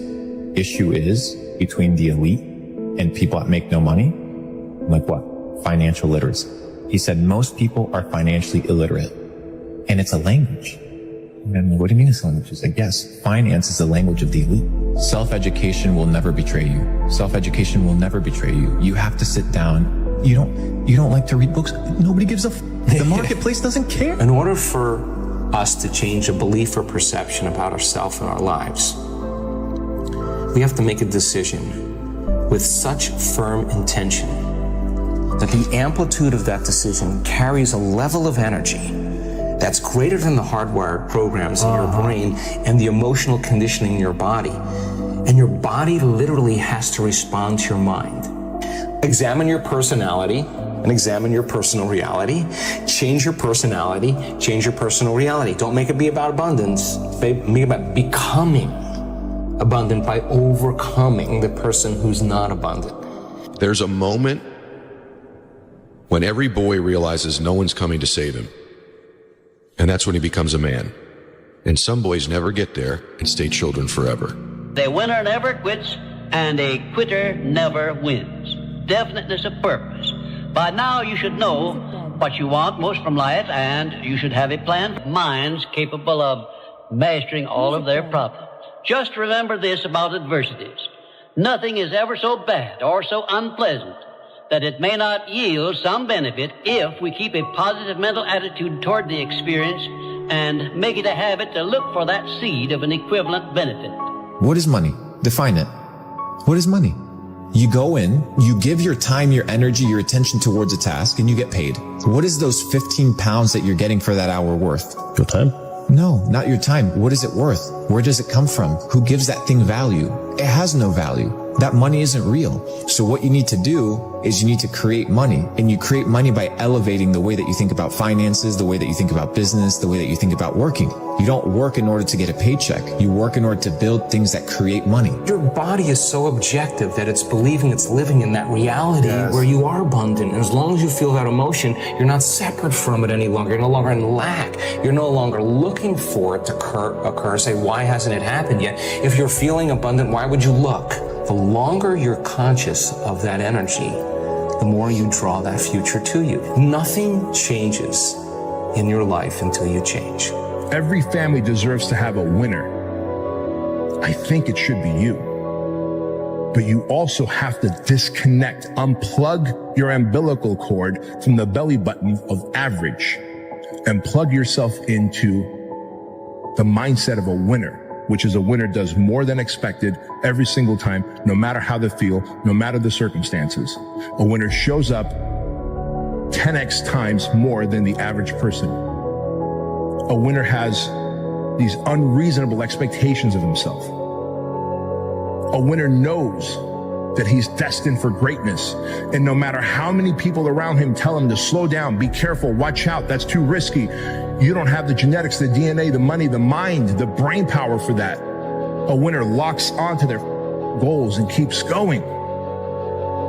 issue is between the elite and people that make no money? I'm like, what? Financial literacy. He said, most people are financially illiterate. And it's a language. And I'm like, what do you mean it's a language? He's like, yes, finance is the language of the elite. Self-education will never betray you. Self-education will never betray you. You have to sit down. You don't like to read books. Nobody gives a the marketplace doesn't care. In order for us to change a belief or perception about ourselves and our lives, we have to make a decision with such firm intention that the amplitude of that decision carries a level of energy that's greater than the hardwired programs in your brain and the emotional conditioning in your body. And your body literally has to respond to your mind. Examine your personality and examine your personal reality. Change your personality, change your personal reality. Don't make it be about abundance. Make it about becoming abundant by overcoming the person who's not abundant. There's a moment when every boy realizes no one's coming to save him. And that's when he becomes a man. And some boys never get there and stay children forever. The winner never quits, and a quitter never wins. Definiteness of purpose. By now you should know what you want most from life, and you should have a plan for minds capable of mastering all of their problems. Just remember this about adversities. Nothing is ever so bad or so unpleasant that it may not yield some benefit if we keep a positive mental attitude toward the experience and make it a habit to look for that seed of an equivalent benefit. What is money? Define it. What is money? You go in, you give your time, your energy, your attention towards a task, and you get paid. What is those 15 pounds that you're getting for that hour worth? Your time? No, not your time. What is it worth? Where does it come from? Who gives that thing value? It has no value. That money isn't real. So what you need to do is you need to create money, and you create money by elevating the way that you think about finances, the way that you think about business, the way that you think about working. You don't work in order to get a paycheck. You work in order to build things that create money. Your body is so objective that it's believing it's living in that reality where you are abundant. And as long as you feel that emotion, you're not separate from it any longer. You're no longer in lack. You're no longer looking for it to occur. Say, why hasn't it happened yet? If you're feeling abundant, why would you look? The longer you're conscious of that energy, the more you draw that future to you. Nothing changes in your life until you change. Every family deserves to have a winner. I think it should be you. But you also have to disconnect, unplug your umbilical cord from the belly button of average and plug yourself into the mindset of a winner, which is a winner does more than expected every single time, no matter how they feel, no matter the circumstances. A winner shows up 10x times more than the average person. A winner has these unreasonable expectations of himself. A winner knows that he's destined for greatness. And no matter how many people around him tell him to slow down, be careful, watch out, that's too risky. You don't have the genetics, the DNA, the money, the mind, the brain power for that. A winner locks onto their goals and keeps going.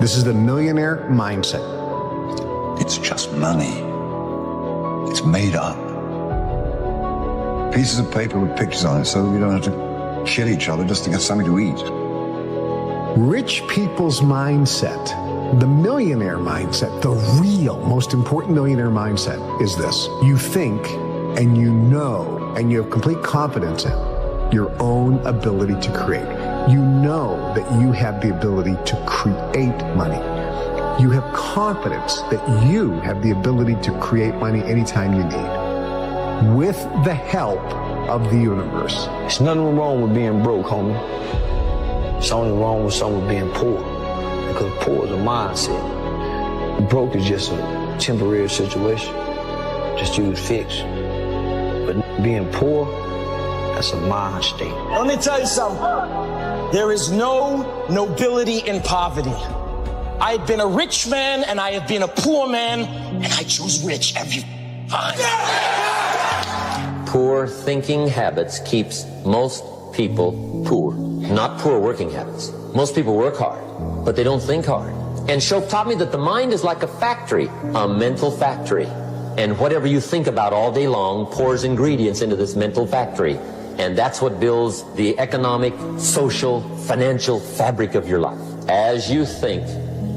This is the millionaire mindset. It's just money. It's made up. Pieces of paper with pictures on it so we don't have to kill each other just to get something to eat. Rich people's mindset, the millionaire mindset, the real, most important millionaire mindset is this. You think and you know and you have complete confidence in your own ability to create. You know that you have the ability to create money. You have confidence that you have the ability to create money anytime you need, with the help of the universe. There's nothing wrong with being broke, homie. It's only wrong with someone being poor, because poor is a mindset. Broke is just a temporary situation, just use fix. But being poor, that's a mind state. Let me tell you something. There is no nobility in poverty. I've been a rich man and I have been a poor man, and I choose rich every time. Poor thinking habits keeps most people poor. Not poor working habits. Most people work hard, but they don't think hard. And Shope taught me that the mind is like a factory, a mental factory. And whatever you think about all day long pours ingredients into this mental factory. And that's what builds the economic, social, financial fabric of your life. As you think,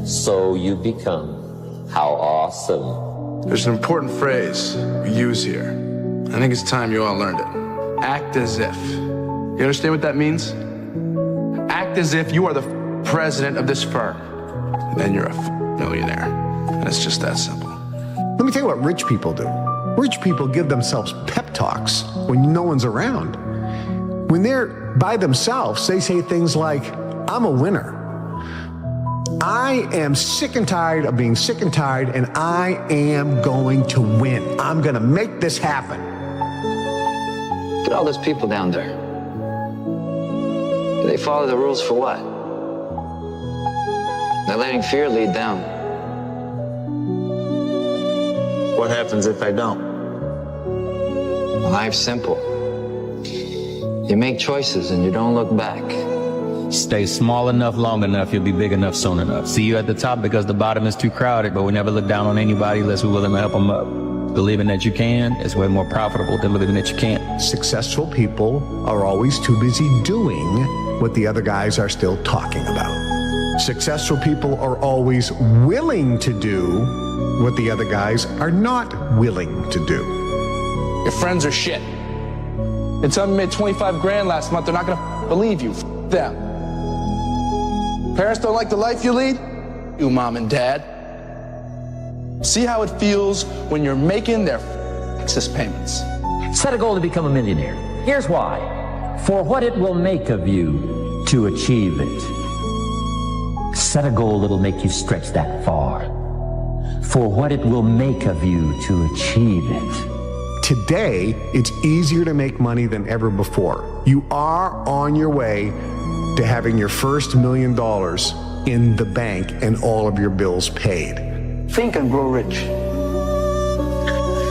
so you become. How awesome. There's an important phrase we use here. I think it's time you all learned it. Act as if. You understand what that means? Act as if you are the president of this firm. And then you're a millionaire. And it's just that simple. Let me tell you what rich people do. Rich people give themselves pep talks when no one's around. When they're by themselves, they say things like, I'm a winner. I am sick and tired of being sick and tired, and I am going to win. I'm going to make this happen. Look at all those people down there. Do they follow the rules for what? They're letting fear lead them. What happens if I don't? Life's simple. You make choices and you don't look back. Stay small enough, long enough, you'll be big enough soon enough. See you at the top because the bottom is too crowded, but we never look down on anybody unless we're willing to help them up. Believing that you can is way more profitable than believing that you can't. Successful people are always too busy doing what the other guys are still talking about. Successful people are always willing to do what the other guys are not willing to do. Your friends are shit. They tell me you made 25 grand last month. They're not gonna believe you. F them. Parents don't like the life you lead? You, mom and dad. See how it feels when you're making their excess payments. Set a goal to become a millionaire. Here's why. For what it will make of you to achieve it. Set a goal that'll make you stretch that far. For what it will make of you to achieve it. Today, it's easier to make money than ever before. You are on your way to having your first $1 million in the bank and all of your bills paid. Think and grow rich.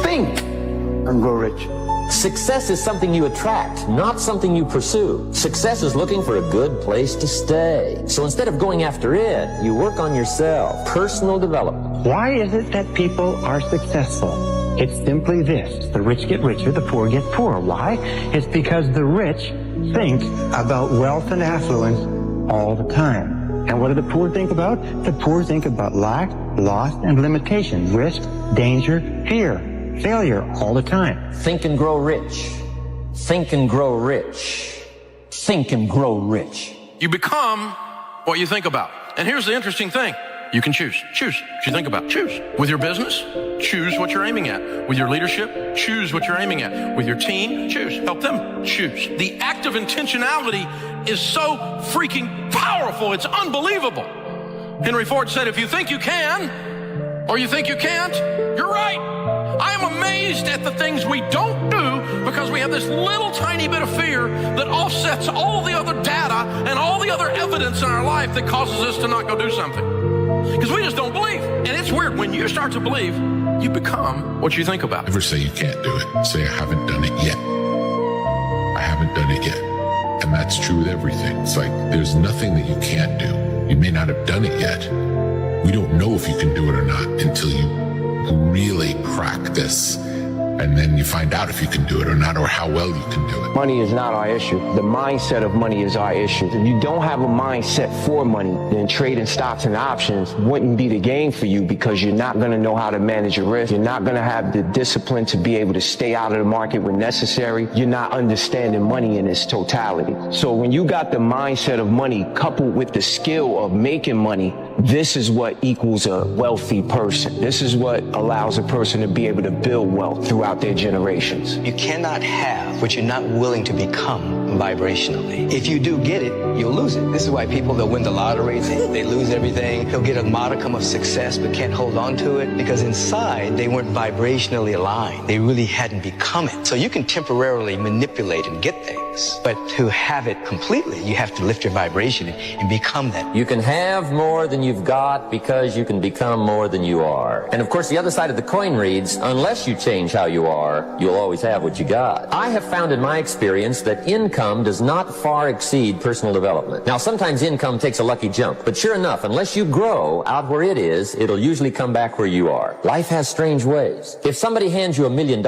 Think and grow rich. Success is something you attract, not something you pursue. Success is looking for a good place to stay. So instead of going after it, you work on yourself. Personal development. Why is it that people are successful? It's simply this. The rich get richer, the poor get poorer. Why? It's because the rich think about wealth and affluence all the time. And what do the poor think about? The poor think about lack, loss, and limitation, risk, danger, fear, failure all the time. Think and grow rich. Think and grow rich. Think and grow rich. You become what you think about. And here's the interesting thing. You can choose. Choose what you think about. Choose. With your business, choose what you're aiming at. With your leadership, choose what you're aiming at. With your team, choose. Help them choose. The act of intentionality is so freaking powerful. It's unbelievable. Henry Ford said, if you think you can, or you think you can't, you're right. I am amazed at the things we don't do because we have this little tiny bit of fear that offsets all the other data and all the other evidence in our life that causes us to not go do something. Because we just don't believe. And it's weird. When you start to believe, you become what you think about. Never say you can't do it. Say, I haven't done it yet. I haven't done it yet. And that's true with everything. It's like, there's nothing that you can't do. You may not have done it yet. We don't know if you can do it or not until you really practice. And then you find out if you can do it or not, or how well you can do it. Money is not our issue. The mindset of money is our issue. If you don't have a mindset for money, then trading stocks and options wouldn't be the game for you because you're not going to know how to manage your risk. You're not going to have the discipline to be able to stay out of the market when necessary. You're not understanding money in its totality. So when you got the mindset of money coupled with the skill of making money, this is what equals a wealthy person. This is what allows a person to be able to build wealth throughout their generations. You cannot have what you're not willing to become vibrationally. If you do get it, you'll lose it. This is why people that win the lottery, they lose everything. They'll get a modicum of success but can't hold on to it because inside they weren't vibrationally aligned. They really hadn't become it. So you can temporarily manipulate and get things, but to have it completely, you have to lift your vibration and become that. You can have more than you've got because you can become more than you are. And of course, the other side of the coin reads, unless you change how you you are, you'll always have what you got. I have found in my experience that income does not far exceed personal development. Now, sometimes income takes a lucky jump, but sure enough, unless you grow out where it is, it'll usually come back where you are. Life has strange ways. If somebody hands you $1 million,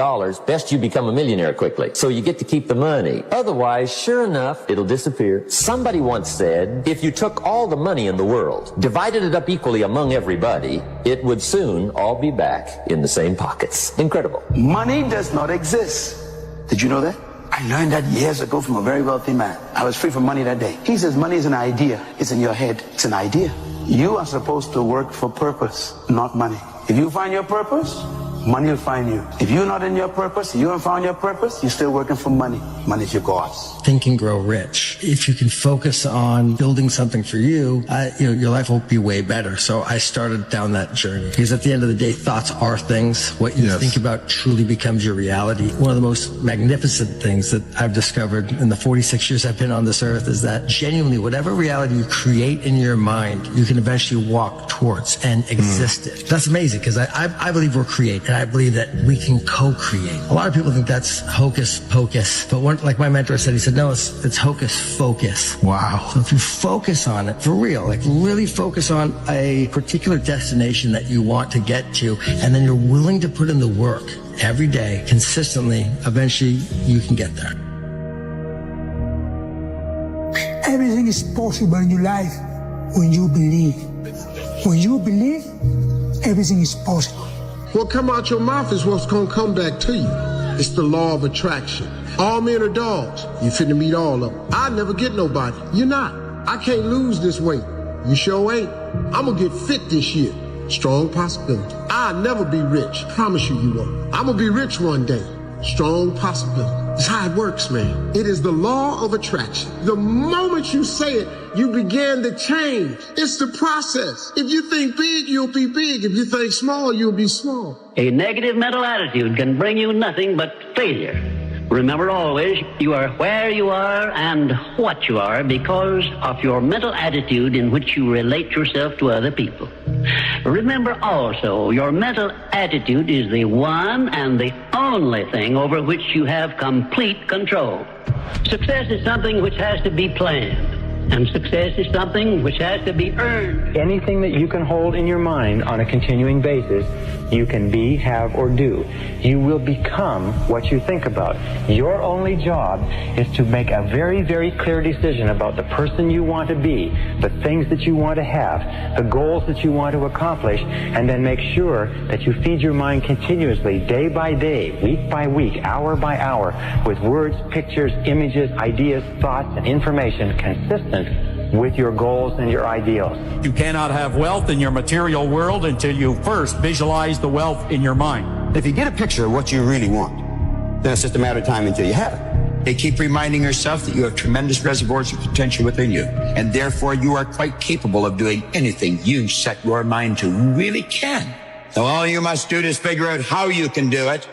best you become a millionaire quickly, so you get to keep the money. Otherwise, sure enough, it'll disappear. Somebody once said, if you took all the money in the world, divided it up equally among everybody, it would soon all be back in the same pockets. Incredible. Money does not exist. Did you know that? I learned that years ago from a very wealthy man. I was free from money that day. He says money is an idea. It's in your head. It's an idea. You are supposed to work for purpose, not money. If you find your purpose, money will find you. If you're not in your purpose, you haven't found your purpose, you're still working for money. Money's your gods. Think and grow rich. If you can focus on building something for you, your life will be way better. So I started down that journey. Because at the end of the day, thoughts are things. What you think about truly becomes your reality. One of the most magnificent things that I've discovered in the 46 years I've been on this earth is that genuinely, whatever reality you create in your mind, you can eventually walk towards and exist it. That's amazing because I believe we're creative. And I believe that we can co-create. A lot of people think that's hocus pocus, but like my mentor said, he said, no, it's hocus focus. Wow. So if you focus on it for real, like really focus on a particular destination that you want to get to, and then you're willing to put in the work every day, consistently, eventually you can get there. Everything is possible in your life when you believe. When you believe, everything is possible. What come out your mouth is what's gonna come back to you. It's the law of attraction. All men are dogs. You finna meet all of them. I never get nobody. You're not. I can't lose this weight. You sure ain't. I'm gonna get fit this year. Strong possibility. I'll never be rich. Promise you won't. I'm gonna be rich one day. Strong possibility. It's how it works, man. It is the law of attraction. The moment you say it, you begin to change. It's the process. If you think big, you'll be big. If you think small, you'll be small. A negative mental attitude can bring you nothing but failure. Remember always, you are where you are and what you are because of your mental attitude in which you relate yourself to other people. Remember also, your mental attitude is the one and the only thing over which you have complete control. Success is something which has to be planned. And success is something which has to be earned. Anything that you can hold in your mind on a continuing basis, you can be, have, or do. You will become what you think about. Your only job is to make a very, very clear decision about the person you want to be, the things that you want to have, the goals that you want to accomplish, and then make sure that you feed your mind continuously, day by day, week by week, hour by hour, with words, pictures, images, ideas, thoughts, and information consistent with your goals and your ideals. You cannot have wealth in your material world until you first visualize the wealth in your mind. If you get a picture of what you really want, then it's just a matter of time until you have it. They keep reminding yourself that you have tremendous reservoirs of potential within you, and therefore you are quite capable of doing anything you set your mind to. You really can. So all you must do is figure out how you can do it,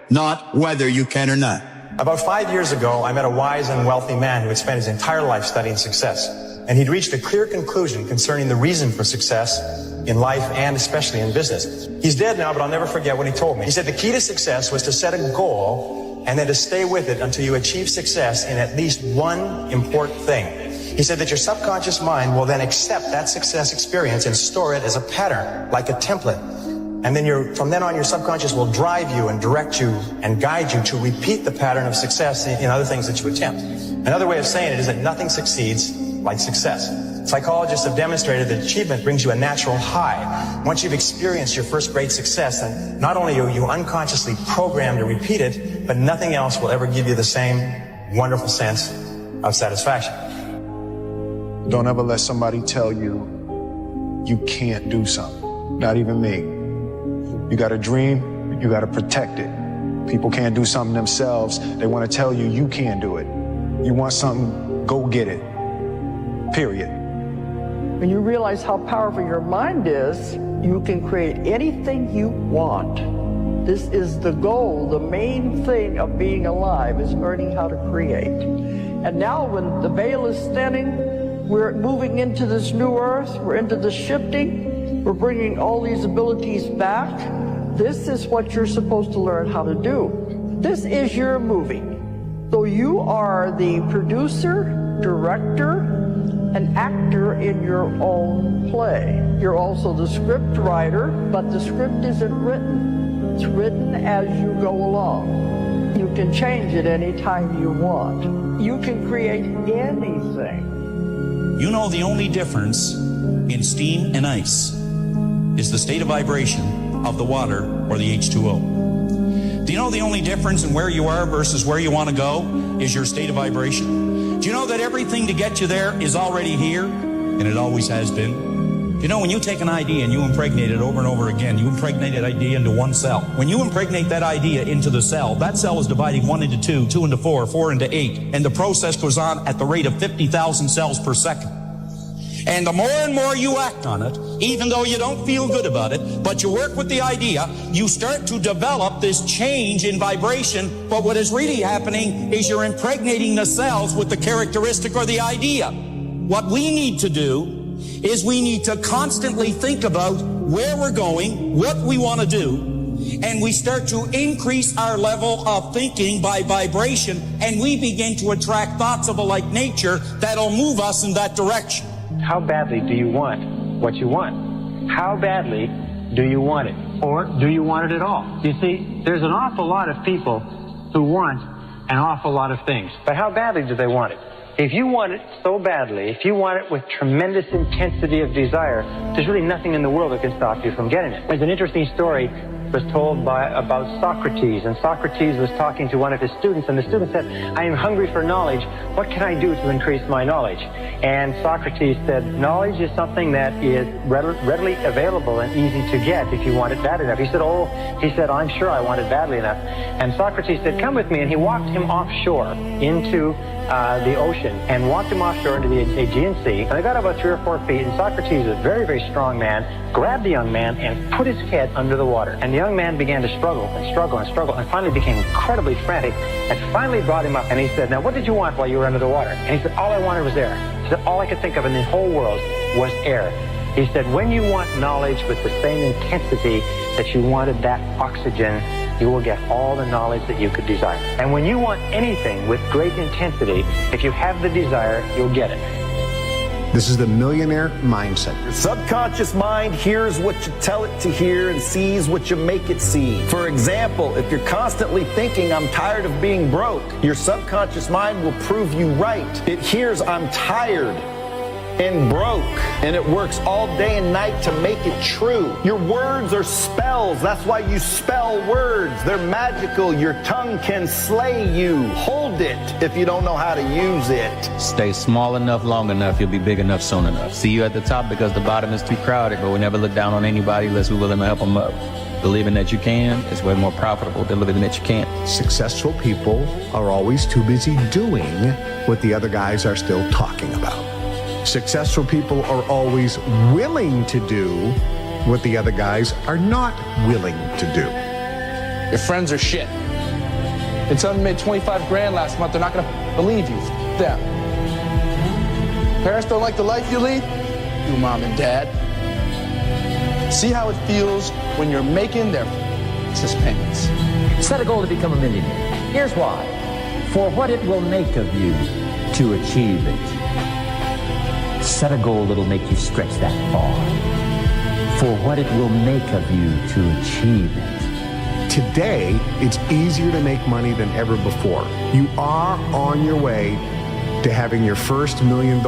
not whether you can or not. About 5 years ago, I met a wise and wealthy man who had spent his entire life studying success. And he'd reached a clear conclusion concerning the reason for success in life and especially in business. He's dead now, but I'll never forget what he told me. He said the key to success was to set a goal and then to stay with it until you achieve success in at least one important thing. He said that your subconscious mind will then accept that success experience and store it as a pattern, like a template. And then from then on, your subconscious will drive you and direct you and guide you to repeat the pattern of success in other things that you attempt. Another way of saying it is that nothing succeeds like success. Psychologists have demonstrated that achievement brings you a natural high. Once you've experienced your first great success, then not only are you unconsciously programmed to repeat it, but nothing else will ever give you the same wonderful sense of satisfaction. Don't ever let somebody tell you you can't do something. Not even me. You got a dream, you got to protect it. People can't do something themselves. They want to tell you you can't do it. You want something, go get it. Period. When you realize how powerful your mind is, you can create anything you want. This is the goal, the main thing of being alive is learning how to create. And now when the veil is thinning, we're moving into this new earth, we're into the shifting, we're bringing all these abilities back. This is what you're supposed to learn how to do. This is your movie. So you are the producer, director, and actor in your own play. You're also the script writer, but the script isn't written. It's written as you go along. You can change it any time you want. You can create anything. You know the only difference in steam and ice is the state of vibration of the water or the H2O. Do you know the only difference in where you are versus where you want to go is your state of vibration? Do you know that everything to get you there is already here, and it always has been? You know, when you take an idea and you impregnate it over and over again, you impregnate that idea into one cell. When you impregnate that idea into the cell, that cell is dividing 1 into 2, 2 into 4, 4 into 8, and the process goes on at the rate of 50,000 cells per second. And the more and more you act on it, even though you don't feel good about it, but you work with the idea, you start to develop this change in vibration. But what is really happening is you're impregnating the cells with the characteristic or the idea. What we need to do is we need to constantly think about where we're going, what we want to do, and we start to increase our level of thinking by vibration, and we begin to attract thoughts of a like nature that'll move us in that direction. How badly do you want what you want? How badly do you want it? Or do you want it at all? You see, there's an awful lot of people who want an awful lot of things. But how badly do they want it? If you want it so badly, if you want it with tremendous intensity of desire, there's really nothing in the world that can stop you from getting it. There's an interesting story was told about Socrates, and Socrates was talking to one of his students, and the student said, I am hungry for knowledge. What can I do to increase my knowledge? And Socrates said, knowledge is something that is readily available and easy to get if you want it bad enough. He said, I'm sure I want it badly enough. And Socrates said, come with me, and he walked him offshore into the ocean and walked him offshore into the Aegean Sea. And they got about 3 or 4 feet, and Socrates, a very, very strong man, grabbed the young man and put his head under the water. And the young man began to struggle and struggle and struggle, and finally became incredibly frantic, and finally brought him up. And he said, now what did you want while you were under the water? And he said, all I wanted was air. He said, all I could think of in the whole world was air. He said, when you want knowledge with the same intensity that you wanted that oxygen, you will get all the knowledge that you could desire. And when you want anything with great intensity, if you have the desire, you'll get it. This is the millionaire mindset. Your subconscious mind hears what you tell it to hear and sees what you make it see. For example, if you're constantly thinking, I'm tired of being broke, your subconscious mind will prove you right. It hears, I'm tired and broke, and it works all day and night to make it true. Your words are spells. That's why you spell words. They're magical. Your tongue can slay you. Hold it if you don't know how to use it. Stay small enough long enough, you'll be big enough soon enough. See you at the top because the bottom is too crowded, but we never look down on anybody unless we're willing to help them up. Believing that you can is way more profitable than believing that you can't. Successful people are always too busy doing what the other guys are still talking about. Successful people are always willing to do what the other guys are not willing to do. Your friends are shit. They tell them you made 25 grand last month. They're not going to believe you. Them. Parents don't like the life you lead? You, mom and dad. See how it feels when you're making their excess payments. Set a goal to become a millionaire. Here's why. For what it will make of you to achieve it. Set a goal that'll make you stretch that far. For what it will make of you to achieve it. Today, it's easier to make money than ever before. You are on your way to having your first $1 million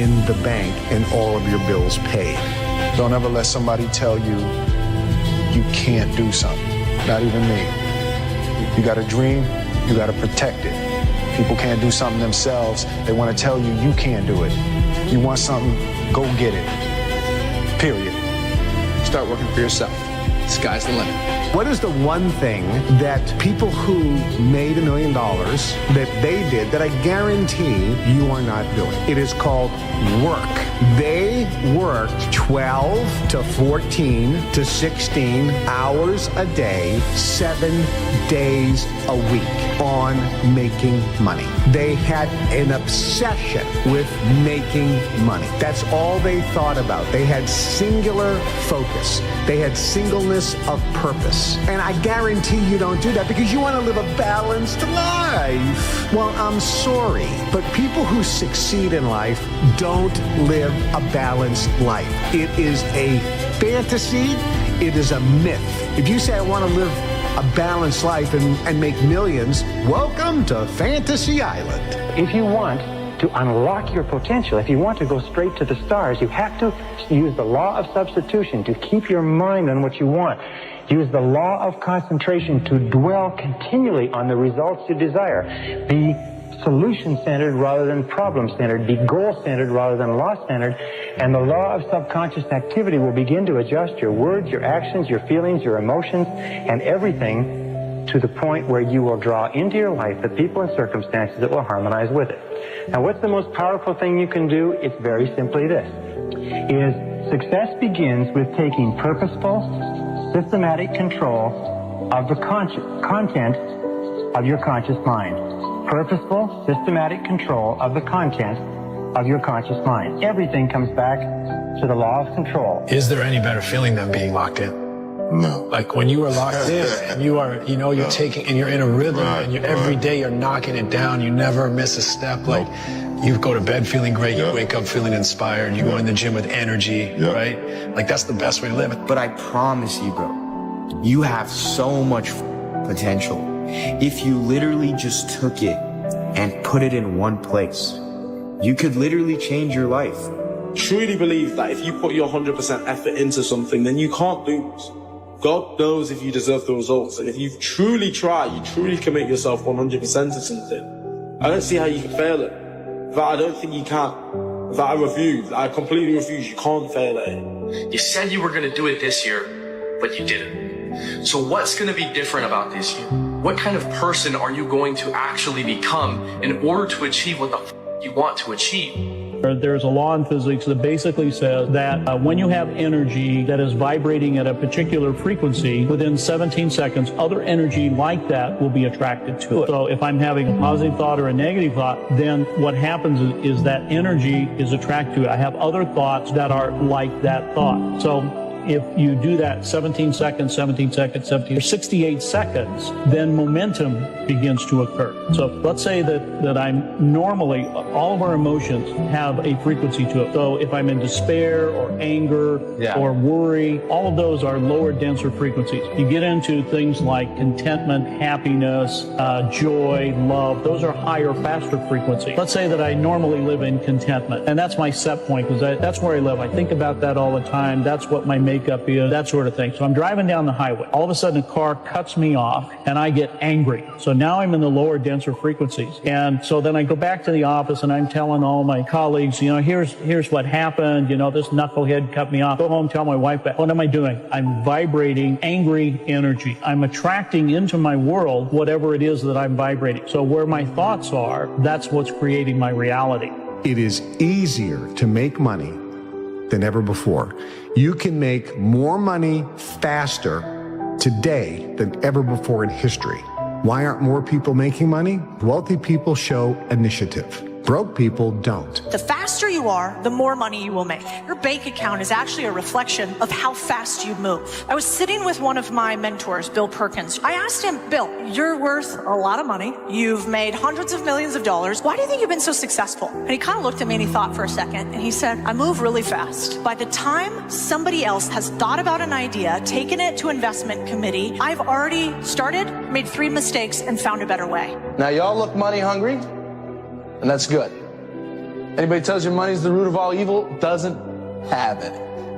in the bank and all of your bills paid. Don't ever let somebody tell you you can't do something. Not even me. You got a dream, you got to protect it. People can't do something themselves. They want to tell you you can't do it. You want something, go get it. Period. Start working for yourself. Sky's the limit. What is the one thing that people who made $1 million that they did that I guarantee you are not doing? It is called work. They worked 12 to 14 to 16 hours a day, 7 days a week on making money. They had an obsession with making money. That's all they thought about. They had singular focus. They had singleness emptiness of purpose. And I guarantee you don't do that because you want to live a balanced life. Well, I'm sorry, but people who succeed in life don't live a balanced life. It is a fantasy. It is a myth. If you say I want to live a balanced life and make millions, welcome to Fantasy Island. If you want to unlock your potential, if you want to go straight to the stars, you have to use the law of substitution to keep your mind on what you want. Use the law of concentration to dwell continually on the results you desire. Be solution-centered rather than problem-centered. Be goal-centered rather than loss-centered. And the law of subconscious activity will begin to adjust your words, your actions, your feelings, your emotions, and everything to the point where you will draw into your life the people and circumstances that will harmonize with it. Now, what's the most powerful thing you can do? It's very simply this, is success begins with taking purposeful, systematic control of the content of your conscious mind. Purposeful, systematic control of the content of your conscious mind. Everything comes back to the law of control. Is there any better feeling than being locked in? No. Like when you are locked in and you are, you know, you're taking, and you're in a rhythm and you every day you're knocking it down. You never miss a step. Like you go to bed feeling great. You wake up feeling inspired. You go in the gym with energy, right? Like that's the best way to live it. But I promise you, bro, you have so much potential. If you literally just took it and put it in one place, you could literally change your life. Truly believe that if you put your 100% effort into something, then you can't lose. God knows if you deserve the results. And if you truly try, you truly commit yourself 100% to something, I don't see how you can fail it. That I don't think you can. That I refuse. I completely refuse. You can't fail at it. You said you were going to do it this year, but you didn't. So what's going to be different about this year? What kind of person are you going to actually become in order to achieve what the you want to achieve? There's a law in physics that basically says that when you have energy that is vibrating at a particular frequency, within 17 seconds, other energy like that will be attracted to it. So if I'm having a positive thought or a negative thought, then what happens is that energy is attracted to it. I have other thoughts that are like that thought. So if you do that 17 seconds, 68 seconds, then momentum begins to occur. So let's say that I'm normally, all of our emotions have a frequency to it. So if I'm in despair or anger or worry, all of those are lower, denser frequencies. You get into things like contentment, happiness, joy, love. Those are higher, faster frequencies. Let's say that I normally live in contentment, and that's my set point because that's where I live. I think about that all the time. That's what my makeup is, that sort of thing. So I'm driving down the highway. All of a sudden a car cuts me off and I get angry. So now I'm in the lower, denser frequencies. And so then I go back to the office and I'm telling all my colleagues, you know, here's what happened. You know, this knucklehead cut me off. Go home, tell my wife that. What am I doing? I'm vibrating angry energy. I'm attracting into my world whatever it is that I'm vibrating. So where my thoughts are, that's what's creating my reality. It is easier to make money than ever before. You can make more money faster today than ever before in history. Why aren't more people making money? Wealthy people show initiative. Broke people don't. The faster you are, the more money you will make. Your bank account is actually a reflection of how fast you move. I was sitting with one of my mentors, Bill Perkins. I asked him, Bill, you're worth a lot of money. You've made hundreds of millions of dollars. Why do you think you've been so successful? And he kind of looked at me and he thought for a second. And he said, I move really fast. By the time somebody else has thought about an idea, taken it to investment committee, I've already started, made 3 mistakes, and found a better way. Now y'all look money hungry, and that's good. Anybody tells you money is the root of all evil doesn't have it.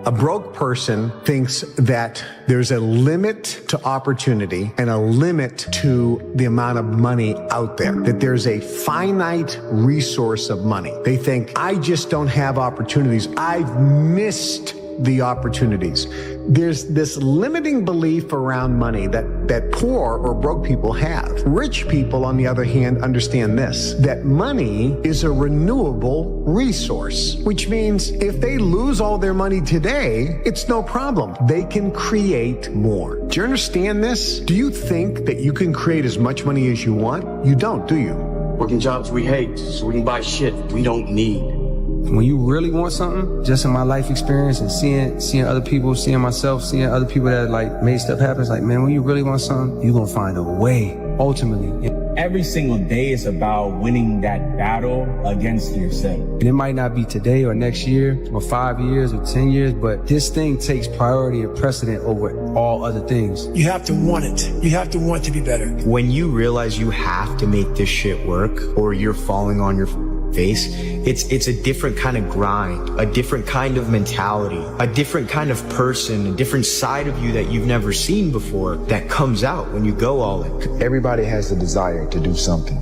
A broke person thinks that there's a limit to opportunity and a limit to the amount of money out there, that there's a finite resource of money. They think, I just don't have opportunities. I've missed the opportunities. There's this limiting belief around money that poor or broke people have. Rich people, on the other hand, understand this, that money is a renewable resource, which means if they lose all their money today, it's no problem. They can create more. Do you understand this? Do you think that you can create as much money as you want? You don't, do you? Working jobs we hate so we can buy shit we don't need. When you really want something, just in my life experience and seeing other people, seeing myself, seeing other people that like made stuff happen, it's like, man, when you really want something, you're gonna find a way, ultimately. Every single day is about winning that battle against yourself. And it might not be today or next year or 5 years or 10 years, but this thing takes priority and precedent over all other things. You have to want it. You have to want to be better. When you realize you have to make this shit work or you're falling on your face, it's a different kind of grind, a different kind of mentality, a different kind of person, a different side of you that you've never seen before that comes out when you go all in. Everybody has the desire to do something,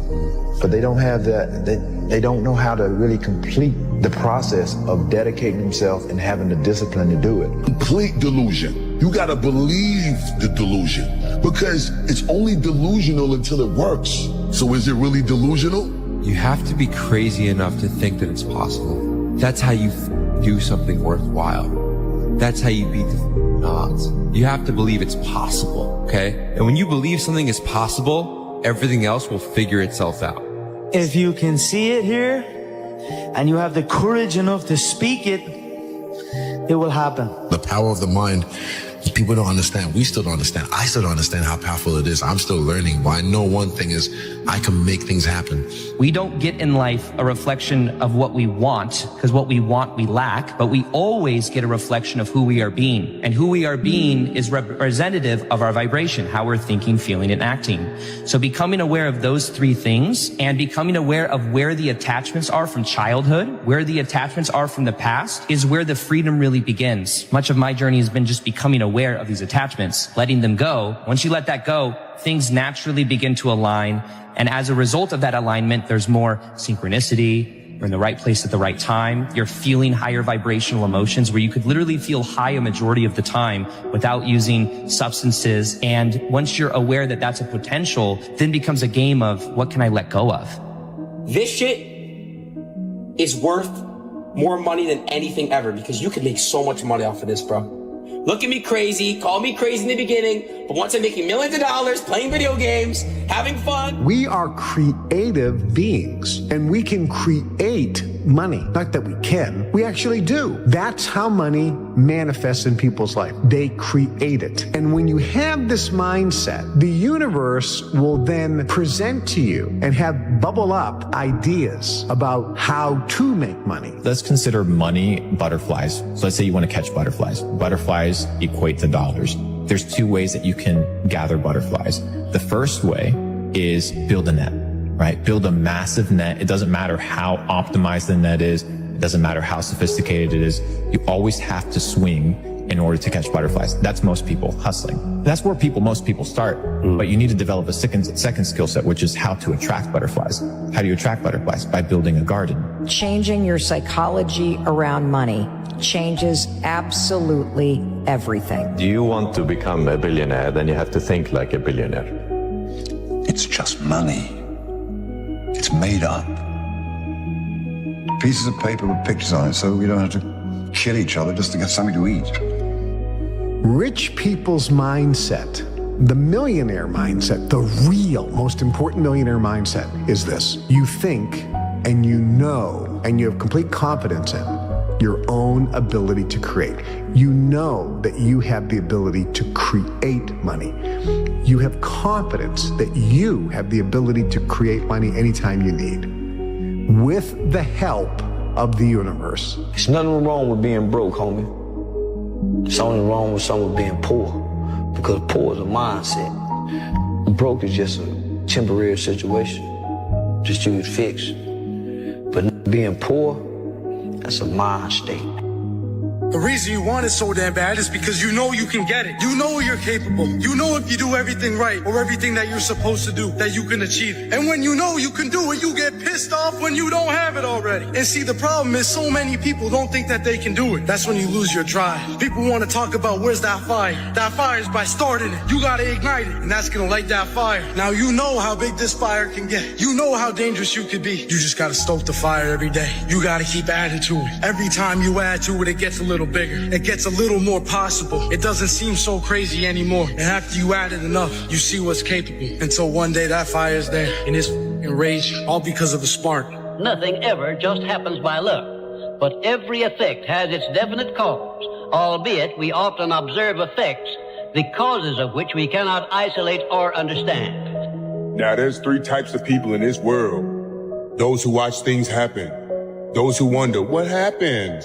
but they don't have that, they don't know how to really complete the process of dedicating themselves and having the discipline to do it. Complete delusion. You gotta believe the delusion because it's only delusional until it works. So is it really delusional? You have to be crazy enough to think that it's possible. That's how you do something worthwhile. That's how you beat the odds. You have to believe it's possible, okay? And when you believe something is possible, everything else will figure itself out. If you can see it here, and you have the courage enough to speak it, it will happen. The power of the mind, people don't understand. We still don't understand. I still don't understand how powerful it is. I'm still learning. But I know one thing is I can make things happen. We don't get in life a reflection of what we want, because what we want we lack, but we always get a reflection of who we are being. And who we are being is representative of our vibration, how we're thinking, feeling, and acting. So becoming aware of those three things and becoming aware of where the attachments are from childhood, where the attachments are from the past, is where the freedom really begins. Much of my journey has been just becoming aware of these attachments, letting them go. Once you let that go, things naturally begin to align. And as a result of that alignment, there's more synchronicity. You're in the right place at the right time. You're feeling higher vibrational emotions where you could literally feel high a majority of the time without using substances. And once you're aware that that's a potential, then becomes a game of what can I let go of? This shit is worth more money than anything ever because you can make so much money off of this, bro. Look at me crazy, call me crazy in the beginning, but once I'm making millions of dollars, playing video games, having fun. We are creative beings, and we can create money. Not that we can, we actually do. That's how money manifests in people's life. They create it. And when you have this mindset, the universe will then present to you and have bubble up ideas about how to make money. Let's consider money butterflies. So let's say you want to catch butterflies. Butterflies equate to dollars. There's two ways that you can gather butterflies. The first way is build a net, right? Build a massive net. It doesn't matter how optimized the net is. It doesn't matter how sophisticated it is. You always have to swing in order to catch butterflies. That's most people hustling. That's where most people start. But you need to develop a second skill set, which is how to attract butterflies. How do you attract butterflies? By building a garden. Changing your psychology around money changes absolutely everything. Do you want to become a billionaire? Then you have to think like a billionaire. It's just money. It's made up. Pieces of paper with pictures on it so we don't have to kill each other just to get something to eat. Rich people's mindset, the millionaire mindset, the real most important millionaire mindset is this. You think and you know and you have complete confidence in your own ability to create. You know that you have the ability to create money. You have confidence that you have the ability to create money anytime you need, with the help of the universe. There's nothing wrong with being broke, homie. It's only wrong with someone being poor, because poor is a mindset. Broke is just a temporary situation, just to fix. But being poor, that's a mind state. The reason you want it so damn bad is because you know you can get it. You know you're capable. You know if you do everything right or everything that you're supposed to do, that you can achieve it. And when you know you can do it, you get pissed off when you don't have it already. And see, the problem is so many people don't think that they can do it. That's when you lose your drive. People want to talk about where's that fire. That fire is by starting it. You got to ignite it, and that's going to light that fire. Now you know how big this fire can get. You know how dangerous you could be. You just got to stoke the fire every day. You got to keep adding to it. Every time you add to it, it gets a little bigger. It gets a little more possible. It doesn't seem so crazy anymore. And after you add it enough, you see what's capable. Until one day that fire is there and it's raging, all because of a spark. Nothing ever just happens by luck. but every effect has its definite cause, albeit we often observe effects, the causes of which we cannot isolate or understand. Now, there's three types of people in this world. Those who watch things happen, those who wonder what happened,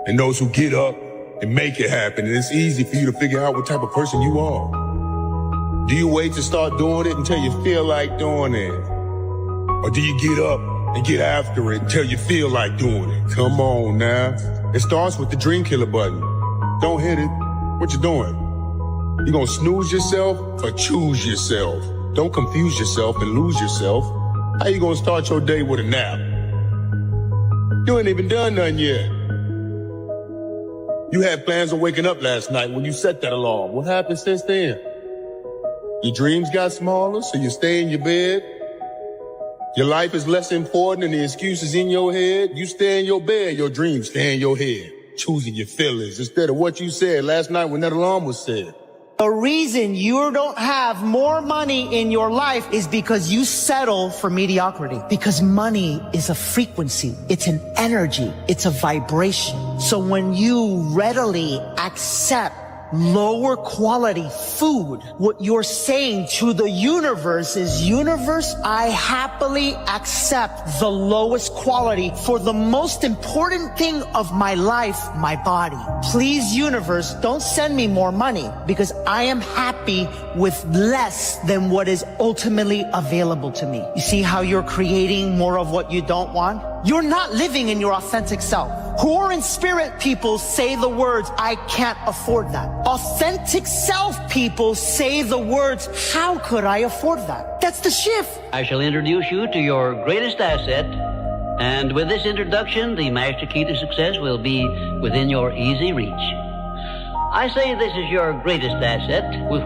and those who get up and make it happen. And it's easy for you to figure out what type of person you are. Do you wait to start doing it until you feel like doing it? Or do you get up and get after it until you feel like doing it? Come on now. It starts with the dream killer button. Don't hit it. What you doing? You gonna snooze yourself or choose yourself? Don't confuse yourself and lose yourself. How you gonna start your day with a nap? You ain't even done nothing yet. You had plans on waking up last night when you set that alarm. What happened since then? Your dreams got smaller, so you stay in your bed. Your life is less important than the excuses in your head. You stay in your bed, your dreams stay in your head. Choosing your feelings instead of what you said last night when that alarm was said. The reason you don't have more money in your life is because you settle for mediocrity. Because money is a frequency. It's an energy. It's a vibration. So when you readily accept lower quality food, what you're saying to the universe is, universe, I happily accept the lowest quality for the most important thing of my life, my body. Please, universe, don't send me more money because I am happy with less than what is ultimately available to me. You see how you're creating more of what you don't want? You're not living in your authentic self. Poor in spirit people say the words, I can't afford that. Authentic self people say the words, how could I afford that? That's the shift. I shall introduce you to your greatest asset, and with this introduction, the master key to success will be within your easy reach. I say this is your greatest asset with